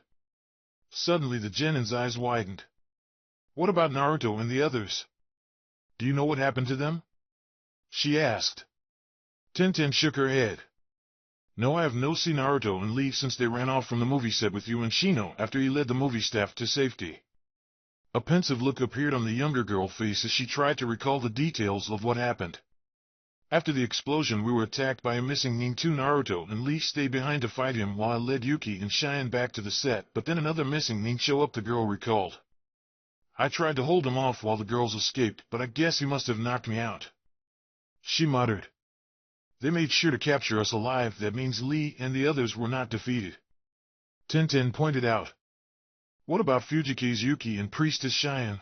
Suddenly the genin's eyes widened. What about Naruto and the others? Do you know what happened to them? She asked. Tenten shook her head. No, I have no seen Naruto and Lee since they ran off from the movie set with you and Shino after he led the movie staff to safety. A pensive look appeared on the younger girl's face as she tried to recall the details of what happened. After the explosion, we were attacked by a missing nin. Naruto and Lee stayed behind to fight him while I led Yuki and Cheyenne back to the set, but then another missing nin showed up, the girl recalled. I tried to hold him off while the girls escaped, but I guess he must have knocked me out. She muttered. They made sure to capture us alive. That means Lee and the others were not defeated. Tenten pointed out. What about Fujiki's Yuki and Priestess Cheyenne?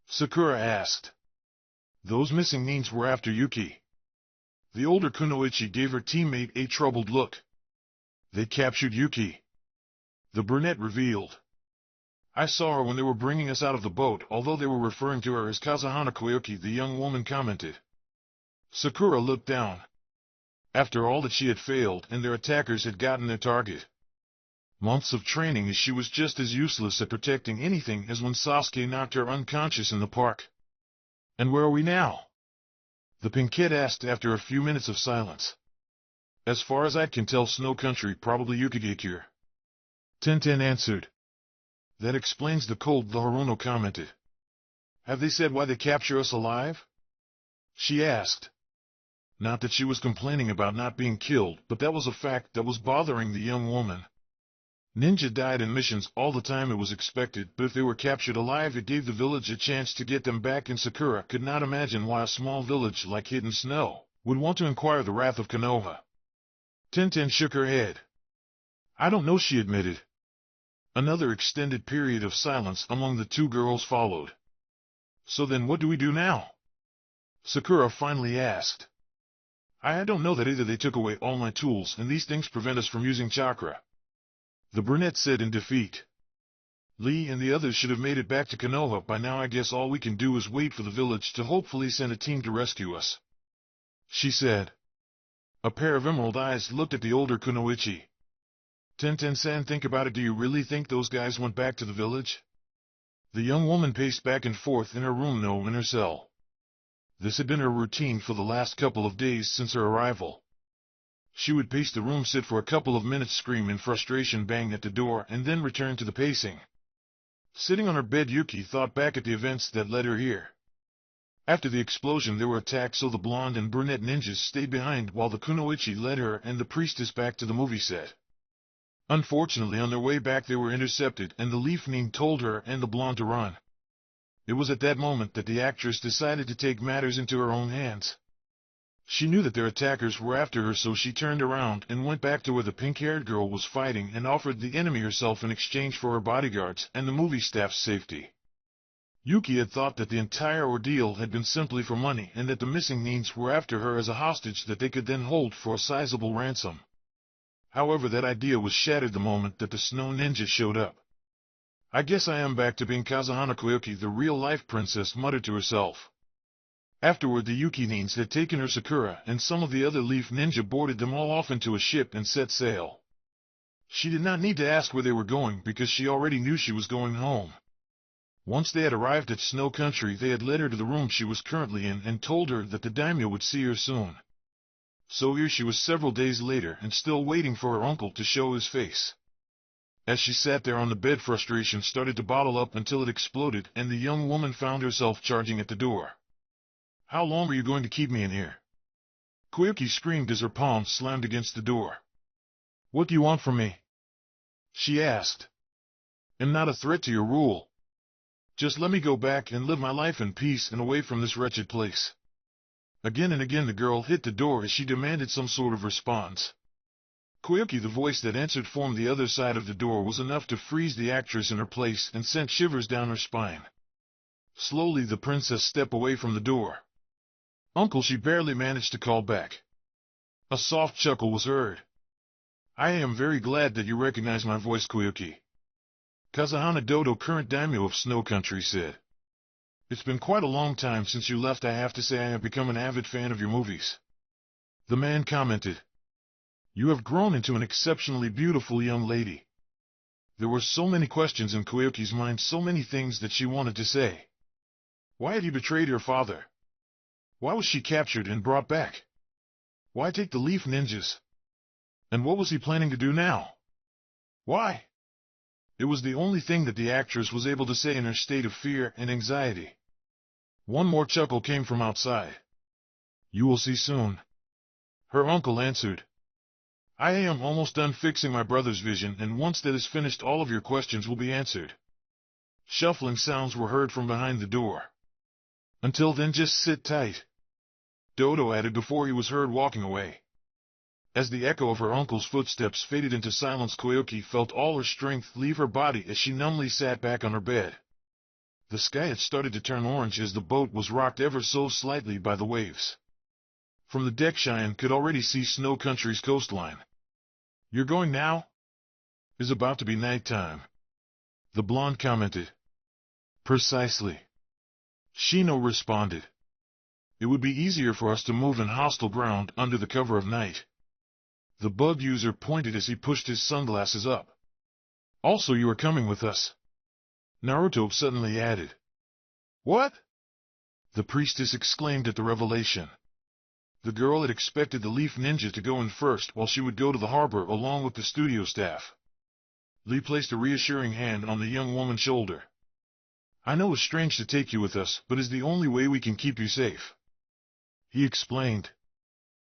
Sakura asked. Those missing nins were after Yuki. The older kunoichi gave her teammate a troubled look. They captured Yuki. The brunette revealed. I saw her when they were bringing us out of the boat, although they were referring to her as Kazuhana Koyuki, the young woman commented. Sakura looked down. After all that she had failed, and their attackers had gotten their target. Months of training, as she was just as useless at protecting anything as when Sasuke knocked her unconscious in the park. And where are we now? The pinkette asked after a few minutes of silence. As far as I can tell, Snow Country, probably Yukigakure. Tenten answered. That explains the cold, the Haruno commented. Have they said why they capture us alive? She asked. Not that she was complaining about not being killed, but that was a fact that was bothering the young woman. Ninja died in missions all the time, it was expected, but if they were captured alive it gave the village a chance to get them back, and Sakura could not imagine why a small village like Hidden Snow would want to inquire the wrath of Konoha. Tenten shook her head. I don't know, she admitted. Another extended period of silence among the two girls followed. So then what do we do now? Sakura finally asked. I don't know, that either they took away all my tools and these things prevent us from using chakra. The brunette said in defeat. Lee and the others should have made it back to Konoha by now. I guess all we can do is wait for the village to hopefully send a team to rescue us. She said. A pair of emerald eyes looked at the older kunoichi. Tenten-san, think about it. Do you really think those guys went back to the village? The young woman paced back and forth in her room, in her cell. This had been her routine for the last couple of days since her arrival. She would pace the room, sit for a couple of minutes, scream in frustration, bang at the door, and then return to the pacing. Sitting on her bed, Yuki thought back at the events that led her here. After the explosion they were attacked, so the blonde and brunette ninjas stayed behind while the kunoichi led her and the priestess back to the movie set. Unfortunately, on their way back they were intercepted, and the leaf nin told her and the blonde to run. It was at that moment that the actress decided to take matters into her own hands. She knew that their attackers were after her, so she turned around and went back to where the pink-haired girl was fighting and offered the enemy herself in exchange for her bodyguards and the movie staff's safety. Yuki had thought that the entire ordeal had been simply for money and that the missing nins were after her as a hostage that they could then hold for a sizable ransom. However, that idea was shattered the moment that the snow ninja showed up. "I guess I am back to being Kazuhana Koyuki, the real-life princess," muttered to herself. Afterward, the Yuki nins had taken her Sakura and some of the other leaf ninja boarded them all off into a ship and set sail. She did not need to ask where they were going because she already knew she was going home. Once they had arrived at Snow Country, they had led her to the room she was currently in and told her that the daimyo would see her soon. So here she was several days later and still waiting for her uncle to show his face. As she sat there on the bed, frustration started to bottle up until it exploded, and the young woman found herself charging at the door. "How long are you going to keep me in here?" Koyuki screamed as her palm slammed against the door. "What do you want from me?" she asked. "I'm not a threat to your rule. Just let me go back and live my life in peace and away from this wretched place." Again and again the girl hit the door as she demanded some sort of response. Koyuki, the voice that answered from the other side of the door, was enough to freeze the actress in her place and sent shivers down her spine. Slowly the princess stepped away from the door. "Uncle," she barely managed to call back. A soft chuckle was heard. "I am very glad that you recognize my voice, Koyuki." Kazuhana Dodo, current daimyo of Snow Country, said. "It's been quite a long time since you left. I have to say I have become an avid fan of your movies." The man commented. "You have grown into an exceptionally beautiful young lady." There were so many questions in Koyuki's mind, so many things that she wanted to say. Why had he betrayed her father? Why was she captured and brought back? Why take the leaf ninjas? And what was he planning to do now? Why? It was the only thing that the actress was able to say in her state of fear and anxiety. One more chuckle came from outside. "You will see soon," her uncle answered. "I am almost done fixing my brother's vision, and once that is finished all of your questions will be answered." Shuffling sounds were heard from behind the door. "Until then, just sit tight," Dodo added before he was heard walking away. As the echo of her uncle's footsteps faded into silence, Koyuki felt all her strength leave her body as she numbly sat back on her bed. The sky had started to turn orange as the boat was rocked ever so slightly by the waves. From the deck, Cheyenne could already see Snow Country's coastline. "You're going now?" "It's about to be nighttime," the blonde commented. "Precisely," Shino responded. "It would be easier for us to move in hostile ground under the cover of night." The bug user pointed as he pushed his sunglasses up. "Also, you are coming with us," Naruto suddenly added. "What?" the priestess exclaimed at the revelation. The girl had expected the leaf ninja to go in first, while she would go to the harbor along with the studio staff. Lee placed a reassuring hand on the young woman's shoulder. "I know it's strange to take you with us, but it's the only way we can keep you safe," he explained.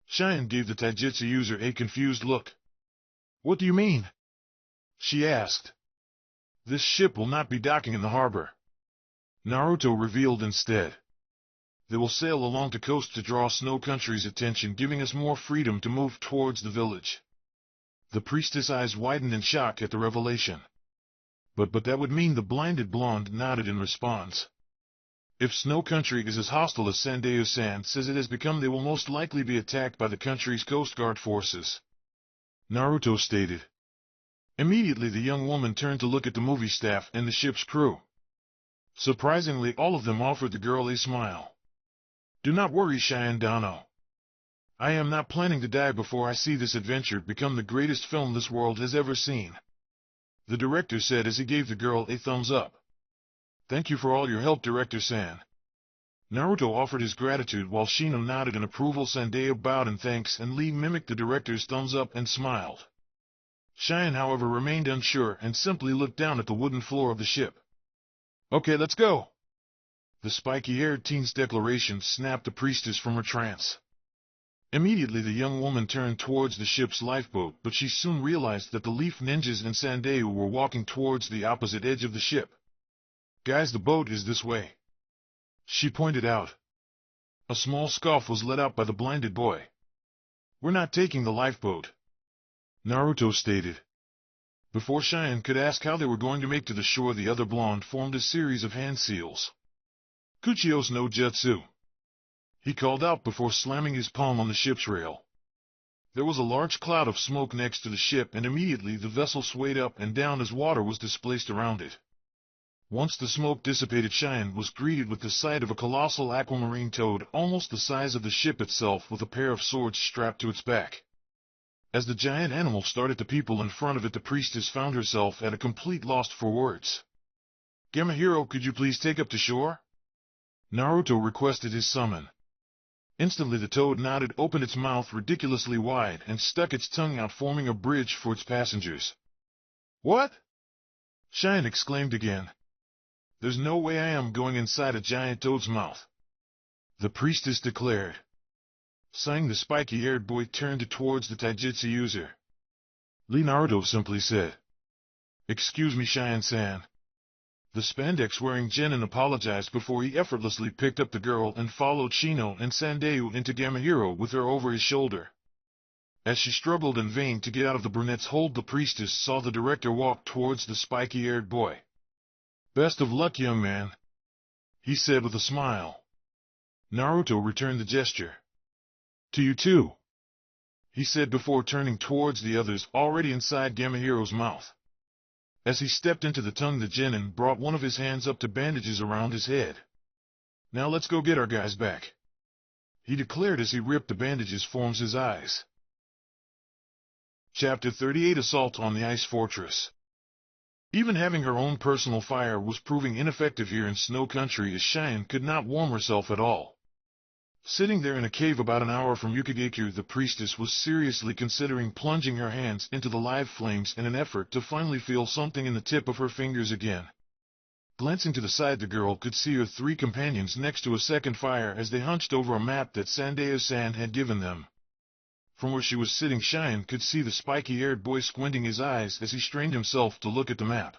Cheyenne gave the taijutsu user a confused look. "What do you mean?" she asked. "This ship will not be docking in the harbor," Naruto revealed instead. "They will sail along the coast to draw Snow Country's attention, giving us more freedom to move towards the village." The priestess' eyes widened in shock at the revelation. But that would mean," the blinded blonde nodded in response. "If Snow Country is as hostile as Sandayu-san says it has become, they will most likely be attacked by the country's Coast Guard forces," Naruto stated. Immediately the young woman turned to look at the movie staff and the ship's crew. Surprisingly, all of them offered the girl a smile. "Do not worry, Cheyenne Dano. I am not planning to die before I see this adventure become the greatest film this world has ever seen," the director said as he gave the girl a thumbs up. "Thank you for all your help, Director-san." Naruto offered his gratitude while Shino nodded in approval. Sandayu bowed in thanks and Lee mimicked the director's thumbs up and smiled. Cheyenne, however, remained unsure and simply looked down at the wooden floor of the ship. "Okay, let's go." The spiky-haired teen's declaration snapped the priestess from her trance. Immediately the young woman turned towards the ship's lifeboat, but she soon realized that the leaf ninjas and Sandeu were walking towards the opposite edge of the ship. "Guys, the boat is this way," she pointed out. A small scoff was let out by the blinded boy. "We're not taking the lifeboat," Naruto stated. Before Cheyenne could ask how they were going to make to the shore, the other blonde formed a series of hand seals. "Kuchios no jutsu," he called out before slamming his palm on the ship's rail. There was a large cloud of smoke next to the ship, and immediately the vessel swayed up and down as water was displaced around it. Once the smoke dissipated, Cheyenne was greeted with the sight of a colossal aquamarine toad, almost the size of the ship itself, with a pair of swords strapped to its back. As the giant animal started to people in front of it, the priestess found herself at a complete loss for words. "Gamahiro, could you please take up to shore?" Naruto requested his summon. Instantly the toad nodded, opened its mouth ridiculously wide, and stuck its tongue out, forming a bridge for its passengers. "What?" Cheyenne exclaimed again. "There's no way I am going inside a giant toad's mouth," the priestess declared. Sighing, the spiky-haired boy turned towards the taijutsu user. "Lee," Naruto simply said. "Excuse me, Cheyenne-san." The spandex-wearing genin apologized before he effortlessly picked up the girl and followed Shino and Sandeu into Gamahiro with her over his shoulder. As she struggled in vain to get out of the brunette's hold, the priestess saw the director walk towards the spiky-haired boy. "Best of luck, young man," he said with a smile. Naruto returned the gesture. "To you too," he said before turning towards the others already inside Gamahiro's mouth. As he stepped into the tongue, the genin brought one of his hands up to bandages around his head. "Now let's go get our guys back," he declared as he ripped the bandages from his eyes. Chapter 38: Assault on the Ice Fortress. Even having her own personal fire was proving ineffective here in Snow Country, as Cheyenne could not warm herself at all. Sitting there in a cave about an hour from Yukigekyo, the priestess was seriously considering plunging her hands into the live flames in an effort to finally feel something in the tip of her fingers again. Glancing to the side, the girl could see her three companions next to a second fire as they hunched over a map that Sandeo-san had given them. From where she was sitting, Cheyenne could see the spiky-haired boy squinting his eyes as he strained himself to look at the map.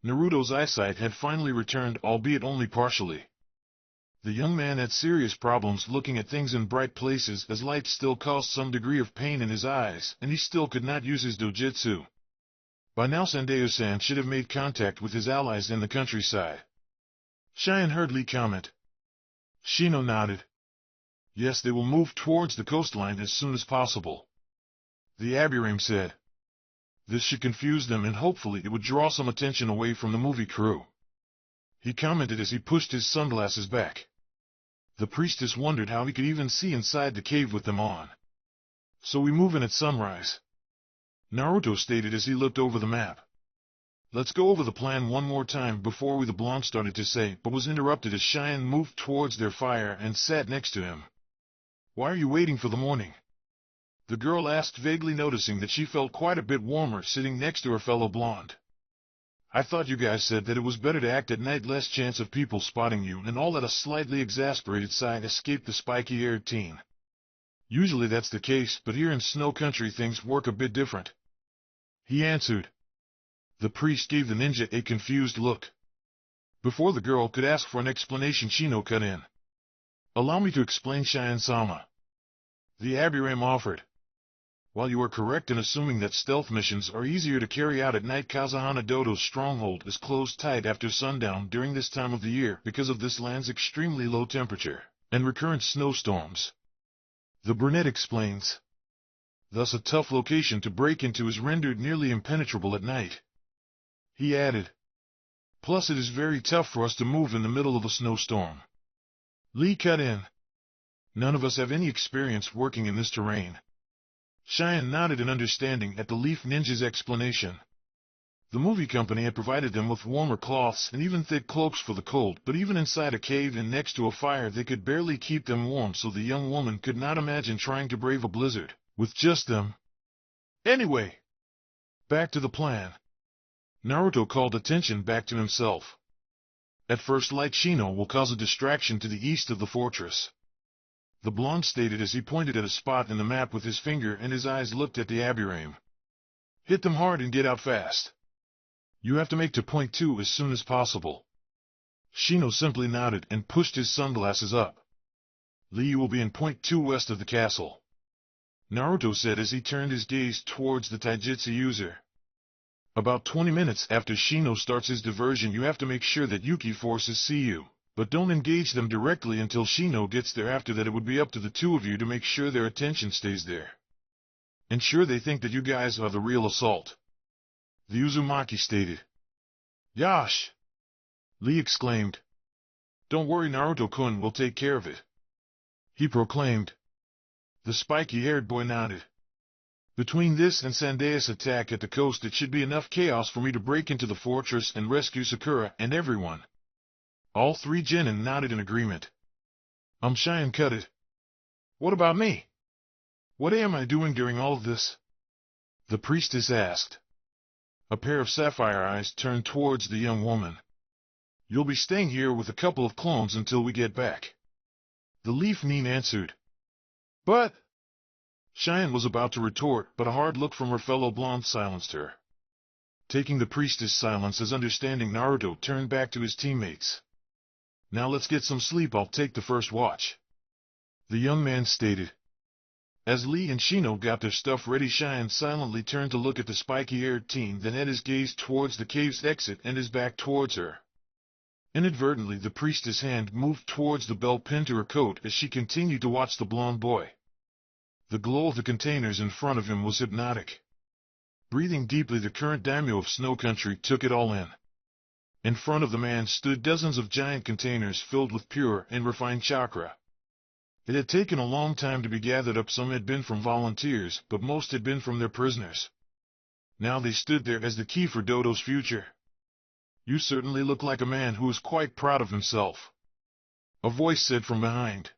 Naruto's eyesight had finally returned, albeit only partially. The young man had serious problems looking at things in bright places, as light still caused some degree of pain in his eyes, and he still could not use his dojutsu. By now Sandeo-san should have made contact with his allies in the countryside. Cheyenne heard Lee comment. Shino nodded. "Yes, they will move towards the coastline as soon as possible," the Aburame said. This should confuse them, and hopefully it would draw some attention away from the movie crew, he commented as he pushed his sunglasses back. The priestess wondered how he could even see inside the cave with them on. "So we move in at sunrise," Naruto stated as he looked over the map. "Let's go over the plan one more time before we," the blonde started to say, but was interrupted as Cheyenne moved towards their fire and sat next to him. "Why are you waiting for the morning?" the girl asked, vaguely noticing that she felt quite a bit warmer sitting next to her fellow blonde. "I thought you guys said that it was better to act at night, less chance of people spotting you and all that." A slightly exasperated sigh escaped the spiky-haired teen. "Usually that's the case, but here in Snow Country things work a bit different," he answered. The priest gave the ninja a confused look. Before the girl could ask for an explanation, Shino cut in. "Allow me to explain, Cheyenne-sama," the Aburame offered. "While you are correct in assuming that stealth missions are easier to carry out at night, Kazahana Dodo's stronghold is closed tight after sundown during this time of the year because of this land's extremely low temperature and recurrent snowstorms," the brunette explains. "Thus a tough location to break into is rendered nearly impenetrable at night," he added. "Plus it is very tough for us to move in the middle of a snowstorm," Lee cut in. "None of us have any experience working in this terrain." Cheyenne nodded in understanding at the Leaf Ninja's explanation. The movie company had provided them with warmer cloths and even thick cloaks for the cold, but even inside a cave and next to a fire they could barely keep them warm, so the young woman could not imagine trying to brave a blizzard with just them. Anyway, back to the plan. Naruto called attention back to himself. At first light Shino will cause a distraction to the east of the fortress. The blonde stated as he pointed at a spot in the map with his finger and his eyes looked at the Aburame. Hit them hard and get out fast. You have to make to point 2 as soon as possible. Shino simply nodded and pushed his sunglasses up. Lee will be in point 2 west of the castle. Naruto said as he turned his gaze towards the taijutsu user. About 20 minutes after Shino starts his diversion you have to make sure that Yuki forces see you. But don't engage them directly until Shino gets there. After that it would be up to the two of you to make sure their attention stays there. Ensure they think that you guys are the real assault. The Uzumaki stated. Yash! Lee exclaimed. Don't worry, Naruto-kun will take care of it. He proclaimed. The spiky-haired boy nodded. Between this and Sandae's attack at the coast it should be enough chaos for me to break into the fortress and rescue Sakura and everyone. All 3 genin nodded in agreement. Cheyenne cut it. What about me? What am I doing during all of this? The priestess asked. A pair of sapphire eyes turned towards the young woman. You'll be staying here with a couple of clones until we get back. The leaf nin answered. But... Cheyenne was about to retort, but a hard look from her fellow blonde silenced her. Taking the priestess' silence as understanding, Naruto turned back to his teammates. Now let's get some sleep, I'll take the first watch. The young man stated. As Lee and Shino got their stuff ready, Cheyenne silently turned to look at the spiky-haired teen, then had his gaze towards the cave's exit and his back towards her. Inadvertently, the priestess' hand moved towards the belt pinned to her coat as she continued to watch the blonde boy. The glow of the containers in front of him was hypnotic. Breathing deeply, the current daimyo of Snow Country took it all in. In front of the man stood dozens of giant containers filled with pure and refined chakra. It had taken a long time to be gathered up. Some had been from volunteers, but most had been from their prisoners. Now they stood there as the key for Dodo's future. You certainly look like a man who is quite proud of himself. A voice said from behind.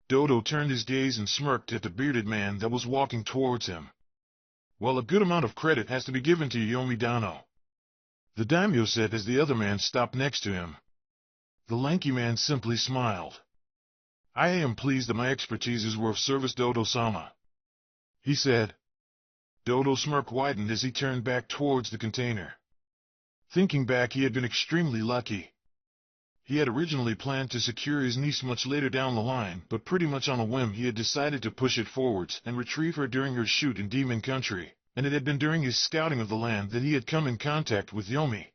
Dodo turned his gaze and smirked at the bearded man that was walking towards him. Well, a good amount of credit has to be given to Yomi Dano. The daimyo said as the other man stopped next to him. The lanky man simply smiled. I am pleased that my expertise is worth service, Dodo-sama. He said. Dodo's smirk widened as he turned back towards the container. Thinking back, he had been extremely lucky. He had originally planned to secure his niece much later down the line, but pretty much on a whim he had decided to push it forwards and retrieve her during her shoot in Demon Country. And it had been during his scouting of the land that he had come in contact with Yomi.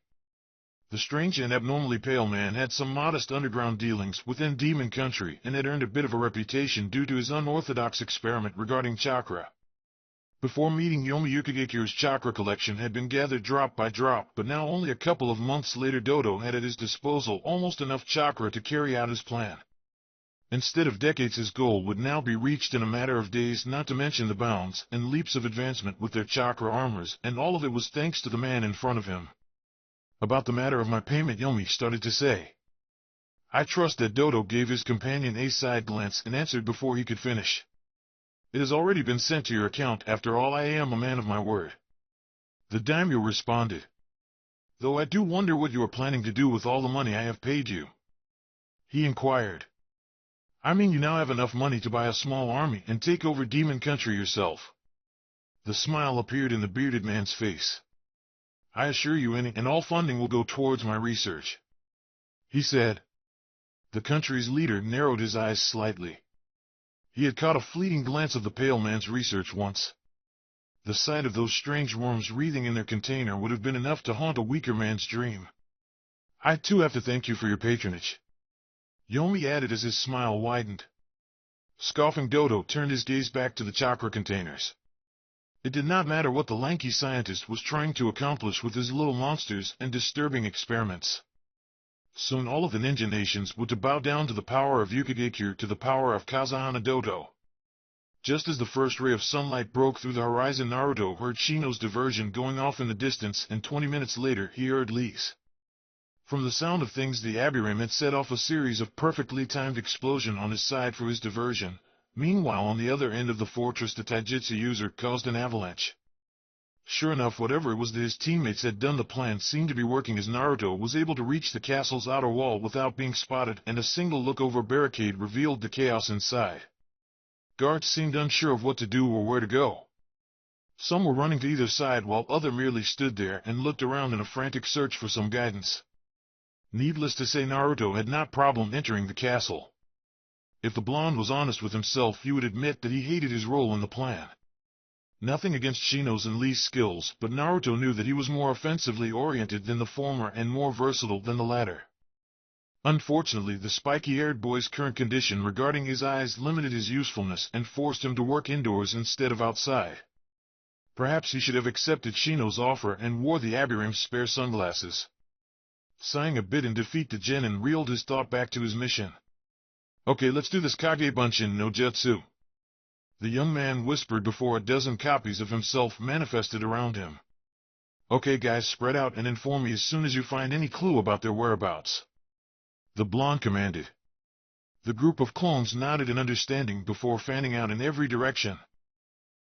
The strange and abnormally pale man had some modest underground dealings within Demon Country and had earned a bit of a reputation due to his unorthodox experiment regarding chakra. Before meeting Yomi, Yukigaku's chakra collection had been gathered drop by drop, but now only a couple of months later Dodo had at his disposal almost enough chakra to carry out his plan. Instead of decades, his goal would now be reached in a matter of days, not to mention the bounds and leaps of advancement with their chakra armors, and all of it was thanks to the man in front of him. About the matter of my payment, Yomi started to say. I trust that Dodo gave his companion a side glance and answered before he could finish. It has already been sent to your account. After all, I am a man of my word. The daimyo responded. Though I do wonder what you are planning to do with all the money I have paid you. He inquired. I mean, you now have enough money to buy a small army and take over Demon Country yourself. The smile appeared in the bearded man's face. I assure you any and all funding will go towards my research. He said. The country's leader narrowed his eyes slightly. He had caught a fleeting glance of the pale man's research once. The sight of those strange worms wreathing in their container would have been enough to haunt a weaker man's dream. I too have to thank you for your patronage. Yomi added as his smile widened. Scoffing, Dodo turned his gaze back to the chakra containers. It did not matter what the lanky scientist was trying to accomplish with his little monsters and disturbing experiments. Soon all of the ninja nations would to bow down to the power of Yukigaku, to the power of Kazahana Dodo. Just as the first ray of sunlight broke through the horizon, Naruto heard Shino's diversion going off in the distance, and 20 minutes later he heard Lee's. From the sound of things, the Aburame had set off a series of perfectly timed explosions on his side for his diversion. Meanwhile, on the other end of the fortress, the taijutsu user caused an avalanche. Sure enough, whatever it was that his teammates had done, the plan seemed to be working, as Naruto was able to reach the castle's outer wall without being spotted, and a single look over a barricade revealed the chaos inside. Guards seemed unsure of what to do or where to go. Some were running to either side, while others merely stood there and looked around in a frantic search for some guidance. Needless to say, Naruto had not problem entering the castle. If the blonde was honest with himself, he would admit that he hated his role in the plan. Nothing against Shino's and Lee's skills, but Naruto knew that he was more offensively oriented than the former and more versatile than the latter. Unfortunately, the spiky-haired boy's current condition regarding his eyes limited his usefulness and forced him to work indoors instead of outside. Perhaps he should have accepted Shino's offer and wore the Abiram's spare sunglasses. Sighing a bit in defeat, the genin reeled his thought back to his mission. Okay, let's do this Kage Bunshin no Jutsu. The young man whispered before a dozen copies of himself manifested around him. Okay guys, spread out and inform me as soon as you find any clue about their whereabouts. The blonde commanded. The group of clones nodded in understanding before fanning out in every direction.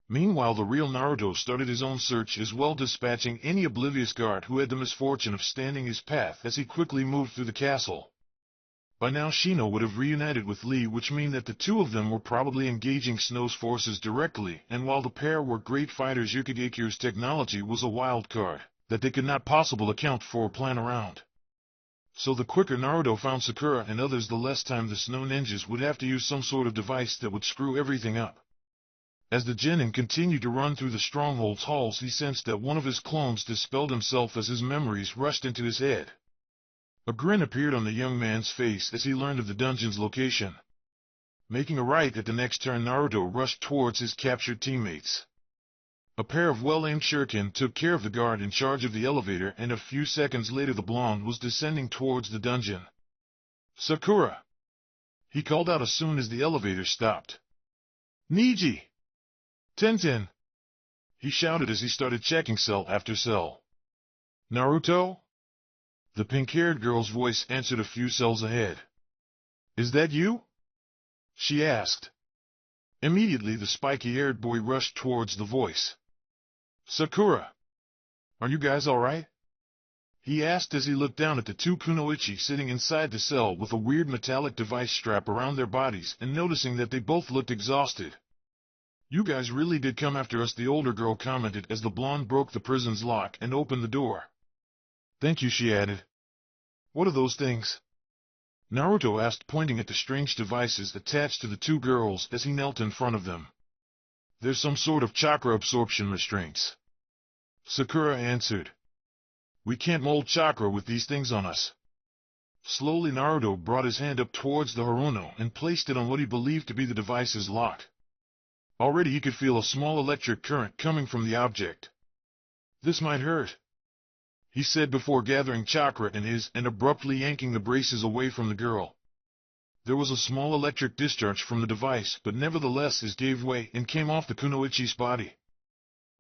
Meanwhile, the real Naruto started his own search as well, dispatching any oblivious guard who had the misfortune of standing his path as he quickly moved through the castle. By now Shino would have reunited with Lee, which meant that the two of them were probably engaging Snow's forces directly, and while the pair were great fighters, Yukigakyu's technology was a wild card that they could not possibly account for or plan around. So the quicker Naruto found Sakura and others, the less time the Snow Ninjas would have to use some sort of device that would screw everything up. As the genin continued to run through the stronghold's halls, he sensed that one of his clones dispelled himself as his memories rushed into his head. A grin appeared on the young man's face as he learned of the dungeon's location. Making a right at the next turn, Naruto rushed towards his captured teammates. A pair of well-aimed shuriken took care of the guard in charge of the elevator, and a few seconds later the blonde was descending towards the dungeon. "Sakura!" he called out as soon as the elevator stopped. "Niji! Tenten!" he shouted as he started checking cell after cell. "Naruto?" The pink-haired girl's voice answered a few cells ahead. "Is that you?" she asked. Immediately the spiky-haired boy rushed towards the voice. "Sakura! Are you guys alright?" he asked as he looked down at the two kunoichi sitting inside the cell with a weird metallic device strap around their bodies, and noticing that they both looked exhausted. "You guys really did come after us," the older girl commented as the blonde broke the prison's lock and opened the door. "Thank you," she added. "What are those things?" Naruto asked, pointing at the strange devices attached to the two girls as he knelt in front of them. "There's some sort of chakra absorption restraints," Sakura answered. "We can't mold chakra with these things on us." Slowly Naruto brought his hand up towards the Haruno and placed it on what he believed to be the device's lock. Already he could feel a small electric current coming from the object. "This might hurt," he said before gathering chakra in his and abruptly yanking the braces away from the girl. There was a small electric discharge from the device, but nevertheless it gave way and came off the kunoichi's body.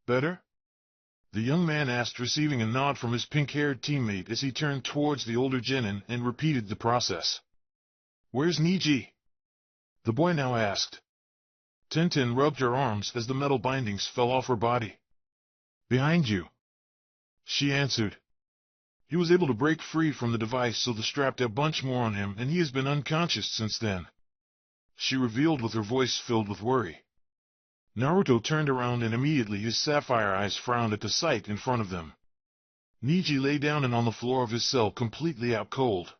"Better?" the young man asked, receiving a nod from his pink-haired teammate as he turned towards the older genin and repeated the process. "Where's Niji?" the boy now asked. Tenten rubbed her arms as the metal bindings fell off her body. "Behind you," she answered. "He was able to break free from the device, so the strapped a bunch more on him, and he has been unconscious since then," she revealed with her voice filled with worry. Naruto turned around and immediately his sapphire eyes frowned at the sight in front of them. Niji lay down and on the floor of his cell, completely out cold.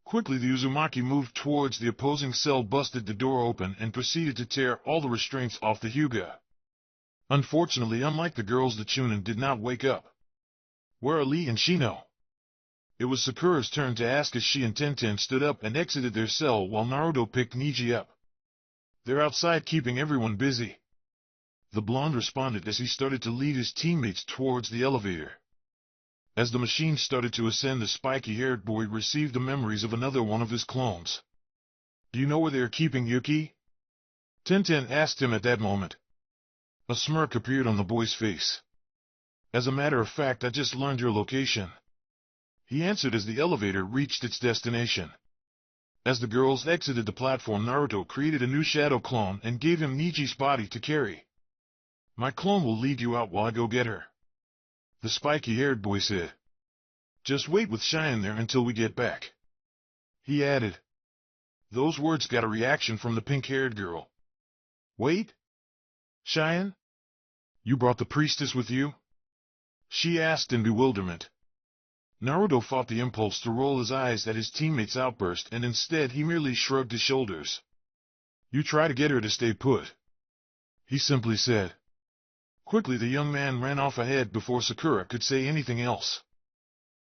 Quickly the Uzumaki moved towards the opposing cell, busted the door open, and proceeded to tear all the restraints off the Hyuga. Unfortunately, unlike the girls, the Chunin did not wake up. "Where are Lee and Shino?" It was Sakura's turn to ask as she and Tenten stood up and exited their cell while Naruto picked Niji up. "They're outside keeping everyone busy," the blonde responded as he started to lead his teammates towards the elevator. As the machine started to ascend, the spiky-haired boy received the memories of another one of his clones. "Do you know where they are keeping Yuki?" Tenten asked him at that moment. A smirk appeared on the boy's face. "As a matter of fact, I just learned your location," he answered as the elevator reached its destination. As the girls exited the platform, Naruto created a new shadow clone and gave him Niji's body to carry. "My clone will lead you out while I go get her," the spiky-haired boy said. Just wait with Cheyenne there until we get back. He added. Those words got a reaction from the pink-haired girl. Wait? Cheyenne? You brought the priestess with you? She asked in bewilderment. Naruto fought the impulse to roll his eyes at his teammate's outburst, and instead he merely shrugged his shoulders. You try to get her to stay put, he simply said. Quickly the young man ran off ahead before Sakura could say anything else.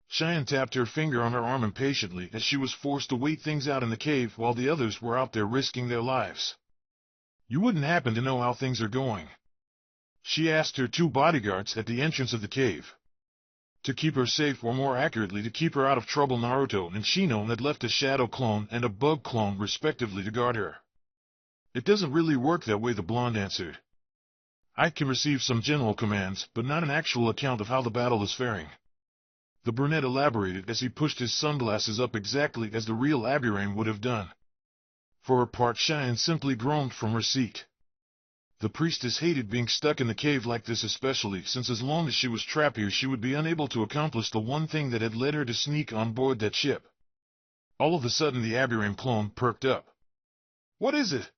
Cheyenne tapped her finger on her arm impatiently as she was forced to wait things out in the cave while the others were out there risking their lives. You wouldn't happen to know how things are going? She asked her two bodyguards at the entrance of the cave. To keep her safe, or more accurately to keep her out of trouble, Naruto and Shino had left a shadow clone and a bug clone respectively to guard her. It doesn't really work that way, the blonde answered. I can receive some general commands, but not an actual account of how the battle is faring. The brunette elaborated as he pushed his sunglasses up exactly as the real Aburame would have done. For her part, Cheyenne simply groaned from her seat. The priestess hated being stuck in the cave like this, especially since as long as she was trapped here she would be unable to accomplish the one thing that had led her to sneak on board that ship. All of a sudden the Aburame clone perked up. What is it?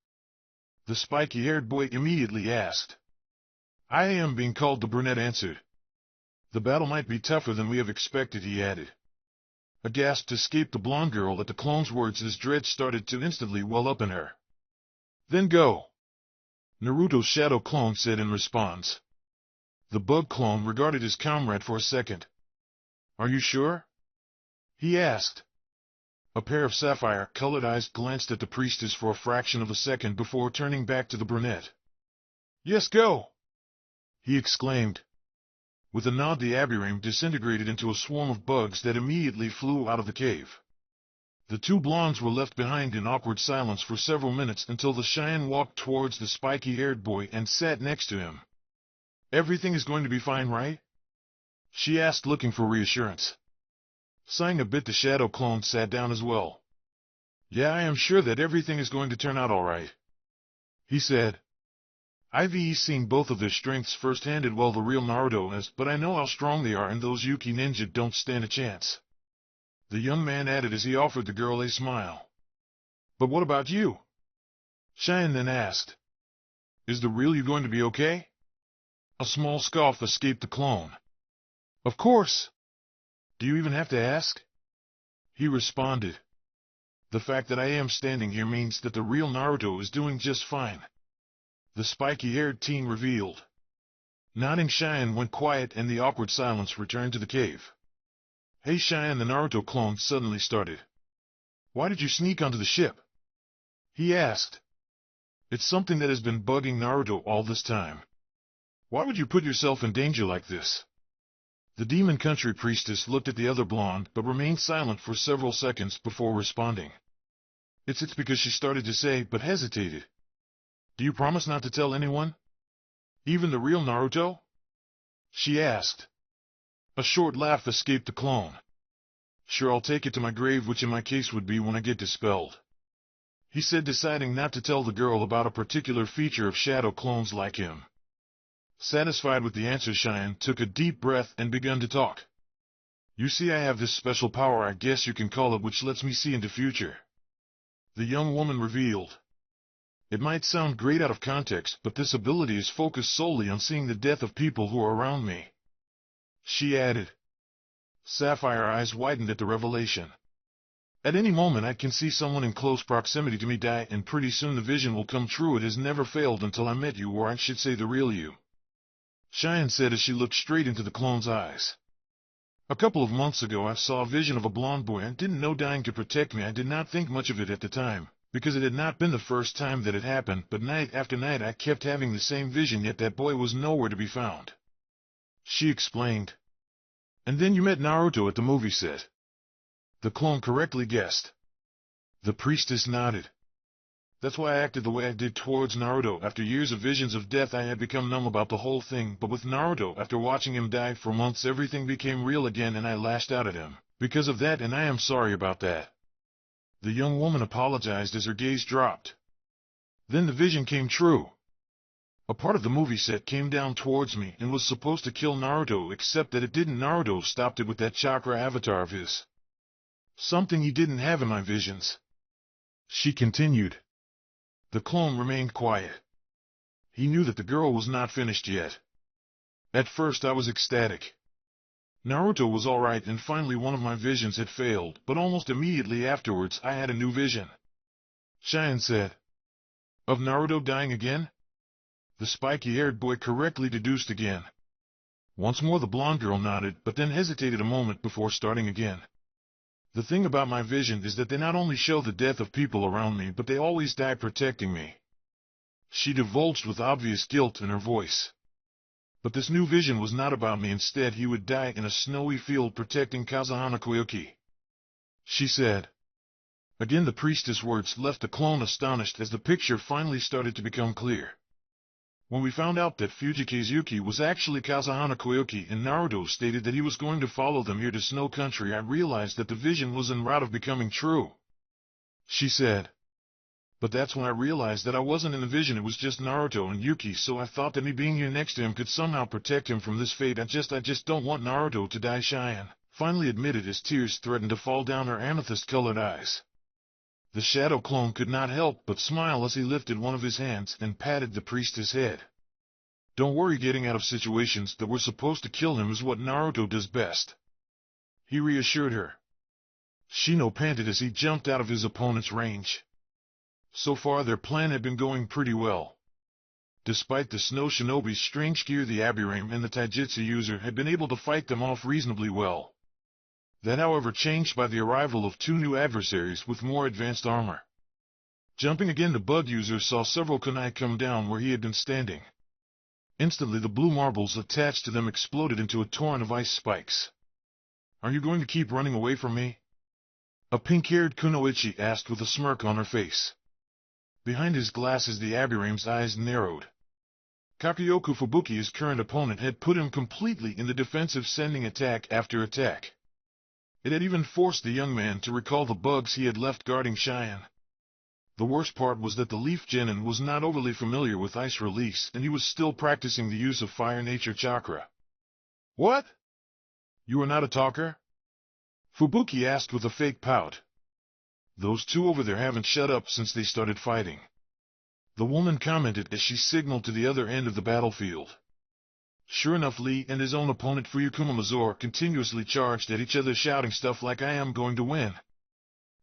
The spiky-haired boy immediately asked. I am being called, the brunette answered. The battle might be tougher than we have expected, he added. A gasp escaped the blonde girl at the clone's words as dread started to instantly well up in her. Then go, Naruto's shadow clone said in response. The bug clone regarded his comrade for a second. Are you sure? He asked. A pair of sapphire-colored eyes glanced at the priestess for a fraction of a second before turning back to the brunette. Yes, go, he exclaimed. With a nod, the Aburame disintegrated into a swarm of bugs that immediately flew out of the cave. The two blondes were left behind in awkward silence for several minutes until the Cheyenne walked towards the spiky-haired boy and sat next to him. Everything is going to be fine, right? She asked, looking for reassurance. Sighing a bit, the shadow clone sat down as well. Yeah, I am sure that everything is going to turn out all right, he said. I've seen both of their strengths firsthand while the real Naruto has, but I know how strong they are, and those Yuki ninja don't stand a chance. The young man added as he offered the girl a smile. But what about you? Cheyenne then asked. Is the real you going to be okay? A small scoff escaped the clone. Of course. Do you even have to ask? He responded. The fact that I am standing here means that the real Naruto is doing just fine, the spiky-haired teen revealed. Nodding, Cheyenne went quiet and the awkward silence returned to the cave. Hey Cheyenne, the Naruto clone suddenly started. Why did you sneak onto the ship? He asked. It's something that has been bugging Naruto all this time. Why would you put yourself in danger like this? The demon country priestess looked at the other blonde but remained silent for several seconds before responding. It's because she started to say, but hesitated. Do you promise not to tell anyone? Even the real Naruto? She asked. A short laugh escaped the clone. Sure, I'll take it to my grave, which in my case would be when I get dispelled, he said, deciding not to tell the girl about a particular feature of shadow clones like him. Satisfied with the answer, Cheyenne took a deep breath and began to talk. You see, I have this special power, I guess you can call it, which lets me see into future, the young woman revealed. It might sound great out of context, but this ability is focused solely on seeing the death of people who are around me, she added. Sapphire eyes widened at the revelation. At any moment I can see someone in close proximity to me die, and pretty soon the vision will come true. It has never failed until I met you, or I should say the real you, Cheyenne said as she looked straight into the clone's eyes. A couple of months ago I saw a vision of a blonde boy and didn't know dying could protect me. I did not think much of it at the time, because it had not been the first time that it happened, but night after night I kept having the same vision, yet that boy was nowhere to be found, she explained. And then you met Naruto at the movie set, the clone correctly guessed. The priestess nodded. That's why I acted the way I did towards Naruto. After years of visions of death I had become numb about the whole thing, but with Naruto, after watching him die for months, everything became real again and I lashed out at him because of that, and I am sorry about that. The young woman apologized as her gaze dropped. Then the vision came true. A part of the movie set came down towards me and was supposed to kill Naruto, except that it didn't. Naruto stopped it with that chakra avatar of his. Something he didn't have in my visions. She continued. The clone remained quiet. He knew that the girl was not finished yet. At first I was ecstatic. Naruto was alright, and finally one of my visions had failed, but almost immediately afterwards I had a new vision. Cheyenne said. Of Naruto dying again? The spiky-haired boy correctly deduced again. Once more the blonde girl nodded, but then hesitated a moment before starting again. The thing about my vision is that they not only show the death of people around me, but they always die protecting me. She divulged with obvious guilt in her voice. But this new vision was not about me. Instead, he would die in a snowy field protecting Kazahana Koyuki. She said. Again the priestess' words left the clone astonished as the picture finally started to become clear. When we found out that Fujikaze Yuki was actually Kazahana Koyuki and Naruto stated that he was going to follow them here to Snow Country, I realized that the vision was en route of becoming true. She said. But that's when I realized that I wasn't in the vision, it was just Naruto and Yuki, so I thought that me being here next to him could somehow protect him from this fate. I just don't want Naruto to die. Cheyenne finally admitted as tears threatened to fall down her amethyst-colored eyes. The shadow clone could not help but smile as he lifted one of his hands and patted the priestess' head. Don't worry, getting out of situations that were supposed to kill him is what Naruto does best. He reassured her. Shino panted as he jumped out of his opponent's range. So far their plan had been going pretty well. Despite the Snow Shinobi's strange gear, the Abirame and the Taijutsu user had been able to fight them off reasonably well. That however changed by the arrival of two new adversaries with more advanced armor. Jumping again, the bug user saw several kunai come down where he had been standing. Instantly the blue marbles attached to them exploded into a torrent of ice spikes. Are you going to keep running away from me? A pink-haired kunoichi asked with a smirk on her face. Behind his glasses the Abirame's eyes narrowed. Kakuyoku Fubuki, his current opponent, had put him completely in the defensive, sending attack after attack. It had even forced the young man to recall the bugs he had left guarding Cheyenne. The worst part was that the Leaf Genin was not overly familiar with ice release, and he was still practicing the use of fire nature chakra. What? You are not a talker? Fubuki asked with a fake pout. Those two over there haven't shut up since they started fighting. The woman commented as she signaled to the other end of the battlefield. Sure enough, Lee and his own opponent Fuyukuma Mazor continuously charged at each other, shouting stuff like, I am going to win.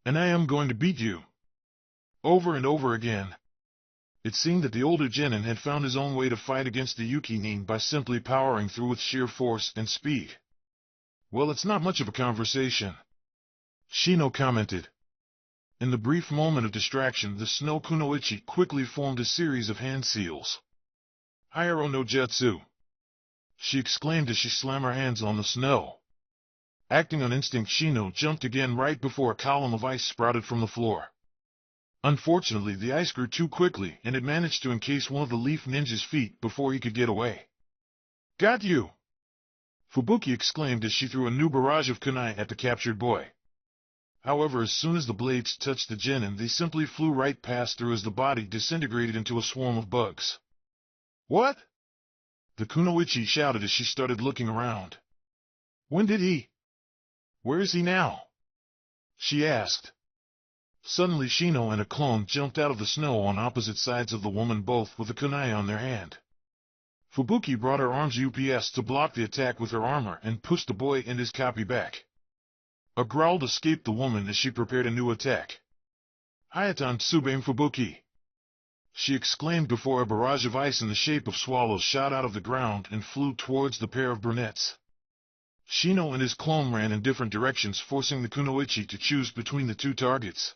And I am going to beat you. Over and over again. It seemed that the older Genin had found his own way to fight against the Yuki Nin by simply powering through with sheer force and speed. Well, it's not much of a conversation. Shino commented. In the brief moment of distraction, the Snow Kunoichi quickly formed a series of hand seals. Hayaro no Jutsu, she exclaimed as she slammed her hands on the snow. Acting on instinct, Shino jumped again right before a column of ice sprouted from the floor. Unfortunately, the ice grew too quickly, and it managed to encase one of the Leaf Ninja's feet before he could get away. Got you! Fubuki exclaimed as she threw a new barrage of kunai at the captured boy. However, as soon as the blades touched the Genin, they simply flew right past through as the body disintegrated into a swarm of bugs. What? The kunoichi shouted as she started looking around. When did he? Where is he now? She asked. Suddenly Shino and a clone jumped out of the snow on opposite sides of the woman, both with a kunai on their hand. Fubuki brought her arms UPS to block the attack with her armor and pushed the boy and his copy back. A growl escaped the woman as she prepared a new attack. Hayatan Tsubaim Fubuki, she exclaimed before a barrage of ice in the shape of swallows shot out of the ground and flew towards the pair of brunettes. Shino and his clone ran in different directions, forcing the kunoichi to choose between the two targets.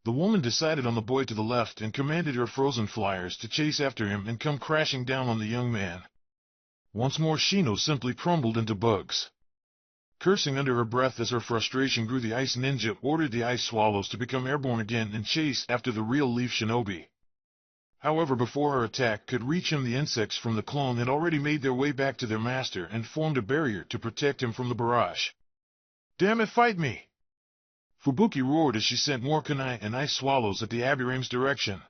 The woman decided on the boy to the left and commanded her frozen flyers to chase after him and come crashing down on the young man. Once more Shino simply crumbled into bugs. Cursing under her breath as her frustration grew, the ice ninja ordered the ice swallows to become airborne again and chase after the real Leaf Shinobi. However, before her attack could reach him, the insects from the clone had already made their way back to their master and formed a barrier to protect him from the barrage. Damn it, fight me! Fubuki roared as she sent more kunai and ice swallows at the Abirame's direction.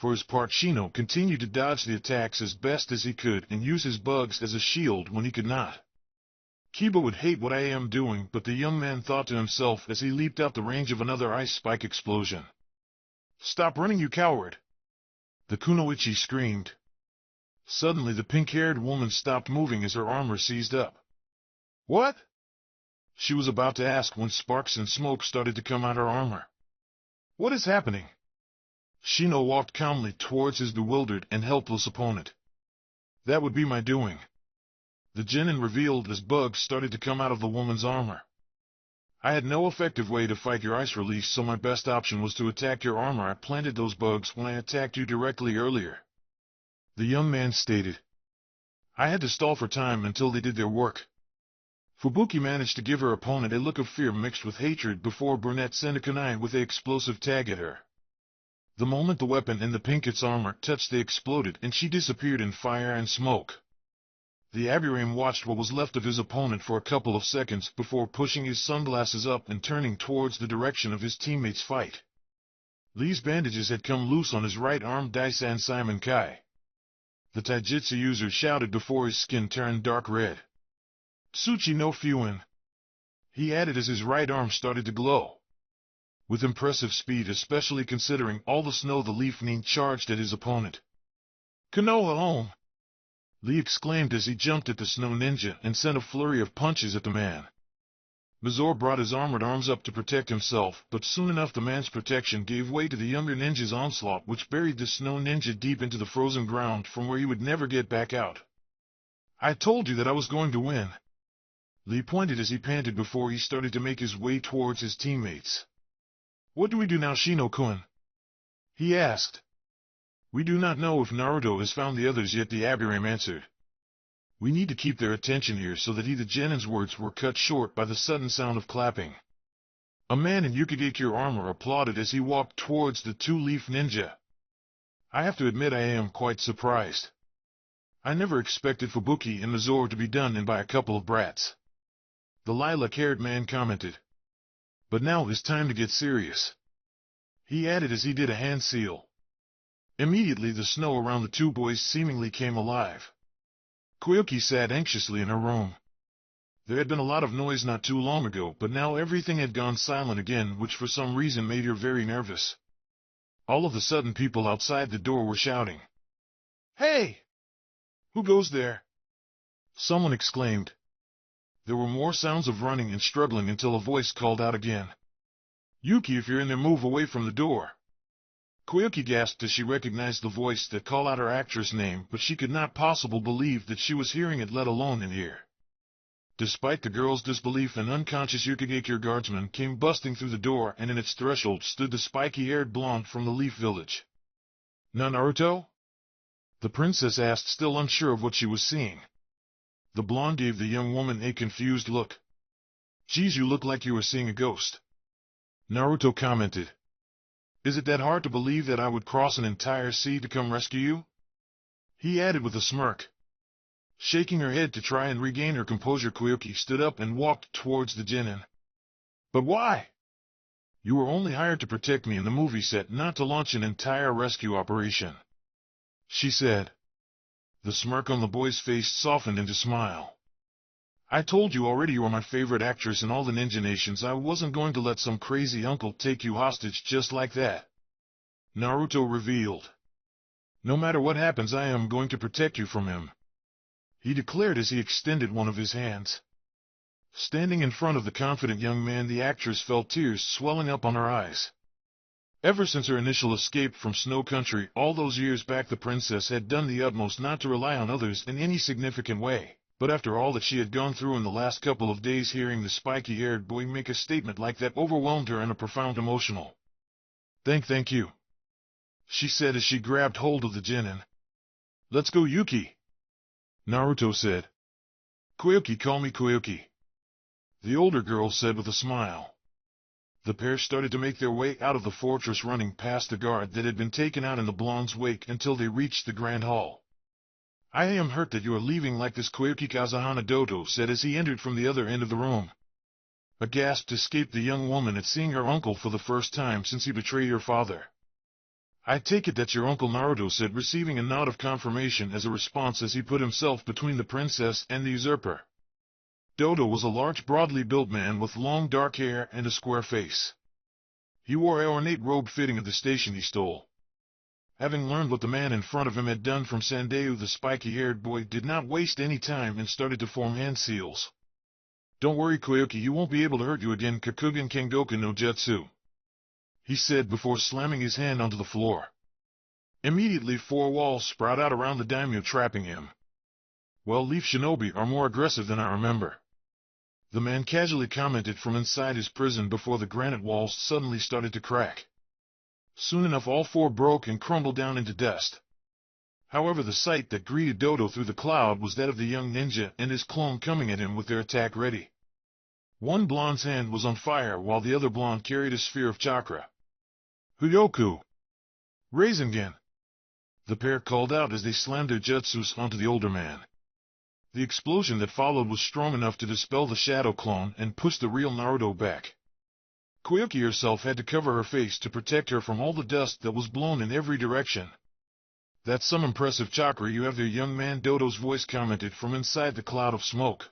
For his part, Shino continued to dodge the attacks as best as he could and use his bugs as a shield when he could not. Kiba would hate what I am doing, but the young man thought to himself as he leaped out the range of another ice spike explosion. "Stop running, you coward!" the kunoichi screamed. Suddenly the pink-haired woman stopped moving as her armor seized up. "What?" she was about to ask when sparks and smoke started to come out her armor. "What is happening?" Shino walked calmly towards his bewildered and helpless opponent. "That would be my doing," the genin revealed as bugs started to come out of the woman's armor. "I had no effective way to fight your ice release, so my best option was to attack your armor. I planted those bugs when I attacked you directly earlier," the young man stated. "I had to stall for time until they did their work." Fubuki managed to give her opponent a look of fear mixed with hatred before Brunette sent a kunai with an explosive tag at her. The moment the weapon in the pinket's armor touched, they exploded and she disappeared in fire and smoke. The Aburame watched what was left of his opponent for a couple of seconds before pushing his sunglasses up and turning towards the direction of his teammates' fight. Lee's bandages had come loose on his right arm. Daisan Simon Kai, the taijutsu user, shouted before his skin turned dark red. "Tsuchi no Fuin," he added as his right arm started to glow. With impressive speed, especially considering all the snow, the Leaf Nin charged at his opponent. "Konoha home!" Lee exclaimed as he jumped at the snow ninja and sent a flurry of punches at the man. Mazor brought his armored arms up to protect himself, but soon enough the man's protection gave way to the younger ninja's onslaught, which buried the snow ninja deep into the frozen ground from where he would never get back out. "I told you that I was going to win," Lee pointed as he panted before he started to make his way towards his teammates. "What do we do now, Shino-kun?" he asked. "We do not know if Naruto has found the others yet," the Aburame answered. "We need to keep their attention here so that the genin's words were cut short by the sudden sound of clapping. A man in Yukigakure armor applauded as he walked towards the two-leaf ninja. "I have to admit I am quite surprised. I never expected Fubuki and Mazor to be done in by a couple of brats," the lilac-haired man commented. "But now it's time to get serious," he added as he did a hand seal. Immediately the snow around the two boys seemingly came alive. Koyuki sat anxiously in her room. There had been a lot of noise not too long ago, but now everything had gone silent again, which for some reason made her very nervous. All of a sudden people outside the door were shouting. "Hey! Who goes there?" someone exclaimed. There were more sounds of running and struggling until a voice called out again. "Yuki, if you're in there, move away from the door." Koyuki gasped as she recognized the voice that called out her actress name, but she could not possibly believe that she was hearing it, let alone in ear. Despite the girl's disbelief, an unconscious Yukigakure guardsman came busting through the door, and in its threshold stood the spiky-haired blonde from the Leaf Village. "Na Naruto?" the princess asked, still unsure of what she was seeing. The blonde gave the young woman a confused look. "Geez, you look like you were seeing a ghost," Naruto commented. "Is it that hard to believe that I would cross an entire sea to come rescue you?" he added with a smirk. Shaking her head to try and regain her composure, Koyuki stood up and walked towards the genin. "But why? You were only hired to protect me in the movie set, not to launch an entire rescue operation," she said. The smirk on the boy's face softened into a smile. "I told you already you are my favorite actress in all the ninja nations. I wasn't going to let some crazy uncle take you hostage just like that," Naruto revealed. "No matter what happens, I am going to protect you from him," he declared as he extended one of his hands. Standing in front of the confident young man, the actress felt tears swelling up on her eyes. Ever since her initial escape from Snow Country all those years back, the princess had done the utmost not to rely on others in any significant way. But after all that she had gone through in the last couple of days, hearing the spiky-haired boy make a statement like that overwhelmed her in a profound emotional. Thank you," she said as she grabbed hold of the genin. "Let's go, Yuki," Naruto said. "Koyuki, call me Koyuki," the older girl said with a smile. The pair started to make their way out of the fortress, running past the guard that had been taken out in the blonde's wake until they reached the grand hall. "I am hurt that you are leaving like this," Koyuki Kazahana Doto said as he entered from the other end of the room. A gasp escaped the young woman at seeing her uncle for the first time since he betrayed her father. "I take it that's your Uncle Naruto," said, receiving a nod of confirmation as a response as he put himself between the princess and the usurper. Dodo was a large, broadly built man with long dark hair and a square face. He wore an ornate robe fitting of the station he stole. Having learned what the man in front of him had done from Sandeu, the spiky-haired boy did not waste any time and started to form hand seals. "Don't worry, Koyuki, you won't be able to hurt you again, Kakugen Kengoku no Jutsu," he said before slamming his hand onto the floor. Immediately 4 walls sprout out around the daimyo, trapping him. "Well, Leaf Shinobi are more aggressive than I remember," the man casually commented from inside his prison before the granite walls suddenly started to crack. Soon enough all 4 broke and crumbled down into dust. However, the sight that greeted Dodo through the cloud was that of the young ninja and his clone coming at him with their attack ready. One blonde's hand was on fire while the other blonde carried a sphere of chakra. "Huyoku! Rasengan!" the pair called out as they slammed their jutsus onto the older man. The explosion that followed was strong enough to dispel the shadow clone and push the real Naruto back. Koyuki herself had to cover her face to protect her from all the dust that was blown in every direction. "That's some impressive chakra you have there, young man," Dodo's voice commented from inside the cloud of smoke.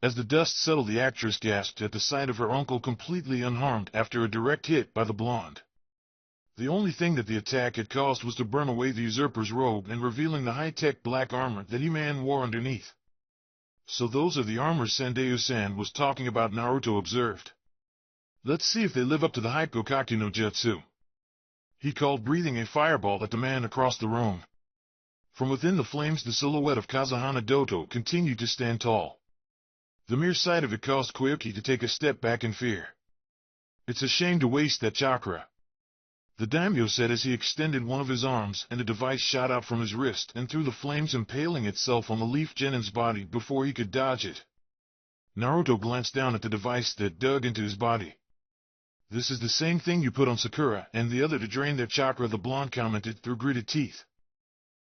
As the dust settled, the actress gasped at the sight of her uncle completely unharmed after a direct hit by the blonde. The only thing that the attack had caused was to burn away the usurper's robe and revealing the high-tech black armor that he-man wore underneath. "So those are the armors Sandeu-san was talking about," Naruto observed. "Let's see if they live up to the Hypokaki no Jutsu," he called, breathing a fireball at the man across the room. From within the flames, the silhouette of Kazuhana Doto continued to stand tall. The mere sight of it caused Koyuki to take a step back in fear. "It's a shame to waste that chakra," the daimyo said as he extended one of his arms and a device shot out from his wrist and through the flames, impaling itself on the Leaf Genin's body before he could dodge it. Naruto glanced down at the device that dug into his body. "This is the same thing you put on Sakura and the other to drain their chakra," the blonde commented through gritted teeth.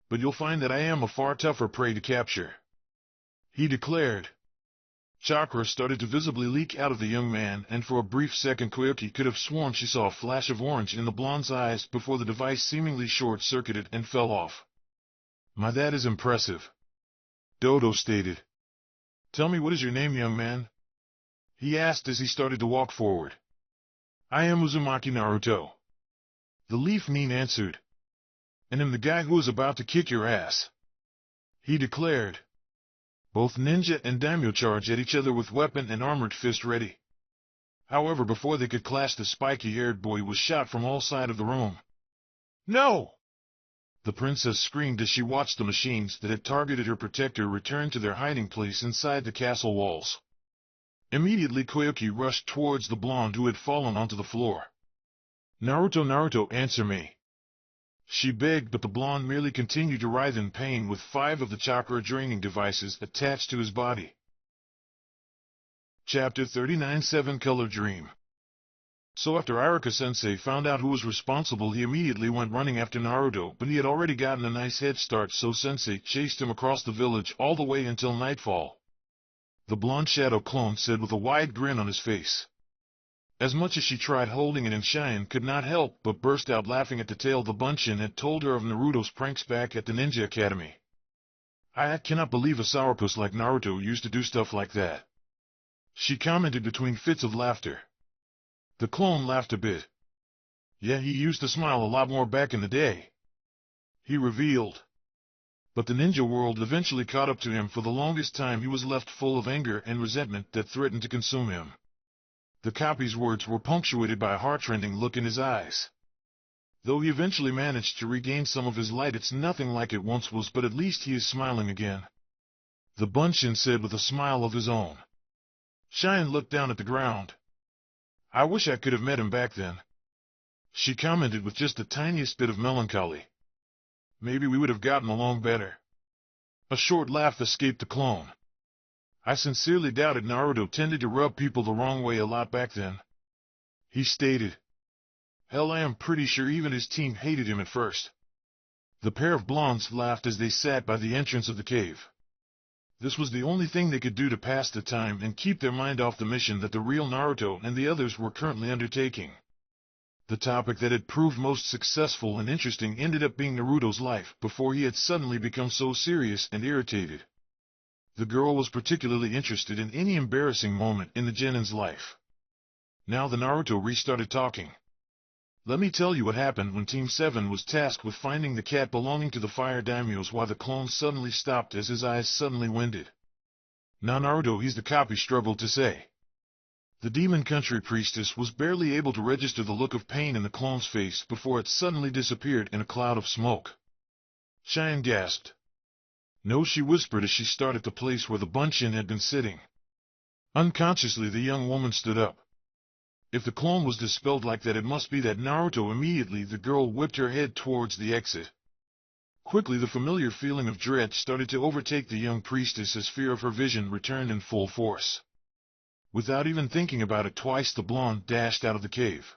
"But you'll find that I am a far tougher prey to capture," he declared. Chakra started to visibly leak out of the young man, and for a brief second Koyuki could have sworn she saw a flash of orange in the blonde's eyes before the device seemingly short-circuited and fell off. "My, that is impressive," Dodo stated. "Tell me, what is your name, young man?" he asked as he started to walk forward. "I am Uzumaki Naruto," the Leaf Nin answered. "And am the guy who is about to kick your ass," he declared. Both ninja and daimyo charged at each other with weapon and armored fist ready. However, before they could clash, the spiky-haired boy was shot from all sides of the room. "No!" the princess screamed as she watched the machines that had targeted her protector return to their hiding place inside the castle walls. Immediately, Koyuki rushed towards the blonde who had fallen onto the floor. "Naruto, Naruto, answer me," she begged, but the blonde merely continued to writhe in pain with 5 of the chakra-draining devices attached to his body. Chapter 39: 7-Color Dream. So after Iruka-sensei found out who was responsible, he immediately went running after Naruto, but he had already gotten a nice head start, so sensei chased him across the village all the way until nightfall. The blonde shadow clone said with a wide grin on his face. As much as she tried holding it in, Cheyenne could not help but burst out laughing at the tale the Bunshin had told her of Naruto's pranks back at the Ninja Academy. "I cannot believe a sourpuss like Naruto used to do stuff like that," she commented between fits of laughter. The clone laughed a bit. "Yeah, he used to smile a lot more back in the day," he revealed. But the ninja world eventually caught up to him. For the longest time he was left full of anger and resentment that threatened to consume him. The copy's words were punctuated by a heart-rending look in his eyes. Though he eventually managed to regain some of his light, it's nothing like it once was, but at least he is smiling again, the Bunshin said with a smile of his own. Cheyenne looked down at the ground. "I wish I could have met him back then," she commented with just the tiniest bit of melancholy. "Maybe we would have gotten along better." A short laugh escaped the clone. "I sincerely doubted Naruto tended to rub people the wrong way a lot back then," he stated. "Hell, I am pretty sure even his team hated him at first." The pair of blondes laughed as they sat by the entrance of the cave. This was the only thing they could do to pass the time and keep their mind off the mission that the real Naruto and the others were currently undertaking. The topic that had proved most successful and interesting ended up being Naruto's life before he had suddenly become so serious and irritated. The girl was particularly interested in any embarrassing moment in the genin's life. Now the Naruto restarted talking. Let me tell you what happened when Team 7 was tasked with finding the cat belonging to the fire daimyos. Why the clone suddenly stopped as his eyes suddenly winded. Now Naruto, he's the copy, struggled to say. The demon country priestess was barely able to register the look of pain in the clone's face before it suddenly disappeared in a cloud of smoke. Cheyenne gasped. No, she whispered as she started the place where the Bunshin had been sitting. Unconsciously the young woman stood up. If the clone was dispelled like that, it must be that Naruto. Immediately the girl whipped her head towards the exit. Quickly the familiar feeling of dread started to overtake the young priestess as fear of her vision returned in full force. Without even thinking about it twice, the blonde dashed out of the cave.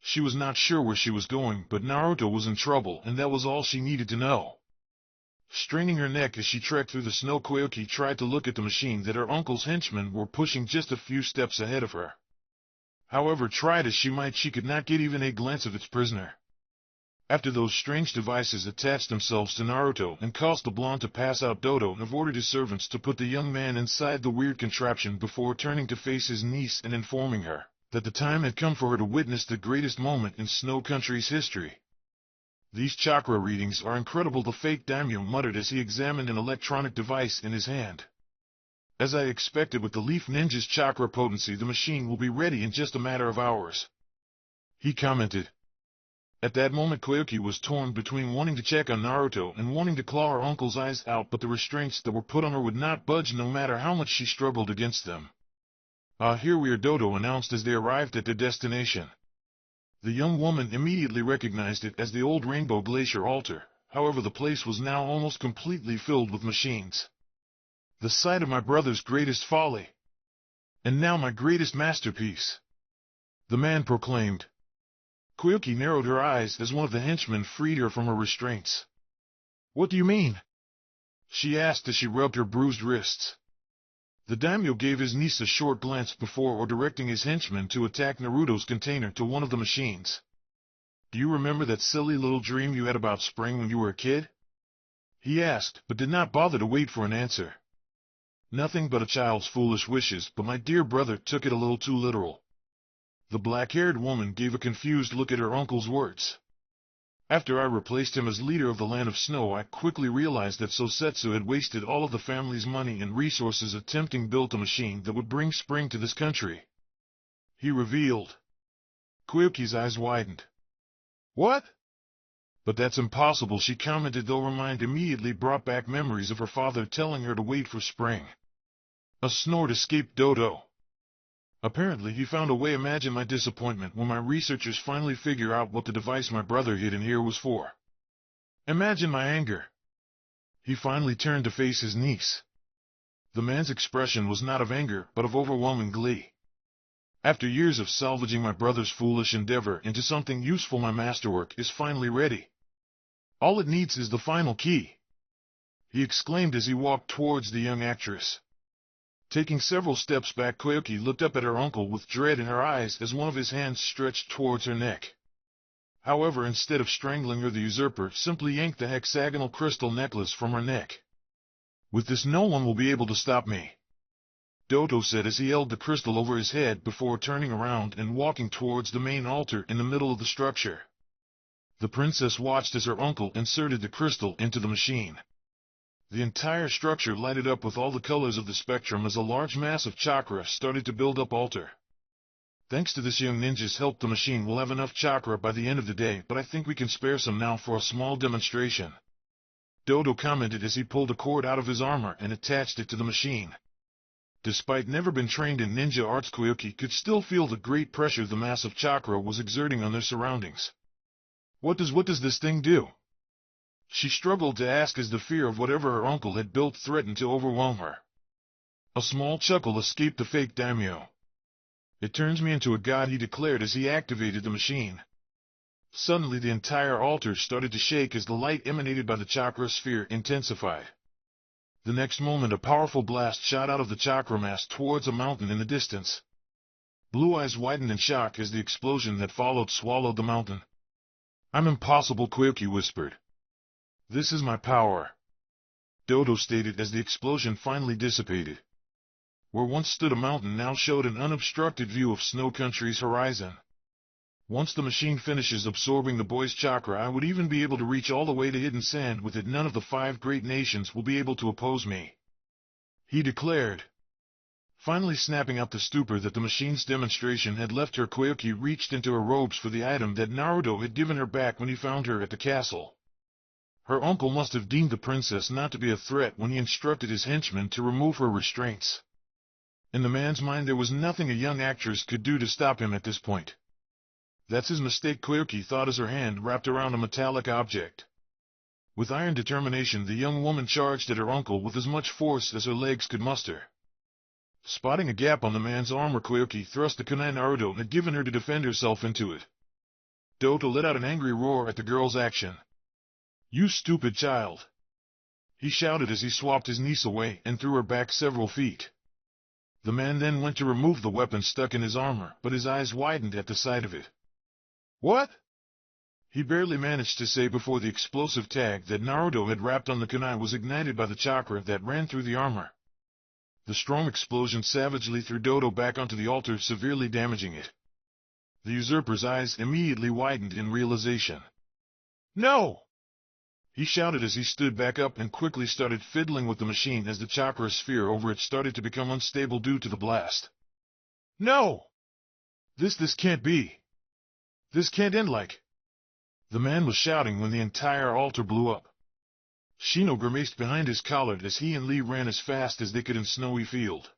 She was not sure where she was going, but Naruto was in trouble, and that was all she needed to know. Straining her neck as she trekked through the snow, Koyuki tried to look at the machine that her uncle's henchmen were pushing just a few steps ahead of her. However, tried as she might, she could not get even a glance of its prisoner. After those strange devices attached themselves to Naruto and caused the blonde to pass out, Dodo have ordered his servants to put the young man inside the weird contraption before turning to face his niece and informing her that the time had come for her to witness the greatest moment in Snow Country's history. These chakra readings are incredible, the fake daimyo muttered as he examined an electronic device in his hand. As I expected, with the Leaf Ninja's chakra potency, the machine will be ready in just a matter of hours, he commented. At that moment Koyuki was torn between wanting to check on Naruto and wanting to claw her uncle's eyes out, but the restraints that were put on her would not budge no matter how much she struggled against them. Here we are, Dodo announced as they arrived at their destination. The young woman immediately recognized it as the old Rainbow Glacier altar. However, the place was now almost completely filled with machines. The site of my brother's greatest folly. And now my greatest masterpiece, the man proclaimed. Koyuki narrowed her eyes as one of the henchmen freed her from her restraints. What do you mean? She asked as she rubbed her bruised wrists. The daimyo gave his niece a short glance before directing his henchmen to attack Naruto's container to one of the machines. Do you remember that silly little dream you had about spring when you were a kid? He asked, but did not bother to wait for an answer. Nothing but a child's foolish wishes, but my dear brother took it a little too literal. The black-haired woman gave a confused look at her uncle's words. After I replaced him as leader of the Land of Snow, I quickly realized that Sosetsu had wasted all of the family's money and resources attempting to build a machine that would bring spring to this country, he revealed. Koyuki's eyes widened. What? But that's impossible, she commented, though her mind immediately brought back memories of her father telling her to wait for spring. A snort escaped Dodo. Apparently he found a way. Imagine my disappointment when my researchers finally figure out what the device my brother hid in here was for. Imagine my anger. He finally turned to face his niece. The man's expression was not of anger, but of overwhelming glee. After years of salvaging my brother's foolish endeavor into something useful, my masterwork is finally ready. All it needs is the final key, he exclaimed as he walked towards the young actress. Taking several steps back, Koyuki looked up at her uncle with dread in her eyes as one of his hands stretched towards her neck. However, instead of strangling her, the usurper simply yanked the hexagonal crystal necklace from her neck. With this, no one will be able to stop me, Dodo said as he held the crystal over his head before turning around and walking towards the main altar in the middle of the structure. The princess watched as her uncle inserted the crystal into the machine. The entire structure lighted up with all the colors of the spectrum as a large mass of chakra started to build up altar. Thanks to this young ninja's help, the machine will have enough chakra by the end of the day, but I think we can spare some now for a small demonstration, Dodo commented as he pulled a cord out of his armor and attached it to the machine. Despite never been trained in ninja arts, Koyuki could still feel the great pressure the mass of chakra was exerting on their surroundings. What does this thing do? She struggled to ask as the fear of whatever her uncle had built threatened to overwhelm her. A small chuckle escaped the fake daimyo. It turns me into a god, he declared as he activated the machine. Suddenly the entire altar started to shake as the light emanated by the chakra sphere intensified. The next moment a powerful blast shot out of the chakra mass towards a mountain in the distance. Blue eyes widened in shock as the explosion that followed swallowed the mountain. "I'm impossible," Quirky whispered. "This is my power," Dodo stated as the explosion finally dissipated. Where once stood a mountain now showed an unobstructed view of Snow Country's horizon. "Once the machine finishes absorbing the boy's chakra, I would even be able to reach all the way to Hidden Sand. With it, none of the 5 great nations will be able to oppose me," he declared. Finally snapping out the stupor that the machine's demonstration had left her, Koyuki reached into her robes for the item that Naruto had given her back when he found her at the castle. Her uncle must have deemed the princess not to be a threat when he instructed his henchmen to remove her restraints. In the man's mind, there was nothing a young actress could do to stop him at this point. "That's his mistake," Koyuki thought as her hand wrapped around a metallic object. With iron determination, the young woman charged at her uncle with as much force as her legs could muster. Spotting a gap on the man's armor, Koyuki thrust the kunai Naruto had given her to defend herself into it. Doto let out an angry roar at the girl's action. "You stupid child!" he shouted as he swapped his niece away and threw her back several feet. The man then went to remove the weapon stuck in his armor, but his eyes widened at the sight of it. "What?" he barely managed to say before the explosive tag that Naruto had wrapped on the kunai was ignited by the chakra that ran through the armor. The strong explosion savagely threw Doto back onto the altar, severely damaging it. The usurper's eyes immediately widened in realization. "No!" he shouted as he stood back up and quickly started fiddling with the machine as the chakra sphere over it started to become unstable due to the blast. "No! This can't be. This can't end like..." the man was shouting when the entire altar blew up. Shino grimaced behind his collar as he and Lee ran as fast as they could in snowy field.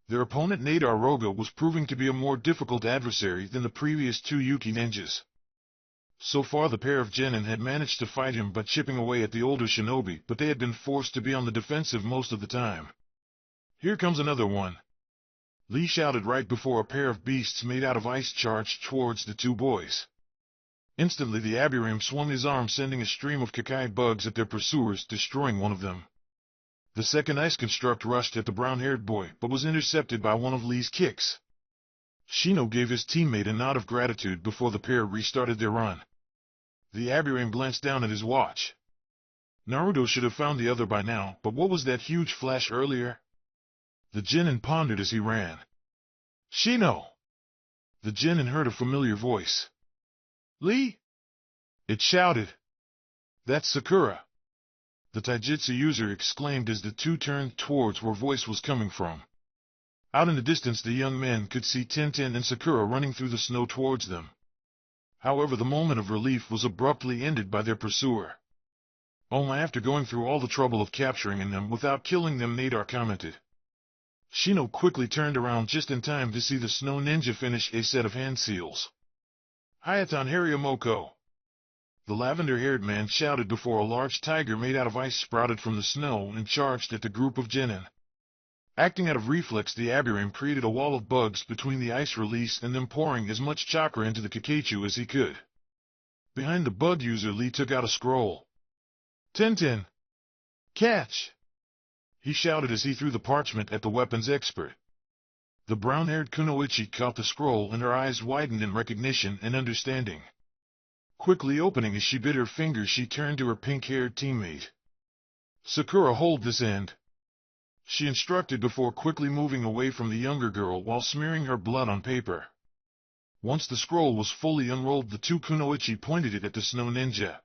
Their opponent Nadar Roga was proving to be a more difficult adversary than the previous 2 Yuki ninjas. So far the pair of genin had managed to fight him by chipping away at the older shinobi, but they had been forced to be on the defensive most of the time. "Here comes another one," Lee shouted right before a pair of beasts made out of ice charged towards the 2 boys. Instantly the Abiram swung his arm, sending a stream of Kakai bugs at their pursuers, destroying one of them. The second ice construct rushed at the brown-haired boy, but was intercepted by one of Lee's kicks. Shino gave his teammate a nod of gratitude before the pair restarted their run. The Abiram glanced down at his watch. Naruto should have found the other by now, but what was that huge flash earlier? The genin pondered as he ran. "Shino!" The genin heard a familiar voice. "Lee?" it shouted. "That's Sakura!" the taijutsu user exclaimed as the 2 turned towards where voice was coming from. Out in the distance the young men could see Tintin and Sakura running through the snow towards them. However, the moment of relief was abruptly ended by their pursuer. "Oh my, after going through all the trouble of capturing them without killing them," Nadar commented. Shino quickly turned around just in time to see the snow ninja finish a set of hand seals. "Hayatan Haryamoko!" the lavender-haired man shouted before a large tiger made out of ice sprouted from the snow and charged at the group of genin. Acting out of reflex, the Abiram created a wall of bugs between the ice release and them, pouring as much chakra into the Kakachu as he could. Behind the bug user, Lee took out a scroll. "Tintin! Catch!" he shouted as he threw the parchment at the weapons expert. The brown-haired Kunoichi caught the scroll and her eyes widened in recognition and understanding. Quickly opening as she bit her fingers, she turned to her pink-haired teammate. "Sakura, hold this end," she instructed before quickly moving away from the younger girl while smearing her blood on paper. Once the scroll was fully unrolled, the 2 Kunoichi pointed it at the snow ninja.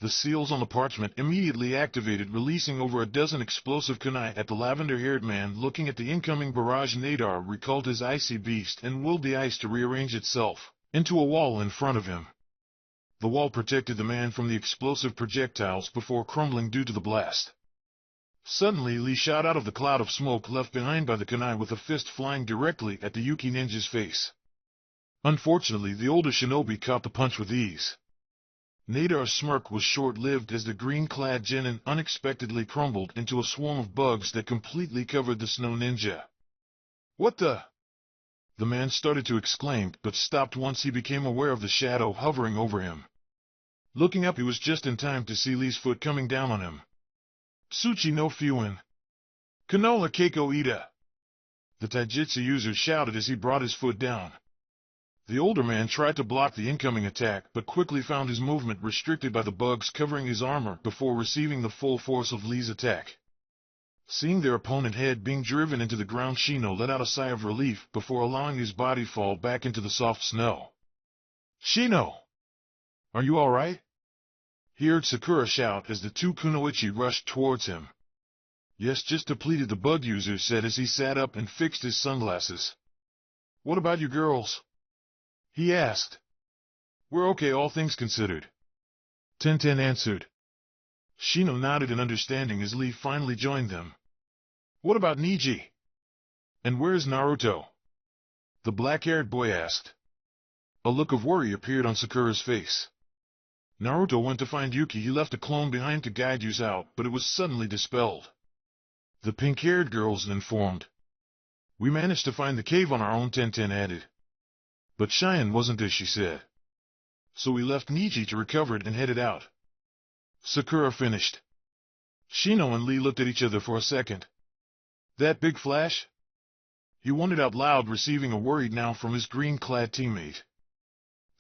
The seals on the parchment immediately activated, releasing over a dozen explosive kunai at the lavender-haired man. Looking at the incoming barrage, Nadar recalled his icy beast and willed the ice to rearrange itself into a wall in front of him. The wall protected the man from the explosive projectiles before crumbling due to the blast. Suddenly, Lee shot out of the cloud of smoke left behind by the kunai with a fist flying directly at the Yuki ninja's face. Unfortunately, the older shinobi caught the punch with ease. Nadar's smirk was short-lived as the green-clad genin unexpectedly crumbled into a swarm of bugs that completely covered the snow ninja. "What the?" the man started to exclaim, but stopped once he became aware of the shadow hovering over him. Looking up, he was just in time to see Lee's foot coming down on him. "Tsuchi no Fuin. Kanola Keiko Ida." the taijutsu user shouted as he brought his foot down. The older man tried to block the incoming attack but quickly found his movement restricted by the bugs covering his armor before receiving the full force of Lee's attack. Seeing their opponent head being driven into the ground, Shino let out a sigh of relief before allowing his body fall back into the soft snow. "Shino! Are you alright?" He heard Sakura shout as the two kunoichi rushed towards him. "Yes, just depleted," the bug user said as he sat up and fixed his sunglasses. "What about you girls?" he asked. "We're okay, all things considered," Tenten answered. Shino nodded in understanding as Lee finally joined them. "What about Niji? And where's Naruto?" the black-haired boy asked. A look of worry appeared on Sakura's face. "Naruto went to find Yuki. He left a clone behind to guide you out, but it was suddenly dispelled," the pink-haired girls informed. "We managed to find the cave on our own," Tenten added. "But Cheyenne wasn't there," she said. "So we left Niji to recover it and headed out," Sakura finished. Shino and Lee looked at each other for a second. "That big flash?" he wondered out loud, receiving a worried now from his green-clad teammate.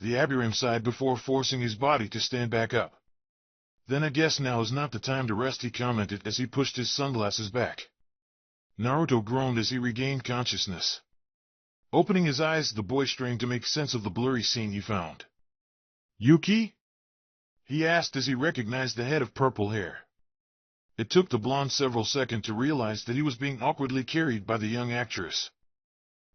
The Abiram sighed before forcing his body to stand back up. "Then I guess now is not the time to rest," he commented as he pushed his sunglasses back. Naruto groaned as he regained consciousness. Opening his eyes, the boy strained to make sense of the blurry scene he found. "Yuki?" he asked as he recognized the head of purple hair. It took the blonde several seconds to realize that he was being awkwardly carried by the young actress.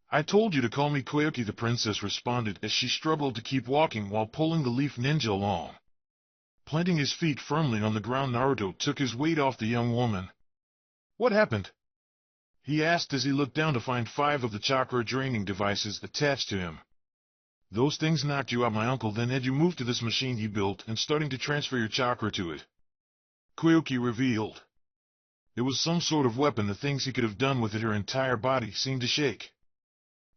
"I told you to call me Koyuki," the princess responded as she struggled to keep walking while pulling the leaf ninja along. Planting his feet firmly on the ground, Naruto took his weight off the young woman. "What happened?" he asked as he looked down to find 5 of the chakra-draining devices attached to him. "Those things knocked you out. My uncle then had you moved to this machine he built and starting to transfer your chakra to it," Koyuki revealed. It was some sort of weapon. The things he could have done with it, her entire body seemed to shake.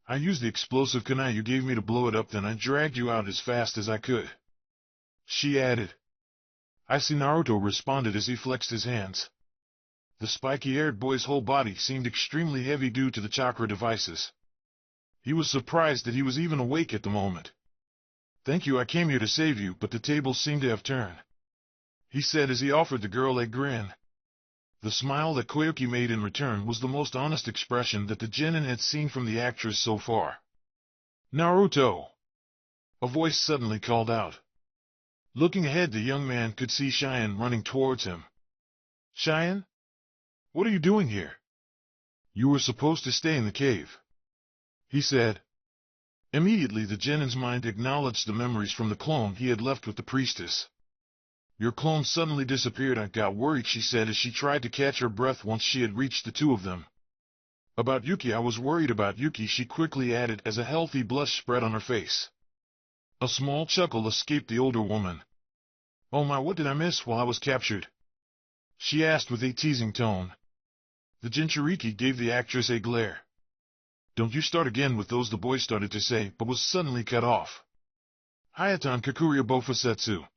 "I used the explosive kunai you gave me to blow it up, then I dragged you out as fast as I could," she added. "I see," Naruto responded as he flexed his hands. The spiky-haired boy's whole body seemed extremely heavy due to the chakra devices. He was surprised that he was even awake at the moment. "Thank you, I came here to save you, but the tables seem to have turned," he said as he offered the girl a grin. The smile that Koyuki made in return was the most honest expression that the genin had seen from the actress so far. "Naruto!" a voice suddenly called out. Looking ahead, the young man could see Cheyenne running towards him. "Cheyenne? What are you doing here?" "You were supposed to stay in the cave," he said. Immediately the genin's mind acknowledged the memories from the clone he had left with the priestess. "Your clone suddenly disappeared. I got worried," she said as she tried to catch her breath once she had reached the 2 of them. "About Yuki, I was worried about Yuki," she quickly added as a healthy blush spread on her face. A small chuckle escaped the older woman. "Oh my, what did I miss while I was captured?" she asked with a teasing tone. The Jinchuriki gave the actress a glare. "Don't you start again with those," the boy started to say, but was suddenly cut off. "Hayatan Kakuria Bofusetsu."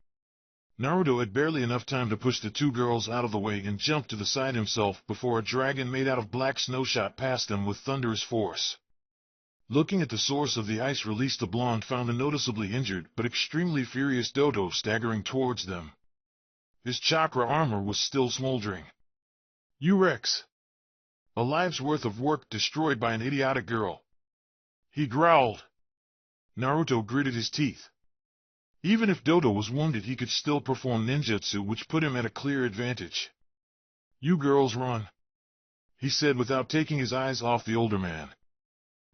Naruto had barely enough time to push the 2 girls out of the way and jump to the side himself before a dragon made out of black snow shot past them with thunderous force. Looking at the source of the ice release, the blonde found a noticeably injured but extremely furious Dodo staggering towards them. His chakra armor was still smoldering. "You Rex! A life's worth of work destroyed by an idiotic girl," he growled. Naruto gritted his teeth. Even if Dodo was wounded, he could still perform ninjutsu, which put him at a clear advantage. "You girls run," he said without taking his eyes off the older man.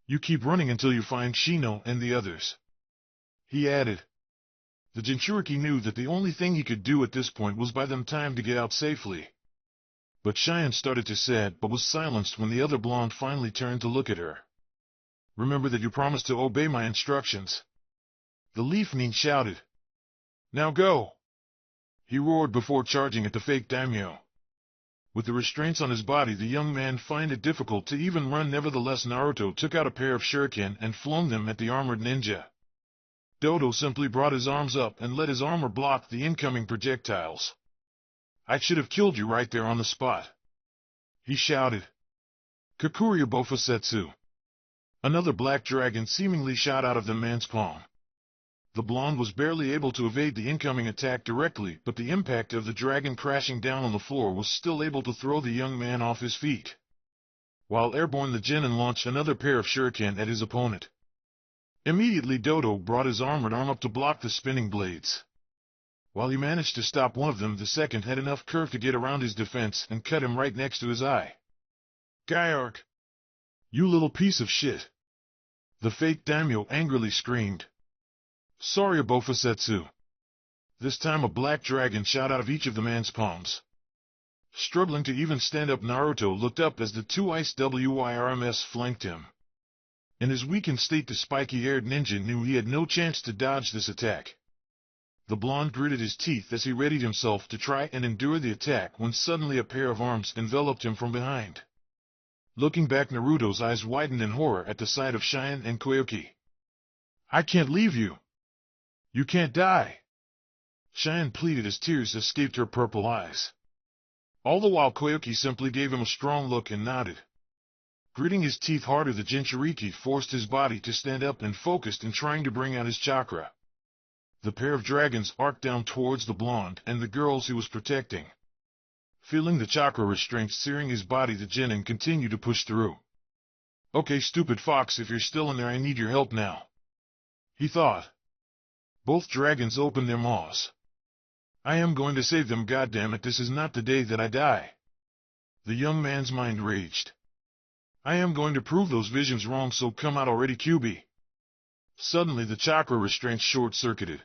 "You keep running until you find Shino and the others," he added. The Jinchuriki knew that the only thing he could do at this point was buy them time to get out safely. But Cheyenne started to say but was silenced when the other blonde finally turned to look at her. "Remember that you promised to obey my instructions," the leaf nin shouted. "Now go!" he roared before charging at the fake daimyo. With the restraints on his body, the young man found it difficult to even run. Nevertheless, Naruto took out a pair of shuriken and flung them at the armored ninja. Dodo simply brought his arms up and let his armor block the incoming projectiles. "I should have killed you right there on the spot," he shouted. Kakuria Bofusetsu. Another black dragon seemingly shot out of the man's palm. The blonde was barely able to evade the incoming attack directly, but the impact of the dragon crashing down on the floor was still able to throw the young man off his feet. While airborne, the genin launched another pair of shuriken at his opponent. Immediately, Dodo brought his armored arm up to block the spinning blades. While he managed to stop one of them, the second had enough curve to get around his defense and cut him right next to his eye. "Gyark! You little piece of shit!" the fake daimyo angrily screamed. "Sorry, Bofusetsu." This time a black dragon shot out of each of the man's palms. Struggling to even stand up, Naruto looked up as the two ice WIRMs flanked him. In his weakened state, the spiky-haired ninja knew he had no chance to dodge this attack. The blonde gritted his teeth as he readied himself to try and endure the attack when suddenly a pair of arms enveloped him from behind. Looking back, Naruto's eyes widened in horror at the sight of Cheyenne and Koyuki. "I can't leave you. You can't die," Cheyenne pleaded as tears escaped her purple eyes. All the while, Koyuki simply gave him a strong look and nodded. Gritting his teeth harder, the Jinchuriki forced his body to stand up and focused in trying to bring out his chakra. The pair of dragons arced down towards the blonde and the girls he was protecting. Feeling the chakra restraints searing his body, the genin continued to push through. "Okay, stupid fox, if you're still in there, I need your help now," he thought. Both dragons opened their maws. "I am going to save them, goddammit, this is not the day that I die." The young man's mind raged. "I am going to prove those visions wrong, so come out already, QB." Suddenly the chakra restraints short-circuited.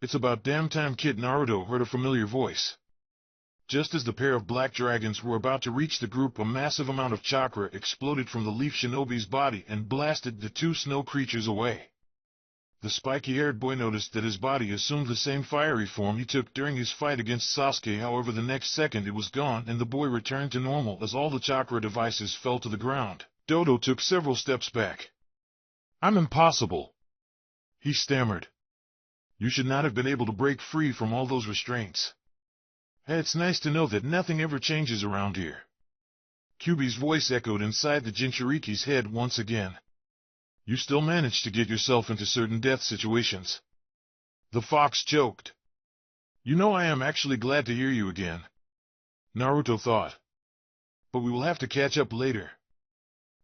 "It's about damn time, kid," Naruto heard a familiar voice. Just as the pair of black dragons were about to reach the group, a massive amount of chakra exploded from the leaf shinobi's body and blasted the two snow creatures away. The spiky-haired boy noticed that his body assumed the same fiery form he took during his fight against Sasuke. However, the next second it was gone and the boy returned to normal as all the chakra devices fell to the ground. Dodo took several steps back. "I'm impossible," he stammered. "You should not have been able to break free from all those restraints." "Hey, it's nice to know that nothing ever changes around here." QB's voice echoed inside the Jinchuriki's head once again. "You still manage to get yourself into certain death situations." The fox joked. "You know, I am actually glad to hear you again," Naruto thought. "But we will have to catch up later.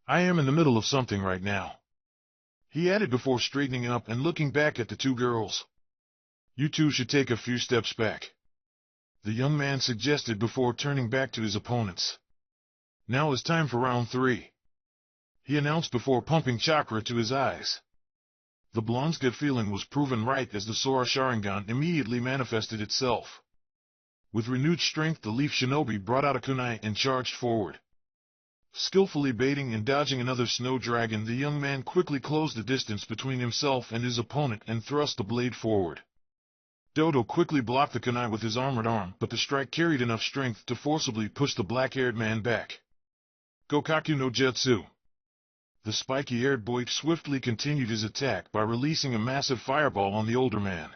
I am in the middle of something right now," he added before straightening up and looking back at the two girls. "You two should take a few steps back," the young man suggested before turning back to his opponents. "Now is time for round 3. He announced before pumping chakra to his eyes. The blonde's gut feeling was proven right as the Sora Sharingan immediately manifested itself. With renewed strength, the leaf shinobi brought out a kunai and charged forward. Skillfully baiting and dodging another snow dragon, the young man quickly closed the distance between himself and his opponent and thrust the blade forward. Dodo quickly blocked the kunai with his armored arm, but the strike carried enough strength to forcibly push the black-haired man back. "Gokaku no Jutsu." The spiky-haired boy swiftly continued his attack by releasing a massive fireball on the older man.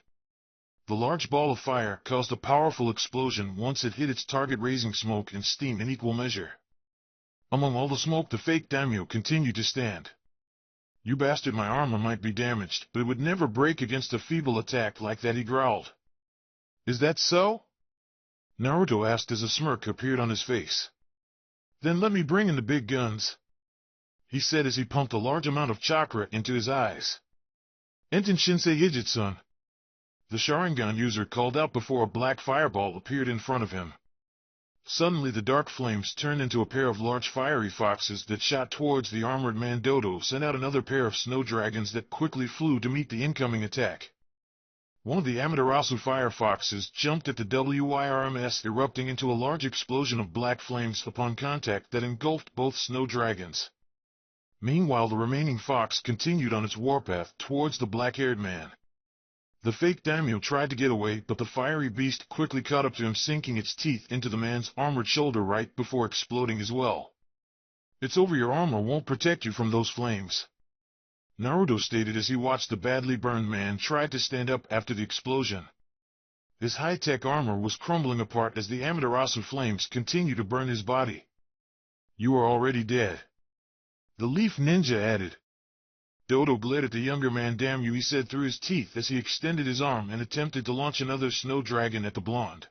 The large ball of fire caused a powerful explosion once it hit its target, raising smoke and steam in equal measure. Among all the smoke, the fake daimyo continued to stand. "You bastard, my armor might be damaged, but it would never break against a feeble attack like that," he growled. "Is that so?" Naruto asked as a smirk appeared on his face. "Then let me bring in the big guns," he said as he pumped a large amount of chakra into his eyes. "Enten Shinsei Hijitsun," the Sharingan user called out before a black fireball appeared in front of him. Suddenly the dark flames turned into a pair of large fiery foxes that shot towards the armored man. Dodo sent out another pair of snow dragons that quickly flew to meet the incoming attack. One of the Amaterasu fire foxes jumped at the WIRMs, erupting into a large explosion of black flames upon contact that engulfed both snow dragons. Meanwhile, the remaining fox continued on its warpath towards the black-haired man. The fake daimyo tried to get away, but the fiery beast quickly caught up to him, sinking its teeth into the man's armored shoulder right before exploding as well. "It's over, your armor won't protect you from those flames," Naruto stated as he watched the badly burned man try to stand up after the explosion. His high-tech armor was crumbling apart as the Amaterasu flames continued to burn his body. You are already dead. The leaf ninja added. Dodo glared at the younger man. Damn you, he said through his teeth as he extended his arm and attempted to launch another snow dragon at the blonde.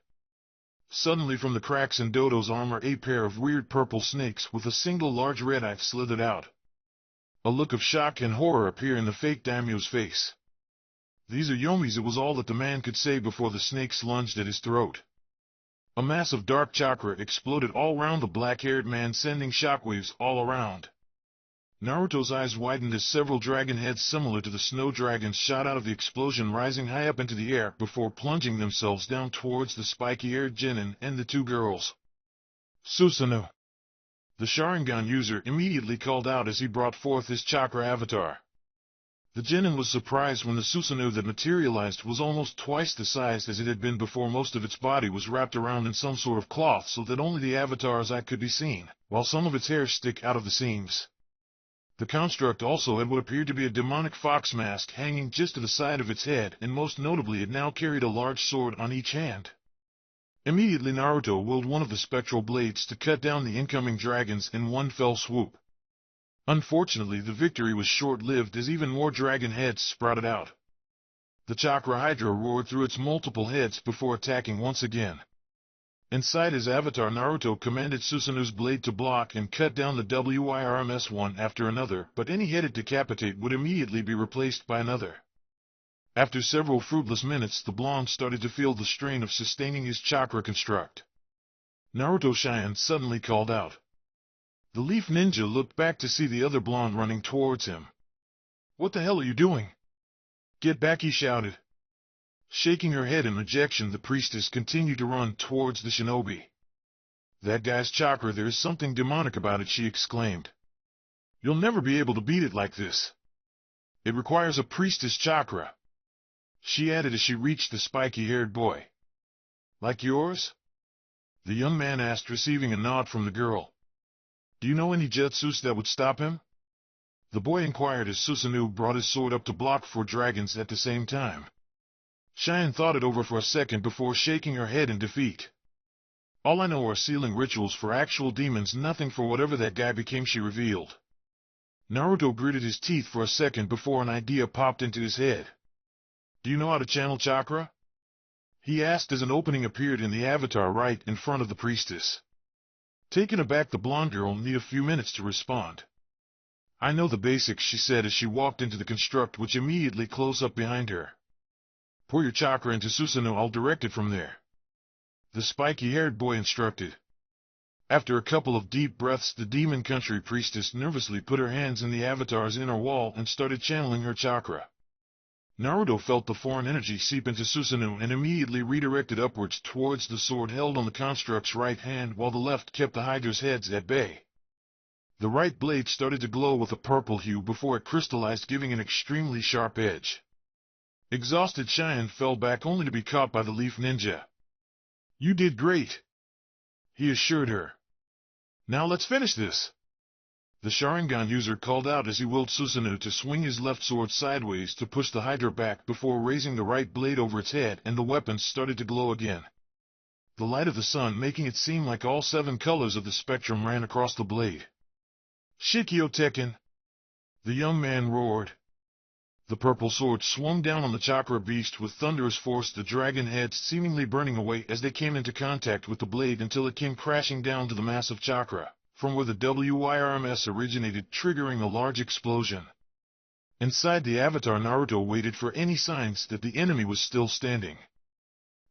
Suddenly from the cracks in Dodo's armor a pair of weird purple snakes with a single large red eye slithered out. A look of shock and horror appeared in the fake daimyo's face. These are yomis, it was all that the man could say before the snakes lunged at his throat. A mass of dark chakra exploded all round the black-haired man, sending shockwaves all around. Naruto's eyes widened as several dragon heads similar to the snow dragons shot out of the explosion, rising high up into the air before plunging themselves down towards the spiky-haired genin and the two girls. Susanoo! The Sharingan user immediately called out as he brought forth his chakra avatar. The genin was surprised when the Susanoo that materialized was almost twice the size as it had been before. Most of its body was wrapped around in some sort of cloth so that only the avatar's eye could be seen, while some of its hair stick out of the seams. The construct also had what appeared to be a demonic fox mask hanging just to the side of its head, and most notably it now carried a large sword on each hand. Immediately Naruto willed one of the spectral blades to cut down the incoming dragons in one fell swoop. Unfortunately, the victory was short-lived as even more dragon heads sprouted out. The Chakra Hydra roared through its multiple heads before attacking once again. Inside his avatar, Naruto commanded Susanoo's blade to block and cut down the WIRMS one after another, but any head it decapitate would immediately be replaced by another. After several fruitless minutes, the blonde started to feel the strain of sustaining his chakra construct. Naruto Shine suddenly called out. The leaf ninja looked back to see the other blonde running towards him. What the hell are you doing? Get back, he shouted. Shaking her head in rejection, the priestess continued to run towards the shinobi. That guy's chakra, there is something demonic about it, she exclaimed. You'll never be able to beat it like this. It requires a priestess chakra, she added as she reached the spiky-haired boy. Like yours? The young man asked, receiving a nod from the girl. Do you know any jutsus that would stop him? The boy inquired as Susanoo brought his sword up to block 4 dragons at the same time. Cheyenne thought it over for a second before shaking her head in defeat. All I know are sealing rituals for actual demons, nothing for whatever that guy became, she revealed. Naruto gritted his teeth for a second before an idea popped into his head. Do you know how to channel chakra? He asked as an opening appeared in the avatar right in front of the priestess. Taken aback, the blonde girl needed a few minutes to respond. I know the basics, she said as she walked into the construct, which immediately closed up behind her. Pour your chakra into Susanoo, I'll direct it from there, the spiky-haired boy instructed. After a couple of deep breaths, the demon country priestess nervously put her hands in the avatar's inner wall and started channeling her chakra. Naruto felt the foreign energy seep into Susanoo and immediately redirected upwards towards the sword held on the construct's right hand, while the left kept the Hydra's heads at bay. The right blade started to glow with a purple hue before it crystallized, giving an extremely sharp edge. Exhausted, Cheyenne fell back only to be caught by the leaf ninja. You did great, he assured her. Now let's finish this. The Sharingan user called out as he willed Susanoo to swing his left sword sideways to push the Hydra back before raising the right blade over its head, and the weapon started to glow again. The light of the sun making it seem like all 7 colors of the spectrum ran across the blade. Shikyo Tekken! The young man roared. The purple sword swung down on the chakra beast with thunderous force, the dragon heads seemingly burning away as they came into contact with the blade until it came crashing down to the mass of chakra, from where the WIRMS originated, triggering a large explosion. Inside the avatar, Naruto waited for any signs that the enemy was still standing.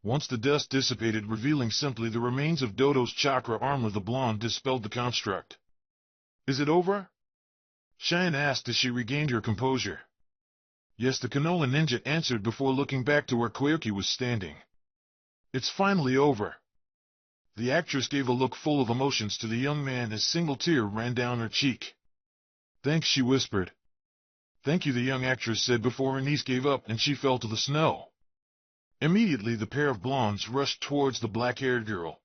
Once the dust dissipated, revealing simply the remains of Dodo's chakra armor, the blonde dispelled the construct. Is it over? Cheyenne asked as she regained her composure. Yes, the Konoha ninja answered before looking back to where Koyuki was standing. It's finally over. The actress gave a look full of emotions to the young man as single tear ran down her cheek. Thanks, she whispered. Thank you, the young actress said before her knees gave up and she fell to the snow. Immediately the pair of blondes rushed towards the black-haired girl.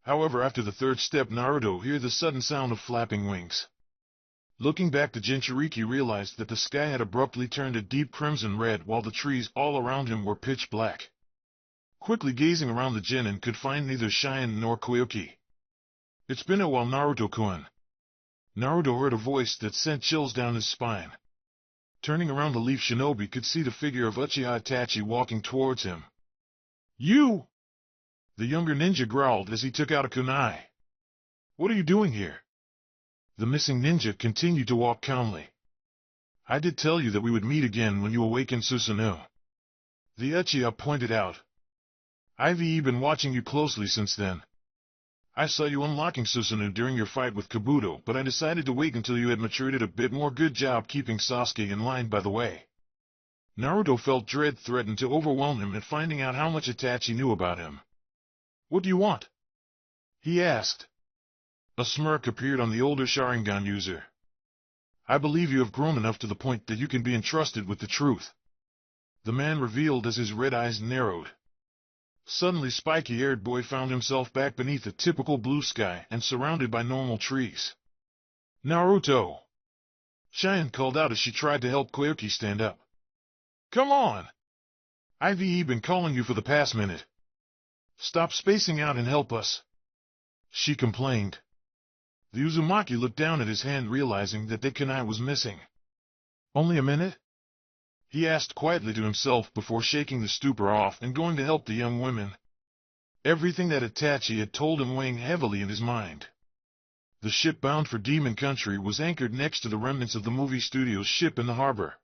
However, after the 3rd step, Naruto heard the sudden sound of flapping wings. Looking back, the Jinchuriki realized that the sky had abruptly turned a deep crimson red while the trees all around him were pitch black. Quickly gazing around, the genin could find neither Cheyenne nor Koyuki. It's been a while, Naruto-kun. Naruto heard a voice that sent chills down his spine. Turning around, the Leaf Shinobi could see the figure of Uchiha Itachi walking towards him. You! The younger ninja growled as he took out a kunai. What are you doing here? The missing ninja continued to walk calmly. I did tell you that we would meet again when you awaken, Susanoo. The Uchiha pointed out. I've been watching you closely since then. I saw you unlocking Susanoo during your fight with Kabuto, but I decided to wait until you had matured it a bit more. Good job keeping Sasuke in line, by the way. Naruto felt dread threatened to overwhelm him at finding out how much Itachi knew about him. What do you want? He asked. A smirk appeared on the older Sharingan user. I believe you have grown enough to the point that you can be entrusted with the truth. The man revealed as his red eyes narrowed. Suddenly, spiky-haired boy found himself back beneath a typical blue sky and surrounded by normal trees. Naruto! Cheyenne called out as she tried to help Koyuki stand up. Come on! I've been calling you for the past minute. Stop spacing out and help us, she complained. The Uzumaki looked down at his hand, realizing that the kunai was missing. Only a minute? He asked quietly to himself before shaking the stupor off and going to help the young women. Everything that Itachi had told him weighing heavily in his mind. The ship bound for Demon Country was anchored next to the remnants of the movie studio's ship in the harbor.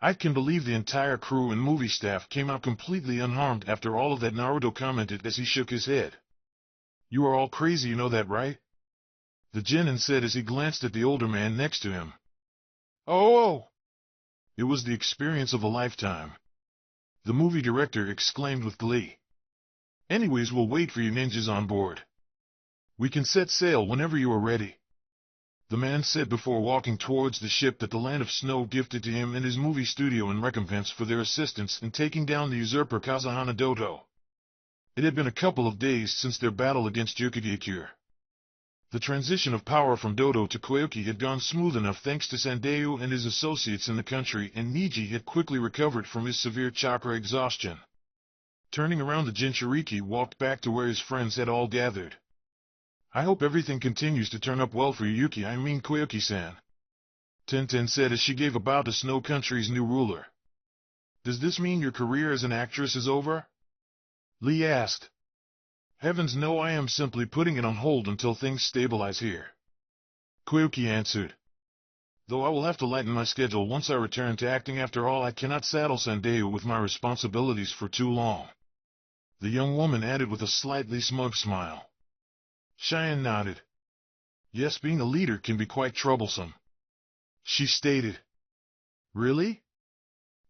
I can believe the entire crew and movie staff came out completely unharmed after all of that, Naruto commented as he shook his head. You are all crazy, you know that, right? The genin said as he glanced at the older man next to him. Oh! It was the experience of a lifetime. The movie director exclaimed with glee. Anyways, we'll wait for you ninjas on board. We can set sail whenever you are ready, the man said before walking towards the ship that the Land of Snow gifted to him and his movie studio in recompense for their assistance in taking down the usurper Kazahana Doto. It had been a couple of days since their battle against Yukigakure. The transition of power from Dodo to Koyuki had gone smooth enough thanks to Sandayu and his associates in the country, and Niji had quickly recovered from his severe chakra exhaustion. Turning around, the Jinchuriki walked back to where his friends had all gathered. I hope everything continues to turn up well for you, Koyuki-san, Tenten said as she gave a bow to Snow Country's new ruler. Does this mean your career as an actress is over? Lee asked. Heavens no, I am simply putting it on hold until things stabilize here, Koyuki answered. Though I will have to lighten my schedule once I return to acting. After all, I cannot saddle Sandayu with my responsibilities for too long, the young woman added with a slightly smug smile. Cheyenne nodded. Yes, being a leader can be quite troublesome, she stated. Really?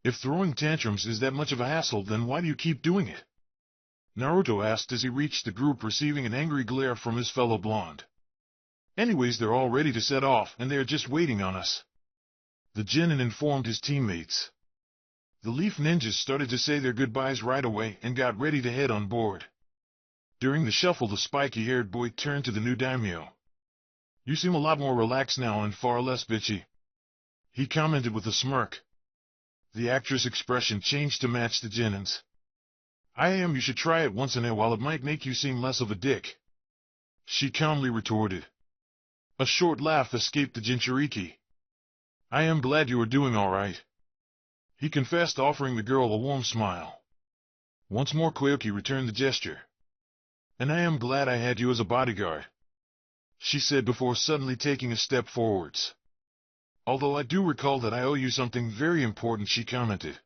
If throwing tantrums is that much of a hassle, then why do you keep doing it? Naruto asked as he reached the group, receiving an angry glare from his fellow blonde. Anyways, they're all ready to set off, and they are just waiting on us, the genin informed his teammates. The Leaf Ninjas started to say their goodbyes right away and got ready to head on board. During the shuffle, the spiky-haired boy turned to the new daimyo. You seem a lot more relaxed now and far less bitchy, he commented with a smirk. The actress' expression changed to match the genin's. You should try it once in a while, it might make you seem less of a dick, she calmly retorted. A short laugh escaped the Jinchuriki. I am glad you are doing all right, he confessed, offering the girl a warm smile. Once more Koyuki returned the gesture. And I am glad I had you as a bodyguard, she said before suddenly taking a step forwards. Although I do recall that I owe you something very important, she commented.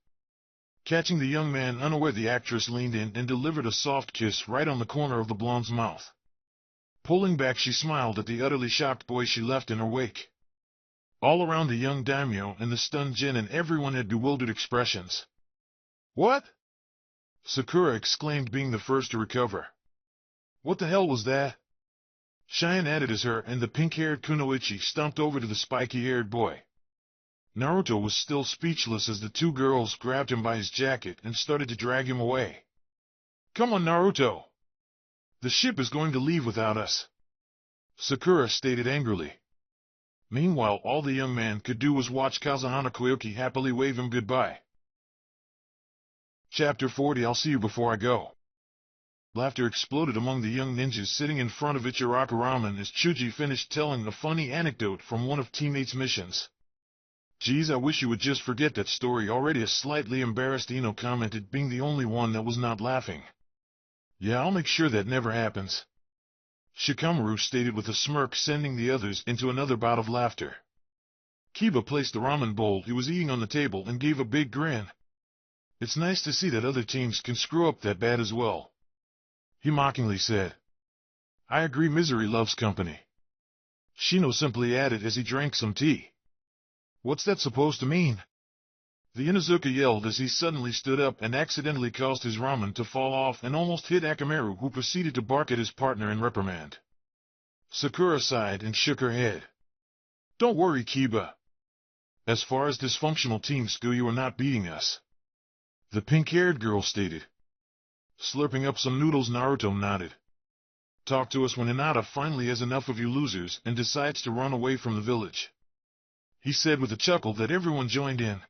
Catching the young man unaware, the actress leaned in and delivered a soft kiss right on the corner of the blonde's mouth. Pulling back, she smiled at the utterly shocked boy she left in her wake. All around the young daimyo and the stunned genin, everyone had bewildered expressions. What? Sakura exclaimed, being the first to recover. What the hell was that? Cheyenne added as her and the pink-haired kunoichi stomped over to the spiky-haired boy. Naruto was still speechless as the two girls grabbed him by his jacket and started to drag him away. Come on, Naruto! The ship is going to leave without us, Sakura stated angrily. Meanwhile, all the young man could do was watch Kazahana Koyuki happily wave him goodbye. Chapter 40. I'll see you before I go. Laughter exploded among the young ninjas sitting in front of Ichiraku Ramen as Chuji finished telling a funny anecdote from one of teammates' missions. "Geez, I wish you would just forget that story already," a slightly embarrassed Ino commented, being the only one that was not laughing. "Yeah, I'll make sure that never happens," Shikamaru stated with a smirk, sending the others into another bout of laughter. Kiba placed the ramen bowl he was eating on the table and gave a big grin. "It's nice to see that other teams can screw up that bad as well," he mockingly said. "I agree, misery loves company," Shino simply added as he drank some tea. "What's that supposed to mean?" the Inuzuka yelled as he suddenly stood up and accidentally caused his ramen to fall off and almost hit Akamaru, who proceeded to bark at his partner in reprimand. Sakura sighed and shook her head. "Don't worry, Kiba. As far as dysfunctional teams go, you are not beating us," the pink-haired girl stated. Slurping up some noodles, Naruto nodded. "Talk to us when Hinata finally has enough of you losers and decides to run away from the village," he said with a chuckle that everyone joined in.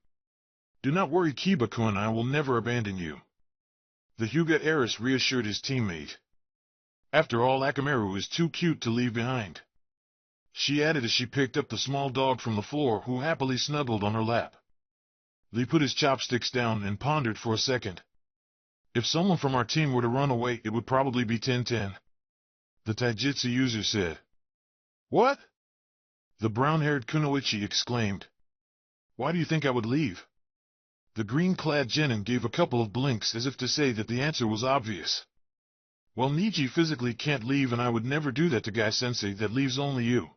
"Do not worry, Kiba-kun, I will never abandon you," the Hyuga heiress reassured his teammate. "After all, Akamaru is too cute to leave behind," she added as she picked up the small dog from the floor, who happily snuggled on her lap. Lee put his chopsticks down and pondered for a second. "If someone from our team were to run away, it would probably be Ten-Ten," the taijutsu user said. "What?" the brown-haired Kunoichi exclaimed. "Why do you think I would leave?" The green-clad genin gave a couple of blinks as if to say that the answer was obvious. "Well, Niji physically can't leave, and I would never do that to Guy-sensei. That leaves only you,"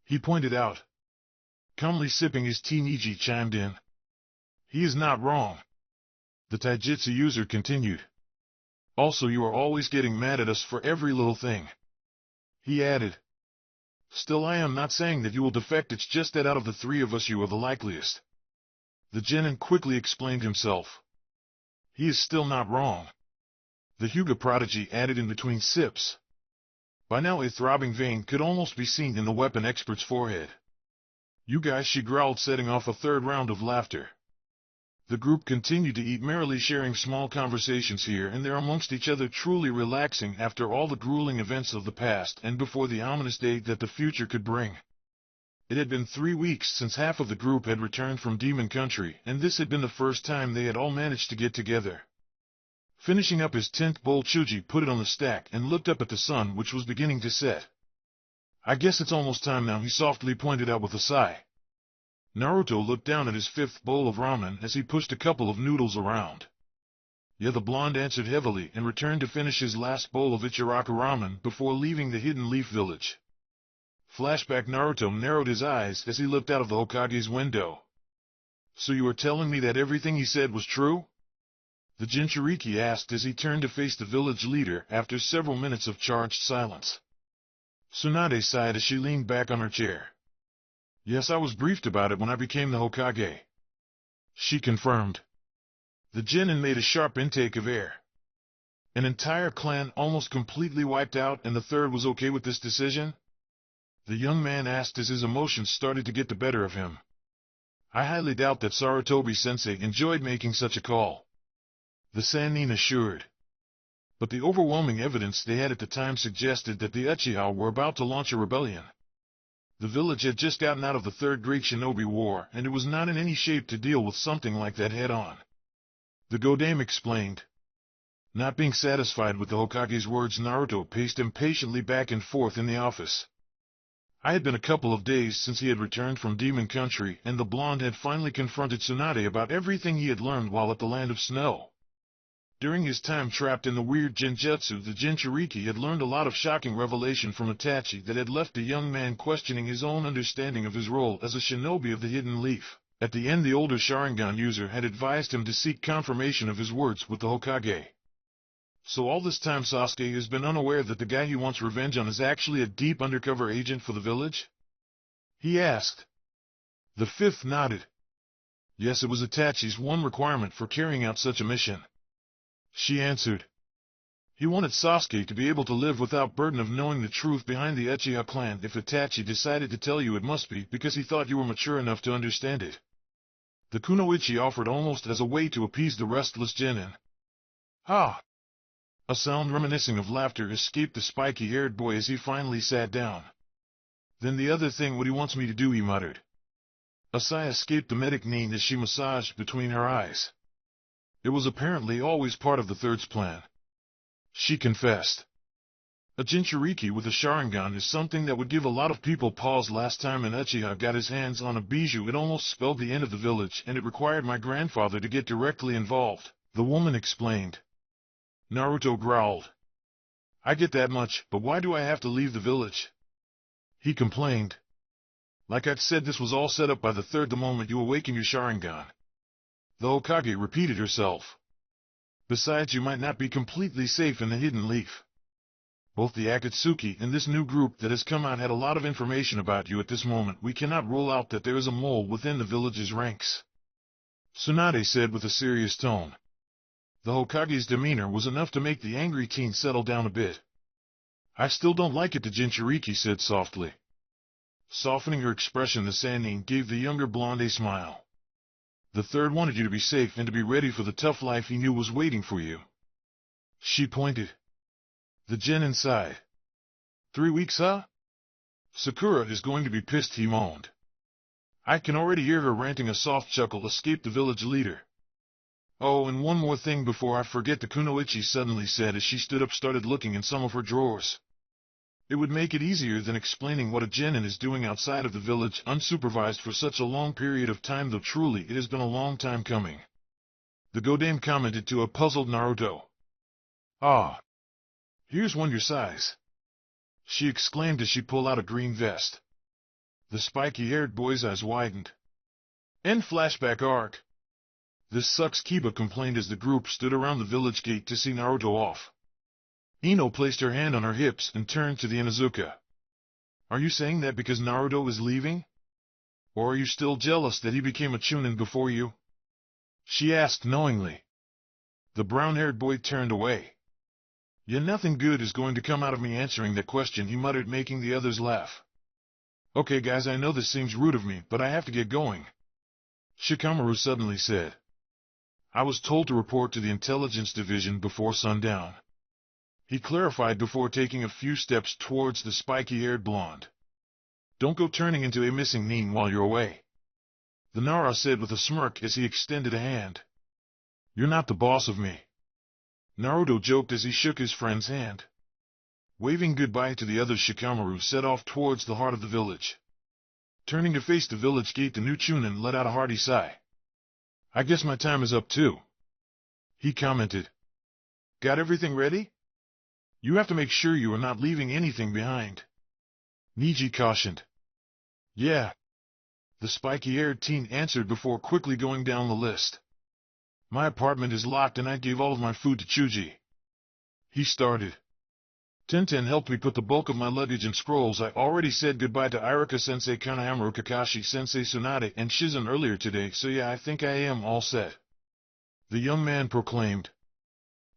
he pointed out. Calmly sipping his tea, Niji chimed in. "He is not wrong," the taijutsu user continued. "Also, you are always getting mad at us for every little thing," he added. "Still, I am not saying that you will defect, it's just that out of the three of us you are the likeliest," the genin quickly explained himself. "He is still not wrong," the Hyuga prodigy added in between sips. By now a throbbing vein could almost be seen in the weapon expert's forehead. "You guys," she growled, setting off a third round of laughter. The group continued to eat merrily, sharing small conversations here and there amongst each other, truly relaxing after all the grueling events of the past and before the ominous day that the future could bring. It had been 3 weeks since half of the group had returned from Demon Country, and this had been the first time they had all managed to get together. Finishing up his 10th bowl, Chuji put it on the stack and looked up at the sun, which was beginning to set. "I guess it's almost time now," he softly pointed out with a sigh. Naruto looked down at his 5th bowl of ramen as he pushed a couple of noodles around. "Yeah," the blonde answered heavily and returned to finish his last bowl of Ichiraku Ramen before leaving the Hidden Leaf Village. Flashback: Naruto narrowed his eyes as he looked out of the Hokage's window. "So you are telling me that everything he said was true?" the Jinchuriki asked as he turned to face the village leader after several minutes of charged silence. Tsunade sighed as she leaned back on her chair. "Yes, I was briefed about it when I became the Hokage," she confirmed. The genin made a sharp intake of air. An entire clan almost completely wiped out, and the third was okay with this decision? The young man asked as his emotions started to get the better of him. "I highly doubt that Sarutobi-sensei enjoyed making such a call," the Sannin assured. But the overwhelming evidence they had at the time suggested that the Uchiha were about to launch a rebellion. The village had just gotten out of the Third Great Shinobi War, and it was not in any shape to deal with something like that head-on. The Godame explained. Not being satisfied with the Hokage's words, Naruto paced impatiently back and forth in the office. I had been a couple of days since he had returned from Demon Country, and the blonde had finally confronted Tsunade about everything he had learned while at the Land of Snow. During his time trapped in the weird Jinjutsu, the Jinchuriki had learned a lot of shocking revelation from Itachi that had left the young man questioning his own understanding of his role as a shinobi of the Hidden Leaf. At the end, the older Sharingan user had advised him to seek confirmation of his words with the Hokage. So all this time Sasuke has been unaware that the guy he wants revenge on is actually a deep undercover agent for the village? He asked. The fifth nodded. Yes, it was Itachi's one requirement for carrying out such a mission, she answered. He wanted Sasuke to be able to live without burden of knowing the truth behind the Uchiha clan. If Itachi decided to tell you, it must be because he thought you were mature enough to understand it. The Kunoichi offered almost as a way to appease the restless genin. Ah! A sound reminiscing of laughter escaped the spiky-haired boy as he finally sat down. Then the other thing what he wants me to do, he muttered. A sigh escaped the medic Neen as she massaged between her eyes. It was apparently always part of the third's plan. She confessed. A Jinchuriki with a Sharingan is something that would give a lot of people pause. Last time an Uchiha got his hands on a bijou, it almost spelled the end of the village, and it required my grandfather to get directly involved, the woman explained. Naruto growled. I get that much, but why do I have to leave the village? He complained. Like I'd said, this was all set up by the third the moment you awaken your Sharingan. The Hokage repeated herself. Besides, you might not be completely safe in the hidden leaf. Both the Akatsuki and this new group that has come out had a lot of information about you at this moment. We cannot rule out that there is a mole within the village's ranks. Tsunade said with a serious tone. The Hokage's demeanor was enough to make the angry teen settle down a bit. I still don't like it, the Jinchuriki said softly. Softening her expression, the Sannin gave the younger blonde a smile. The third wanted you to be safe and to be ready for the tough life he knew was waiting for you. She pointed. The genin sighed. 3 weeks, huh? Sakura is going to be pissed, he moaned. I can already hear her ranting. A soft chuckle escaped the village leader. Oh, and one more thing before I forget, the Kunoichi suddenly said as she stood up, started looking in some of her drawers. It would make it easier than explaining what a genin is doing outside of the village, unsupervised for such a long period of time, though truly it has been a long time coming. The Godame commented to a puzzled Naruto. Ah. Here's one your size, she exclaimed as she pulled out a green vest. The spiky-haired boy's eyes widened. End flashback arc. This sucks, Kiba complained as the group stood around the village gate to see Naruto off. Ino placed her hand on her hips and turned to the Inuzuka. Are you saying that because Naruto is leaving? Or are you still jealous that he became a Chunin before you? She asked knowingly. The brown-haired boy turned away. Yeah, nothing good is going to come out of me answering that question, he muttered, making the others laugh. Okay guys, I know this seems rude of me, but I have to get going, Shikamaru suddenly said. I was told to report to the intelligence division before sundown, he clarified before taking a few steps towards the spiky-haired blonde. Don't go turning into a missing Nin while you're away, the Nara said with a smirk as he extended a hand. You're not the boss of me, Naruto joked as he shook his friend's hand. Waving goodbye to the others, Shikamaru set off towards the heart of the village. Turning to face the village gate, the new Chunin let out a hearty sigh. I guess my time is up too, he commented. Got everything ready? You have to make sure you are not leaving anything behind, Niji cautioned. Yeah, the spiky-haired teen answered before quickly going down the list. My apartment is locked and I gave all of my food to Chuji, he started. Tenten helped me put the bulk of my luggage and scrolls. I already said goodbye to Iruka-sensei, Kanehamaru, Kakashi-sensei, Tsunade, and Shizen earlier today, so yeah, I think I am all set, the young man proclaimed.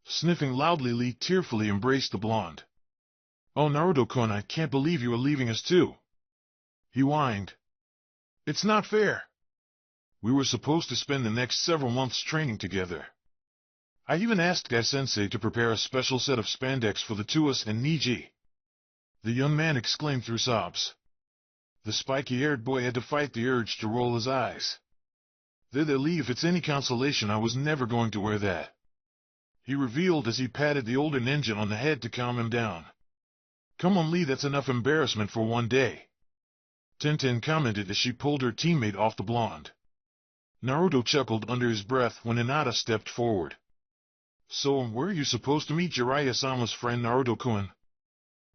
Sniffing loudly, Lee tearfully embraced the blonde. Oh, Naruto-kun, I can't believe you are leaving us too, he whined. It's not fair. We were supposed to spend the next several months training together. I even asked Gai-sensei to prepare a special set of spandex for the two us and Niji, the young man exclaimed through sobs. The spiky-haired boy had to fight the urge to roll his eyes. There, Lee, if it's any consolation, I was never going to wear that, he revealed as he patted the older ninja on the head to calm him down. Come on, Lee, that's enough embarrassment for one day, Tenten commented as she pulled her teammate off the blonde. Naruto chuckled under his breath when Hinata stepped forward. So, where are you supposed to meet Jiraiya-sama's friend Naruto-kun?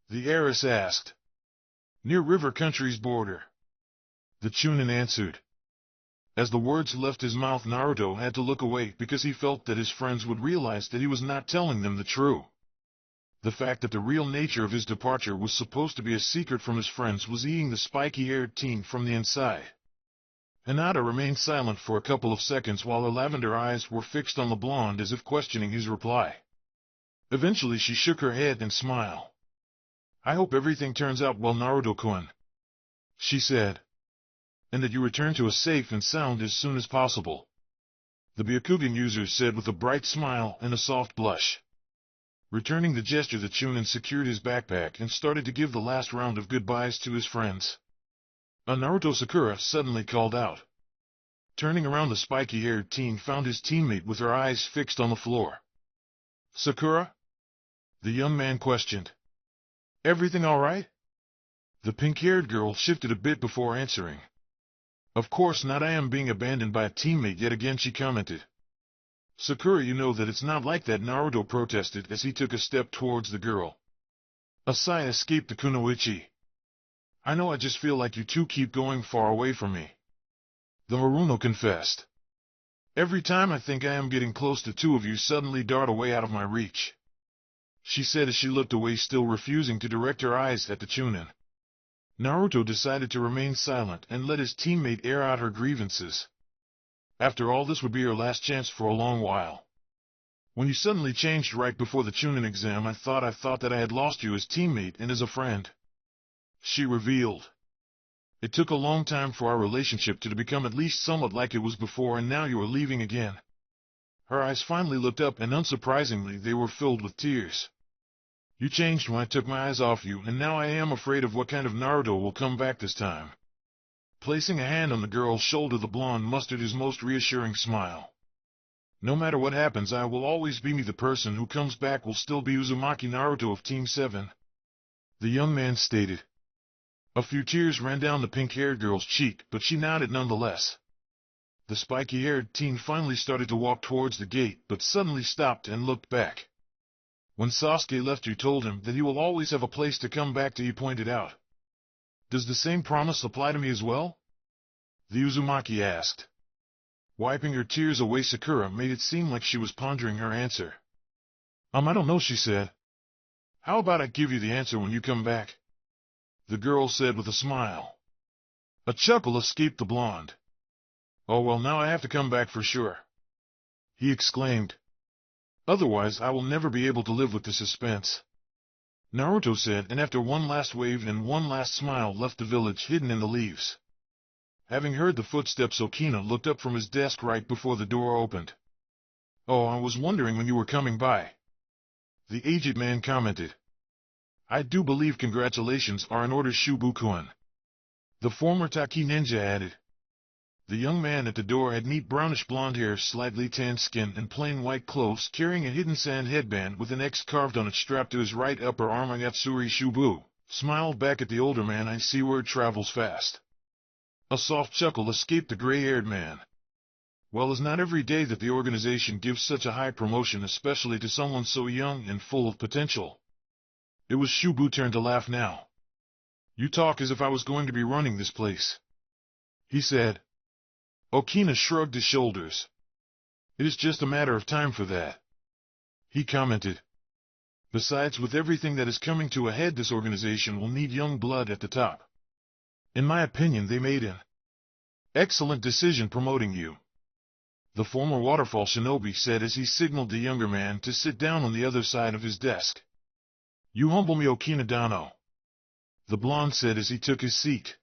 The heiress asked. Near River Country's border, the Chunin answered. As the words left his mouth, Naruto had to look away because he felt that his friends would realize that he was not telling them the truth. The fact that the real nature of his departure was supposed to be a secret from his friends was eating the spiky-haired teen from the inside. Hinata remained silent for a couple of seconds while her lavender eyes were fixed on the blonde as if questioning his reply. Eventually she shook her head and smiled. I hope everything turns out well, Naruto-kun, she said, and that you return to us safe and sound as soon as possible, the Byakugan user said with a bright smile and a soft blush. Returning the gesture, the Chunin secured his backpack and started to give the last round of goodbyes to his friends. Naruto Sakura suddenly called out. Turning around, the spiky-haired teen found his teammate with her eyes fixed on the floor. Sakura? The young man questioned. Everything all right? The pink-haired girl shifted a bit before answering. Of course not, I am being abandoned by a teammate yet again, she commented. Sakura, you know that it's not like that, Naruto protested as he took a step towards the girl. A sigh escaped the kunoichi. I know, I just feel like you two keep going far away from me. The Maruno confessed. Every time I think I am getting close, to two of you suddenly dart away out of my reach, she said as she looked away, still refusing to direct her eyes at the Chunin. Naruto decided to remain silent and let his teammate air out her grievances. After all, this would be her last chance for a long while. When you suddenly changed right before the Chunin exam, I thought that I had lost you as teammate and as a friend, she revealed. It took a long time for our relationship to become at least somewhat like it was before, and now you are leaving again. Her eyes finally looked up, and unsurprisingly they were filled with tears. You changed when I took my eyes off you, and now I am afraid of what kind of Naruto will come back this time. Placing a hand on the girl's shoulder, the blonde mustered his most reassuring smile. No matter what happens, I will always be me. The person who comes back will still be Uzumaki Naruto of Team 7. The young man stated. A few tears ran down the pink-haired girl's cheek, but she nodded nonetheless. The spiky-haired teen finally started to walk towards the gate, but suddenly stopped and looked back. When Sasuke left, you told him that he will always have a place to come back to, he pointed out. Does the same promise apply to me as well? The Uzumaki asked. Wiping her tears away, Sakura made it seem like she was pondering her answer. I don't know, she said. How about I give you the answer when you come back? The girl said with a smile. A chuckle escaped the blonde. Oh well, now I have to come back for sure, he exclaimed. Otherwise I will never be able to live with the suspense, Naruto said, and after one last wave and one last smile left the village hidden in the leaves. Having heard the footsteps, Okina looked up from his desk right before the door opened. Oh, I was wondering when you were coming by, the aged man commented. I do believe congratulations are in order, Shubu-kun, the former Taki ninja added. The young man at the door had neat brownish blonde hair, slightly tanned skin, and plain white clothes, carrying a hidden sand headband with an X carved on it strapped to his right upper arm. Yatsuri Shubu smiled back at the older man. I see word travels fast. A soft chuckle escaped the gray-haired man. Well, it's not every day that the organization gives such a high promotion, especially to someone so young and full of potential. It was Shubu's turn to laugh now. You talk as if I was going to be running this place, he said. Okina shrugged his shoulders. It is just a matter of time for that, he commented. Besides, with everything that is coming to a head, this organization will need young blood at the top. In my opinion, they made an excellent decision promoting you, the former waterfall shinobi said as he signaled the younger man to sit down on the other side of his desk. You humble me, Okina Dano, the blonde said as he took his seat.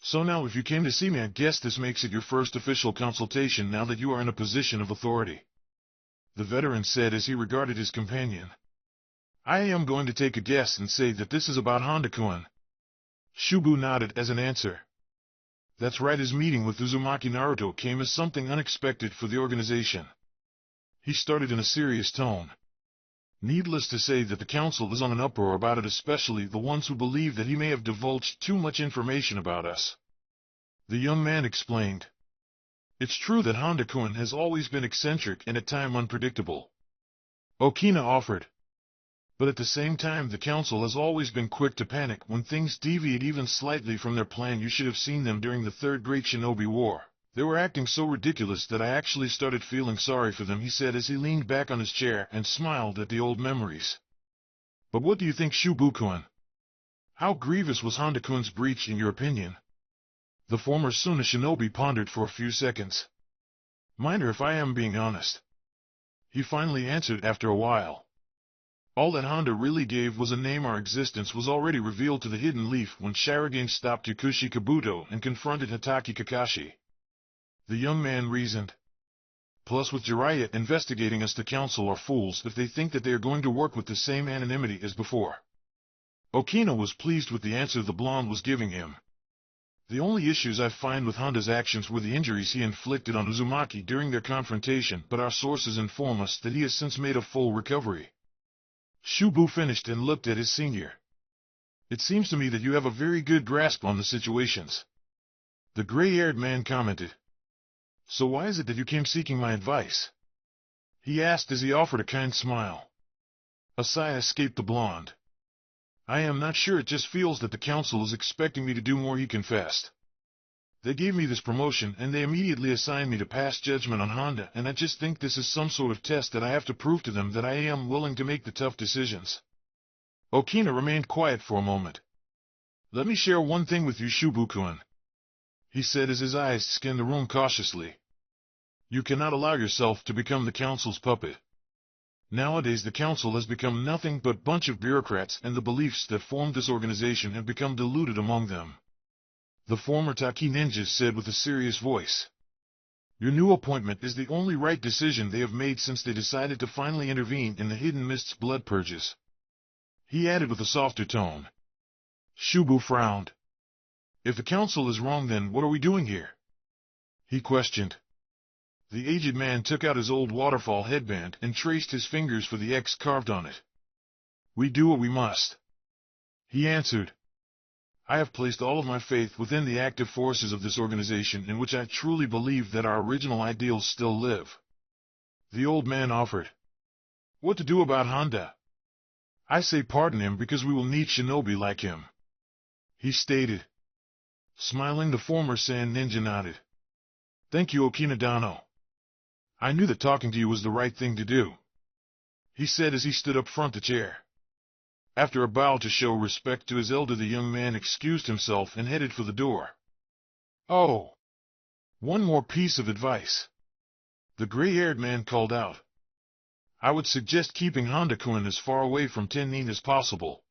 So now if you came to see me, I guess this makes it your first official consultation now that you are in a position of authority, the veteran said as he regarded his companion. I am going to take a guess and say that this is about Honda-kun. Shubu nodded as an answer. That's right, his meeting with Uzumaki Naruto came as something unexpected for the organization, he started in a serious tone. Needless to say that the council is on an uproar about it, especially the ones who believe that he may have divulged too much information about us, the young man explained. It's true that Honda-kun has always been eccentric and at times unpredictable, Okina offered. But at the same time, the council has always been quick to panic when things deviate even slightly from their plan. You should have seen them during the Third Great Shinobi War. They were acting so ridiculous that I actually started feeling sorry for them, he said as he leaned back on his chair and smiled at the old memories. But what do you think, Shubu-kun? How grievous was Honda-kun's breach in your opinion? The former Suna shinobi pondered for a few seconds. Minor, if I am being honest, he finally answered after a while. All that Honda really gave was a name. Our existence was already revealed to the Hidden Leaf when Sharingan stopped Yakushi Kabuto and confronted Hatake Kakashi, the young man reasoned. Plus with Jiraiya investigating us, the council are fools if they think that they are going to work with the same anonymity as before. Okina was pleased with the answer the blonde was giving him. The only issues I find with Honda's actions were the injuries he inflicted on Uzumaki during their confrontation, but our sources inform us that he has since made a full recovery. Shubu finished and looked at his senior. It seems to me that you have a very good grasp on the situations. The gray-haired man commented. So why is it that you came seeking my advice? He asked as he offered a kind smile. A sigh escaped the blonde. I am not sure, it just feels that the council is expecting me to do more, he confessed. They gave me this promotion and they immediately assigned me to pass judgment on Honda, and I just think this is some sort of test that I have to prove to them that I am willing to make the tough decisions. Okina remained quiet for a moment. Let me share one thing with you, Shubu-kun, he said as his eyes scanned the room cautiously. You cannot allow yourself to become the council's puppet. Nowadays the council has become nothing but a bunch of bureaucrats, and the beliefs that formed this organization have become diluted among them. The former Taki ninjas said with a serious voice. Your new appointment is the only right decision they have made since they decided to finally intervene in the Hidden Mist's blood purges. He added with a softer tone. Shubu frowned. If the council is wrong, then what are we doing here? He questioned. The aged man took out his old waterfall headband and traced his fingers for the X carved on it. We do what we must, he answered. I have placed all of my faith within the active forces of this organization, in which I truly believe that our original ideals still live. The old man offered. What to do about Honda? I say pardon him, because we will need shinobi like him, he stated. Smiling, the former Sand Ninja nodded. Thank you, Okina-dano. I knew that talking to you was the right thing to do, he said as he stood up front the chair. After a bow to show respect to his elder, the young man excused himself and headed for the door. Oh, one more piece of advice, the gray-haired man called out. I would suggest keeping Honda-kun as far away from Tennin as possible.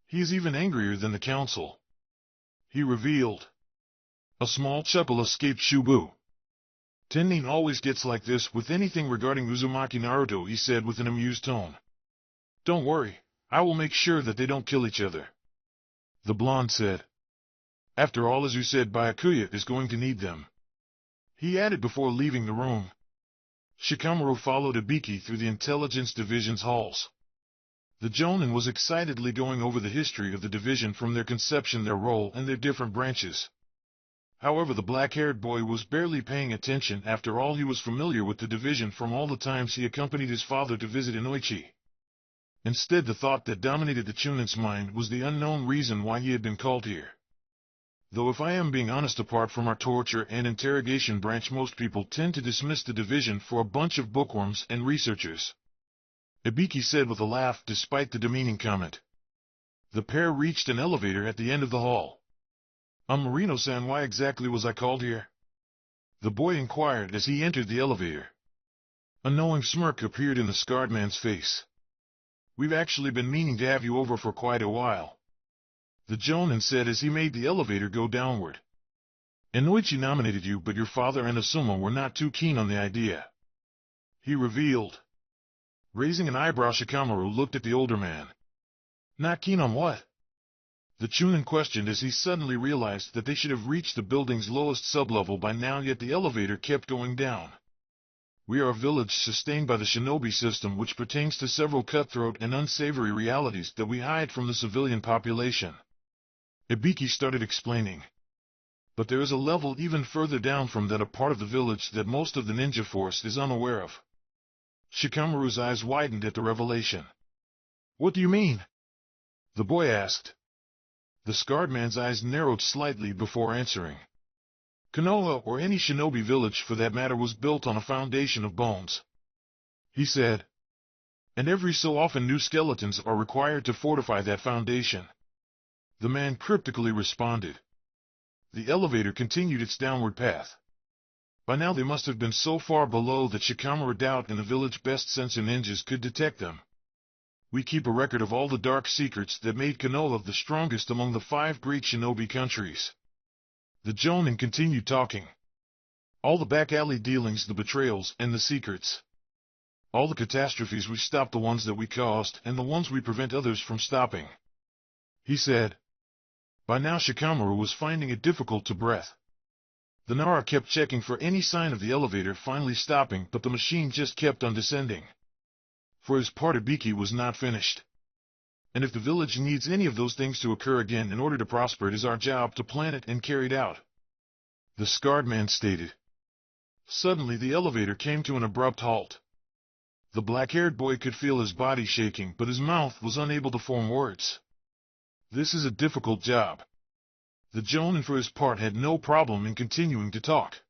He is even angrier than the council, he revealed. A small chuckle escaped Shubu. Tennin always gets like this with anything regarding Uzumaki Naruto, he said with an amused tone. Don't worry, I will make sure that they don't kill each other, the blonde said. After all, as you said, Byakuya is going to need them, he added before leaving the room. Shikamaru followed Ibiki through the Intelligence Division's halls. The Jonin was excitedly going over the history of the division from their conception, their role, and their different branches. However, the black-haired boy was barely paying attention. After all, he was familiar with the division from all the times he accompanied his father to visit Inoichi. Instead, the thought that dominated the Chunin's mind was the unknown reason why he had been called here. Though if I am being honest, apart from our torture and interrogation branch, most people tend to dismiss the division for a bunch of bookworms and researchers, Ibiki said with a laugh despite the demeaning comment. The pair reached an elevator at the end of the hall. Marino-san, why exactly was I called here? The boy inquired as he entered the elevator. A knowing smirk appeared in the scarred man's face. We've actually been meaning to have you over for quite a while, the Jonin said as he made the elevator go downward. Inoichi nominated you, but your father and Asuma were not too keen on the idea, he revealed. Raising an eyebrow, Shikamaru looked at the older man. Not keen on what? The Chunin questioned as he suddenly realized that they should have reached the building's lowest sublevel by now, yet the elevator kept going down. We are a village sustained by the shinobi system, which pertains to several cutthroat and unsavory realities that we hide from the civilian population, Ibiki started explaining. But there is a level even further down from that, a part of the village that most of the ninja force is unaware of. Shikamaru's eyes widened at the revelation. What do you mean? The boy asked. The scarred man's eyes narrowed slightly before answering. Konoha, or any shinobi village for that matter, was built on a foundation of bones, he said. And every so often new skeletons are required to fortify that foundation, the man cryptically responded. The elevator continued its downward path. By now they must have been so far below that Shikamaru doubt and the village best sensor ninjas could detect them. We keep a record of all the dark secrets that made Konoha the strongest among the 5 great shinobi countries. The Jonin continued talking. All the back alley dealings, the betrayals, and the secrets. All the catastrophes, we stop the ones that we caused, and the ones we prevent others from stopping," he said. By now Shikamaru was finding it difficult to breathe. The Nara kept checking for any sign of the elevator finally stopping, but the machine just kept on descending. For his part, Ibiki was not finished. And if the village needs any of those things to occur again in order to prosper, it is our job to plan it and carry it out, the scarred man stated. Suddenly the elevator came to an abrupt halt. The black-haired boy could feel his body shaking, but his mouth was unable to form words. "This is a difficult job." The Jonin, for his part, had no problem in continuing to talk.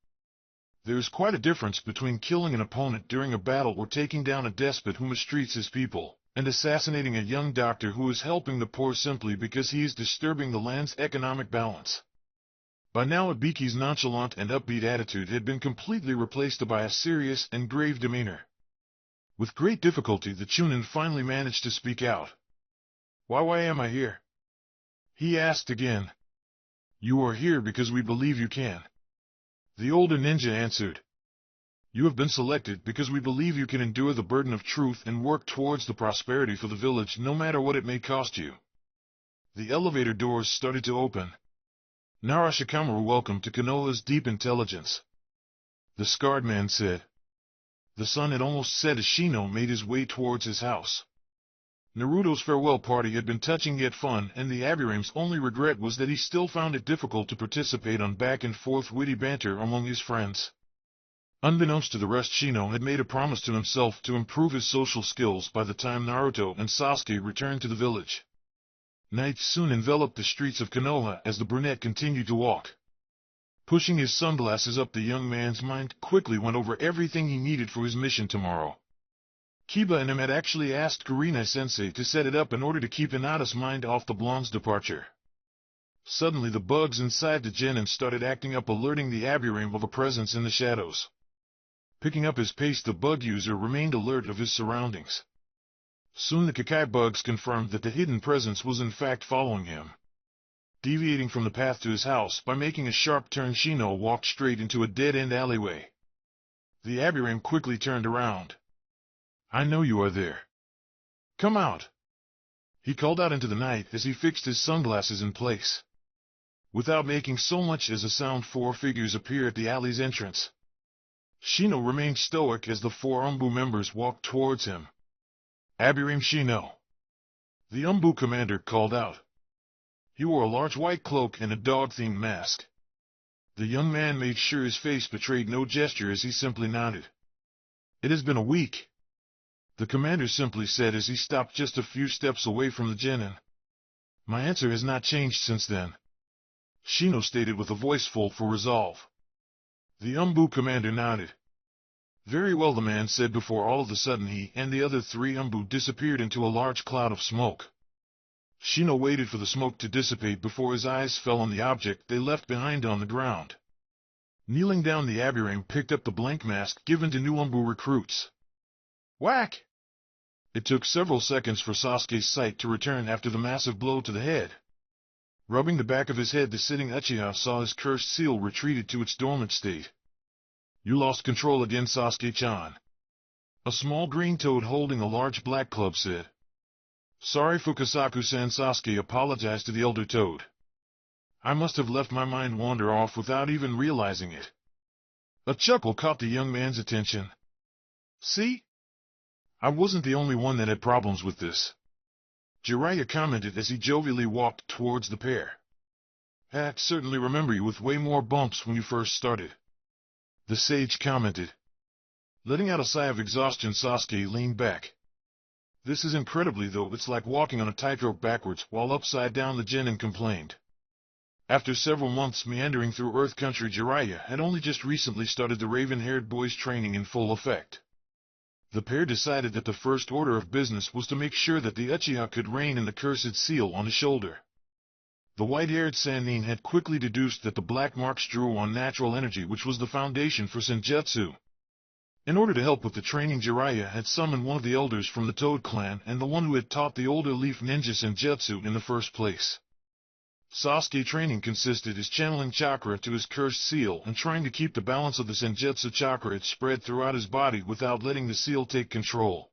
"There is quite a difference between killing an opponent during a battle or taking down a despot who mistreats his people, and assassinating a young doctor who is helping the poor simply because he is disturbing the land's economic balance." By now Ibiki's nonchalant and upbeat attitude had been completely replaced by a serious and grave demeanor. With great difficulty the Chunin finally managed to speak out. Why am I here?" he asked again. "You are here because we believe you can," the older ninja answered. "You have been selected because we believe you can endure the burden of truth and work towards the prosperity for the village no matter what it may cost you." The elevator doors started to open. "Nara Shikamaru, welcome to Konoha's deep intelligence," the scarred man said. The sun had almost set as Shino made his way towards his house. Naruto's farewell party had been touching yet fun, and the Aburame's only regret was that he still found it difficult to participate on back-and-forth witty banter among his friends. Unbeknownst to the rest, Shino had made a promise to himself to improve his social skills by the time Naruto and Sasuke returned to the village. Night soon enveloped the streets of Konoha as the brunette continued to walk. Pushing his sunglasses up, the young man's mind quickly went over everything he needed for his mission tomorrow. Kiba and him had actually asked Kurenai-sensei to set it up in order to keep Hinata's mind off the blonde's departure. Suddenly the bugs inside the Genin started acting up, alerting the Aburame of a presence in the shadows. Picking up his pace, the bug user remained alert of his surroundings. Soon the Kakai bugs confirmed that the hidden presence was in fact following him. Deviating from the path to his house by making a sharp turn, Shino walked straight into a dead-end alleyway. The Aburame quickly turned around. "I know you are there. Come out," he called out into the night as he fixed his sunglasses in place. Without making so much as a sound, 4 figures appeared at the alley's entrance. Shino remained stoic as the 4 Umbu members walked towards him. "Aburame Shino," the Umbu commander called out. He wore a large white cloak and a dog-themed mask. The young man made sure his face betrayed no gesture as he simply nodded. "It has been a week," the commander simply said as he stopped just a few steps away from the Genin. "My answer has not changed since then," Shino stated with a voice full for resolve. The Umbu commander nodded. "Very well," the man said before all of a sudden he and the other 3 Umbu disappeared into a large cloud of smoke. Shino waited for the smoke to dissipate before his eyes fell on the object they left behind on the ground. Kneeling down, the Aburame picked up the blank mask given to new Umbu recruits. Whack! It took several seconds for Sasuke's sight to return after the massive blow to the head. Rubbing the back of his head, the sitting Uchiha saw his cursed seal retreated to its dormant state. "You lost control again, Sasuke-chan," a small green toad holding a large black club said. "Sorry, Fukasaku-san," Sasuke apologized to the elder toad. "I must have let my mind wander off without even realizing it." A chuckle caught the young man's attention. "See? I wasn't the only one that had problems with this," Jiraiya commented as he jovially walked towards the pair. "I certainly remember you with way more bumps when you first started," the sage commented. Letting out a sigh of exhaustion, Sasuke leaned back. "This is incredibly, though. It's like walking on a tightrope backwards while upside down," the Genin complained. After several months meandering through Earth Country, Jiraiya had only just recently started the raven-haired boy's training in full effect. The pair decided that the first order of business was to make sure that the Uchiha could reign in the cursed seal on his shoulder. The white-haired Sannin had quickly deduced that the black marks drew on natural energy, which was the foundation for Senjutsu. In order to help with the training, Jiraiya had summoned one of the elders from the Toad clan and the one who had taught the older Leaf Ninja Senjutsu in the first place. Sasuke training consisted is channeling chakra to his cursed seal and trying to keep the balance of the Senjutsu chakra spread throughout his body without letting the seal take control.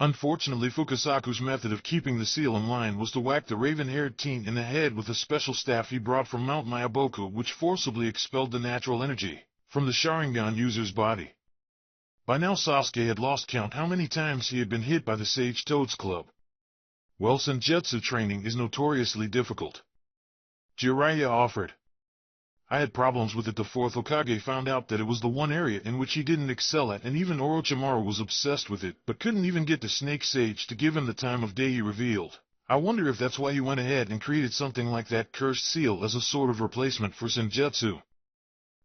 Unfortunately, Fukasaku's method of keeping the seal in line was to whack the raven-haired teen in the head with a special staff he brought from Mount Myaboku, which forcibly expelled the natural energy from the Sharingan user's body. By now Sasuke had lost count how many times he had been hit by the Sage Toads Club. Well, Senjutsu training is notoriously difficult, Jiraiya offered. I had problems with it. The fourth Hokage found out that it was the one area in which he didn't excel at, and even Orochimaru was obsessed with it, but couldn't even get the Snake Sage to give him the time of day he revealed. I wonder if that's why he went ahead and created something like that cursed seal as a sort of replacement for Senjutsu.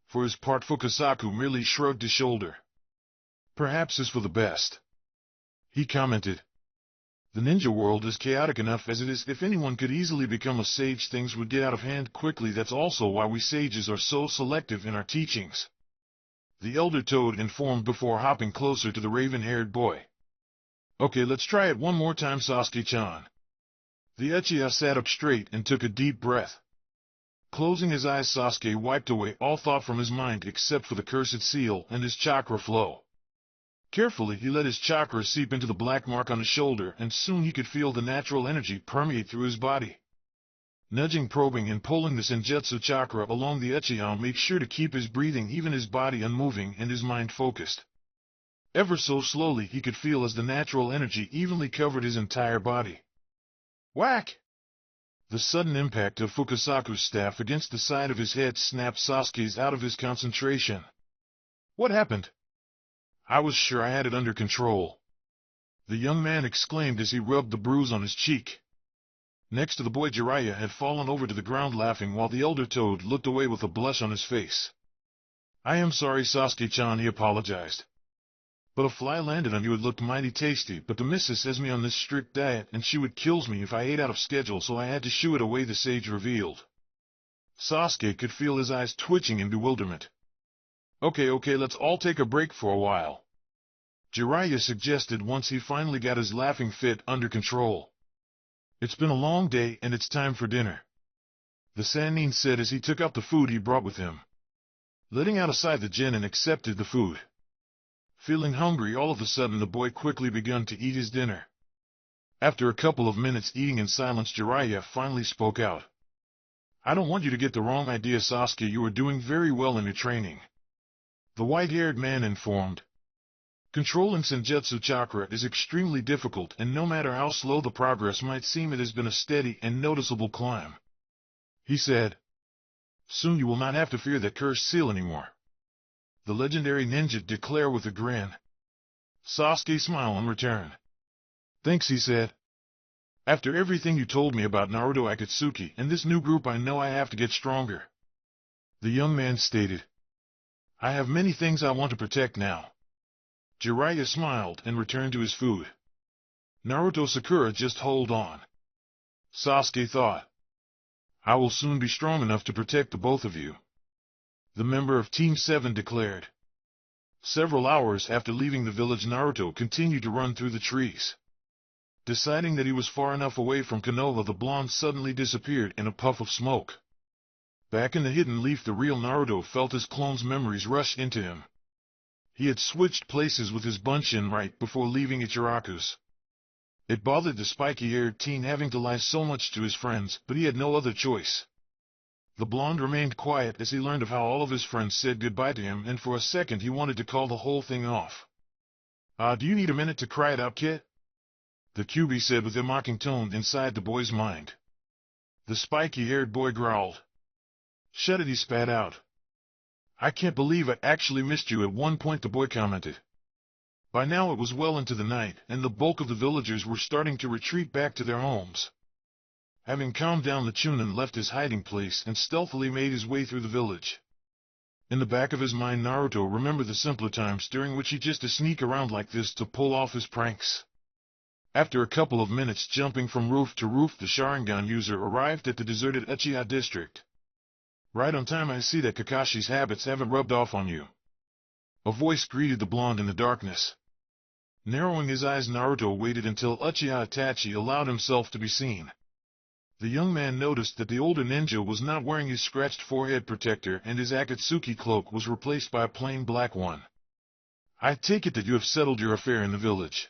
For his part, Fukasaku merely shrugged his shoulder. Perhaps it's for the best, he commented. The ninja world is chaotic enough as it is. If anyone could easily become a sage, things would get out of hand quickly. That's also why we sages are so selective in our teachings, the elder Toad informed before hopping closer to the raven-haired boy. Okay, let's try it one more time, Sasuke-chan. The Uchiha sat up straight and took a deep breath. Closing his eyes, Sasuke wiped away all thought from his mind except for the cursed seal and his chakra flow. Carefully, he let his chakra seep into the black mark on his shoulder, and soon he could feel the natural energy permeate through his body. Nudging, probing, and pulling the Senjutsu chakra along the Uchiha made sure to keep his breathing, even his body unmoving and his mind focused. Ever so slowly he could feel as the natural energy evenly covered his entire body. Whack! The sudden impact of Fukasaku's staff against the side of his head snapped Sasuke's out of his concentration. What happened? I was sure I had it under control, the young man exclaimed as he rubbed the bruise on his cheek. Next to the boy, Jiraiya had fallen over to the ground laughing while the elder Toad looked away with a blush on his face. I am sorry, Sasuke-chan, he apologized. But a fly landed on you. It looked mighty tasty, but the missus has me on this strict diet and she would kill me if I ate out of schedule, so I had to shoo it away, the sage revealed. Sasuke could feel his eyes twitching in bewilderment. Okay, let's all take a break for a while, Jiraiya suggested once he finally got his laughing fit under control. It's been a long day and it's time for dinner, the Sannin said as he took out the food he brought with him. Letting out a sigh, the genin accepted the food. Feeling hungry all of a sudden, the boy quickly began to eat his dinner. After a couple of minutes eating in silence, Jiraiya finally spoke out. I don't want you to get the wrong idea, Sasuke, you are doing very well in your training, the white-haired man informed. Controlling Senjutsu chakra is extremely difficult, and no matter how slow the progress might seem, it has been a steady and noticeable climb, he said. Soon you will not have to fear that cursed seal anymore, the legendary ninja declared with a grin. Sasuke smiled in return. Thanks, he said. After everything you told me about Naruto Akatsuki and this new group, I know I have to get stronger, the young man stated. I have many things I want to protect now. Jiraiya smiled and returned to his food. Naruto, Sakura, just hold on, Sasuke thought. I will soon be strong enough to protect the both of you, the member of Team 7 declared. Several hours after leaving the village, Naruto continued to run through the trees. Deciding that he was far enough away from Konoha, the blonde suddenly disappeared in a puff of smoke. Back in the hidden leaf, the real Naruto felt his clone's memories rush into him. He had switched places with his Bunshin right before leaving Ichiraku's. It bothered the spiky-haired teen having to lie so much to his friends, but he had no other choice. The blonde remained quiet as he learned of how all of his friends said goodbye to him, and for a second he wanted to call the whole thing off. Do you need a minute to cry it out, kid? The QB said with a mocking tone inside the boy's mind. The spiky-haired boy growled. Shut it, he spat out. I can't believe I actually missed you at one point, the boy commented. By now it was well into the night, and the bulk of the villagers were starting to retreat back to their homes. Having calmed down, the Chunin left his hiding place and stealthily made his way through the village. In the back of his mind, Naruto remembered the simpler times during which he just to sneak around like this to pull off his pranks. After a couple of minutes jumping from roof to roof, the Sharingan user arrived at the deserted Uchiha district. Right on time. I see that Kakashi's habits haven't rubbed off on you, a voice greeted the blonde in the darkness. Narrowing his eyes, Naruto waited until Uchiha Itachi allowed himself to be seen. The young man noticed that the older ninja was not wearing his scratched forehead protector and his Akatsuki cloak was replaced by a plain black one. I take it that you have settled your affair in the village.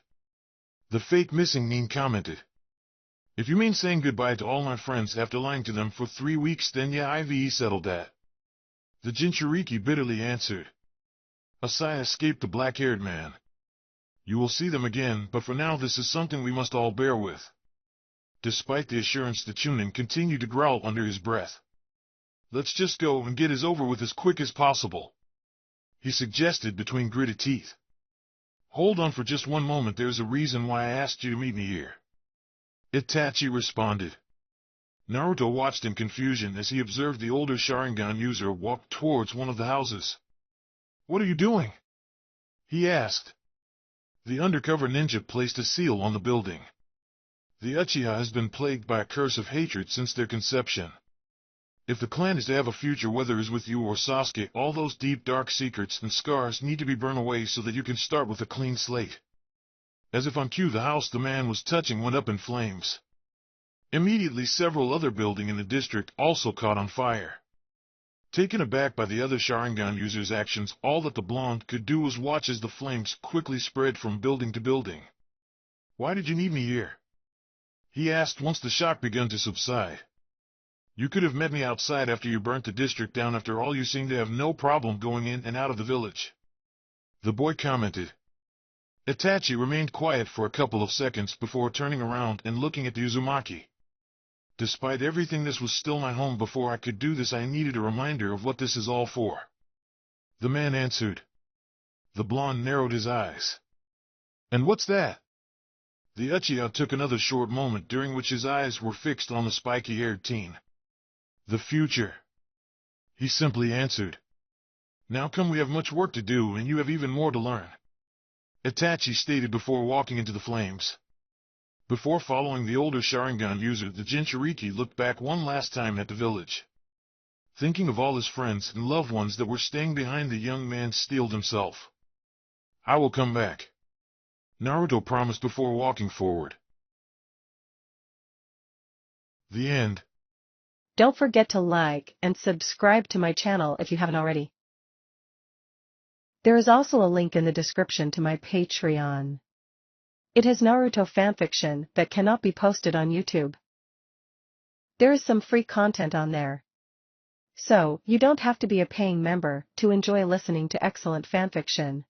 The fake missing nin commented. If you mean saying goodbye to all my friends after lying to them for 3 weeks, then yeah, I've settled that. The Jinchuriki bitterly answered. A sigh escaped the black-haired man. You will see them again, but for now this is something we must all bear with. Despite the assurance, the Chunin continued to growl under his breath. Let's just go and get it over with as quick as possible, he suggested between gritted teeth. Hold on for just one moment, there's a reason why I asked you to meet me here, Itachi responded. Naruto watched in confusion as he observed the older Sharingan user walk towards one of the houses. What are you doing? He asked. The undercover ninja placed a seal on the building. The Uchiha has been plagued by a curse of hatred since their conception. If the clan is to have a future, whether it is with you or Sasuke, all those deep dark secrets and scars need to be burned away so that you can start with a clean slate. As if on cue, the house the man was touching went up in flames. Immediately several other buildings in the district also caught on fire. Taken aback by the other Sharingan users' actions, all that the blonde could do was watch as the flames quickly spread from building to building. Why did you need me here? He asked once the shock began to subside. You could have met me outside after you burnt the district down. After all, you seem to have no problem going in and out of the village, the boy commented. Itachi remained quiet for a couple of seconds before turning around and looking at the Uzumaki. Despite everything, this was still my home. Before I could do this, I needed a reminder of what this is all for, the man answered. The blonde narrowed his eyes. And what's that? The Uchiha took another short moment, during which his eyes were fixed on the spiky-haired teen. The future, he simply answered. Now come, we have much work to do and you have even more to learn, Itachi stated before walking into the flames. Before following the older Sharingan user, the Jinchuriki looked back one last time at the village. Thinking of all his friends and loved ones that were staying behind, the young man steeled himself. I will come back, Naruto promised before walking forward. The end. Don't forget to like and subscribe to my channel if you haven't already. There is also a link in the description to my Patreon. It has Naruto fanfiction that cannot be posted on YouTube. There is some free content on there, so you don't have to be a paying member to enjoy listening to excellent fanfiction.